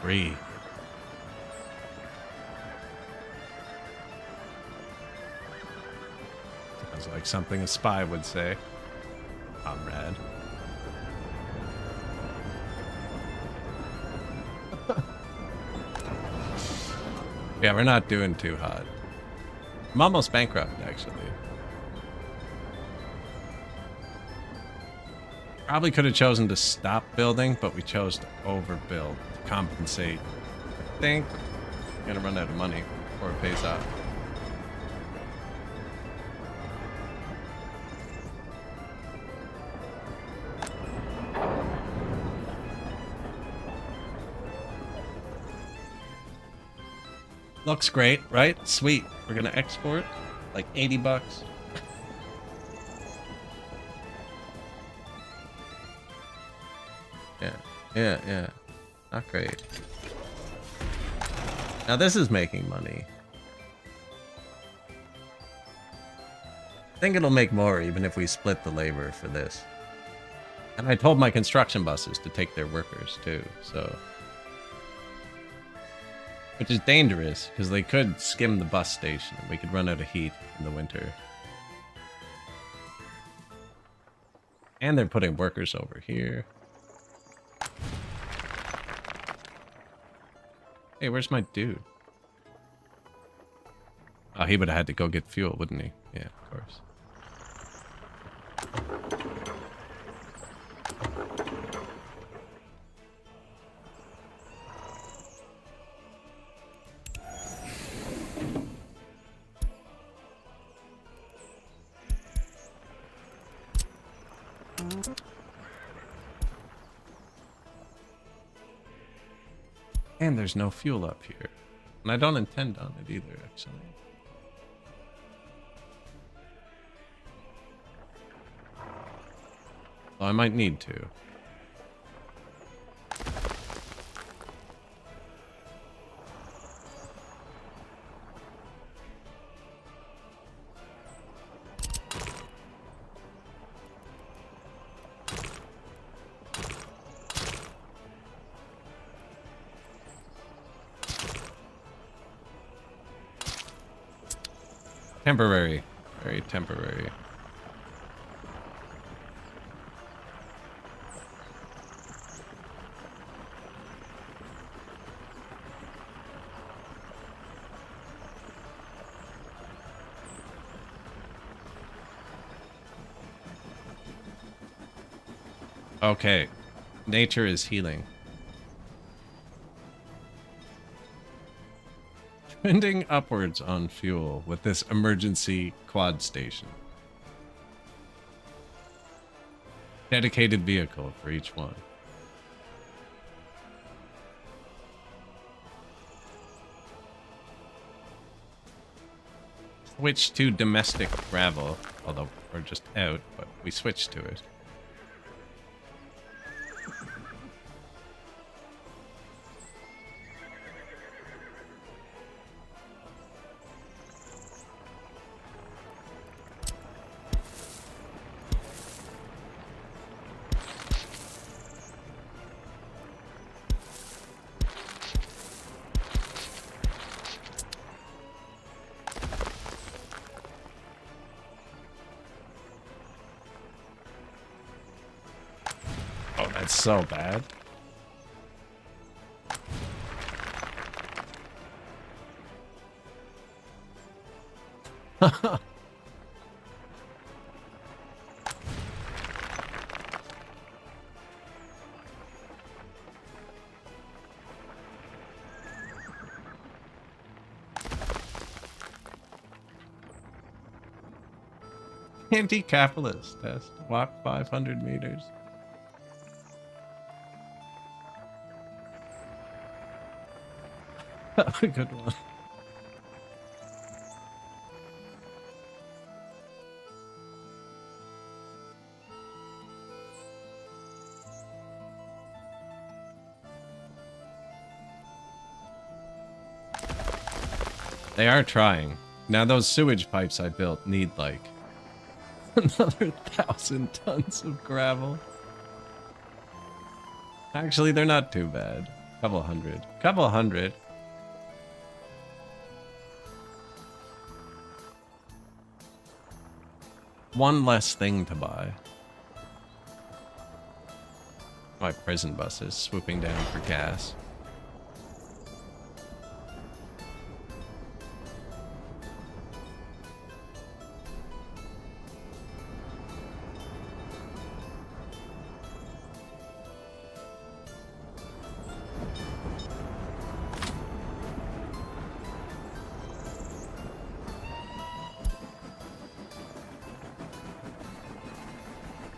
Free. Sounds like something a spy would say. Comrade. Yeah, we're not doing too hot. I'm almost bankrupt, actually. Probably could have chosen to stop building, but we chose to overbuild to compensate. I think I'm gonna run out of money before it pays off. Looks great, right? Sweet. We're gonna export like 80 bucks. Yeah. Not great. Now this is making money. I think it'll make more even if we split the labor for this. And I told my construction buses to take their workers too, so. Which is dangerous, because they could skim the bus station and we could run out of heat in the winter. And they're putting workers over here. Hey, where's my dude? Oh, he would have had to go get fuel, wouldn't he? Yeah, of course. And there's no fuel up here. And I don't intend on it either, actually. Well, I might need to. Temporary. Very temporary. Okay. Nature is healing. Trending upwards on fuel with this emergency quad station. Dedicated vehicle for each one. Switch to domestic gravel, although we're just out, but we switched to it. That's so bad. Anti-capitalist test. Walk 500 meters. A good one. They are trying. Now those sewage pipes I built need like another 1,000 tons of gravel. Actually, they're not too bad. Couple hundred. Couple hundred. One less thing to buy. My prison bus is swooping down for gas.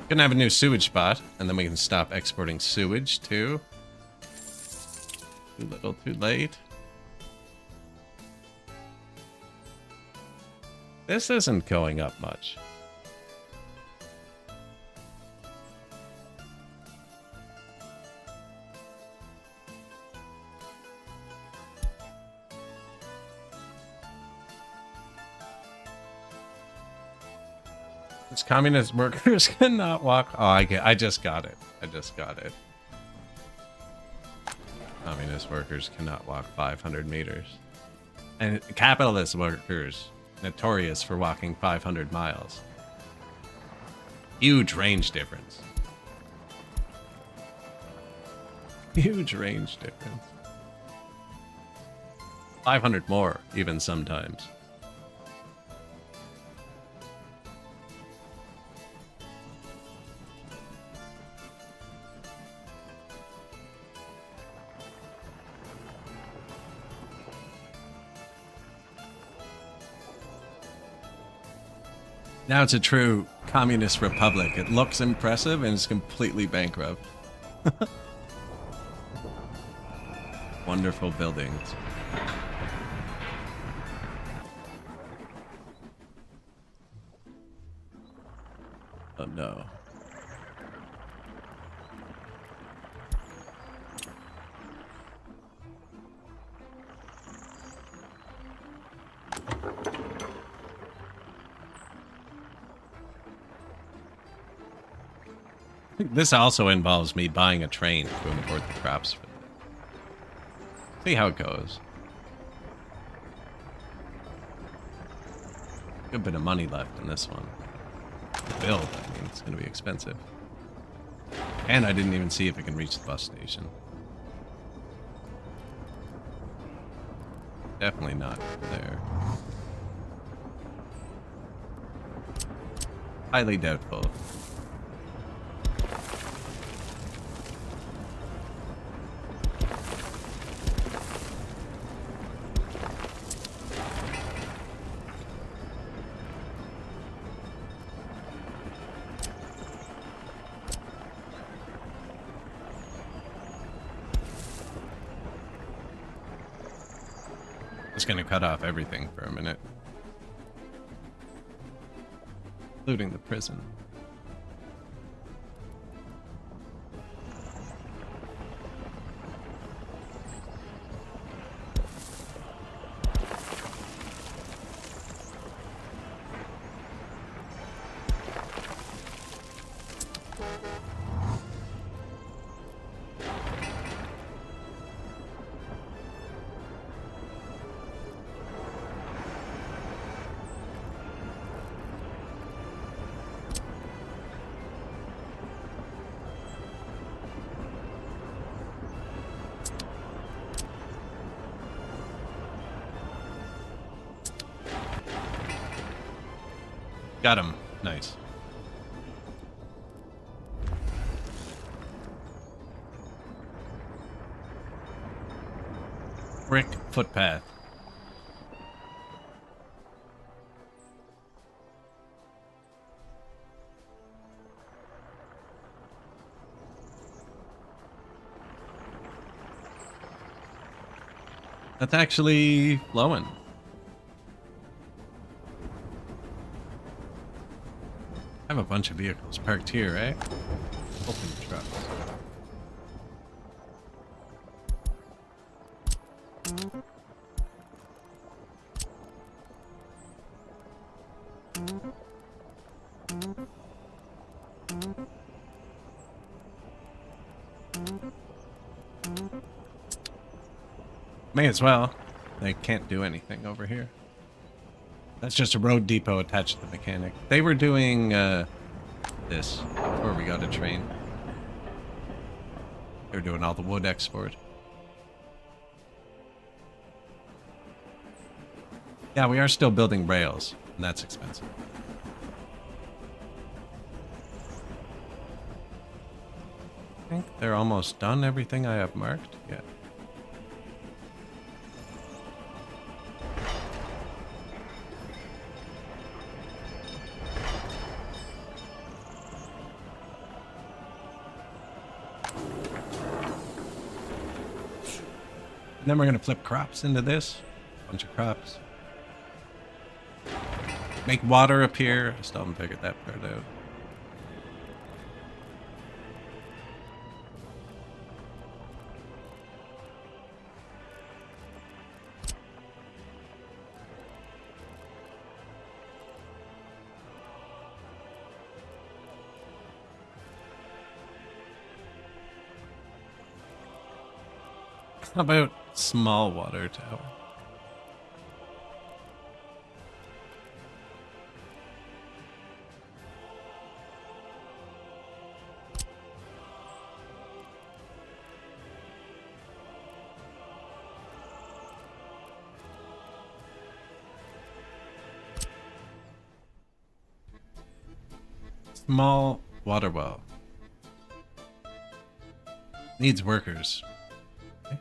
Gonna have a new sewage spot, and then we can stop exporting sewage too. Too little, too late. This isn't going up much. Communist workers cannot walk. Oh, I just got it. I just got it. Communist workers cannot walk 500 meters. And capitalist workers, notorious for walking 500 miles. Huge range difference. Huge range difference. 500 more, even sometimes. Now it's a true communist republic. It looks impressive and is completely bankrupt. Wonderful buildings. Oh no. This also involves me buying a train to import the crops for them. See how it goes. Good bit of money left in this one. To build, I mean, it's going to be expensive. And I didn't even see if I can reach the bus station. Definitely not there. Highly doubtful. Just gonna cut off everything for a minute. Including the prison. Got him. Nice. Brick footpath. That's actually flowing. I have a bunch of vehicles parked here, right? Open trucks. May as well. They can't do anything over here. That's just a road depot attached to the mechanic. They were doing this before we got a train. They were doing all the wood export. Yeah, we are still building rails, and that's expensive. I think they're almost done, everything I have marked. Yeah. And then we're going to flip crops into this. Bunch of crops. Make water appear. I still haven't figured that part out. How about small water tower? Small water well. Needs workers. Okay.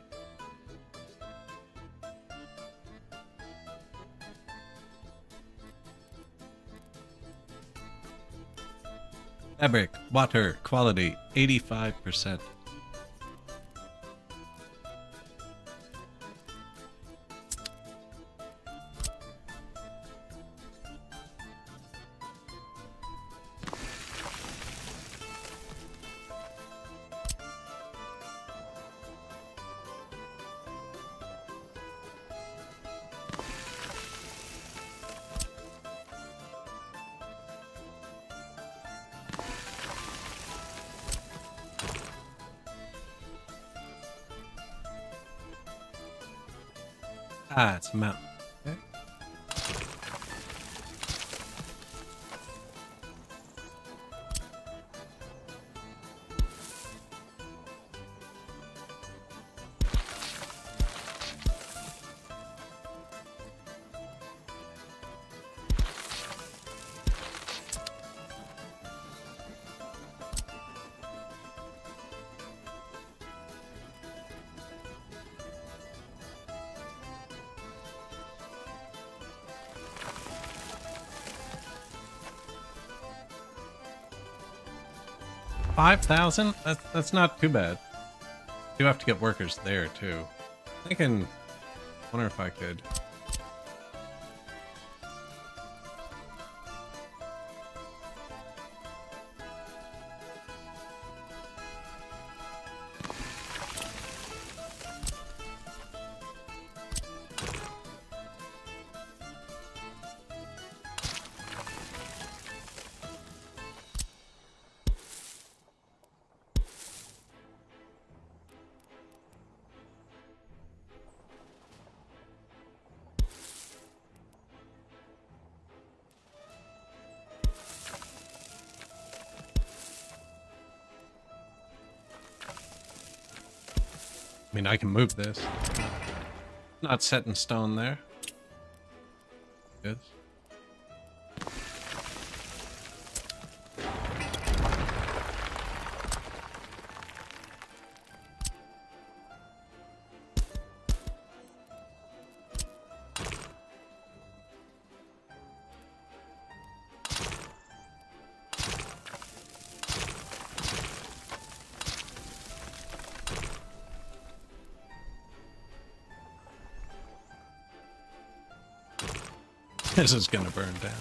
Fabric, water, quality, 85%. Ah, it's a mountain. Okay. $5,000? That's not too bad. Do have to get workers there too. Thinking, wonder if I could. I mean, I can move this. Not set in stone there. Good. This is gonna burn down.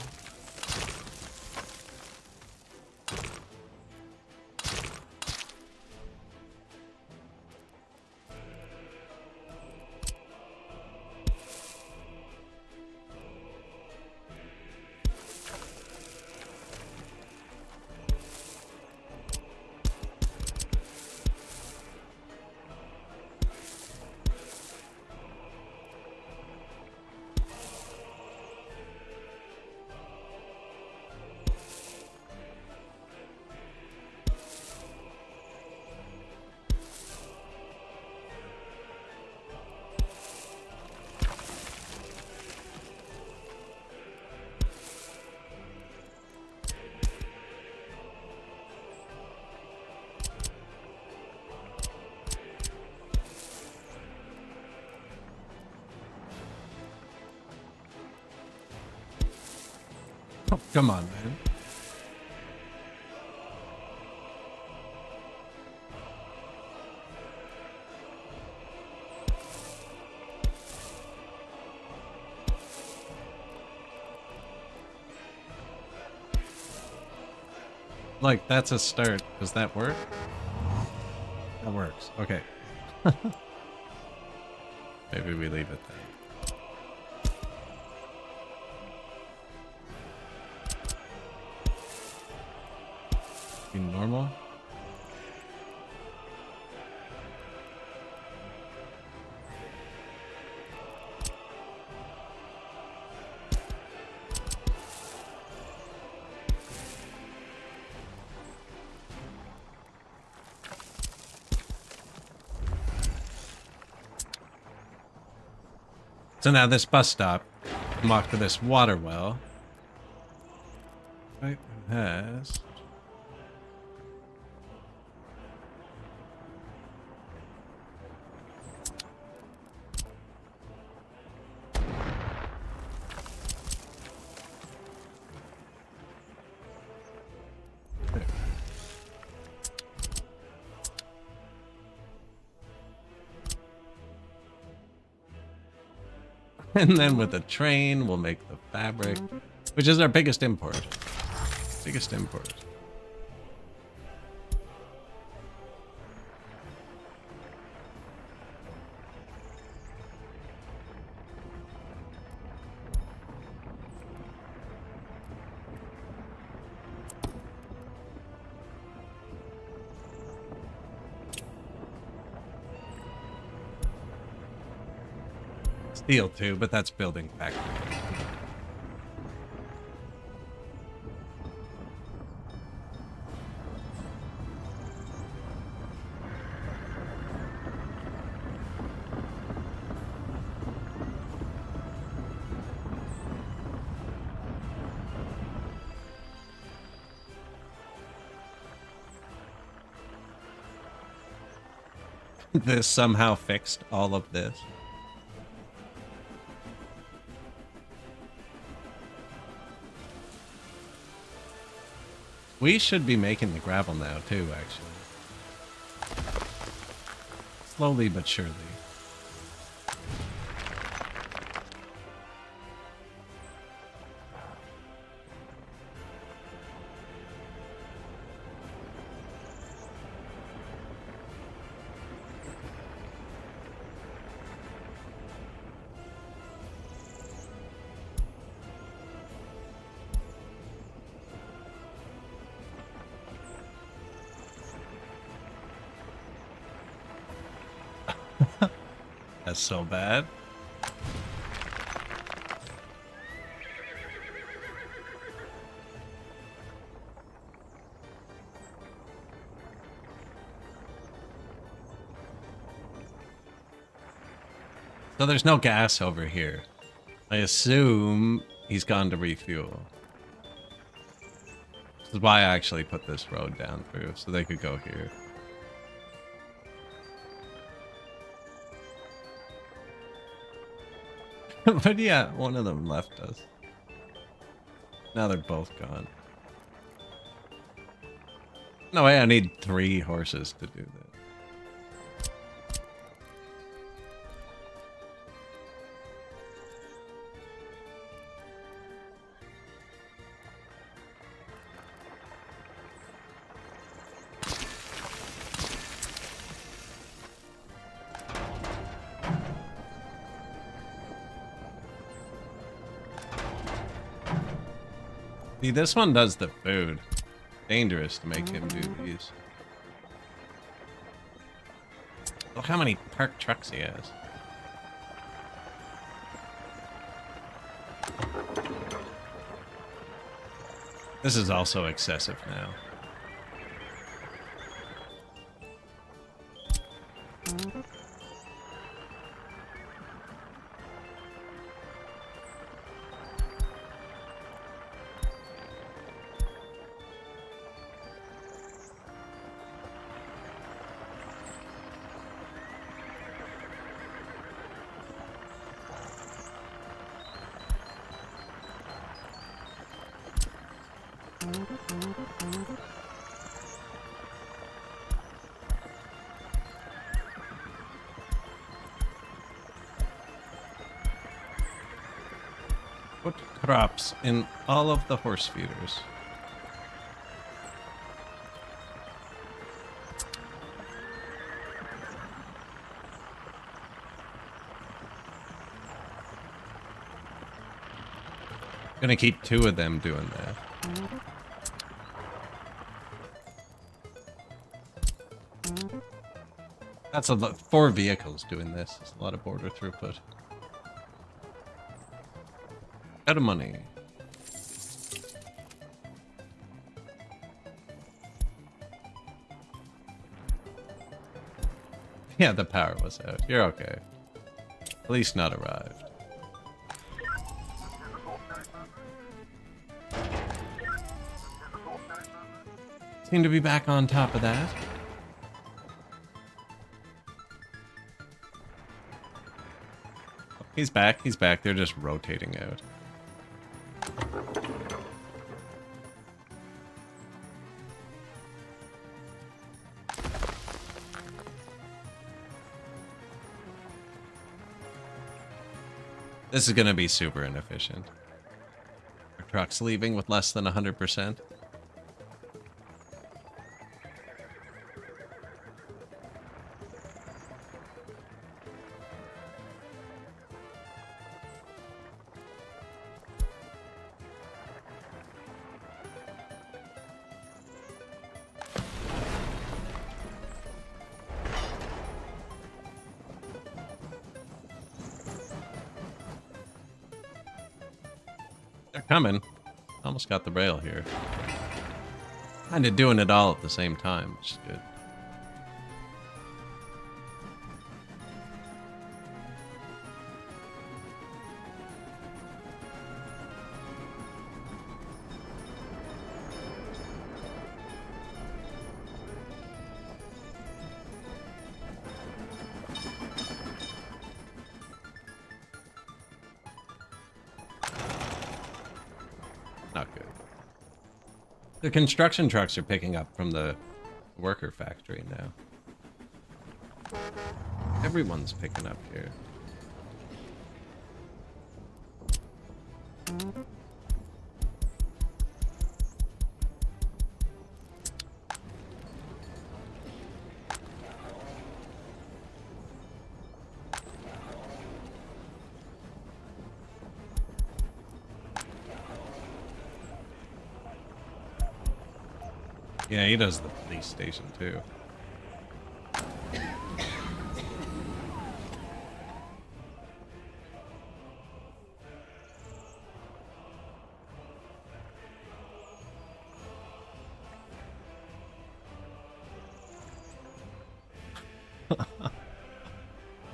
Oh, come on, man. Like, that's a start. Does that work? That works. Okay. Maybe we leave it then. Be normal. So now this bus stop, marked to this water well, right, has and then with the train, we'll make the fabric, which is our biggest import. Biggest import. steel too, but that's building factory. This somehow fixed all of this. We should be making the gravel now too, actually. Slowly but surely. That's so bad. So there's no gas over here. I assume he's gone to refuel. This is why I actually put this road down through, so they could go here. But yeah, one of them left us. Now they're both gone. No way, I need 3 horses to do this. See, this one does the food. Dangerous to make him do these. Look how many parked trucks he has. This is also excessive now. Put crops in all of the horse feeders. Gonna keep 2 of them doing that. That's a lot. 4 vehicles doing this. It's a lot of border throughput. Out of money. Yeah, the power was out. You're okay. Police not arrived. Seem to be back on top of that. He's back, he's back. They're just rotating out. This is gonna be super inefficient. Our truck's leaving with less than 100%. They're coming. Almost got the rail here. Kind of doing it all at the same time, which is good. Not good. The construction trucks are picking up from the worker factory now. Everyone's picking up here. Yeah, he does the police station too.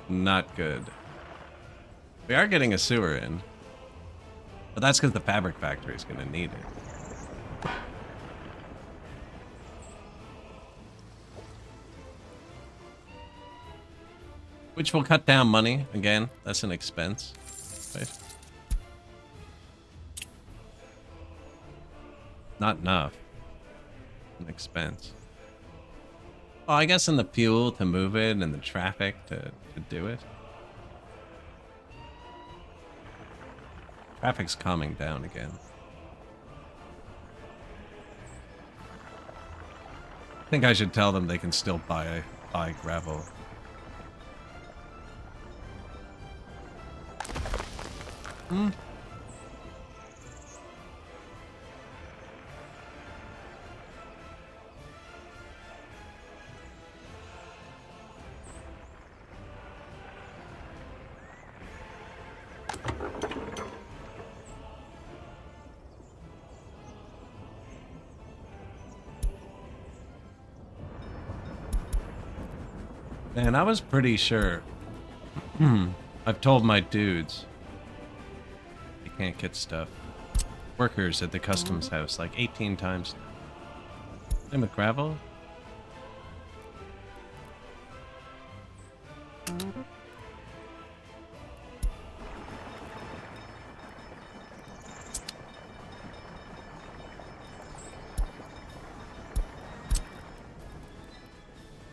Not good. We are getting a sewer in. But that's because the fabric factory is going to need it. Which will cut down money. Again, that's an expense. Right? Not enough. An expense. Well, I guess in the fuel to move it and the traffic to do it. Traffic's calming down again. I think I should tell them they can still buy gravel. Man, I was pretty sure. I've told my dudes they can't get stuff. Workers at the customs house like 18 times. Same with gravel.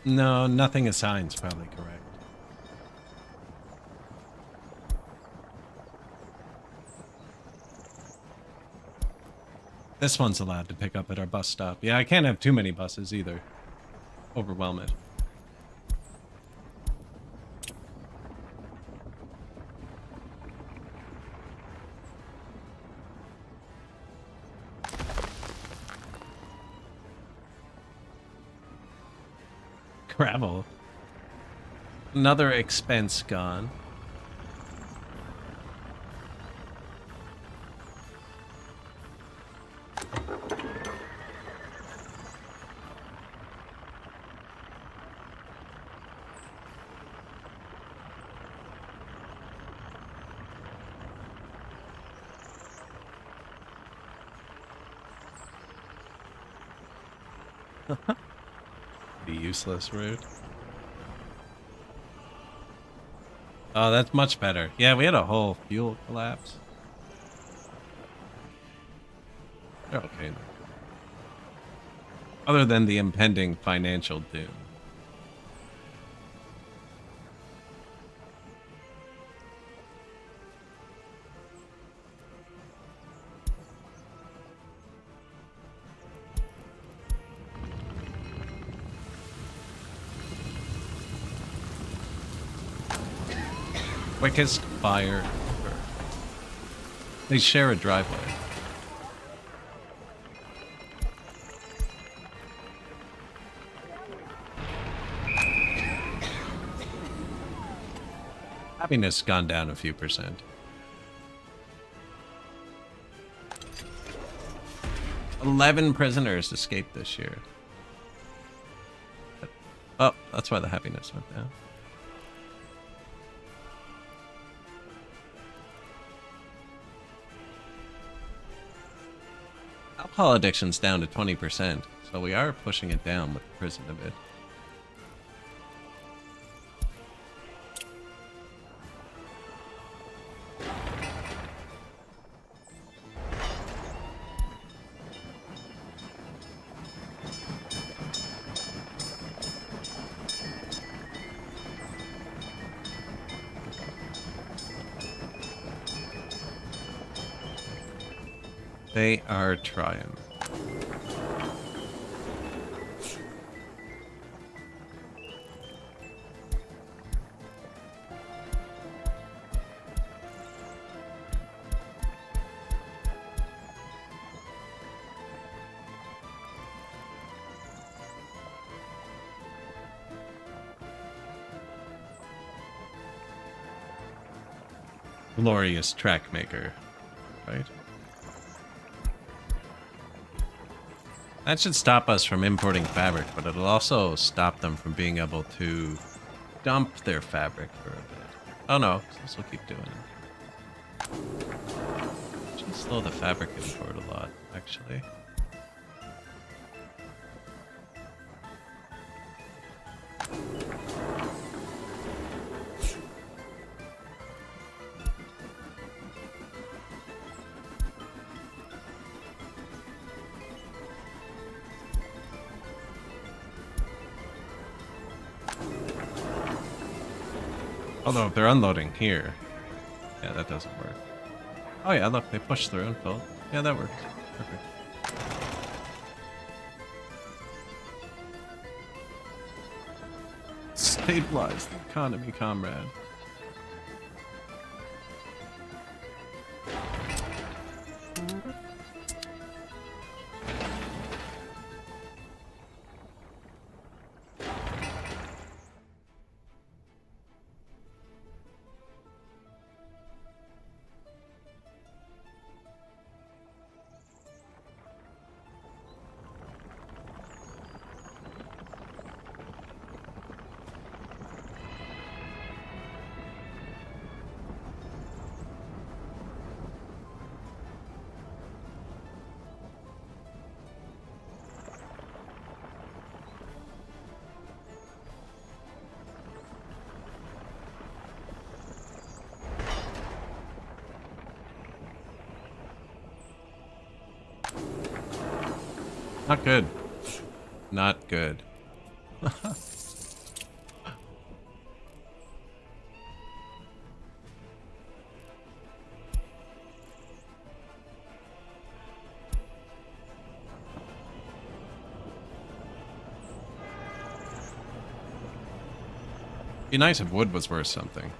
No, nothing assigned's probably correct. This one's allowed to pick up at our bus stop. Yeah, I can't have too many buses either. Overwhelm it. Gravel. Another expense gone. The useless route. Oh, that's much better. Yeah, we had a whole fuel collapse. They're okay though. Other than the impending financial doom. Quickest fire ever. They share a driveway. Happiness gone down a few percent. 11 prisoners escaped this year. Oh, that's why the happiness went down. Alcohol addiction's down to 20%, so we are pushing it down with the prison a bit. They are trying. Glorious track maker, right? That should stop us from importing fabric, but it'll also stop them from being able to dump their fabric for a bit. Oh no, this will keep doing it. Should slow the fabric import a lot, actually. Although if they're unloading here, yeah, that doesn't work. Oh yeah, look, they pushed through and filled. Yeah, that works. Perfect. Stabilize the economy, comrade. Not good. Not good. Be nice if wood was worth something.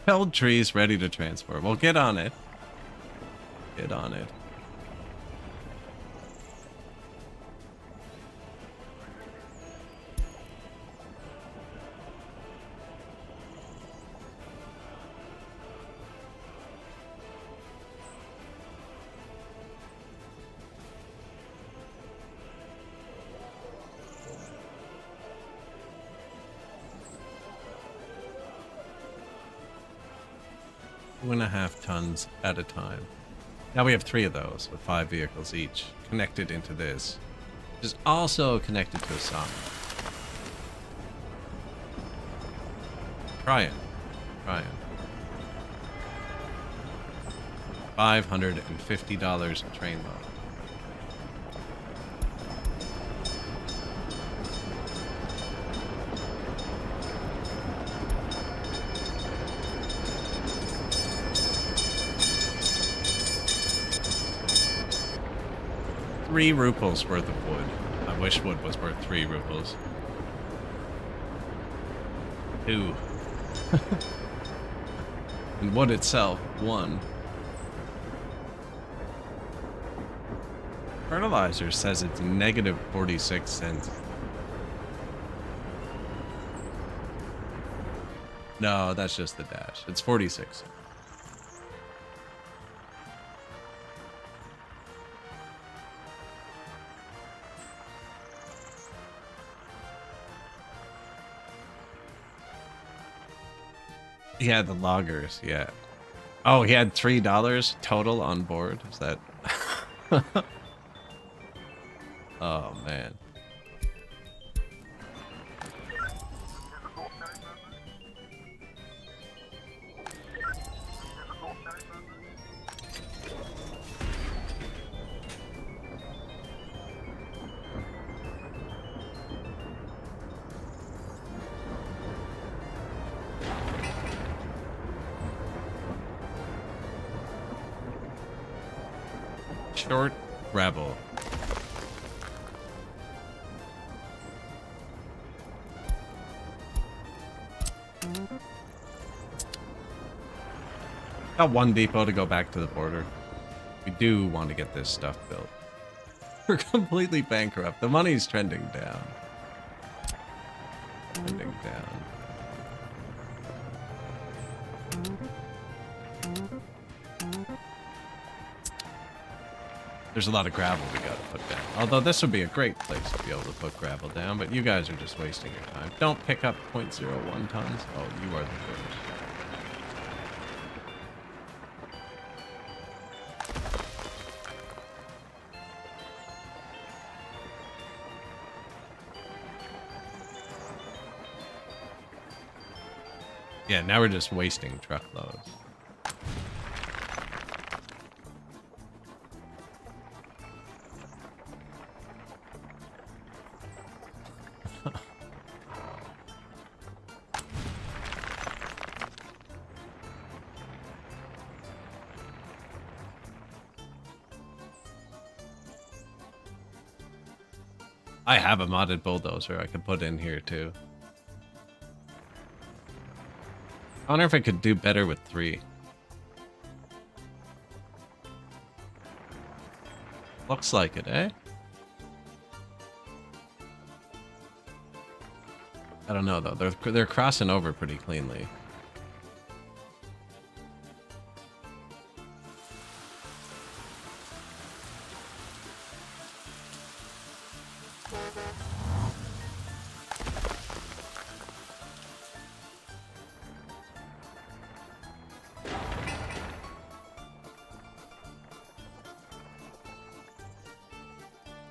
Felled trees ready to transport. Well, get on it. Get on it. Two and a half tons at a time. Now we have 3 of those with 5 vehicles each connected into this, which is also connected to a sawmill. Trying. $550 a train load. ₹3 worth of wood. I wish wood was worth 3 rubles. 2. And wood itself, 1. Fertilizer says it's negative 46 cents. No, that's just the dash. It's 46. Yeah, the loggers, yeah. Oh, he had $3 total on board? Is that... Oh, man. Short gravel. Got one depot to go back to the border. We do want to get this stuff built. We're completely bankrupt. The money's trending down. Trending down. There's a lot of gravel we gotta put down. Although this would be a great place to be able to put gravel down, but you guys are just wasting your time. Don't pick up 0.01 tons. Oh, you are the worst. Yeah, now we're just wasting truckloads. I have a modded bulldozer I could put in here too. I wonder if I could do better with 3. Looks like it, eh? I don't know though. They're crossing over pretty cleanly.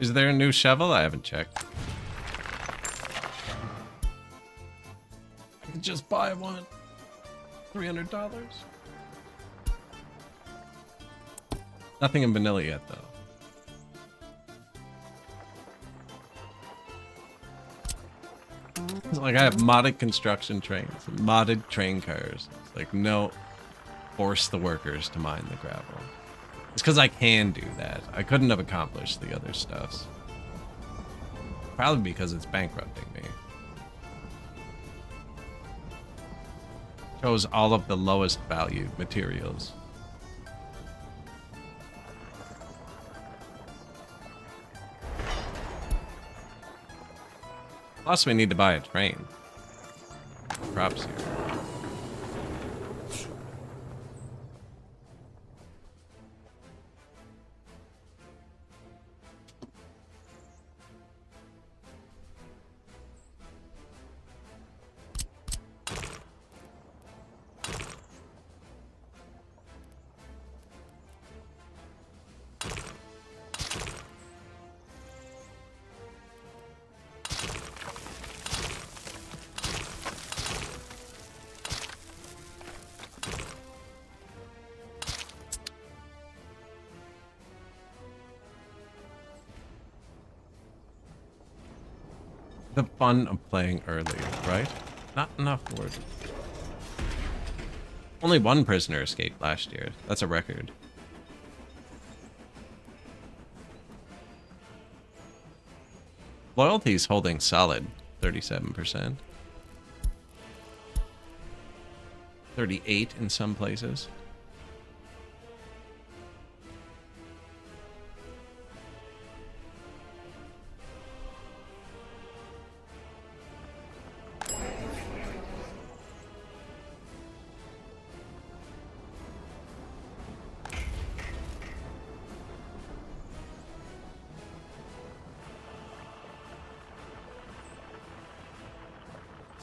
Is there a new shovel? I haven't checked. I could just buy one. $300. Nothing in vanilla yet, though. It's like I have modded construction trains, modded train cars. It's like, no, force the workers to mine the gravel. It's because I can do that. I couldn't have accomplished the other stuffs. Probably because it's bankrupting me. Chose all of the lowest value materials. Plus, we need to buy a train. Props here. The fun of playing early, right? Not enough words. Only one prisoner escaped last year. That's a record. Loyalty's holding solid, 37%. 38 in some places.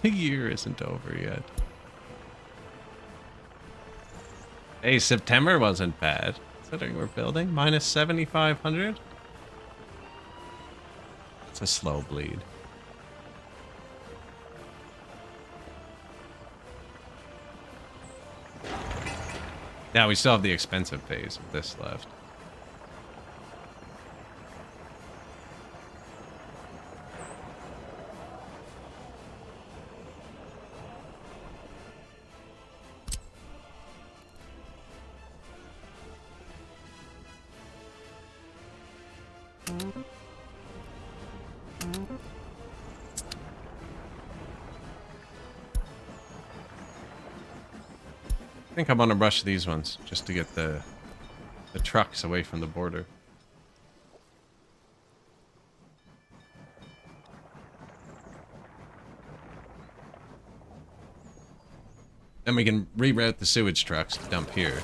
The year isn't over yet. Hey, September wasn't bad. Considering we're building. Minus 7,500? It's a slow bleed. Now we still have the expensive phase of this left. I think I'm gonna rush these ones just to get the trucks away from the border. Then we can reroute the sewage trucks to dump here.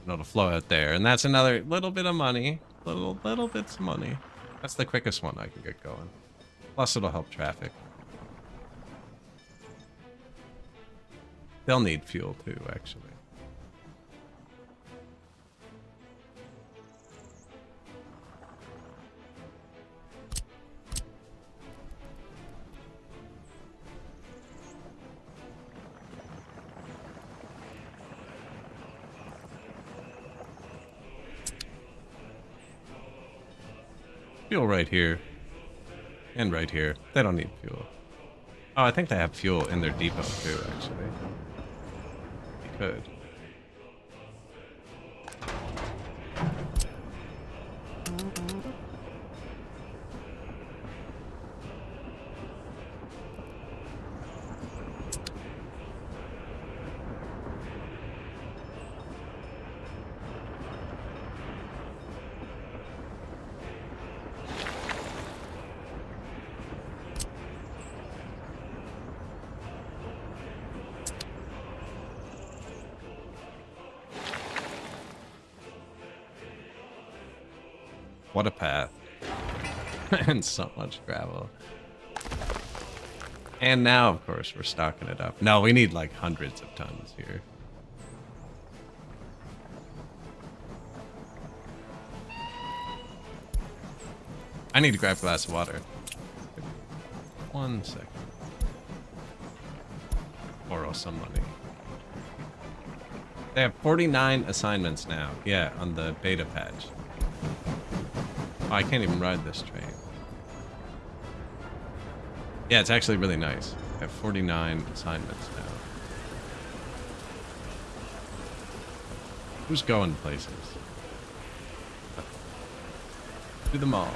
And it'll flow out there. And that's another little bit of money. Little bits of money. That's the quickest one I can get going. Plus it'll help traffic. They'll need fuel too, actually. Fuel right here. And right here. They don't need fuel. Oh, I think they have fuel in their depot too, actually. They could. What a path. And so much gravel. And now, of course, we're stocking it up. No, we need like hundreds of tons here. I need to grab a glass of water. 1 second. Borrow some money. They have 49 assignments now. Yeah, on the beta patch. Oh, I can't even ride this train. Yeah, it's actually really nice. I have 49 assignments now. Who's going places? To the mall.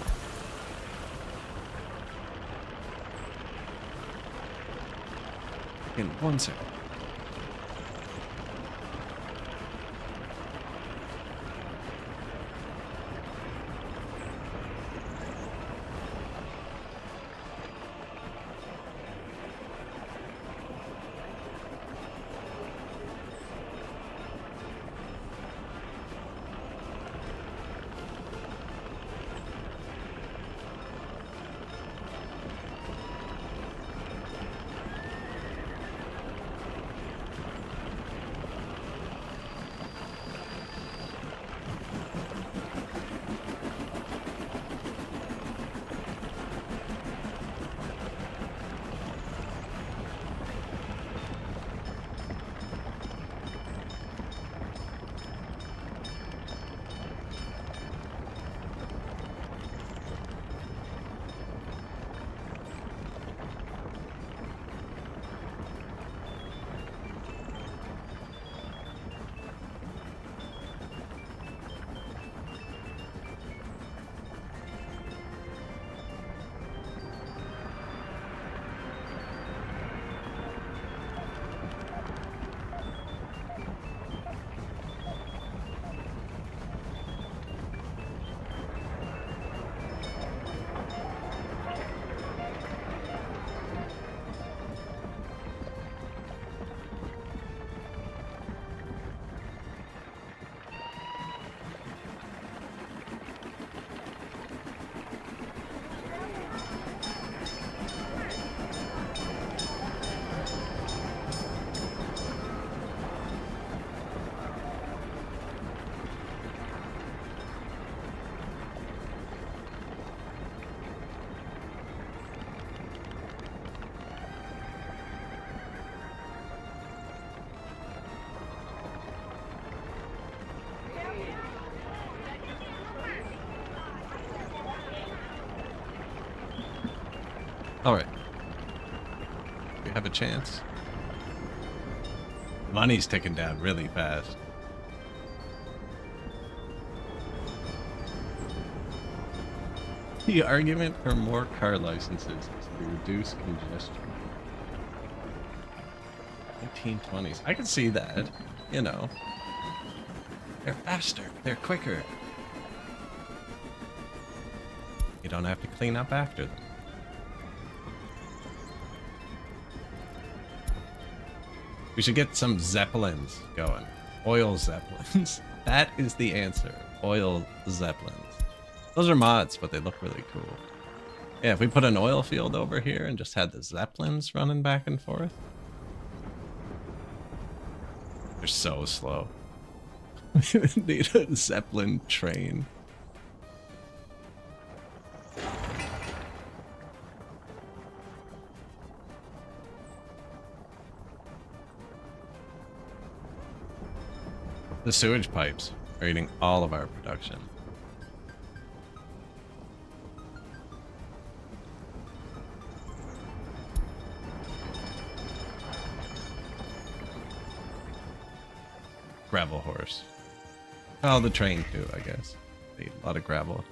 In 1 second. Alright. We have a chance. Money's ticking down really fast. The argument for more car licenses is to reduce congestion. 1920s. I can see that. You know. They're faster. They're quicker. You don't have to clean up after them. We should get some Zeppelins going. Oil Zeppelins. That is the answer. Oil Zeppelins. Those are mods, but they look really cool. Yeah, if we put an oil field over here and just had the Zeppelins running back and forth. They're so slow. We would need a Zeppelin train. The sewage pipes are eating all of our production. Gravel horse. Oh, the train too, I guess. They eat a lot of gravel.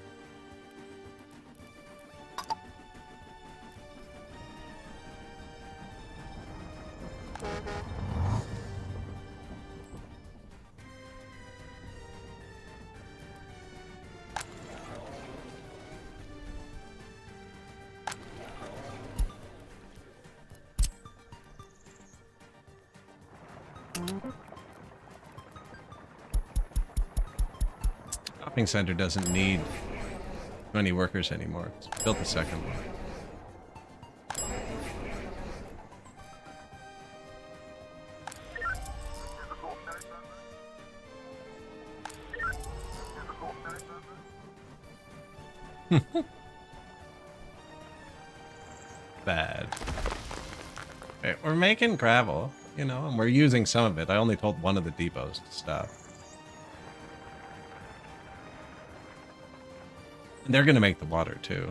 Shopping center doesn't need many workers anymore. It's built the second one. Bad. Okay, we're making gravel, you know, and we're using some of it. I only told one of the depots to stop. And they're gonna make the water too.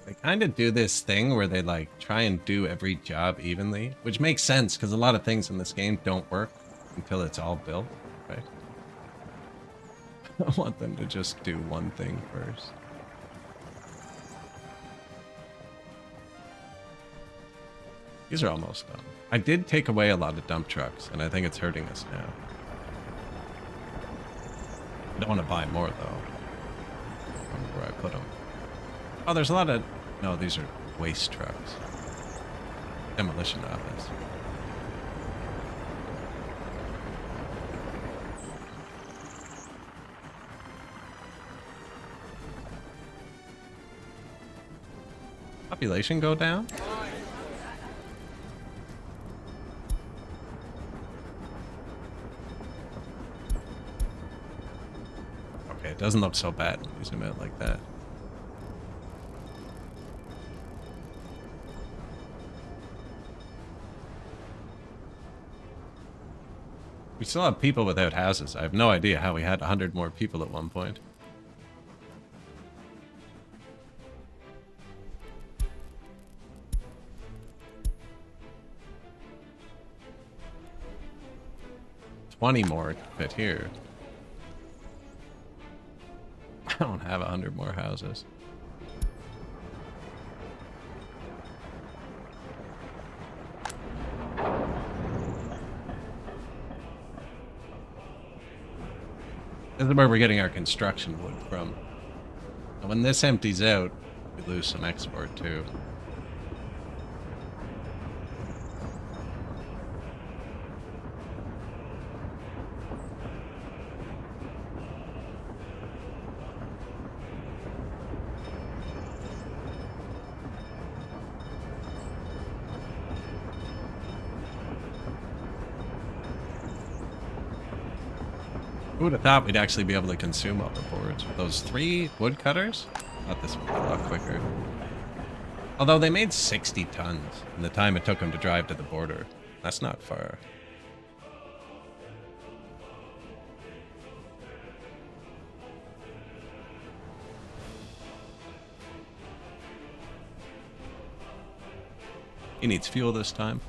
They kind of do this thing where they like try and do every job evenly, which makes sense because a lot of things in this game don't work until it's all built, right? I want them to just do one thing first. These are almost done. I did take away a lot of dump trucks, and I think it's hurting us now. I don't want to buy more, though. I don't know where I put them. Oh, there's a lot of... No, these are waste trucks. Demolition office. Population go down? It doesn't look so bad when you zoom out like that. We still have people without houses. I have no idea how we had 100 more people at one point. $20 more fit here. I don't have 100 more houses. This is where we're getting our construction wood from. And when this empties out, we lose some export too. Who would have thought we'd actually be able to consume all the boards with those 3 woodcutters? Thought this would be a lot quicker. Although they made 60 tons in the time it took them to drive to the border. That's not far. He needs fuel this time.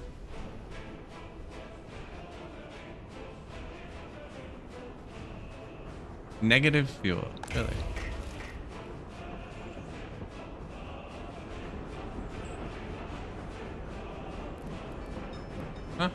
Negative fuel, really? Huh?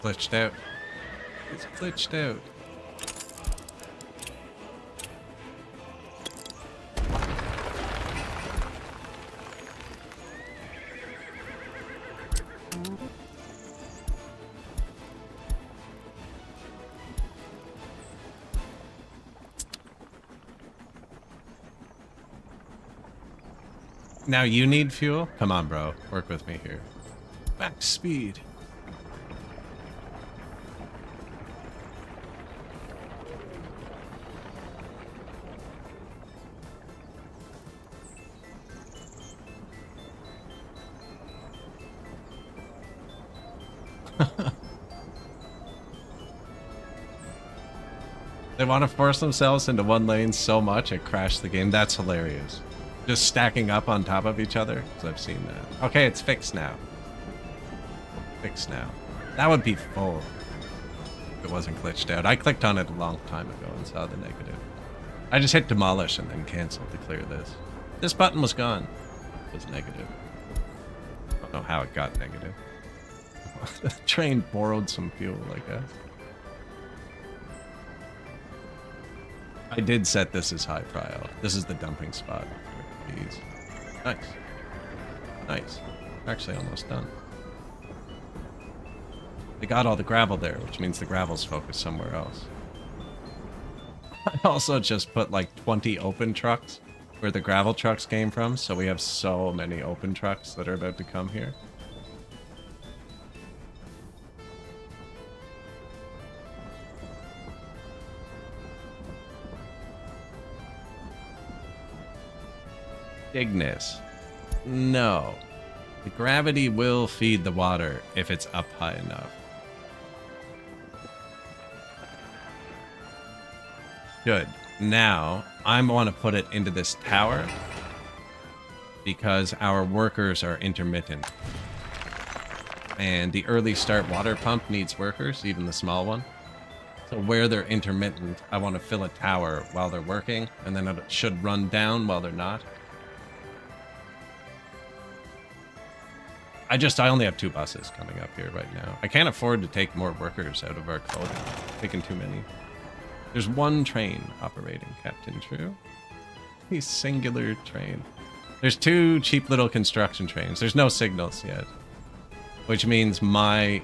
Glitched out. It's glitched out. Now you need fuel? Come on, bro. Work with me here. Back speed. They want to force themselves into one lane so much it crashed the game. That's hilarious. Just stacking up on top of each other, because I've seen that. Okay, it's fixed now. Fixed now. That would be full if it wasn't glitched out. I clicked on it a long time ago and saw the negative. I just hit demolish and then cancel to clear this. This button was gone. It was negative. I don't know how it got negative. The train borrowed some fuel, I guess. I did set this as high prio. This is the dumping spot for these. Nice. Nice. We're actually almost done. They got all the gravel there, which means the gravel's focused somewhere else. I also just put like 20 open trucks where the gravel trucks came from, so we have so many open trucks that are about to come here. Ignis. No. The gravity will feed the water if it's up high enough. Good. Now, I want to put it into this tower because our workers are intermittent. And the early start water pump needs workers, even the small one. So where they're intermittent, I want to fill a tower while they're working, and then it should run down while they're not. I only have 2 buses coming up here right now. I can't afford to take more workers out of our clothing. Taking too many. There's 1 train operating, Captain True. A singular train. There's 2 cheap little construction trains. There's no signals yet. Which means my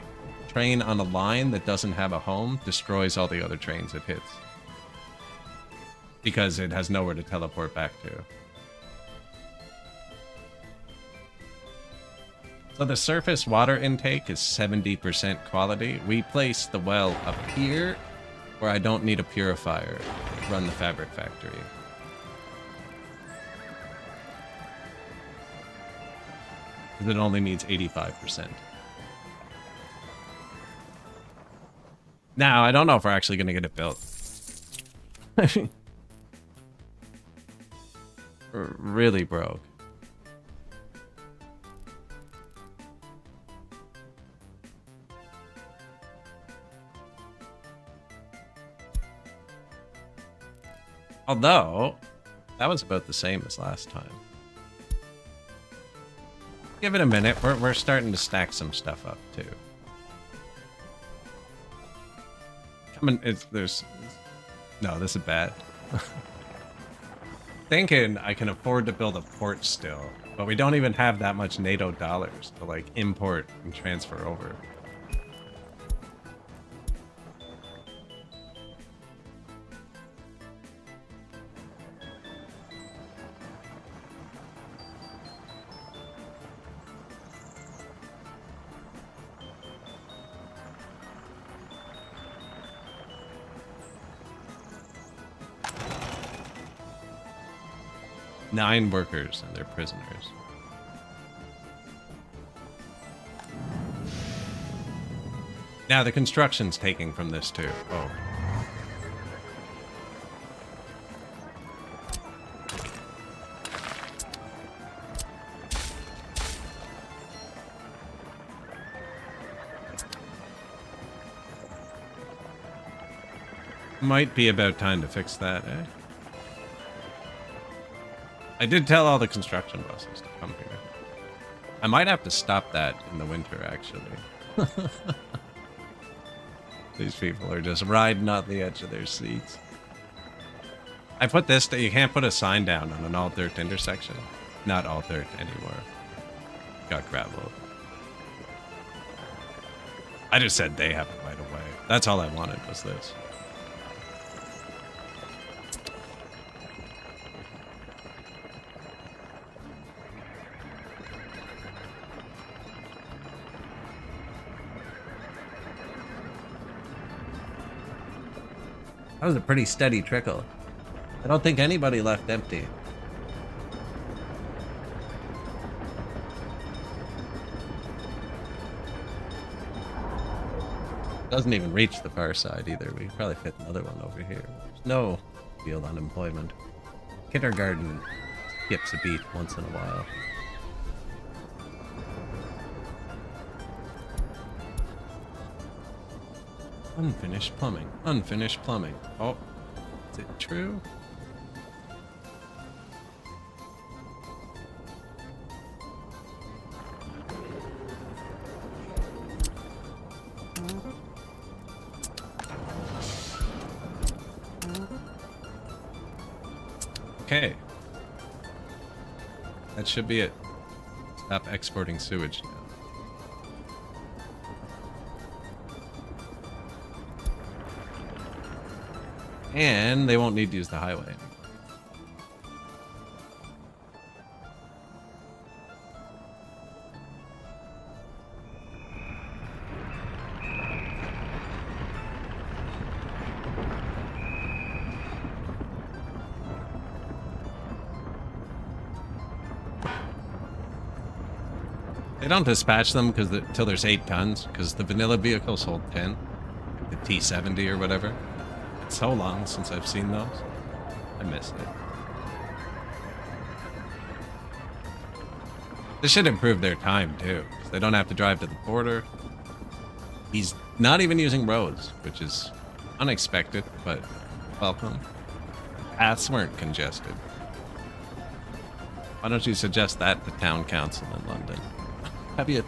train on a line that doesn't have a home destroys all the other trains it hits. Because it has nowhere to teleport back to. So the surface water intake is 70% quality. We place the well up here where I don't need a purifier to run the fabric factory. Because it only needs 85%. Now, I don't know if we're actually going to get it built. We're really broke. Although, that was about the same as last time. Give it a minute. We're starting to stack some stuff up, too. Coming, no, this is bad. Thinking I can afford to build a port still, but we don't even have that much NATO dollars to, like, import and transfer over. 9 workers and they're prisoners. Now the construction's taking from this too. Oh. Might be about time to fix that, eh? I did tell all the construction buses to come here. I might have to stop that in the winter, actually. These people are just riding on the edge of their seats. I put this, you can't put a sign down on an all-dirt intersection. Not all-dirt anymore. Got gravel. I just said they have it right away. That's all I wanted was this. That was a pretty steady trickle. I don't think anybody left empty. Doesn't even reach the far side either. We could probably fit another one over here. There's no field unemployment. Kindergarten skips a beat once in a while. Unfinished plumbing. Unfinished plumbing. Oh, is it true? Okay. That should be it. Stop exporting sewage now. And they won't need to use the highway anymore. They don't dispatch them because till there's 8 tons, because the vanilla vehicles hold 10, the T70 or whatever. It's so long since I've seen those. I miss it. This should improve their time too, because they don't have to drive to the border. He's not even using roads, which is unexpected, but welcome. Paths weren't congested. Why don't you suggest that to town council in London? Have you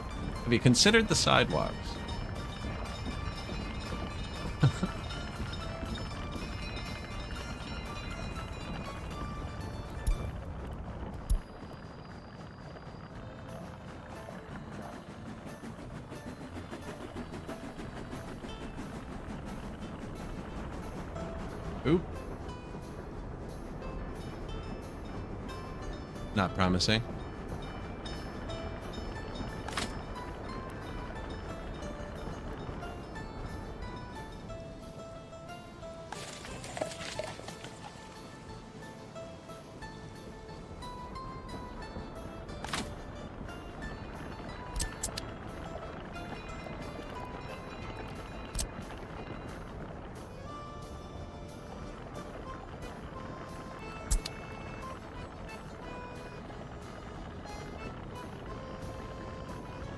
considered the sidewalks? Oop. Not promising.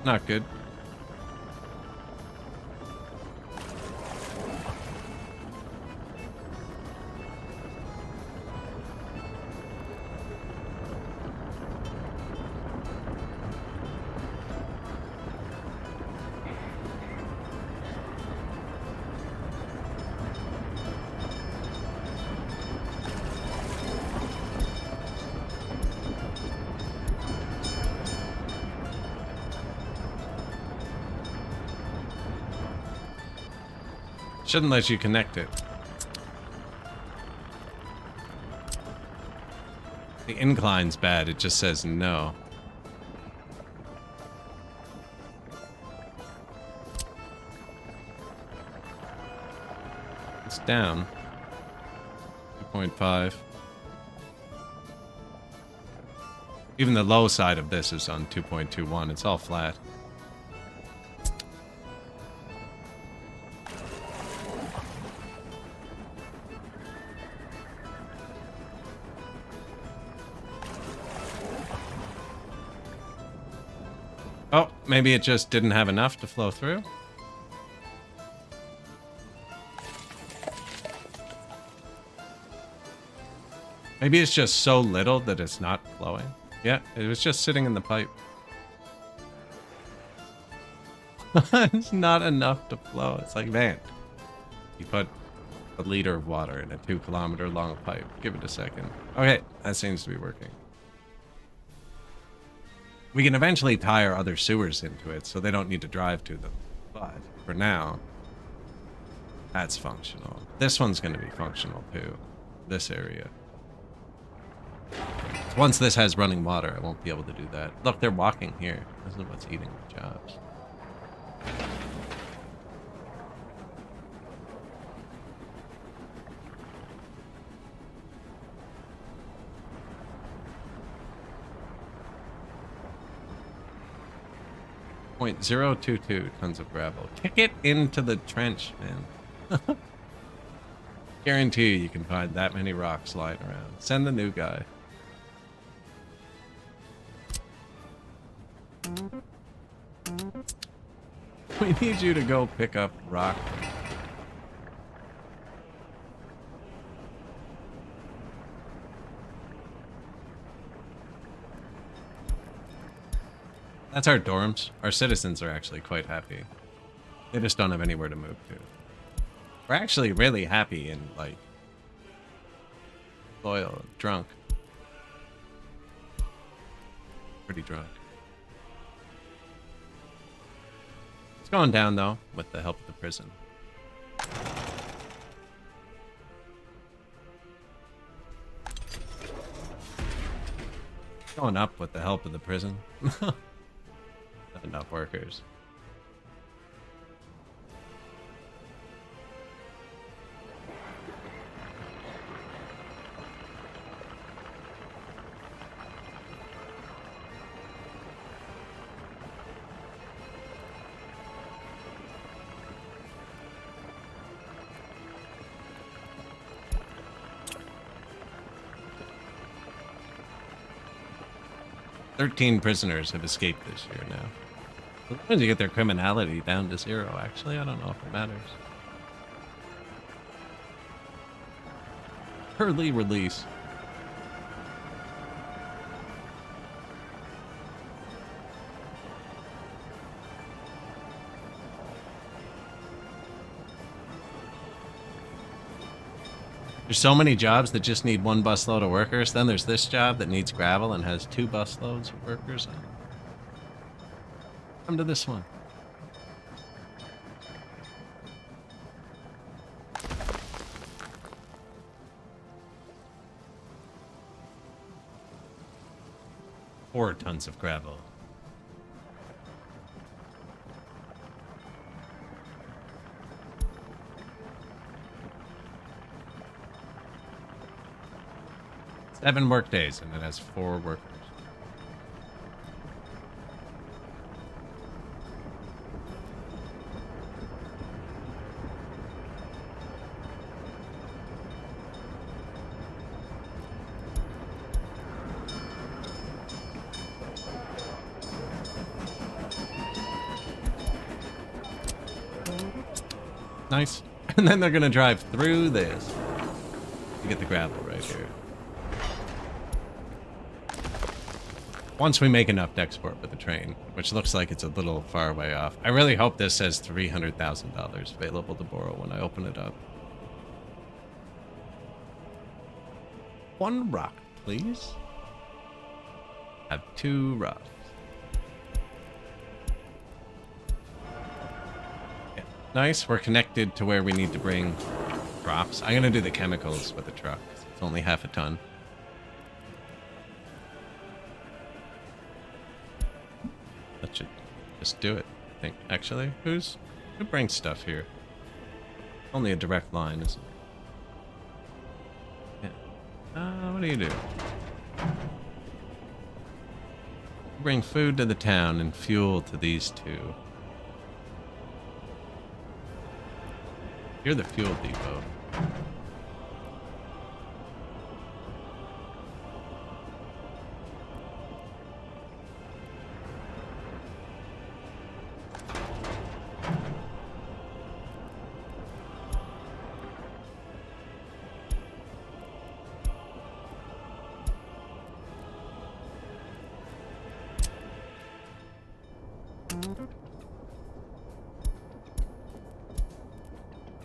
Not good. Shouldn't let you connect it. The incline's bad, it just says no. It's down. 2.5. Even the low side of this is on 2.21. It's all flat. Oh, maybe it just didn't have enough to flow through. Maybe it's just so little that it's not flowing. Yeah, it was just sitting in the pipe. It's not enough to flow. It's like, man, you put a liter of water in a 2-kilometer long pipe. Give it a second. Okay, that seems to be working. We can eventually tie our other sewers into it, so they don't need to drive to them. But for now, that's functional. This one's going to be functional too. This area. Once this has running water, I won't be able to do that. Look, they're walking here. This is what's eating the jobs. .022 tons of gravel. Kick it into the trench, man. Guarantee you can find that many rocks lying around. Send the new guy. We need you to go pick up rock. That's our dorms. Our citizens are actually quite happy. They just don't have anywhere to move to. We're actually really happy and, like, loyal and drunk. Pretty drunk. It's going down, though, with the help of the prison. It's going up with the help of the prison. Not enough workers. "13 prisoners have escaped this year now." Sometimes you get their criminality down to 0, actually. I don't know if it matters. Early release. There's so many jobs that just need 1 busload of workers. Then there's this job that needs gravel and has 2 busloads of workers on it. Come to this one. Four tons of gravel. Seven work days, and it has 4 workers. Nice. And then they're gonna drive through this to get the gravel right here. Once we make enough to export with the train, which looks like it's a little far way off. I really hope this says $300,000 available to borrow when I open it up. 1 rock, please. Have 2 rocks. Yeah. Nice, we're connected to where we need to bring crops. I'm gonna do the chemicals with the truck. It's only half a ton. That should just do it, I think. Actually, who brings stuff here? Only a direct line, isn't it? Yeah. What do you do? Bring food to the town and fuel to these two. You're the fuel depot.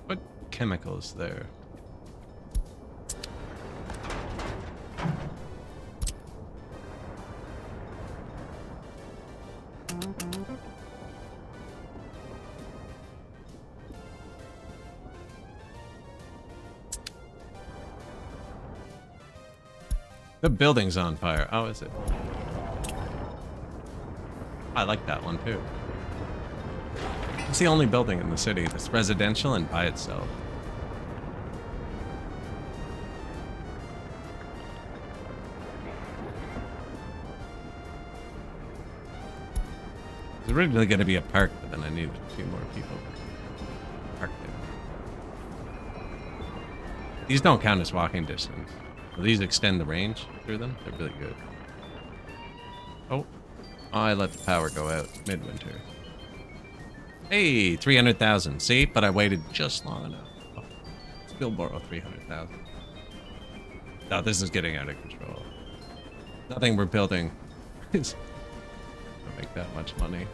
What chemicals there? The building's on fire. Oh, is it? I like that one too. It's the only building in the city that's residential and by itself. It's originally going to be a park, but then I needed a few more people parked there. These don't count as walking distance. Will these extend the range through them? They're really good. Oh, I let the power go out midwinter. Hey, 300,000. See, but I waited just long enough. Oh, still borrow 300,000. No, this is getting out of control. Nothing we're building is gonna make that much money.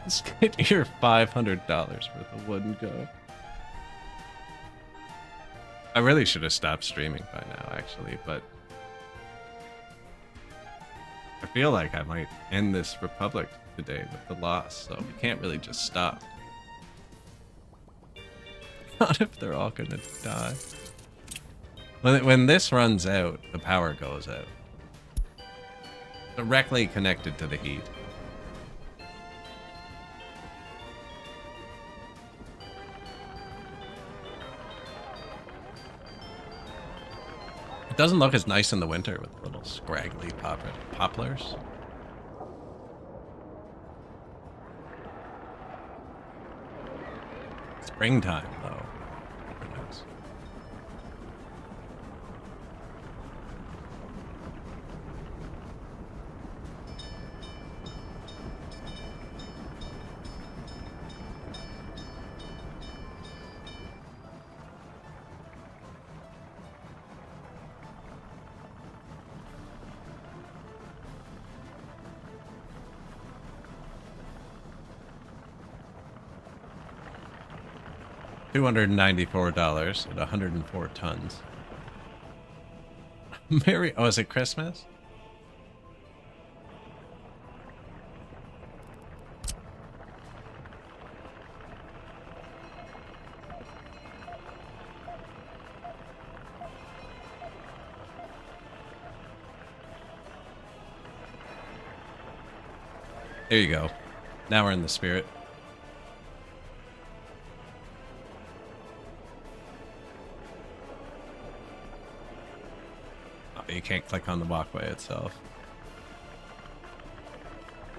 Let's get your $500 worth of wood and go. I really should have stopped streaming by now, actually, but I feel like I might end this republic today with the loss, so we can't really just stop. Not if they're all gonna die. When this runs out, the power goes out. Directly connected to the heat. It doesn't look as nice in the winter with little scraggly poplars. Springtime, though. Super nice. $294 at 104 tons. Merry, oh, is it Christmas? There you go. Now we're in the spirit. You can't click on the walkway itself.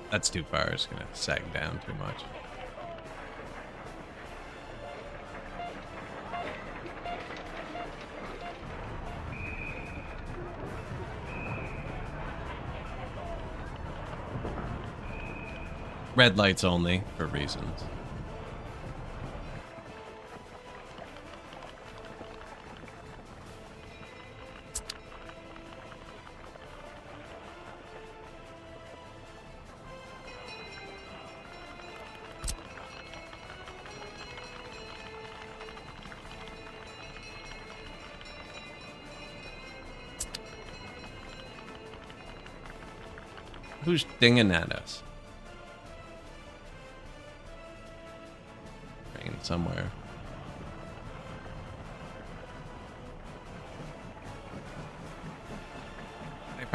That's too far. It's gonna sag down too much. Red lights only for reasons. Who's dinging at us? Rain somewhere.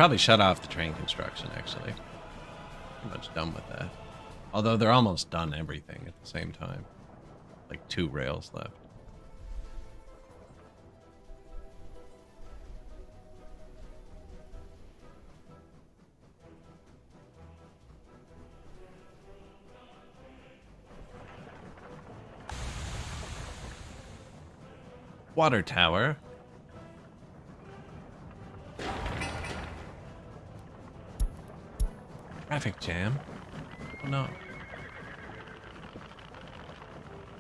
probably shut off the train construction, actually. Pretty much done with that. Although they're almost done everything at the same time. Like 2 rails left. Water tower. Traffic jam. Oh no.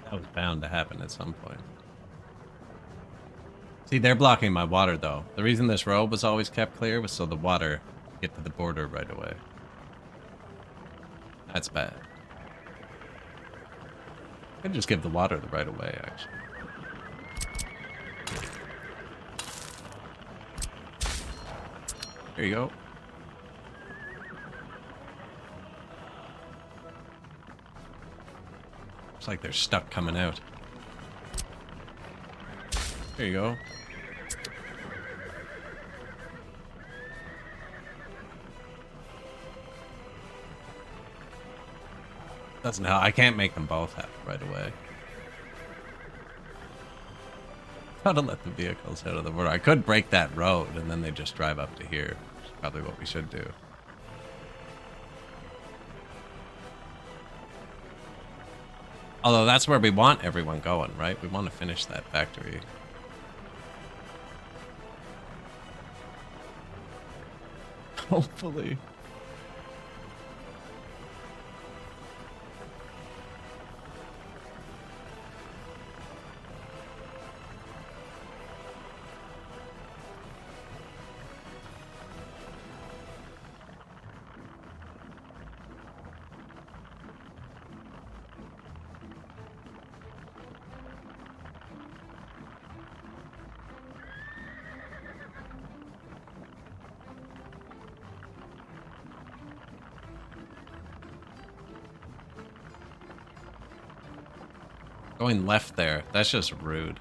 That was bound to happen at some point. See, they're blocking my water though. The reason this road was always kept clear was so the water could get to the border right away. That's bad. I could just give the water the right of way, actually. There you go. Looks like they're stuck coming out. There you go. Doesn't help. I can't make them both happen right away. Gotta let the vehicles out of the border. I could break that road and then they just drive up to here. Which is probably what we should do. Although that's where we want everyone going, right? We want to finish that factory. Hopefully. Going left there, that's just rude.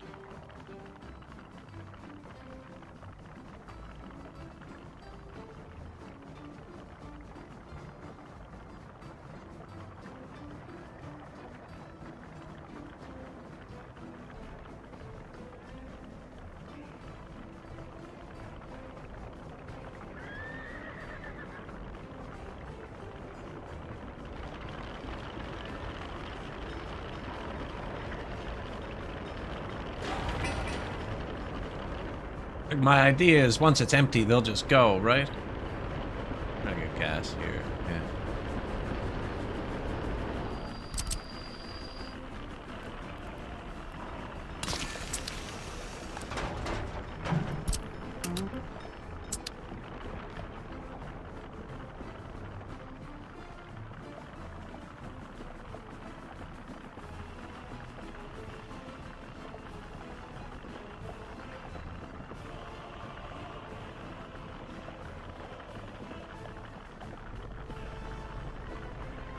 My idea is once it's empty, they'll just go, right? I'm gonna get gas here. Yeah.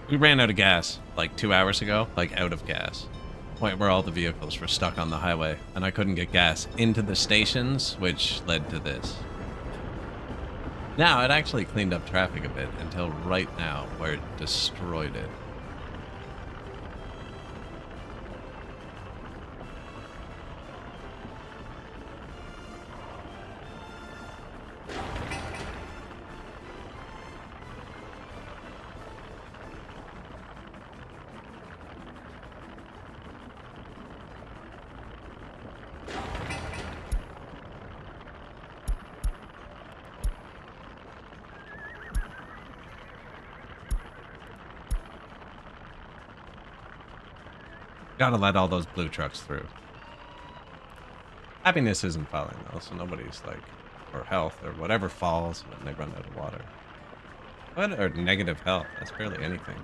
We ran out of gas like 2 hours ago, like out of gas. Point where all the vehicles were stuck on the highway, and I couldn't get gas into the stations, which led to this. Now, it actually cleaned up traffic a bit until right now, where it destroyed it. Gotta let all those blue trucks through. Happiness isn't falling though, so nobody's like, or health, or whatever falls when they run out of water. What? Or negative health, that's barely anything.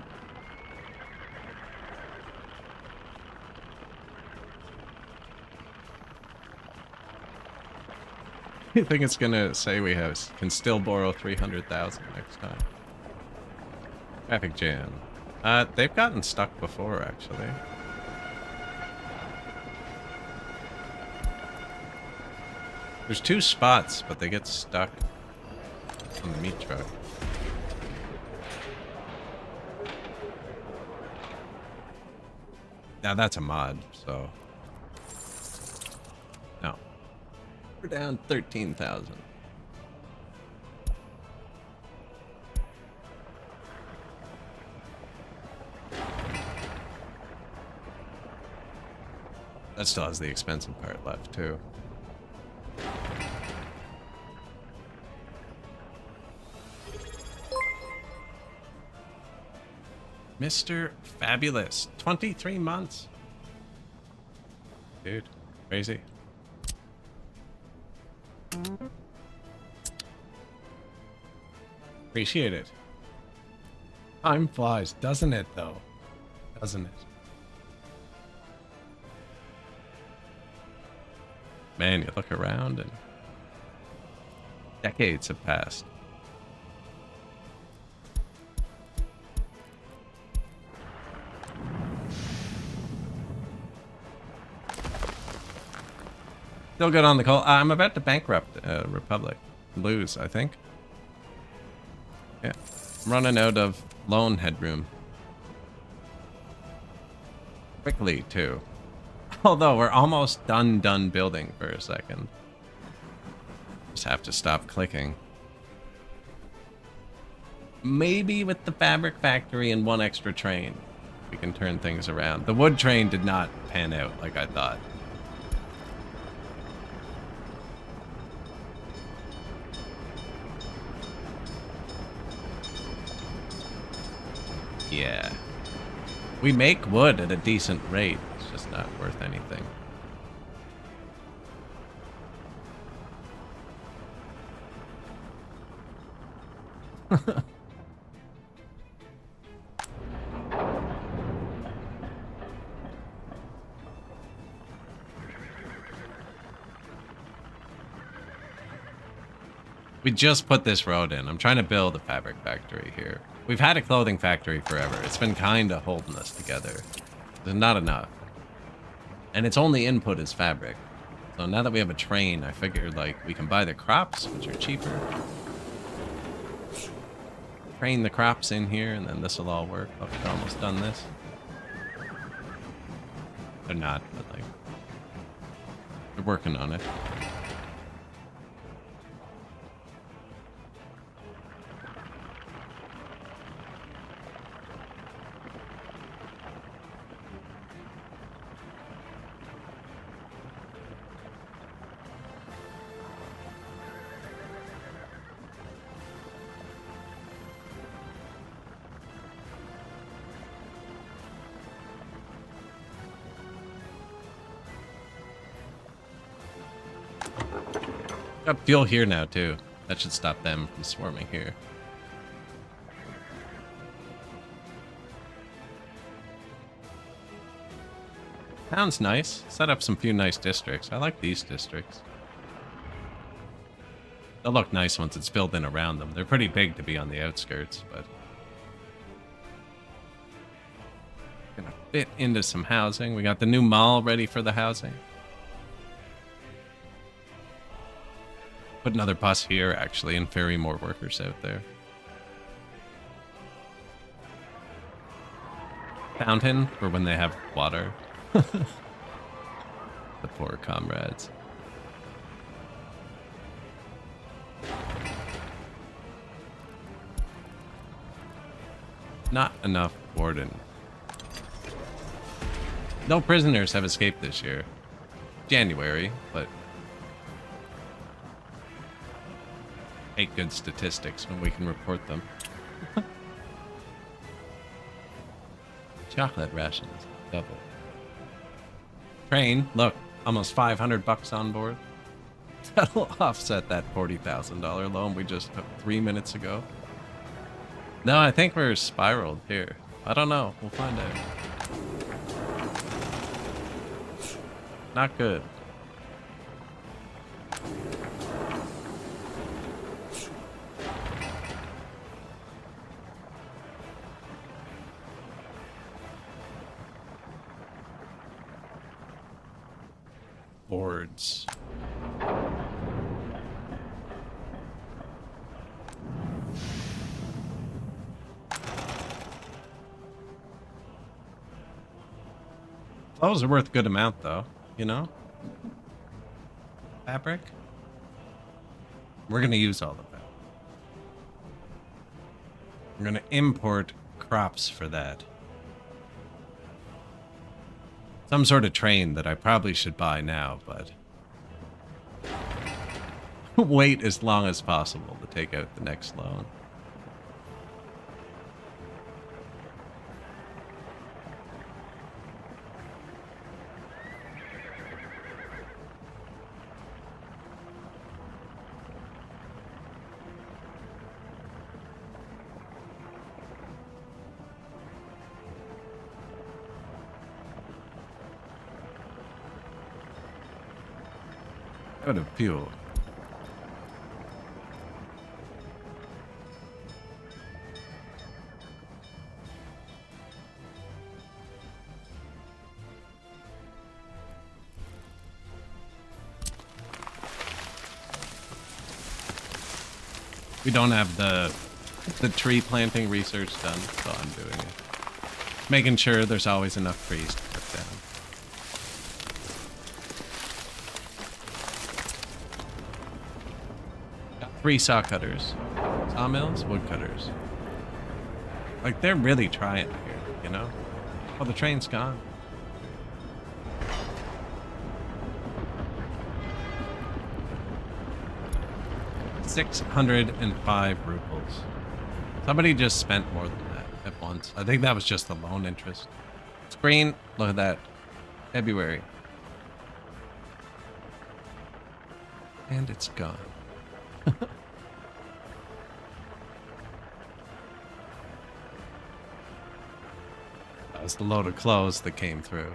You think it's gonna say we can still borrow 300,000 next time? Traffic jam. They've gotten stuck before, actually. There's 2 spots, but they get stuck on the meat truck. Now that's a mod, so no. We're down 13,000. That still has the expensive part left too. Mr. Fabulous, 23 months. Dude, crazy. Appreciate it. Time flies, doesn't it though? Doesn't it? Man, you look around and decades have passed. Still good on the call. I'm about to bankrupt Republic. Lose, I think. Yeah. I'm running out of loan headroom. Quickly, too. Although we're almost done building for a second. Just have to stop clicking. Maybe with the fabric factory and one extra train, we can turn things around. The wood train did not pan out like I thought. Yeah. We make wood at a decent rate. It's just not worth anything. We just put this road in. I'm trying to build a fabric factory here. We've had a clothing factory forever. It's been kind of holding us together. There's not enough. And its only input is fabric. So now that we have a train, I figured like we can buy the crops, which are cheaper. Train the crops in here and then this will all work. Oh, we've almost done this. They're not, but like, they're working on it. Got fuel here now too. That should stop them from swarming here. Town's nice. Set up some few nice districts. I like these districts. They'll look nice once it's filled in around them. They're pretty big to be on the outskirts, but gonna fit into some housing. We got the new mall ready for the housing. Put another bus here, actually, and ferry more workers out there. Fountain for when they have water. The poor comrades. Not enough warden. No prisoners have escaped this year. January, but ain't good statistics when we can report them. Chocolate rations, double. Train, look, almost 500 bucks on board. That'll offset that $40,000 loan we just took 3 minutes ago. No, I think we're spiraled here. I don't know. We'll find out. Not good. Boards. Clothes are worth a good amount, though. You know? Fabric? We're gonna use all of that. We're gonna import crops for that. Some sort of train that I probably should buy now, but wait as long as possible to take out the next loan. Out of fuel. We don't have the tree planting research done, so I'm doing it. Making sure there's always enough trees to cut down. Got 3 saw cutters. Sawmills, wood cutters. Like, they're really trying here, you know? Oh, the train's gone. $605 rubles. Somebody just spent more than that at once. I think that was just the loan interest. It's green. Look at that. February. And it's gone. That was the load of clothes that came through.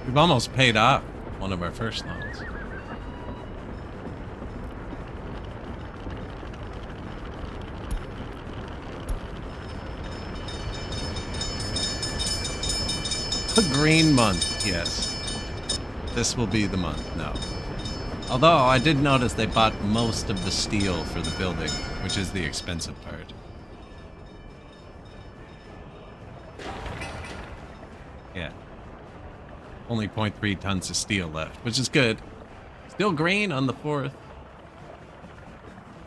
We've almost paid off one of our first loans. A green month, yes. This will be the month, no. Although I did notice they bought most of the steel for the building, which is the expensive part. Yeah. Only 0.3 tons of steel left, which is good. Still green on the 4th.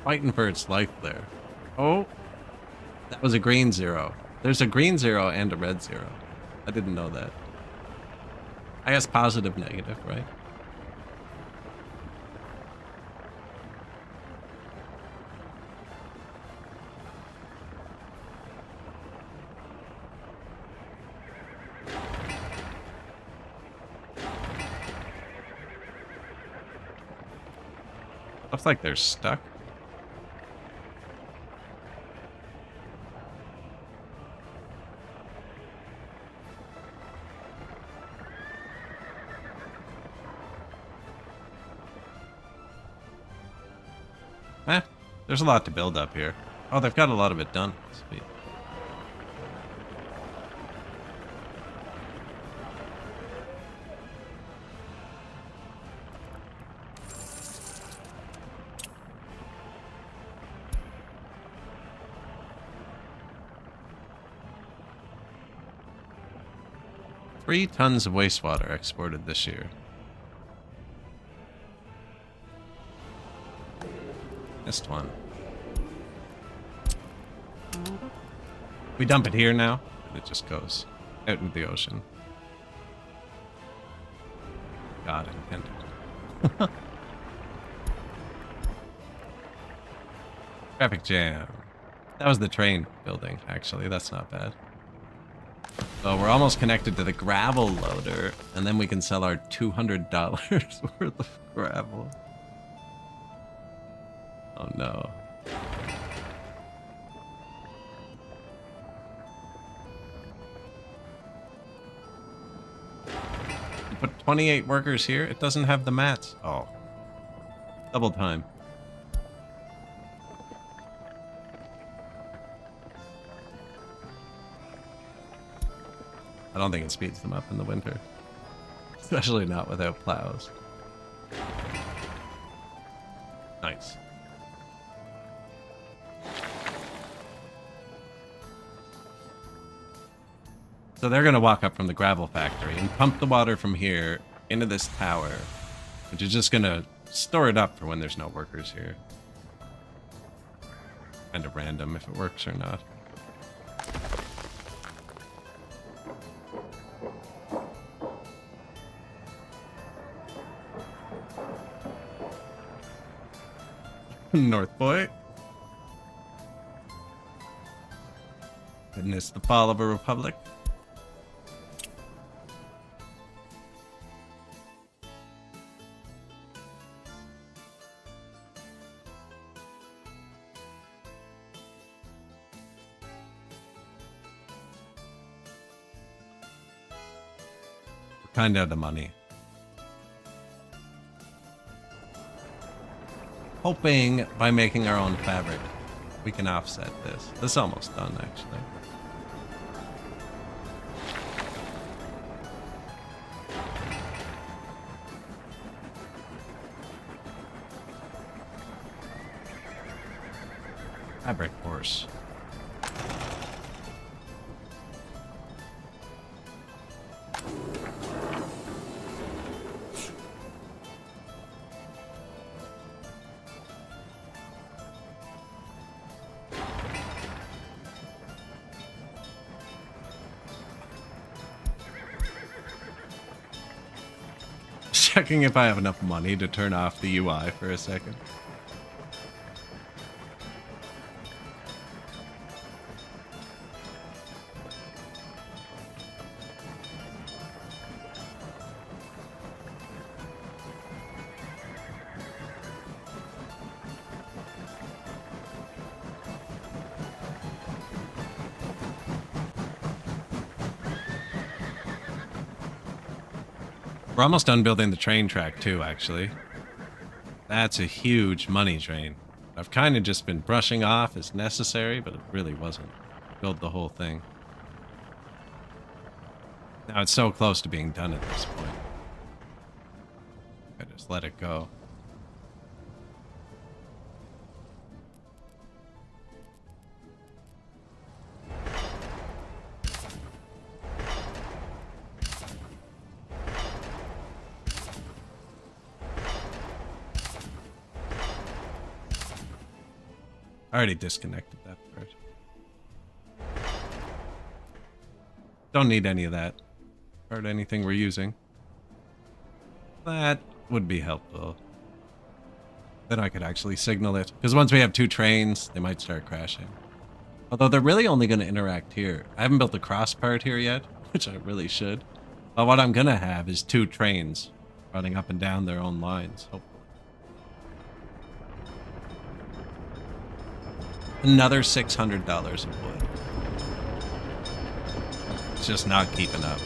Fighting for its life there. Oh, that was a green 0. There's a green 0 and a red 0. I didn't know that. I guess positive, negative, right? Looks like they're stuck. There's a lot to build up here. Oh, they've got a lot of it done. Sweet. Three tons of wastewater exported this year. Missed one. We dump it here now, and it just goes out into the ocean. God intended. Traffic jam. That was the train building, actually. That's not bad. So we're almost connected to the gravel loader, and then we can sell our $200 worth of gravel. Oh no. You put 28 workers here, it doesn't have the mats. Oh. Double time. I don't think it speeds them up in the winter. Especially not without plows. Nice. So they're gonna walk up from the gravel factory and pump the water from here into this tower, which is just gonna store it up for when there's no workers here. Kind of random if it works or not. North Point. Witness the fall of a republic. Kind of out of money. Hoping by making our own fabric, we can offset this. This is almost done, actually. Fabric horse. Checking if I have enough money to turn off the UI for a second. We're almost done building the train track too, actually. That's a huge money drain. I've kind of just been brushing off as necessary, but it really wasn't. Build the whole thing. Now it's so close to being done at this point. I just let it go. I already disconnected that part. Don't need any of that. Or anything we're using. That would be helpful. Then I could actually signal it. Because once we have two trains, they might start crashing. Although they're really only going to interact here. I haven't built the cross part here yet, which I really should. But what I'm going to have is two trains running up and down their own lines, hopefully. Another $600 of wood. It's just not keeping up.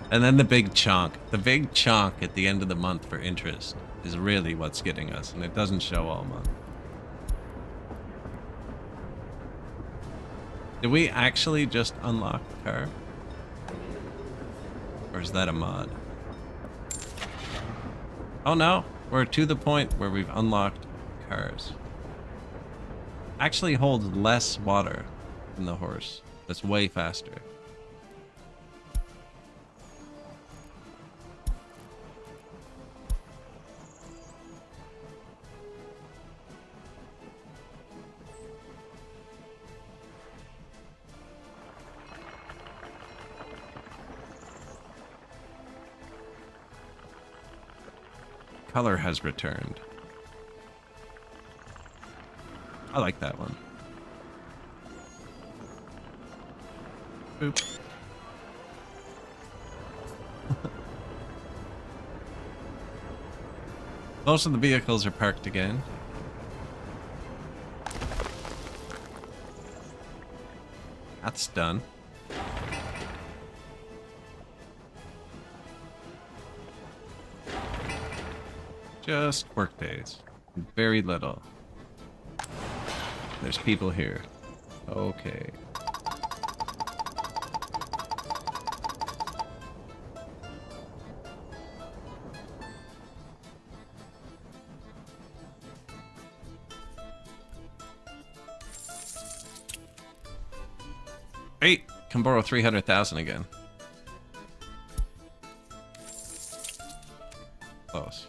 And then the big chunk. The big chunk at the end of the month for interest is really what's getting us, and it doesn't show all month. Did we actually just unlock the car? Or is that a mod? Oh no, we're to the point where we've unlocked cars. Actually holds less water than the horse. That's way faster. Color has returned. I like that one. Boop. Most of the vehicles are parked again. That's done. Just work days. Very little. There's people here. Okay. Hey, can borrow 300,000 again. Close.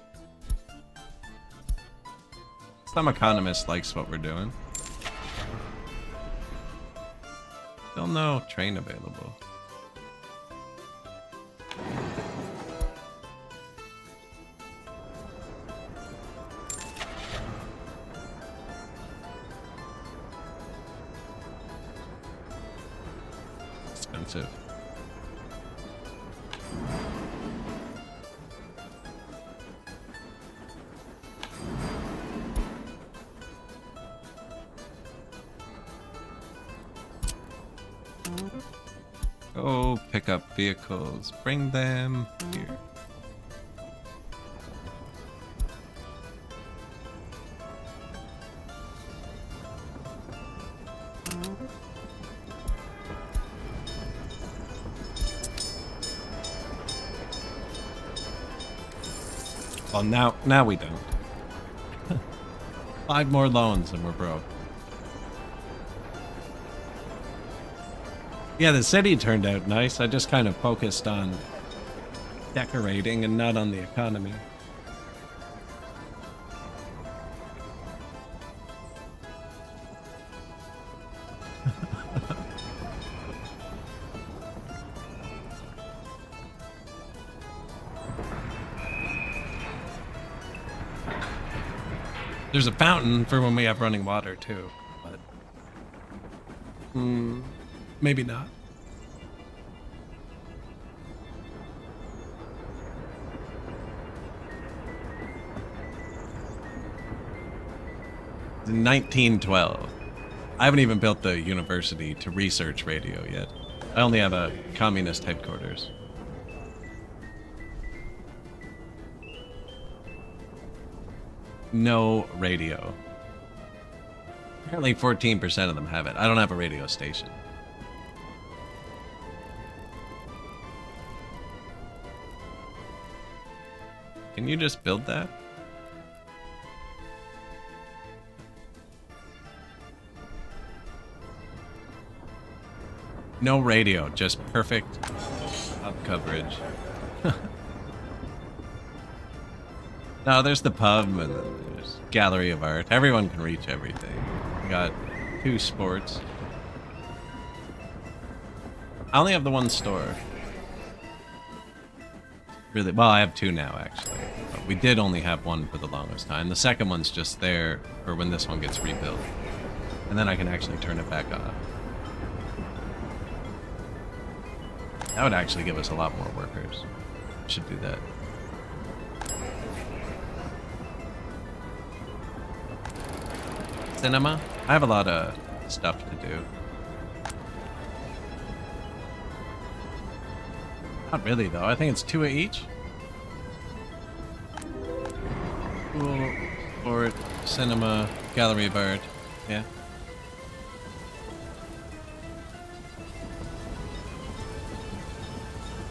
Some economist likes what we're doing. Still no train available. Expensive. Go pick up vehicles. Bring them here. Well, now we don't. 5 more loans and we're broke. Yeah, the city turned out nice. I just kind of focused on decorating and not on the economy. There's a fountain for when we have running water too, but maybe not. In 1912. I haven't even built the university to research radio yet. I only have a communist headquarters. No radio. Apparently 14% of them have it. I don't have a radio station. Can you just build that? No radio, just perfect pub coverage. No, there's the pub and then there's gallery of art. Everyone can reach everything. We got 2 sports. I only have the 1 store. Really, well, I have 2 now, actually. But we did only have 1 for the longest time. The second one's just there for when this one gets rebuilt. And then I can actually turn it back on. That would actually give us a lot more workers. Should do that. Cinema? I have a lot of stuff to do. Not really, though. I think it's 2 of each. Cool. Sport, cinema, gallery of art. Yeah.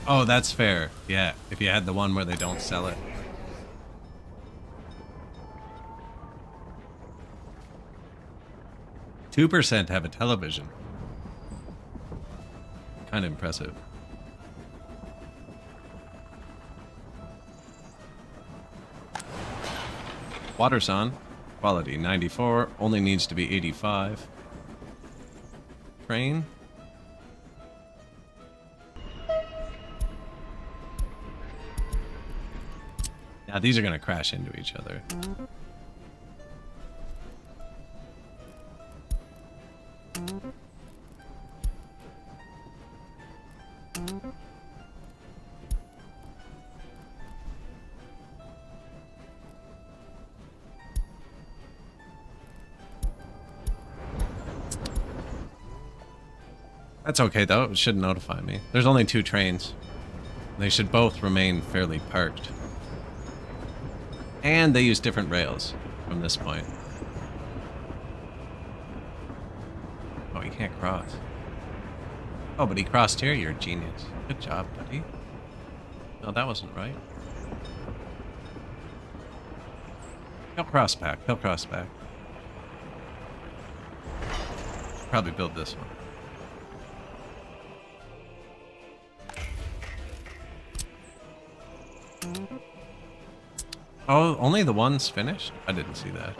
Oh, that's fair. Yeah, if you had the one where they don't sell it. %2 have a television. Kind of impressive. Water's on. Quality 94. Only needs to be 85. Train. Now these are going to crash into each other. That's okay though, it should notify me. There's only 2 trains. They should both remain fairly parked. And they use different rails from this point. Oh, he can't cross. Oh, but he crossed here. You're a genius. Good job, buddy. No, that wasn't right. He'll cross back. He'll cross back. Probably build this one. Oh, only the one's finished? I didn't see that.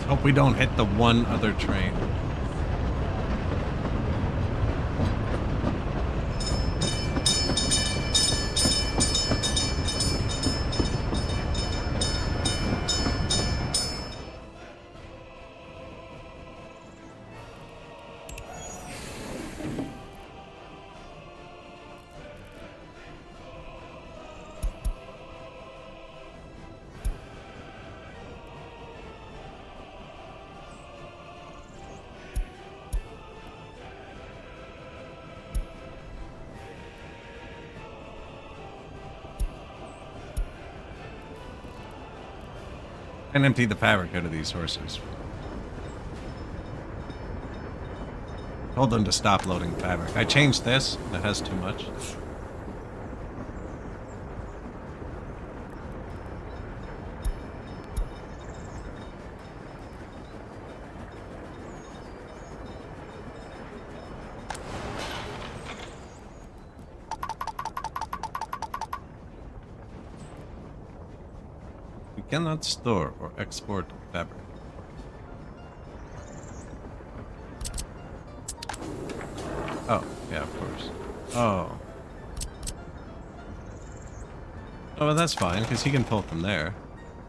Hope we don't hit the one other train. And empty the fabric out of these horses. Told them to stop loading fabric. I changed this. That has too much. Cannot store or export fabric. Oh, yeah, of course. Oh. Oh, well, that's fine, because he can pull from there.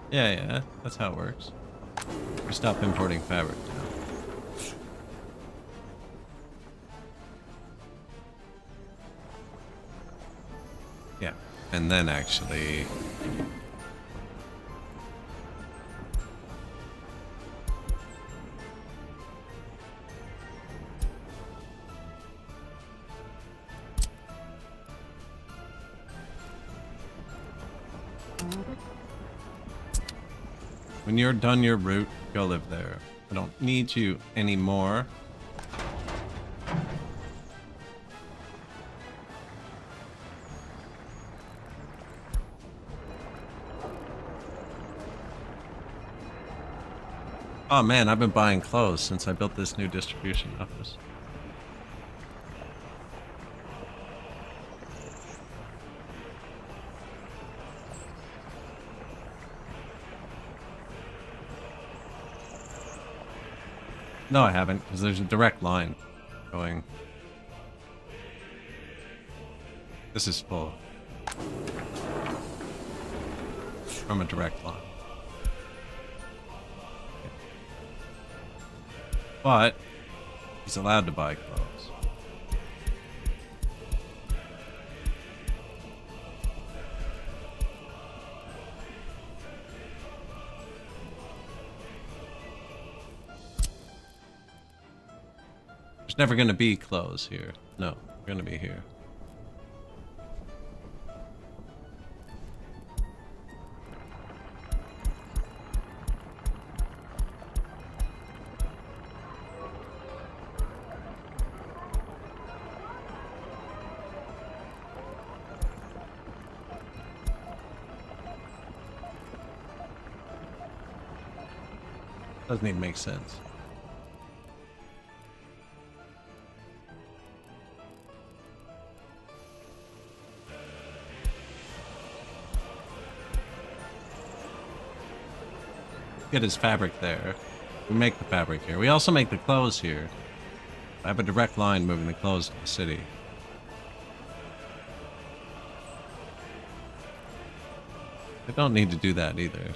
Yeah, that's how it works. We stop importing fabric now. Yeah, and then actually... When you're done your route, go live there. I don't need you anymore. Oh man, I've been buying clothes since I built this new distribution office. No, I haven't, because there's a direct line going. This is full. From a direct line. But he's allowed to buy clothes. There's never going to be clothes here. No, we're going to be here. Doesn't even make sense. Get his fabric there. We make the fabric here. We also make the clothes here. I have a direct line moving the clothes to the city. I don't need to do that either.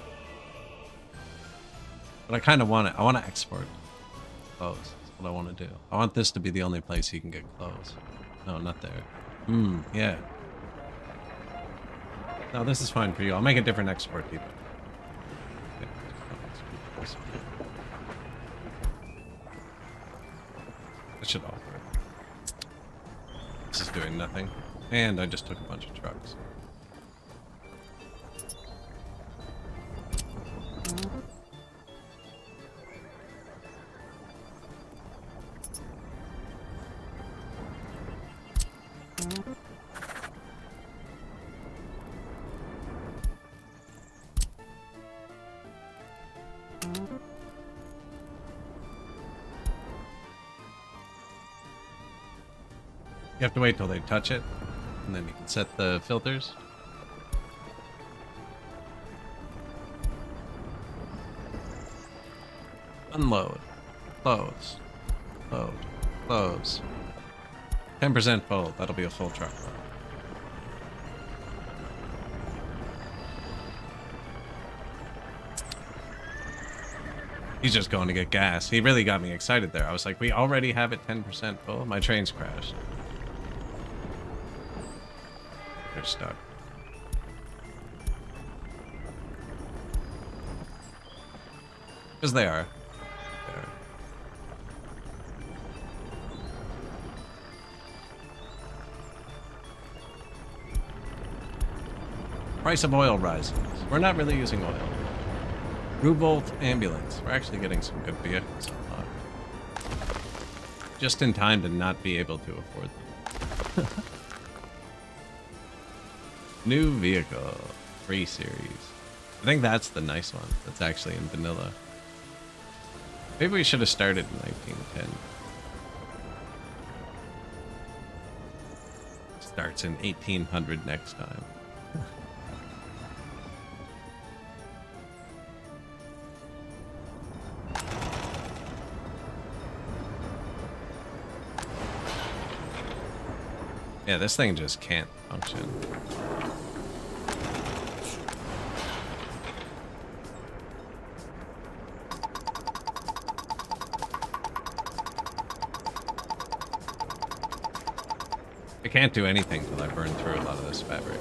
But I kind of want it. I want to export clothes. what I want to do. I want this to be the only place he can get clothes. No, not there. Yeah. No, this is fine for you. I'll make a different export depot. That should all work. This is doing nothing. And I just took a bunch of trucks. You have to wait till they touch it, and then you can set the filters. Unload. Close. Load. Close. 10% full. That'll be a full truck load. He's just going to get gas. He really got me excited there. I was like, we already have it 10% full. My train's crashed. They're stuck. Because they are. Price of oil rises. We're not really using oil. Ruvolt ambulance. We're actually getting some good vehicles unlocked. Just in time to not be able to afford them. New vehicle. Free series. I think that's the nice one. That's actually in vanilla. Maybe we should have started in 1910. Starts in 1800 next time. Yeah, this thing just can't function. I can't do anything till I burn through a lot of this fabric.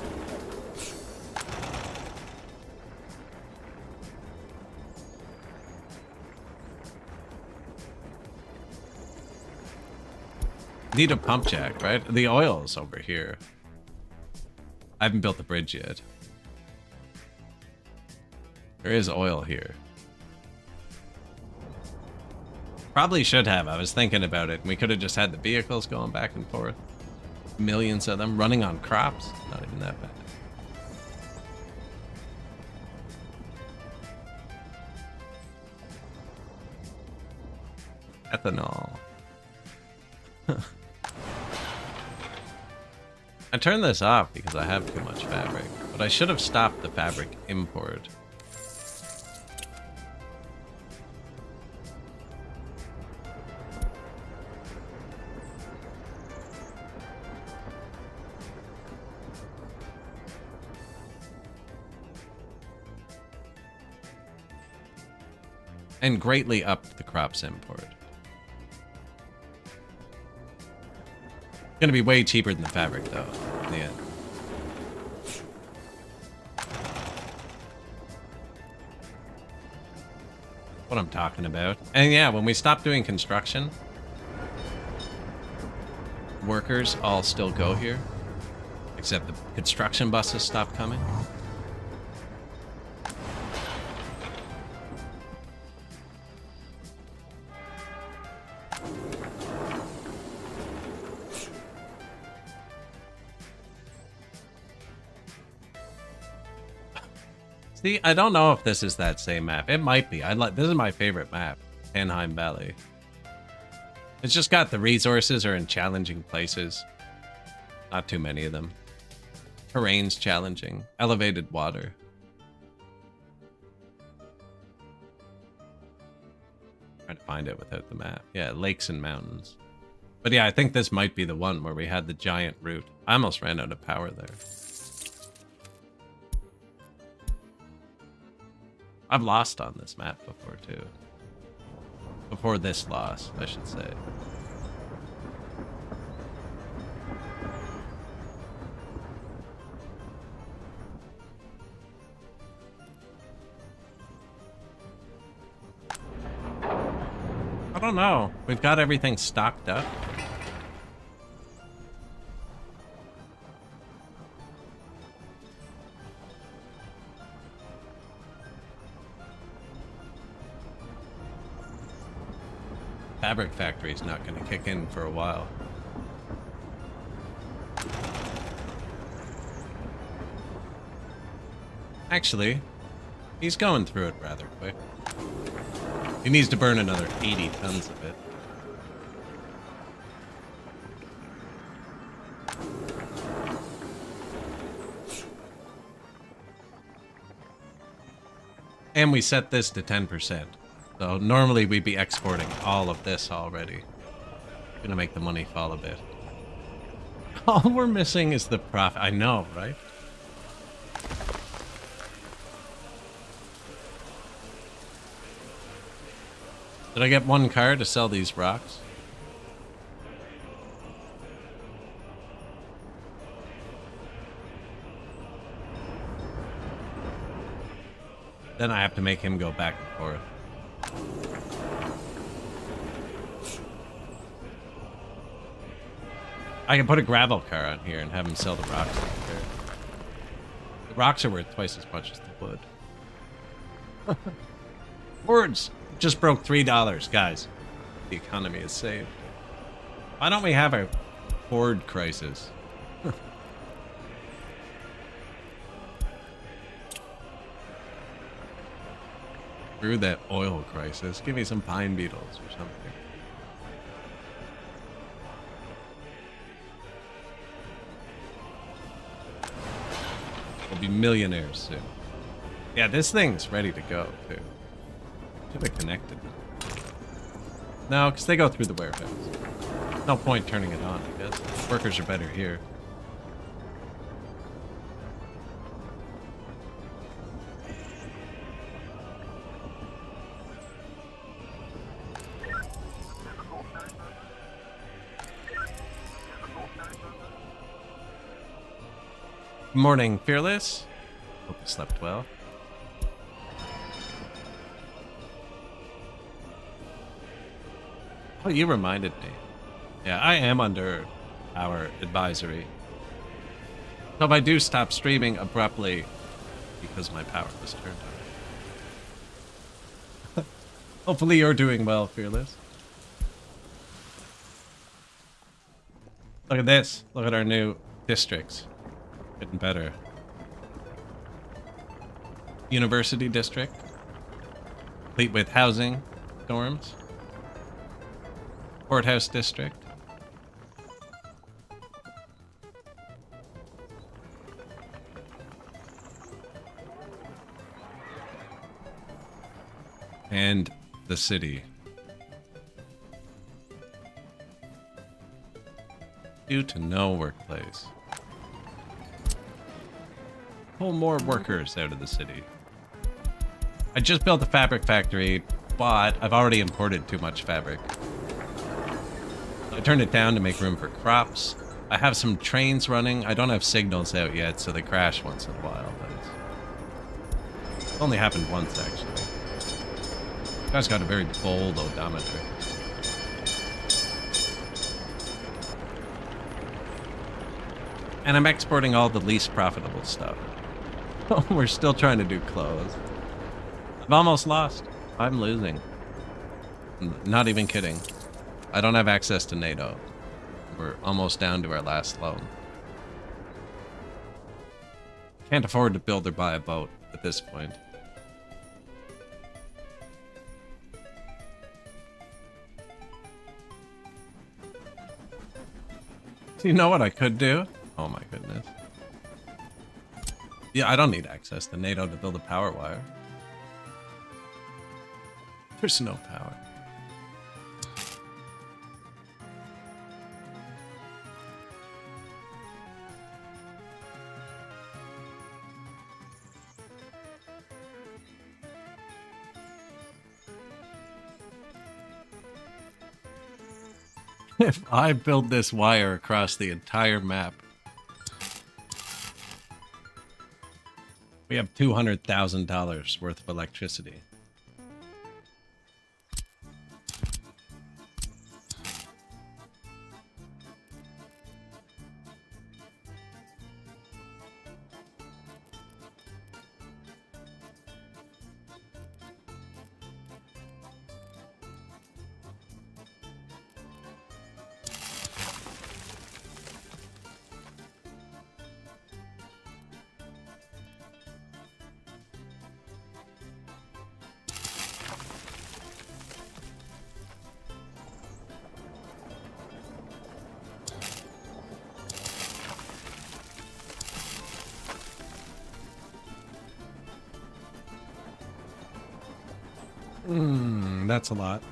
Need a pump jack, right? The oil's over here. I haven't built the bridge yet. There is oil here. Probably should have. I was thinking about it. We could have just had the vehicles going back and forth. Millions of them running on crops. Not even that bad. Ethanol. I turned this off because I have too much fabric, but I should have stopped the fabric import. And greatly upped the crops import. Gonna be way cheaper than the fabric though, in the end. What I'm talking about. And yeah, when we stop doing construction, workers all still go here, except the construction buses stop coming. See, I don't know if this is that same map. It might be. This is my favorite map, Tannheim Valley. It's just got the resources are in challenging places. Not too many of them. Terrain's challenging. Elevated water. Trying to find it without the map. Yeah, lakes and mountains. But yeah, I think this might be the one where we had the giant route. I almost ran out of power there. I've lost on this map before, too. Before this loss, I should say. I don't know. We've got everything stocked up. Fabric factory's not going to kick in for a while. Actually, he's going through it rather quick. He needs to burn another 80 tons of it. And we set this to 10%. So normally we'd be exporting all of this already. Gonna make the money fall a bit. All we're missing is the profit. I know, right? Did I get one car to sell these rocks? Then I have to make him go back and forth. I can put a gravel car on here and have him sell the rocks out there. The rocks are worth twice as much as the wood. Words just broke $3, guys. The economy is saved. Why don't we have a Ford crisis? Screw that oil crisis. Give me some pine beetles or something. We'll be millionaires soon. Yeah, this thing's ready to go, too. Should have connected them. No, because they go through the warehouse. No point turning it on, I guess. Workers are better here. Morning, Fearless. Hope you slept well. Oh, you reminded me. Yeah, I am under our advisory. So if I do stop streaming abruptly because my power was turned on. Hopefully you're doing well, Fearless. Look at this. Look at our new districts. Getting better. University district. Complete with housing, dorms. Courthouse district. And the city. Due to no workplace. Pull more workers out of the city. I just built a fabric factory, but I've already imported too much fabric. I turned it down to make room for crops. I have some trains running. I don't have signals out yet, so they crash once in a while, but it's only happened once, actually. You guys got a very bold odometer. And I'm exporting all the least profitable stuff. We're still trying to do clothes. I've almost lost. I'm losing. Not even kidding. I don't have access to NATO. We're almost down to our last loan. Can't afford to build or buy a boat at this point. You know what I could do? Oh my goodness. Yeah, I don't need access to NATO to build a power wire. There's no power. If I build this wire across the entire map, we have $200,000 worth of electricity. That's a lot.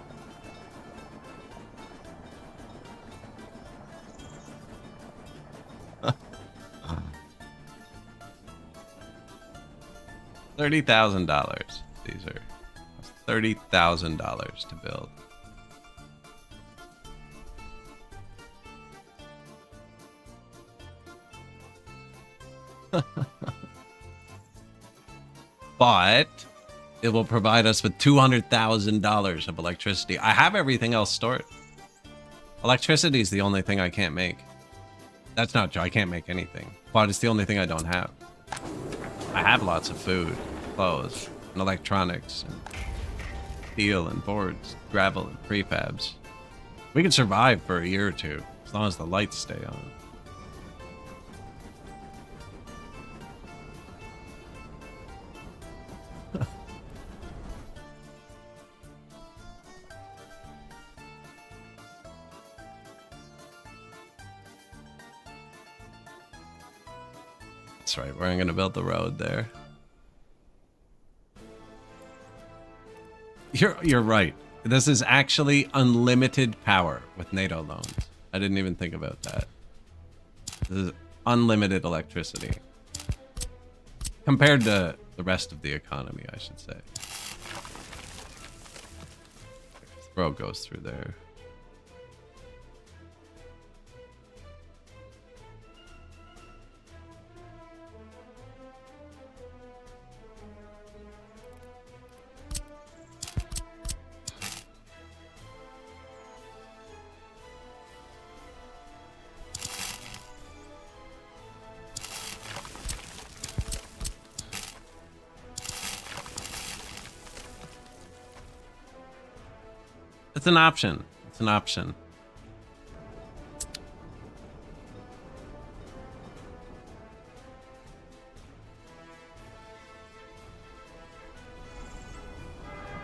$30,000. These are $30,000 to build. But it will provide us with $200,000 of electricity. I have everything else stored. Electricity is the only thing I can't make. That's not true. I can't make anything. But it's the only thing I don't have. I have lots of food, clothes, and electronics, and steel and boards, gravel and prefabs. We can survive for a year or two, as long as the lights stay on. That's right, we're going to build the road there. You're right. This is actually unlimited power with NATO loans. I didn't even think about that. This is unlimited electricity. Compared to the rest of the economy, I should say. Road goes through there. It's an option. It's an option.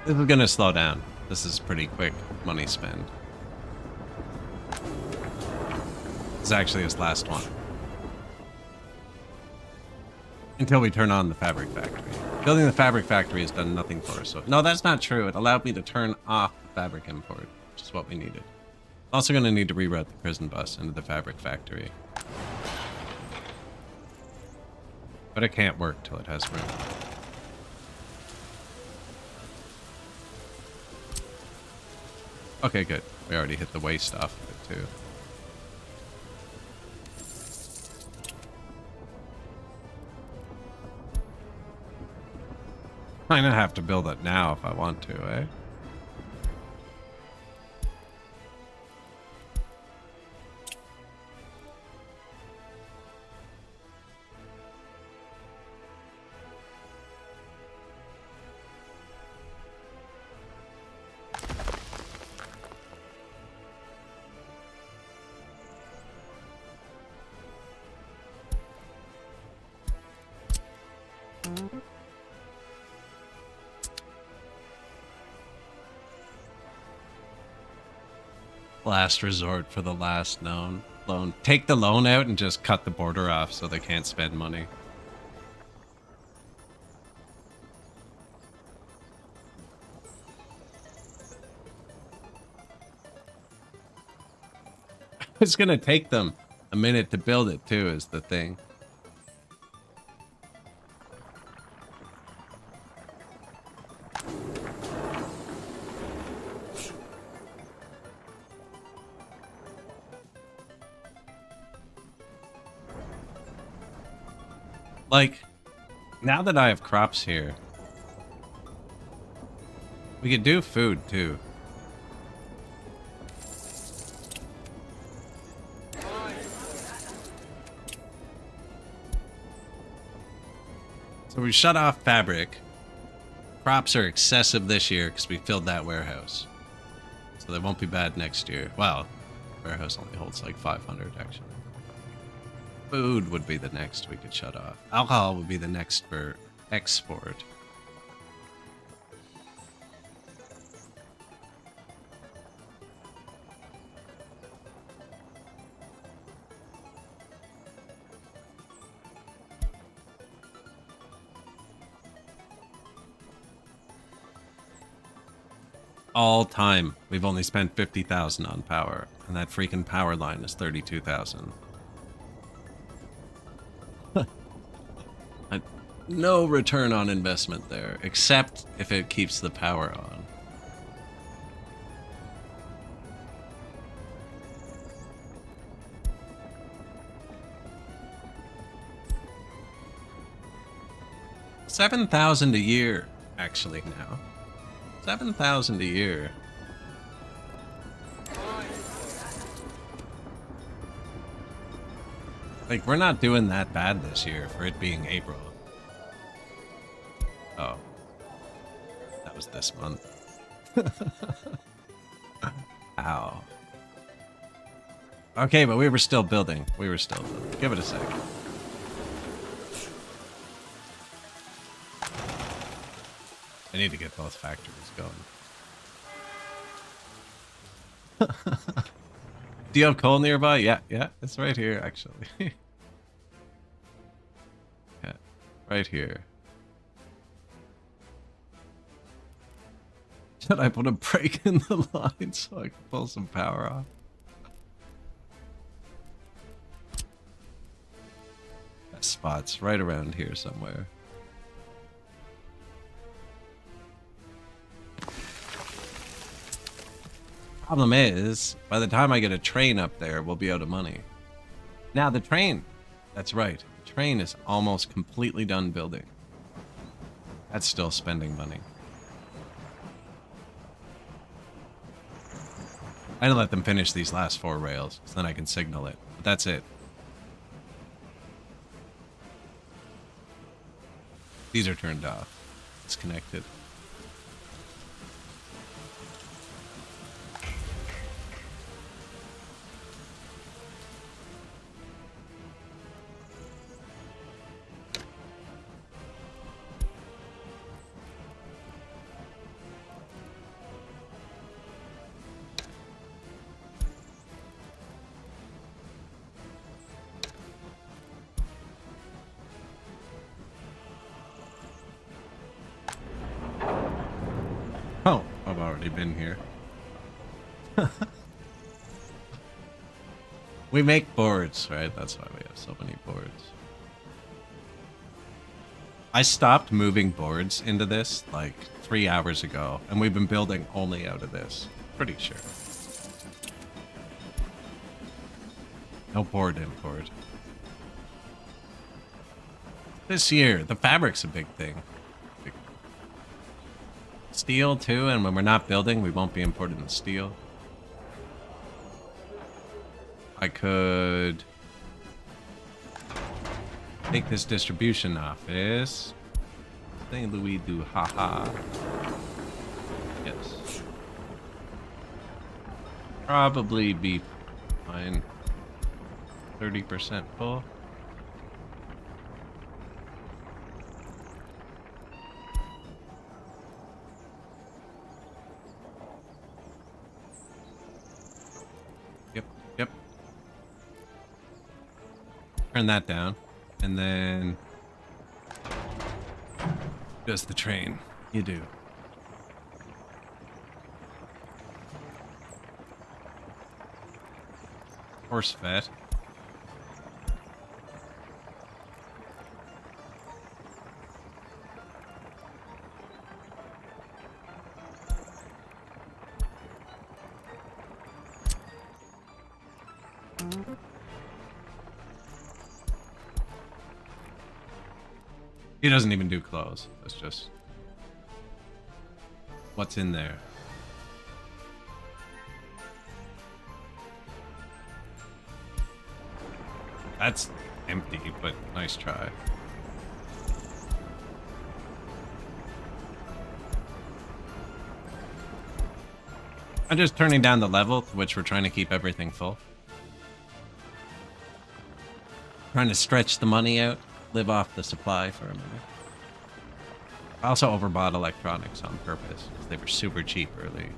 This is gonna slow down. This is pretty quick money spend. This is actually his last one. Until we turn on the fabric factory. Building the fabric factory has done nothing for us. So no, that's not true. It allowed me to turn off the fabric import, which is what we needed. Also going to need to reroute the prison bus into the fabric factory. But it can't work till it has room. Okay, good. We already hit the waste off of it too. I might have to build it now if I want to, eh? Last resort for the last loan. Take the loan out and just cut the border off so they can't spend money. It's gonna take them a minute to build it too, is the thing. Like, now that I have crops here, we could do food too. So we shut off fabric. Crops are excessive this year because we filled that warehouse. So they won't be bad next year. Well, warehouse only holds like 500 actually. Food would be the next we could shut off. Alcohol would be the next for export. All time, we've only spent 50,000 on power, and that freaking power line is 32,000. No return on investment there, except if it keeps the power on. $7,000 a year, actually, now. 7,000 a year. Like, we're not doing that bad this year for it being April. Oh. That was this month. Ow. Okay, but we were still building. We were still building. Give it a sec. I need to get both factories going. Do you have coal nearby? Yeah, it's right here, actually. Yeah, right here. Should I put a break in the line so I can pull some power off? That spot's right around here somewhere. Problem is, by the time I get a train up there, we'll be out of money. Now the train, that's right, the train is almost completely done building. That's still spending money. I had to let them finish these last 4 rails, so then I can signal it. But that's it. These are turned off. It's connected. Oh, I've already been here. We make boards, right? That's why we have so many boards. I stopped moving boards into this like 3 hours ago, and we've been building only out of this. Pretty sure. No board import. This year, the fabric's a big thing. Steel too, and when we're not building, we won't be importing steel. I could take this distribution office. St. Louis do haha. Yes. Probably be fine. 30% full. Yep. Turn that down. And then... Just the train. You do. Horse fat. He doesn't even do clothes. That's just what's in there. That's empty, but nice try. I'm just turning down the level to which we're trying to keep everything full. Trying to stretch the money out, live off the supply for a minute. I also overbought electronics on purpose, because they were super cheap early.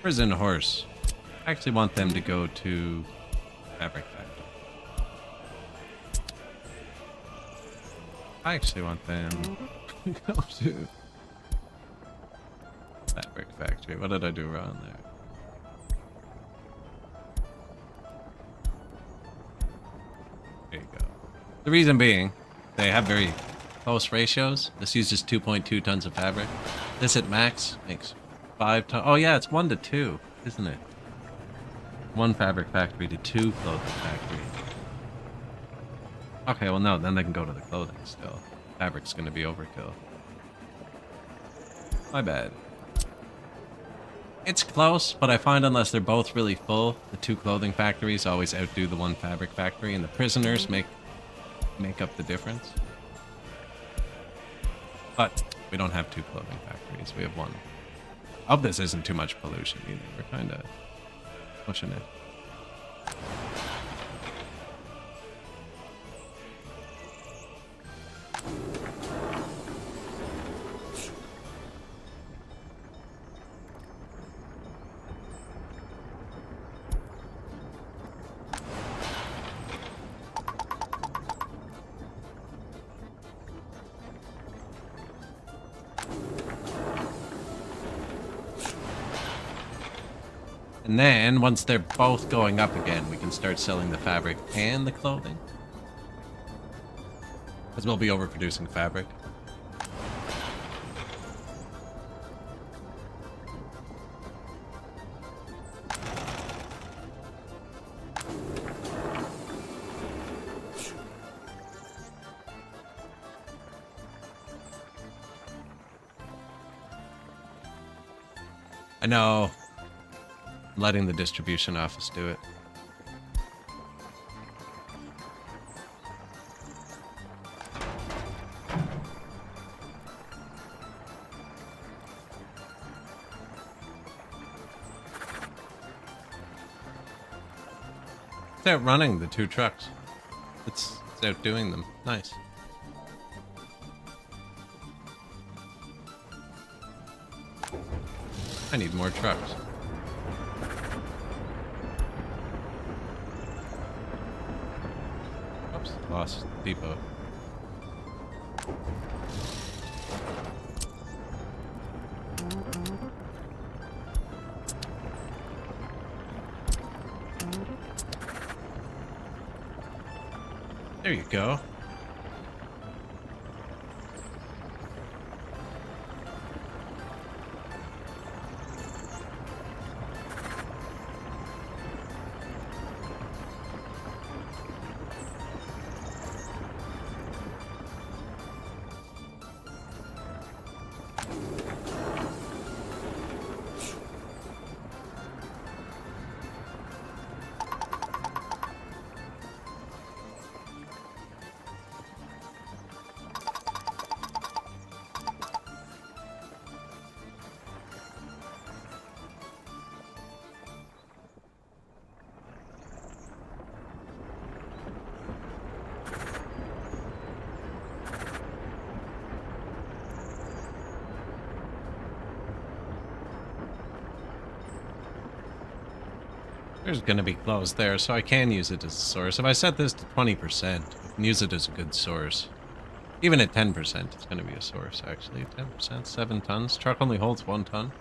Prison horse. I actually want them to go to Fabric Factory. I actually want them to go to Fabric Factory. What did I do wrong there? There you go. The reason being, they have very close ratios. This uses 2.2 tons of fabric. This at max makes 5 tons. Oh yeah, it's 1 to 2, isn't it? 1 fabric factory to 2 clothing factory. Okay, well no, then they can go to the clothing still. Fabric's gonna be overkill. My bad. It's close, but I find unless they're both really full, the 2 clothing factories always outdo the 1 fabric factory, and the prisoners make up the difference. But we don't have 2 clothing factories, we have 1. I hope this isn't too much pollution either. We're kind of pushing it. And then, once they're both going up again, we can start selling the fabric and the clothing. Because we'll be overproducing fabric. I know. I'm letting the distribution office do it. It's outrunning the 2 trucks. It's outdoing them. Nice. I need more trucks. Oops, lost depot. There you go. There's gonna be clothes there, so I can use it as a source. If I set this to 20%, I can use it as a good source. Even at 10%, it's gonna be a source, actually. 10%, 7 tons. Truck only holds 1 ton.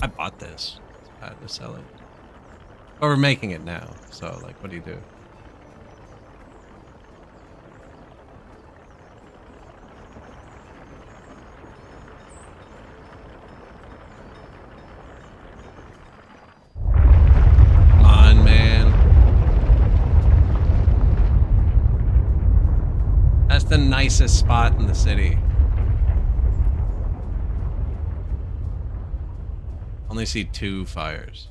I bought this. I had to sell it. But we're making it now, so, like, what do you do? Come on, man. That's the nicest spot in the city. Only see 2 fires.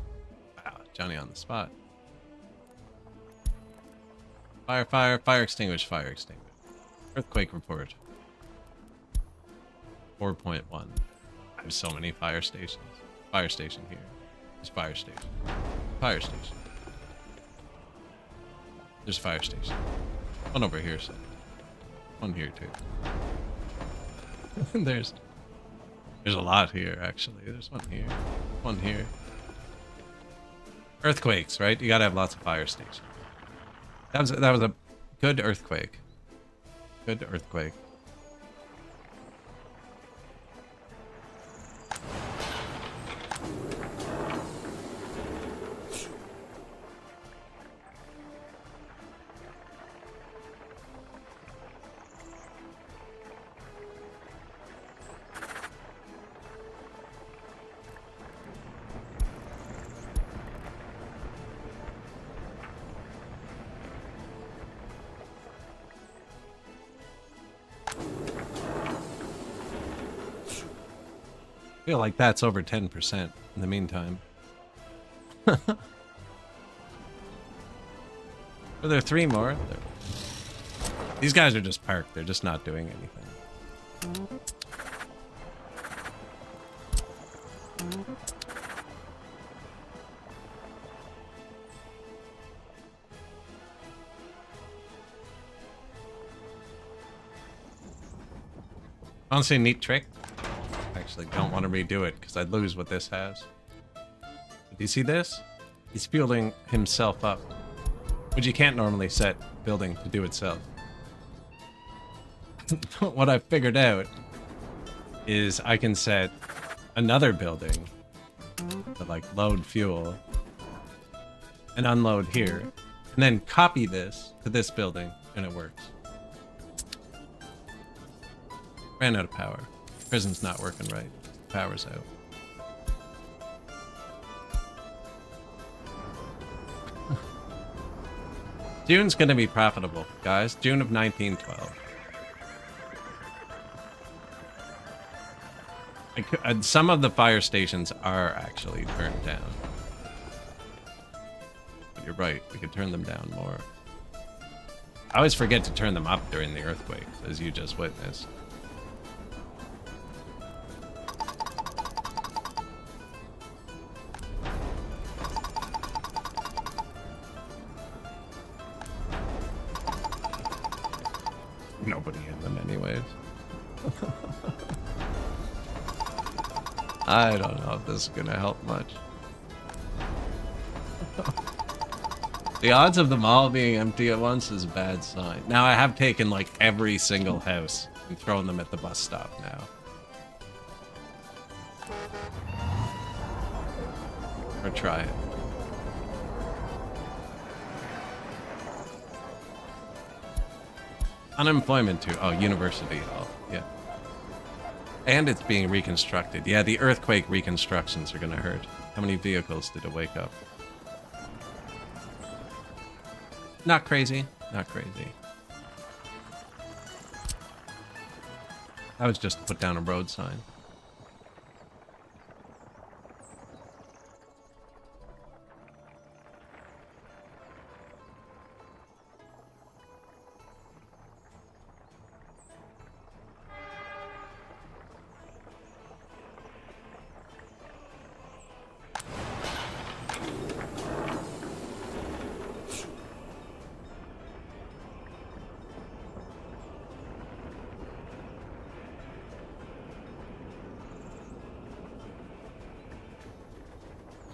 Wow, Johnny on the spot. Fire, fire, fire extinguish, fire extinguish. Earthquake report. 4.1. I have so many fire stations. Fire station here. There's fire station. Fire station. There's fire station. One over here, so. One here too. There's a lot here, actually. There's one here. One here. Earthquakes, right? You gotta have lots of fire stations. That was a good earthquake. Good earthquake. I feel like that's over 10% in the meantime. Are there 3 more? These guys are just parked. They're just not doing anything. Honestly, a neat trick. Actually, don't want to redo it because I'd lose what this has. Do you see this? He's building himself up, which you can't normally set building to do itself. What I figured out is I can set another building to like load fuel and unload here, and then copy this to this building, and it works. Ran out of power. Prison's not working right. Power's out. June's gonna be profitable, guys. June of 1912. Some of the fire stations are actually turned down. But you're right, we could turn them down more. I always forget to turn them up during the earthquake, as you just witnessed. Nobody in them anyways. I don't know if this is gonna help much. The odds of them all being empty at once is a bad sign. Now I have taken like every single house and thrown them at the bus stop now. Or try it. Unemployment too. Oh, university. Oh, yeah. And it's being reconstructed. Yeah, the earthquake reconstructions are gonna hurt. How many vehicles did it wake up? Not crazy. Not crazy. That was just to put down a road sign.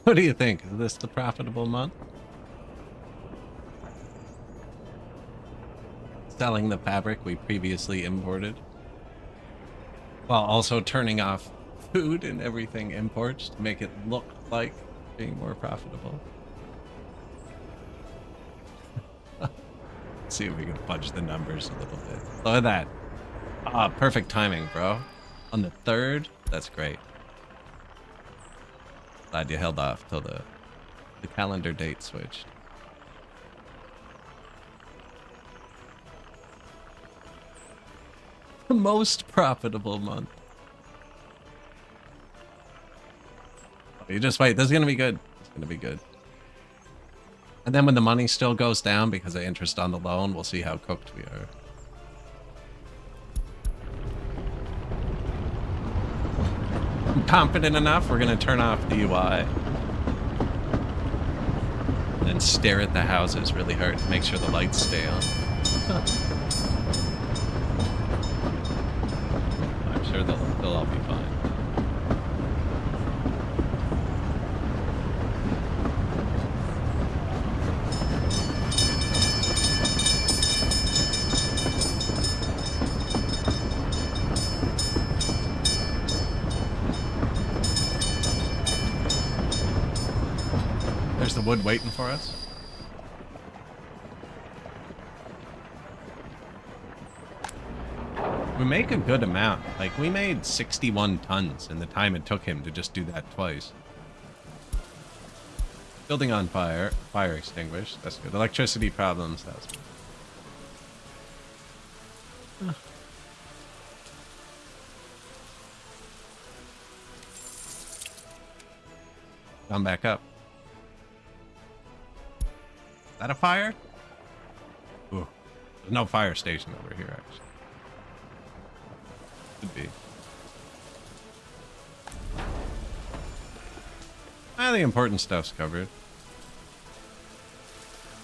What do you think? Is this the profitable month? Selling the fabric we previously imported, while also turning off food and everything imports to make it look like being more profitable. See if we can fudge the numbers a little bit. Look at that. Ah, perfect timing, bro. On the 3rd? That's great. Glad you held off till the calendar date switched. The most profitable month. Oh, you just wait. This is going to be good. It's going to be good. And then when the money still goes down because of interest on the loan, we'll see how cooked we are. I'm confident enough, we're going to turn off the UI. And then stare at the houses really hard to make sure the lights stay on. I'm sure they'll all be fine. There's the wood waiting for us. We make a good amount. Like, we made 61 tons in the time it took him to just do that twice. Building on fire. Fire extinguished. That's good. Electricity problems. That's good. Come back up. Is that a fire? Ooh. There's no fire station over here, actually. Could be. The important stuff's covered.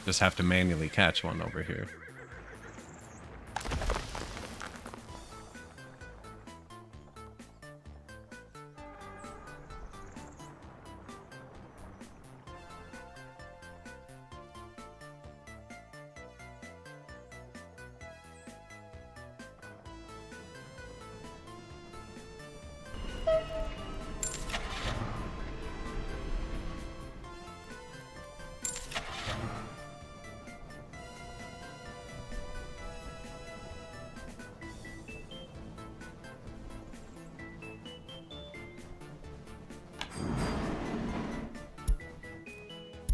Just have to manually catch one over here.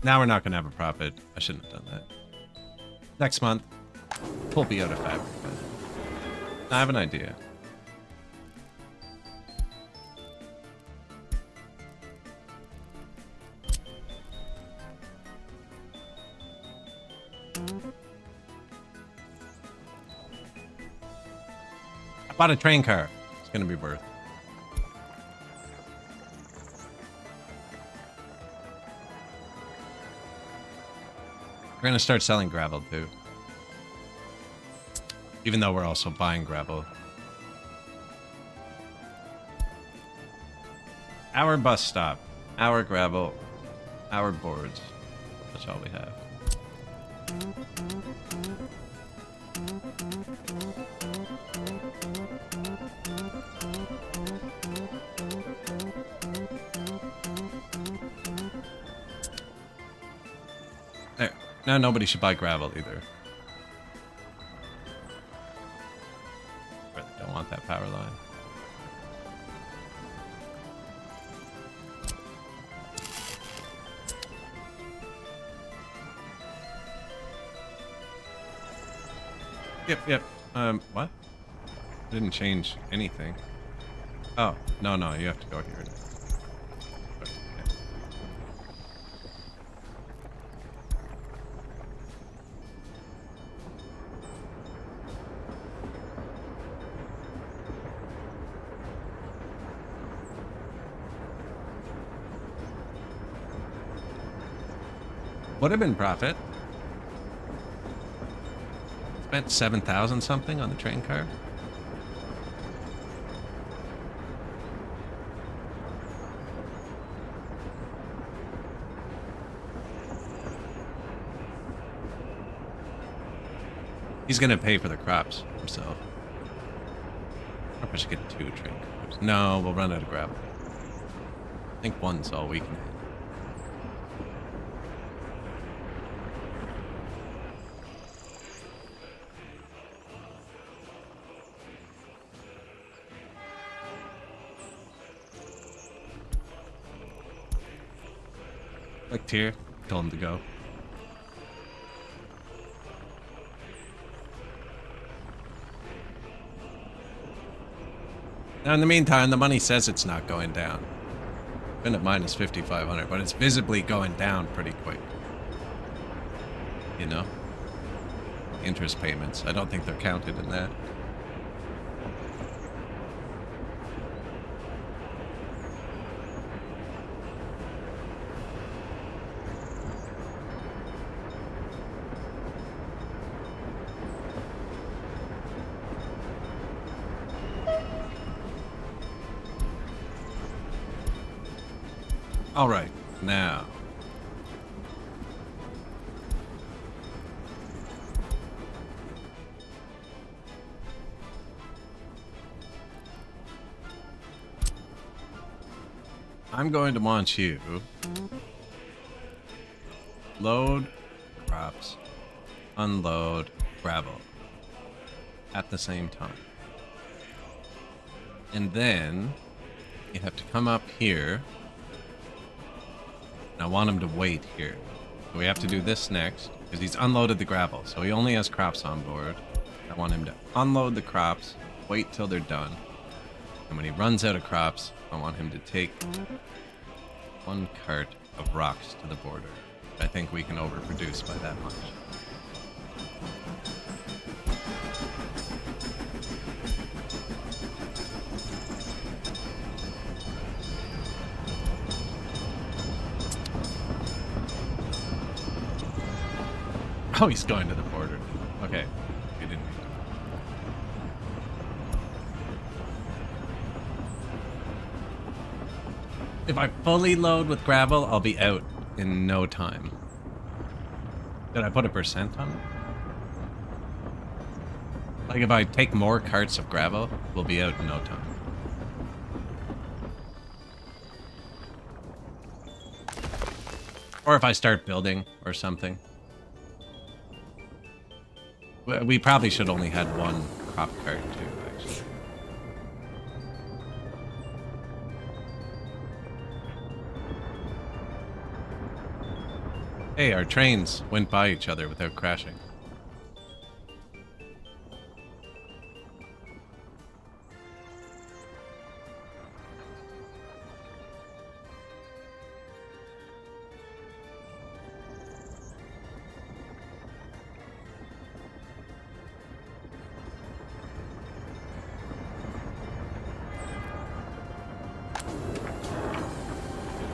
Now we're not going to have a profit. I shouldn't have done that. Next month, we'll be out of fabric. I have an idea. I bought a train car. It's going to be worth. We're going to start selling gravel, too. Even though we're also buying gravel. Our bus stop. Our gravel. Our boards. That's all we have. There. Now nobody should buy gravel either. Really don't want that power line. Yep. What? Didn't change anything. Oh, no, you have to go here. Okay. Would have been profit. Spent 7,000 something on the train car. He's gonna pay for the crops himself. I should get 2 train cars. No, we'll run out of gravel. I think 1's all we can hit. Clicked here, told him to go. Now, in the meantime, the money says it's not going down. Been at minus 5,500, but it's visibly going down pretty quick. You know? Interest payments. I don't think they're counted in that. All right, now. I'm going to want you load crops, unload gravel at the same time. And then you have to come up here. I want him to wait here. So we have to do this next, because he's unloaded the gravel, so he only has crops on board. I want him to unload the crops, wait till they're done, and when he runs out of crops, I want him to take 1 cart of rocks to the border. I think we can overproduce by that much. Oh, he's going to the border. Okay. He didn't. If I fully load with gravel, I'll be out in no time. Did I put a percent on it? Like if I take more carts of gravel, we'll be out in no time. Or if I start building or something. We probably should only had 1 crop cart too, actually. Hey, our trains went by each other without crashing.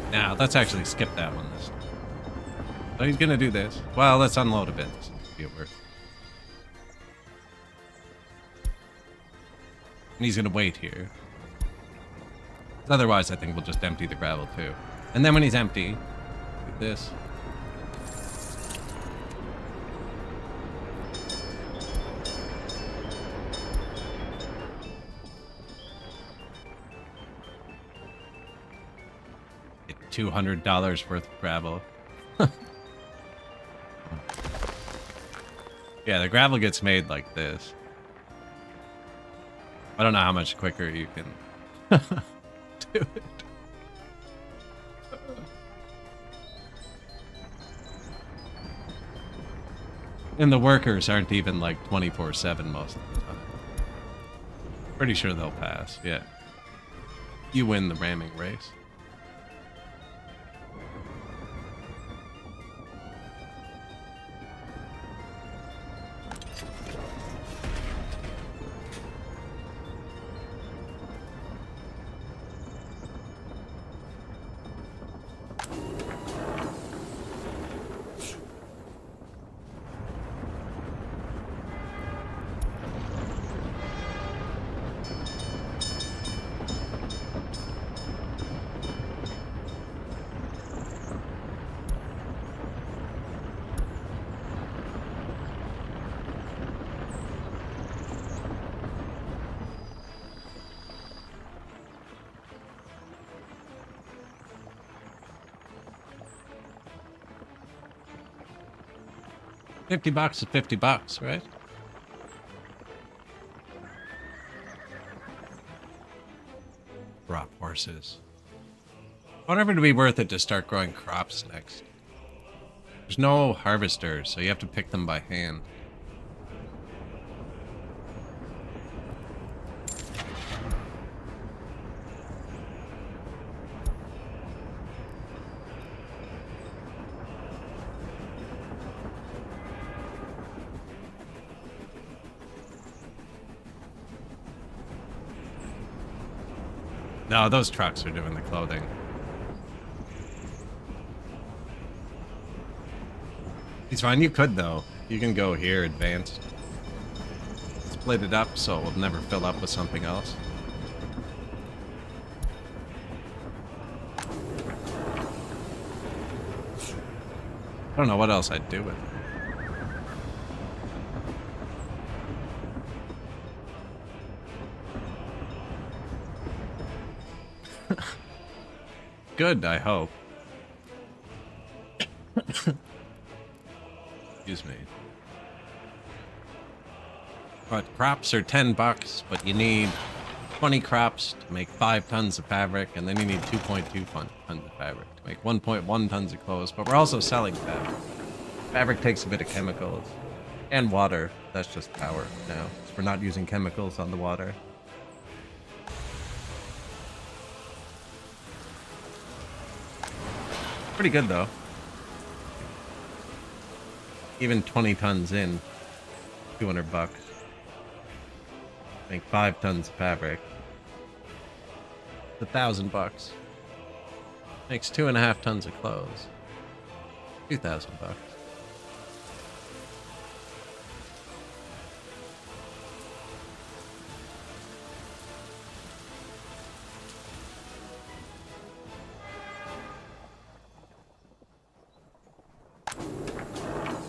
Now, let's actually skip that one this time. So he's gonna do this. Well, let's unload a bit. See it work. And he's gonna wait here. Otherwise, I think we'll just empty the gravel too. And then when he's empty, do this. $200 worth of gravel. Yeah, the gravel gets made like this. I don't know how much quicker you can do it. And the workers aren't even like 24/7 most of the time. Pretty sure they'll pass, yeah. You win the ramming race. $50 is $50, right? Crop horses. I wonder if it'd be worth it to start growing crops next. There's no harvesters, so you have to pick them by hand. No, those trucks are doing the clothing. It's fine, you could though. You can go here, advanced. Split it up so it will never fill up with something else. I don't know what else I'd do with it. Good, I hope. Excuse me. But crops are $10, but you need 20 crops to make 5 tons of fabric, and then you need 2.2 tons of fabric to make 1.1 tons of clothes. But we're also selling fabric. Fabric takes a bit of chemicals and water. That's just power now. So we're not using chemicals on the water. Pretty good though. Even 20 tons in, $200. Make 5 tons of fabric. $1,000. Makes 2.5 tons of clothes. $2,000.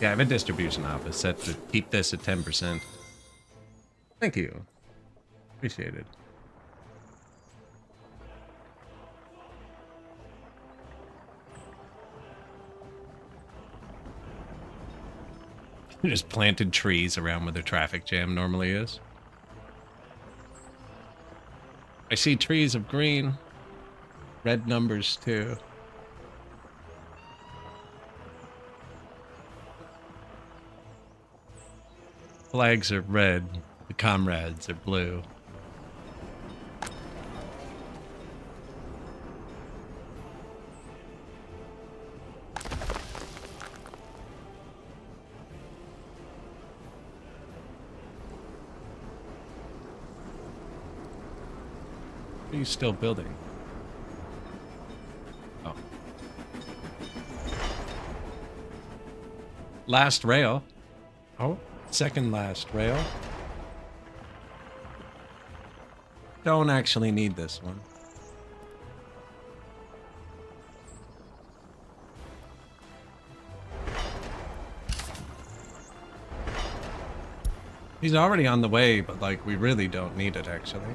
Yeah, I have a distribution office set to keep this at 10%. Thank you. Appreciate it. Just planted trees around where the traffic jam normally is. I see trees of green. Red numbers too. Flags are red, the comrades are blue. What are you still building? Oh. Last rail. Oh. Second last rail. Don't actually need this one. He's already on the way, but like we really don't need it actually.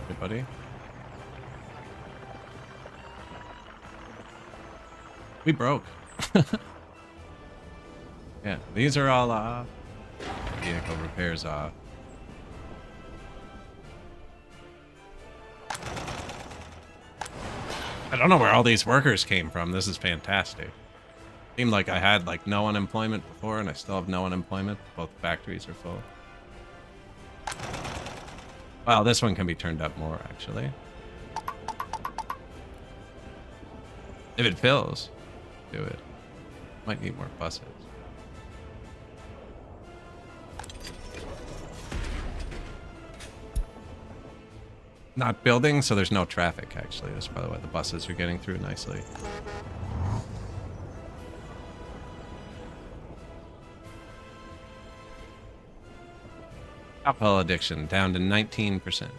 Hey, buddy. We broke. Yeah, these are all off. Vehicle repairs off. I don't know where all these workers came from. This is fantastic. Seemed like I had like no unemployment before, and I still have no unemployment. Both factories are full. Well, this one can be turned up more, actually. If it fills, do it. Might need more buses. Not building, so there's no traffic, actually. That's probably why the buses are getting through nicely. Alcohol addiction down to 19%.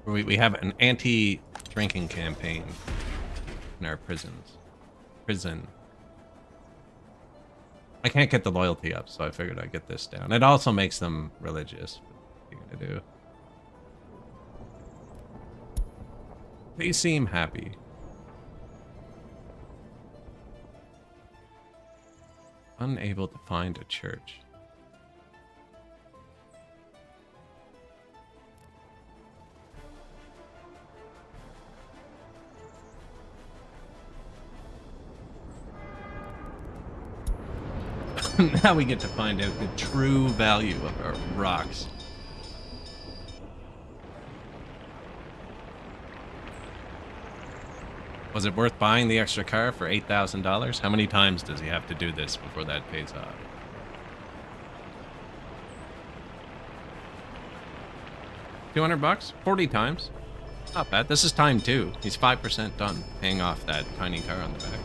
We have an anti-drinking campaign in our prisons. I can't get the loyalty up, so I figured I'd get this down. It also makes them religious. What are you gonna do? They seem happy. Unable to find a church. Now we get to find out the true value of our rocks. Was it worth buying the extra car for $8,000? How many times does he have to do this before that pays off? $200? 40 times? Not bad. This is time 2. He's 5% done paying off that tiny car on the back.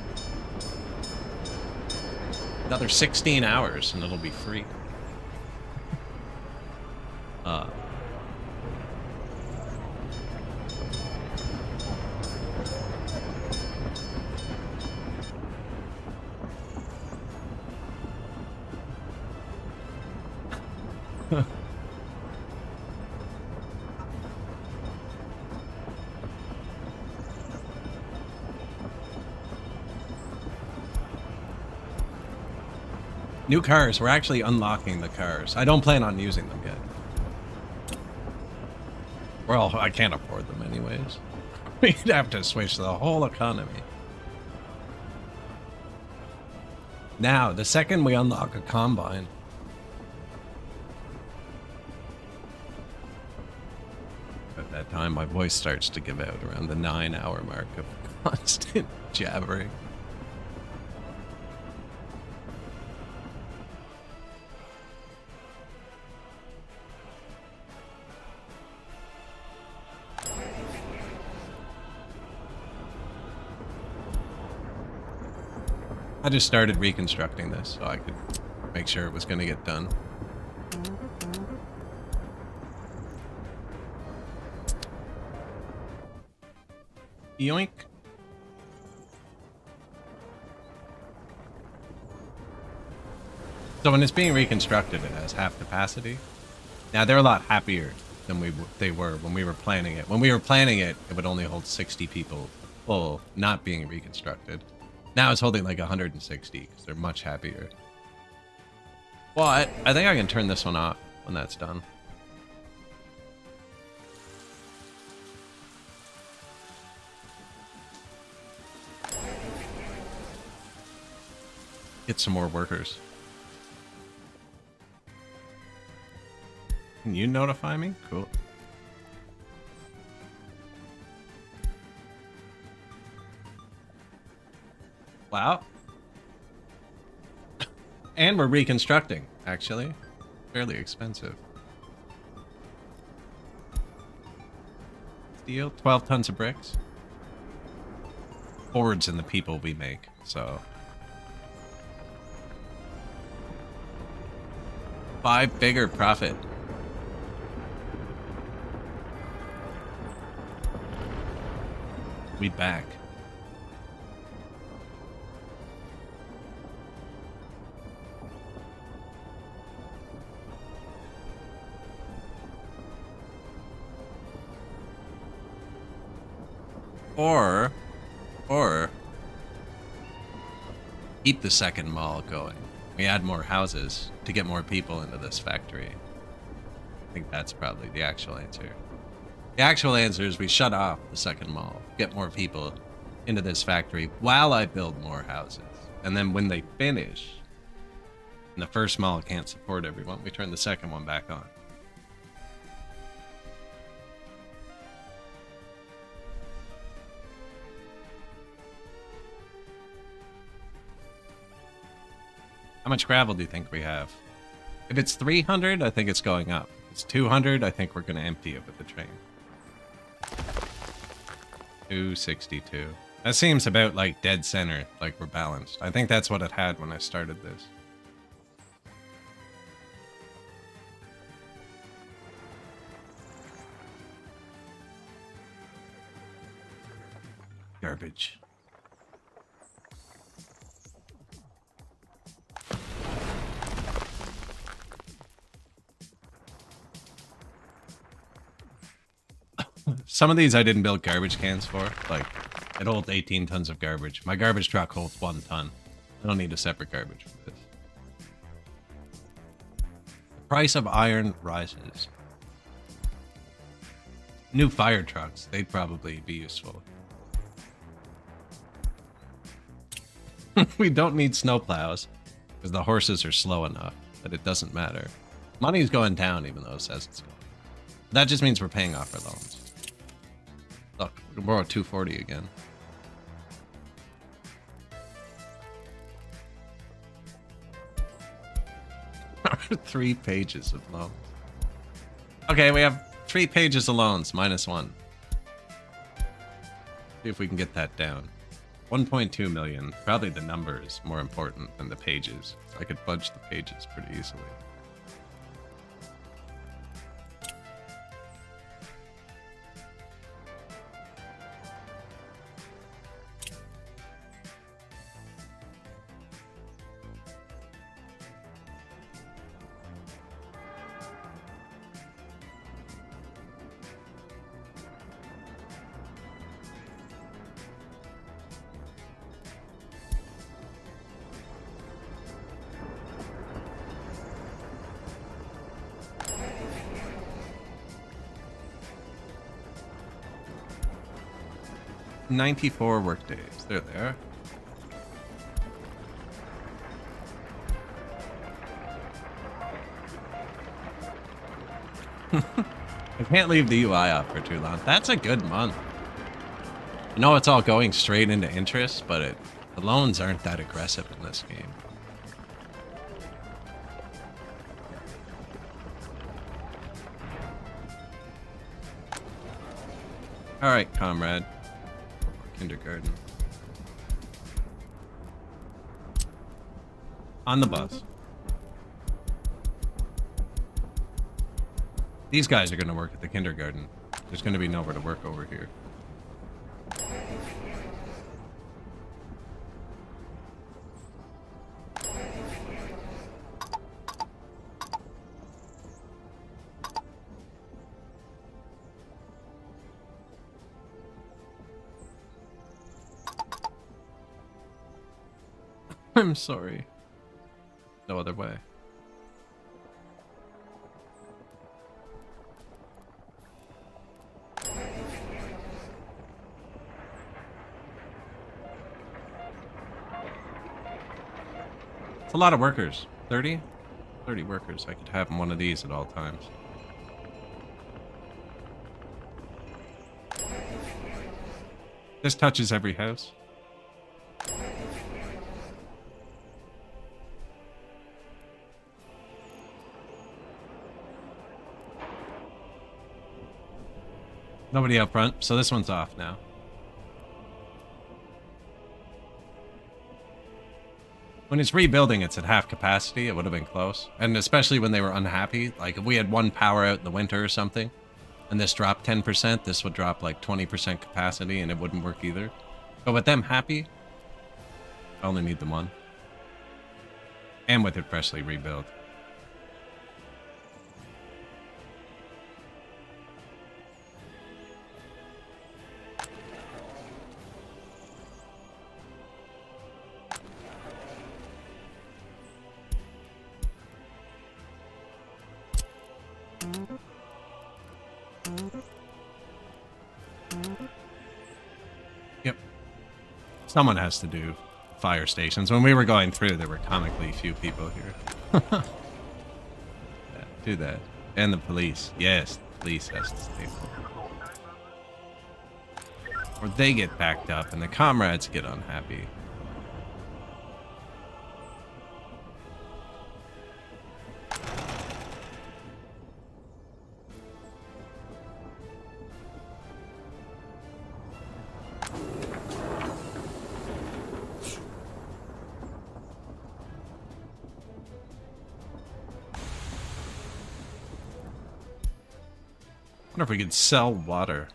Another 16 hours and it'll be free. New cars. We're actually unlocking the cars. I don't plan on using them yet. Well, I can't afford them anyways. We'd have to switch the whole economy. Now, the second we unlock a combine... At that time, my voice starts to give out around the 9-hour mark of constant jabbering. I just started reconstructing this so I could make sure it was going to get done. Yoink. So when it's being reconstructed, it has half capacity. Now they're a lot happier than they were when we were planning it. When we were planning it, it would only hold 60 people full, not being reconstructed. Now it's holding like 160 because they're much happier. Well, I think I can turn this one off when that's done. Get some more workers. Can you notify me? Cool. Wow. And we're reconstructing, actually. Fairly expensive. Steel, 12 tons of bricks. Forwards in the people we make, so. 5 bigger profit. We back. Or keep the second mall going. We add more houses to get more people into this factory. I think that's probably the actual answer. The actual answer is we shut off the second mall, get more people into this factory while I build more houses. And then when they finish, and the first mall can't support everyone, we turn the second one back on. How much gravel do you think we have? If it's 300, I think it's going up. If it's 200, I think we're going to empty it with the train. 262. That seems about like dead center, like we're balanced. I think that's what it had when I started this. Garbage. Some of these I didn't build garbage cans for. Like, it holds 18 tons of garbage. My garbage truck holds 1 ton. I don't need a separate garbage for this. Price of iron rises. New fire trucks. They'd probably be useful. We don't need snowplows because the horses are slow enough that it doesn't matter. Money's going down even though it says it's going. That just means we're paying off our loans. Look, we can borrow 240 again. Three pages of loans. Okay, we have 3 pages of loans, -1. See if we can get that down. 1.2 million. Probably the number is more important than the pages. I could fudge the pages pretty easily. $94 work days. They're there. I can't leave the UI up for too long. That's a good month. I know it's all going straight into interest, but the loans aren't that aggressive in this game. All right, comrade. Kindergarten. On the bus. These guys are going to work at the kindergarten. There's going to be nowhere to work over here. I'm sorry. No other way. It's a lot of workers. 30? 30 workers. I could have one of these at all times. This touches every house. Nobody up front, so this one's off now. When it's rebuilding, it's at half capacity. It would have been close. And especially when they were unhappy. Like, if we had one power out in the winter or something, and this dropped 10%, this would drop like 20% capacity, and it wouldn't work either. But with them happy, I only need the one. And with it freshly rebuilt. Yep. Someone has to do fire stations. When we were going through, there were comically few people here. Yeah, do that. And the police. Yes, the police has to stay. Or they get backed up and the comrades get unhappy. I wonder if we could sell water.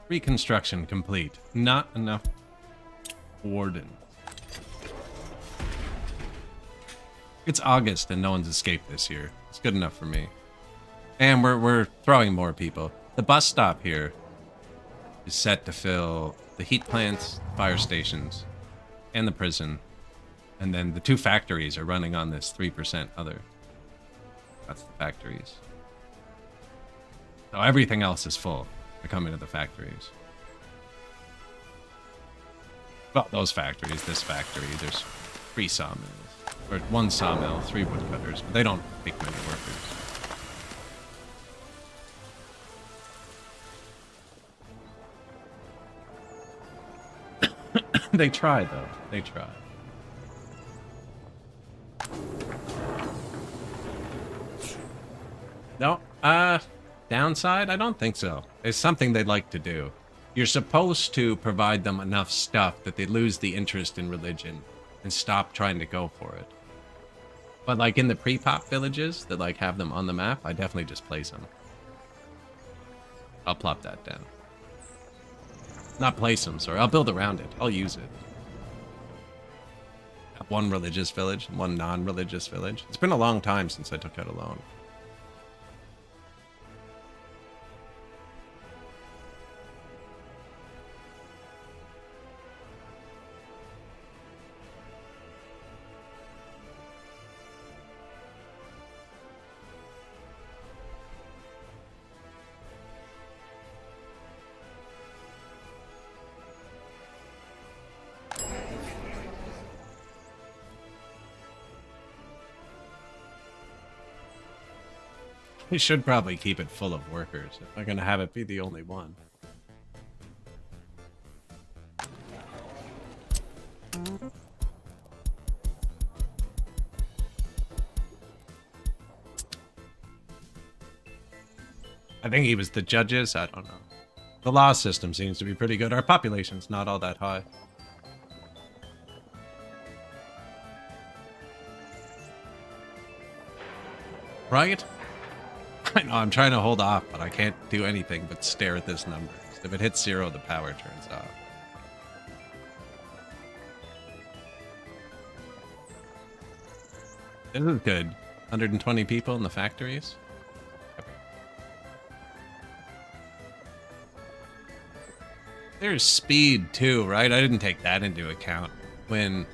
Reconstruction complete. Not enough warden. It's August and no one's escaped this year. It's good enough for me. And we're throwing more people. The bus stop here is set to fill the heat plants, fire stations, and the prison. And then the 2 factories are running on this 3% other. That's the factories. So everything else is full. They're coming to the factories. Well, those factories, this factory, there's 3 sawmills. Or 1 sawmill, 3 woodcutters, but they don't make many workers. They try, though. They try. No, downside? I don't think so. It's something they'd like to do. You're supposed to provide them enough stuff that they lose the interest in religion and stop trying to go for it. But like in the pre-pop villages that like have them on the map, I definitely just place them. I'll plop that down. Not place them, sorry. I'll build around it. I'll use it. Have 1 religious village, 1 non-religious village. It's been a long time since I took out a loan. We should probably keep it full of workers if I'm gonna have it be the only one. I think he was the judges. I don't know. The law system seems to be pretty good. Our population's not all that high. Right? I know, I'm trying to hold off, but I can't do anything but stare at this number. If it hits 0, the power turns off. This is good. 120 people in the factories. There's speed too, right? I didn't take that into account when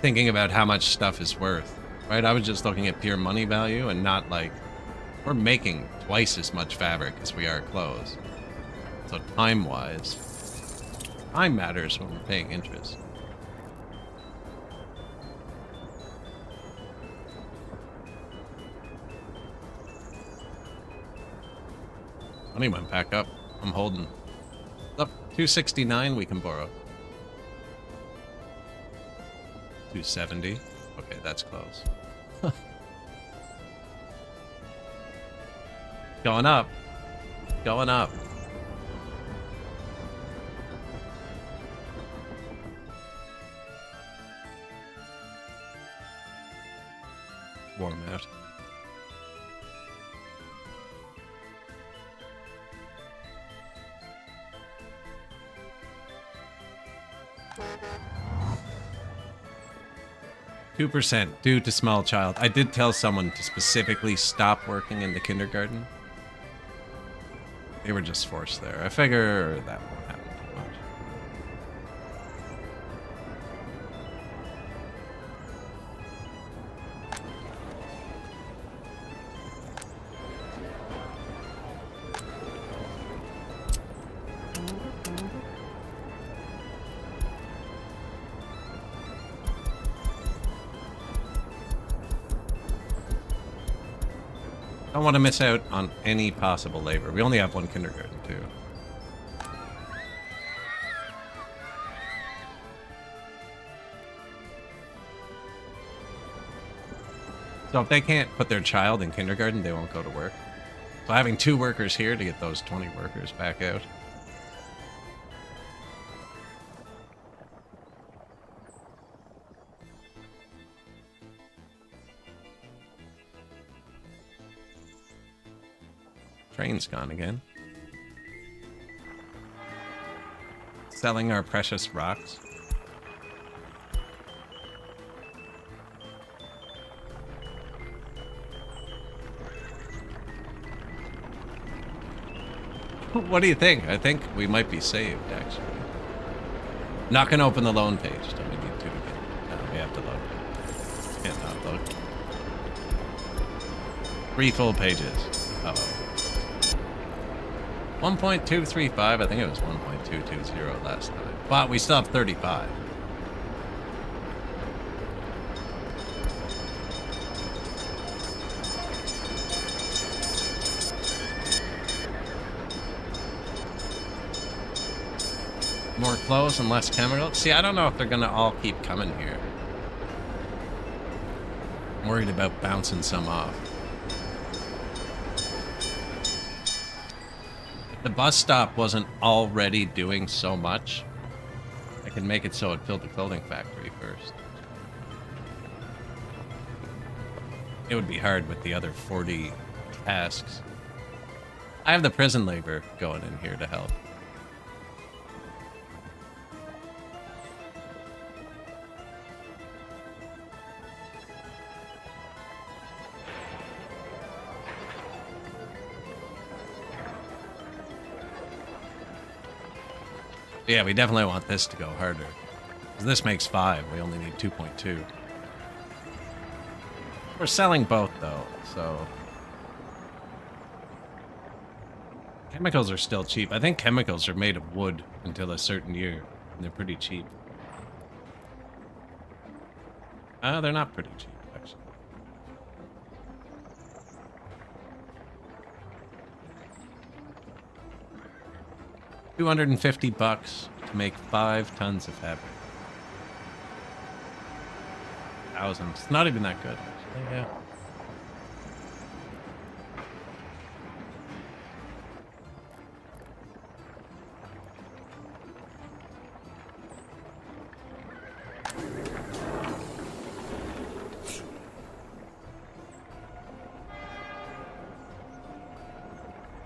thinking about how much stuff is worth, right? I was just looking at pure money value and not like, we're making twice as much fabric as we are clothes. So time-wise, time matters when we're paying interest. Money went back up. I'm holding. Up 269 we can borrow. 270. Okay, that's close. Going up. Going up. Warm out. %, due to small child. I did tell someone to specifically stop working in the kindergarten. They were just forced there. I figure that won't happen too much. Don't want to miss out on any possible labor. We only have 1 kindergarten, too. So if they can't put their child in kindergarten, they won't go to work. So having 2 workers here to get those 20 workers back out. Train's gone again. Selling our precious rocks. What do you think? I think we might be saved, actually. Not gonna open the loan page. Don't we need to again? No, we have to load. Can't not load. 3 full pages. Uh-oh. 1.235. I think it was 1.220 last time. But we still have 35. More clothes and less chemicals? See, I don't know if they're gonna all keep coming here. I'm worried about bouncing some off. If the bus stop wasn't already doing so much, I can make it so it filled the clothing factory first. It would be hard with the other 40 tasks. I have the prison labor going in here to help. Yeah, we definitely want this to go harder. 'Cause this makes 5. We only need 2.2. We're selling both, though, so... Chemicals are still cheap. I think chemicals are made of wood until a certain year. And they're pretty cheap. They're not pretty cheap, actually. $250 to make 5 tons of fabric. 1,000. It's not even that good, actually. Yeah.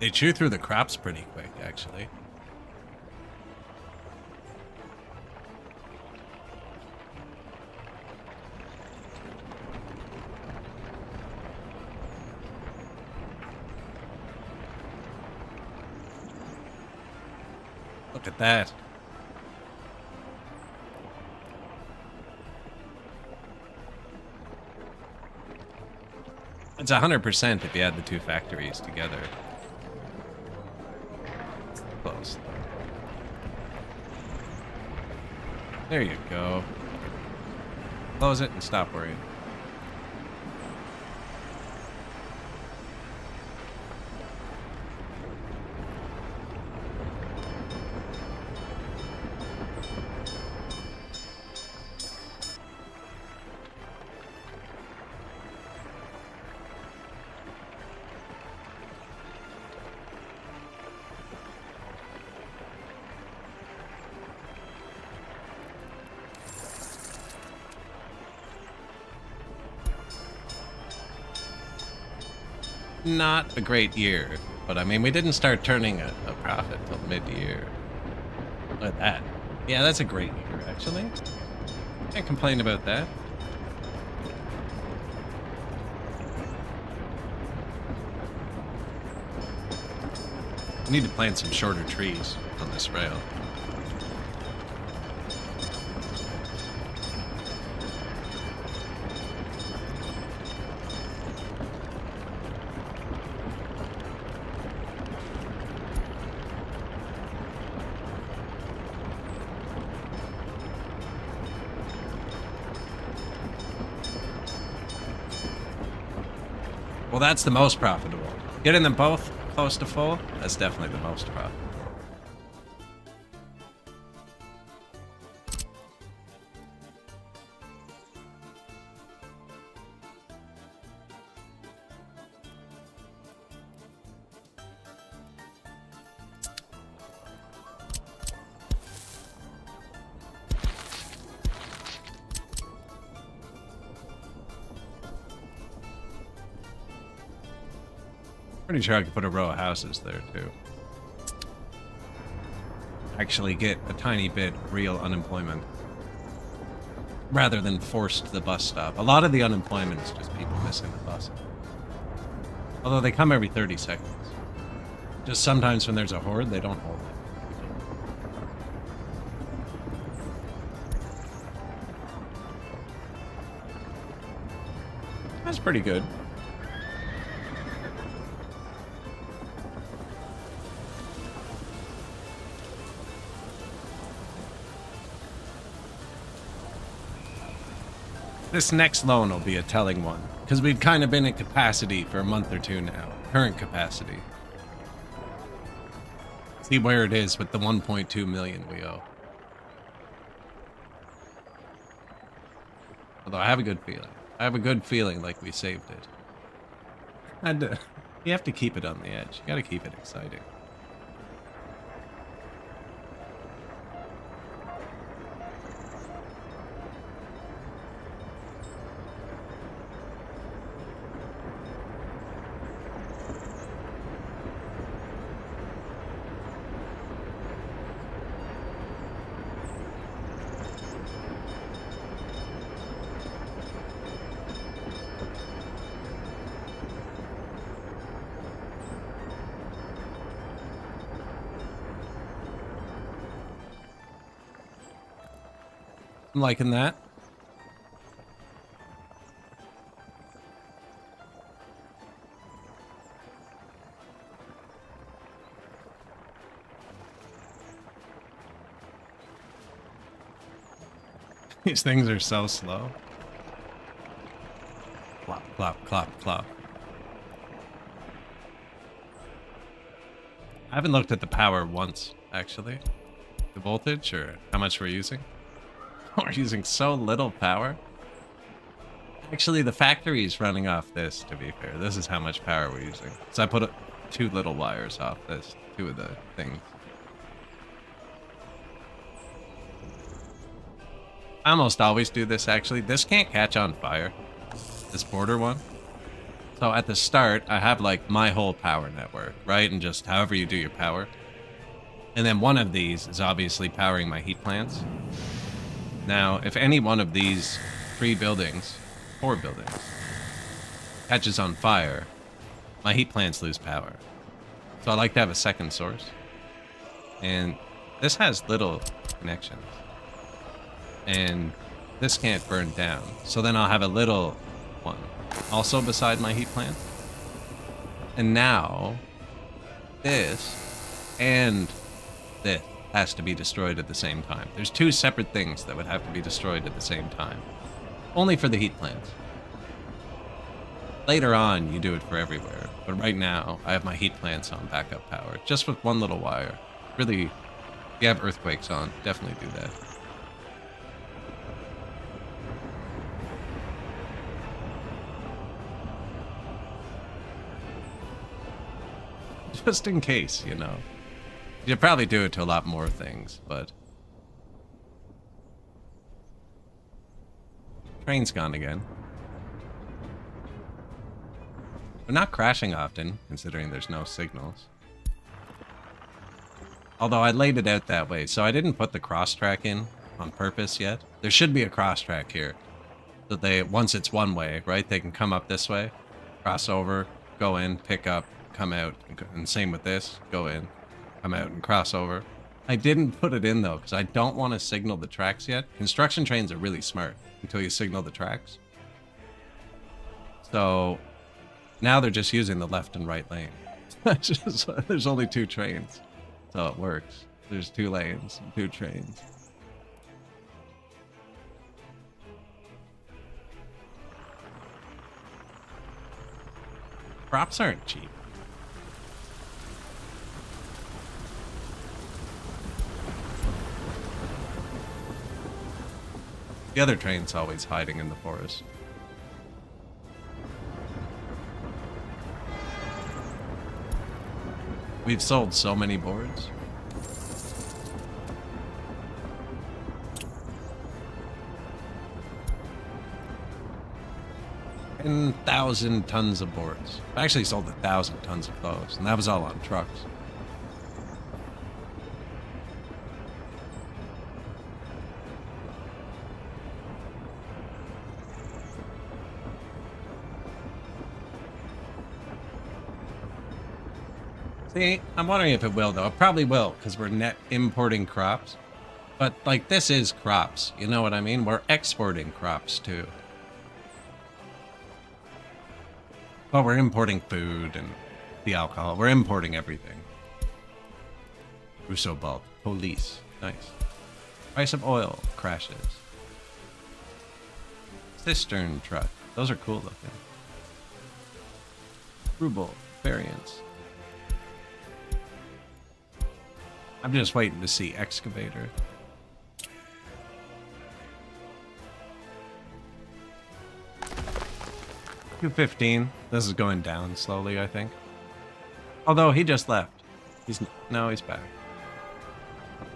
They chew through the crops pretty quick, actually. Look at that. It's 100% if you add the 2 factories together. Close. There you go. Close it and stop worrying. Not a great year, but I mean, we didn't start turning a profit till mid-year. Look at that. Yeah, that's a great year, actually. Can't complain about that. I need to plant some shorter trees on this rail. Well, that's the most profitable. Getting them both close to full, that's definitely the most profitable. Pretty sure I could put a row of houses there, too. Actually get a tiny bit real unemployment. Rather than forced to the bus stop. A lot of the unemployment is just people missing the bus. Although they come every 30 seconds. Just sometimes when there's a horde, they don't hold it. That's pretty good. This next loan will be a telling one, because we've kind of been at capacity for a month or two now. Current capacity. See where it is with the 1.2 million we owe. Although I have a good feeling. I have a good feeling like we saved it. And you have to keep it on the edge. You gotta keep it exciting. I'm liking that. These things are so slow. Clop, clop, clop, clop. I haven't looked at the power once, actually. The voltage, or how much we're using. We're using so little power. Actually, the factory's running off this, to be fair. This is how much power we're using. So I put 2 little wires off this, 2 of the things. I almost always do this, actually. This can't catch on fire. This border one. So at the start, I have like my whole power network, right? And just however you do your power. And then one of these is obviously powering my heat plants. Now, if any one of these 4 buildings, catches on fire, my heat plants lose power. So I like to have a second source. And this has little connections. And this can't burn down. So then I'll have a little one also beside my heat plant. And now, this and this has to be destroyed at the same time. There's 2 separate things that would have to be destroyed at the same time. Only for the heat plants. Later on, you do it for everywhere. But right now, I have my heat plants on backup power. Just with 1 little wire. Really, if you have earthquakes on, definitely do that. Just in case, you know. You'd probably do it to a lot more things, but... Train's gone again. They're not crashing often, considering there's no signals. Although I laid it out that way, so I didn't put the cross-track in on purpose yet. There should be a cross-track here. So they, once it's one way, right, they can come up this way, cross over, go in, pick up, come out, and same with this, go in, come out, and cross over. I didn't put it in, though, because I don't want to signal the tracks yet. Construction trains are really smart until you signal the tracks. So now they're just using the left and right lane. There's only 2 trains, so it works. There's 2 lanes and 2 trains. Props aren't cheap. The other train's always hiding in the forest. We've sold so many boards. And 1,000 tons of boards. I actually sold 1,000 tons of those, and that was all on trucks. See, I'm wondering if it will, though. It probably will, because we're net importing crops. But, like, this is crops. You know what I mean? We're exporting crops, too. But we're importing food and the alcohol. We're importing everything. Russo bulk. Police. Nice. Price of oil crashes. Cistern truck. Those are cool looking. Ruble variants. I'm just waiting to see excavator. $215. This is going down slowly, I think. Although he just left. He's back.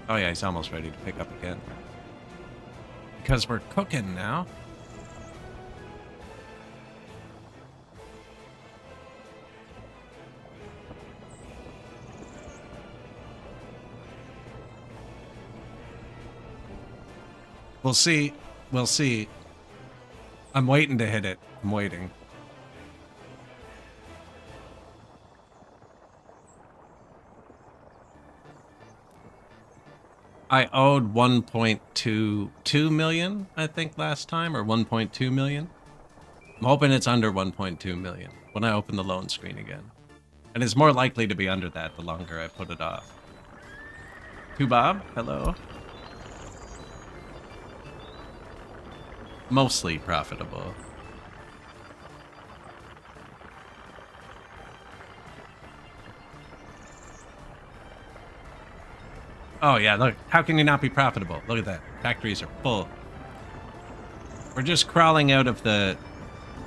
Oh yeah, he's almost ready to pick up again. Because we're cooking now. We'll see. We'll see. I'm waiting to hit it. I'm waiting. I owed 1.22 million, I think, last time, or 1.2 million. I'm hoping it's under 1.2 million when I open the loan screen again. And it's more likely to be under that the longer I put it off. To Bob, hello. Mostly profitable. Oh yeah, look, how can you not be profitable? Look at that. Factories are full. We're just crawling out of the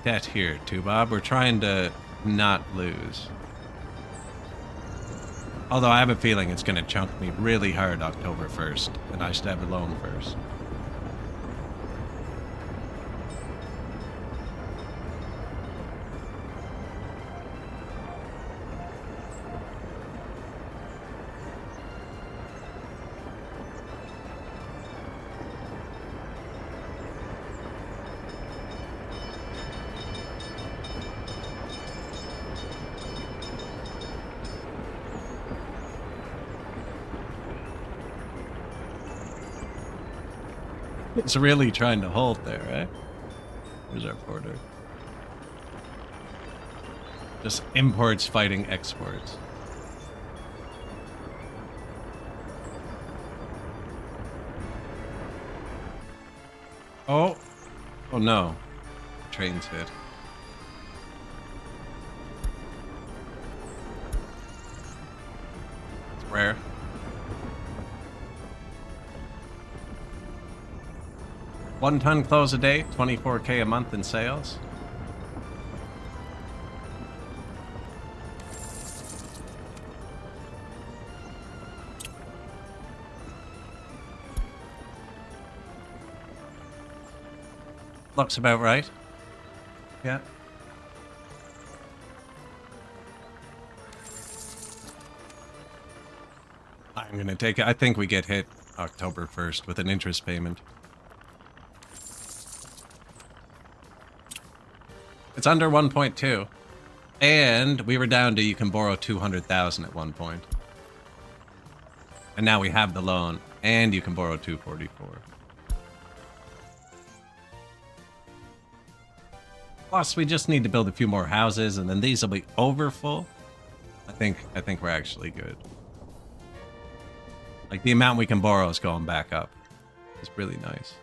debt here, too, Bob. We're trying to not lose. Although I have a feeling it's going to chunk me really hard October 1st, and I should have a loan first. It's really trying to hold there, right? Where's our porter? Just imports fighting exports. Oh. Oh no. Train's hit. It's rare. One ton close a day, 24K a month in sales. Looks about right. Yeah. I'm gonna take it. I think we get hit October 1st with an interest payment. It's under 1.2. And we were down to you can borrow 200,000 at one point. And now we have the loan and you can borrow 244. Plus we just need to build a few more houses and then these will be over full. I think we're actually good. Like the amount we can borrow is going back up. It's really nice.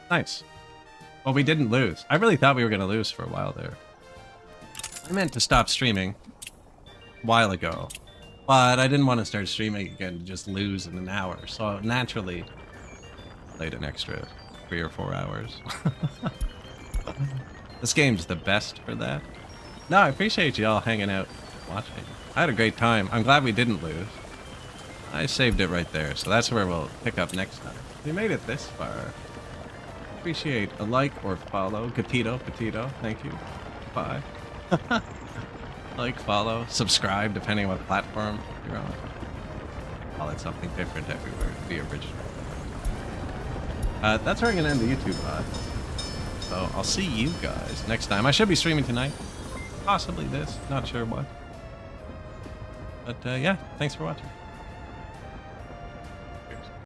Nice. Well, we didn't lose. I really thought we were going to lose for a while there. I meant to stop streaming a while ago, but I didn't want to start streaming again to just lose in an hour. So naturally, played an extra 3 or 4 hours. This game's the best for that. No, I appreciate you all hanging out, watching. I had a great time. I'm glad we didn't lose. I saved it right there, so that's where we'll pick up next time. We made it this far. Appreciate a like or follow. Petito, thank you. Bye. Like, follow, subscribe, depending on what platform you're on. Call it something different everywhere. Be original. That's where I'm gonna end the YouTube pod. So I'll see you guys next time. I should be streaming tonight. Possibly this. Not sure what. But yeah, thanks for watching.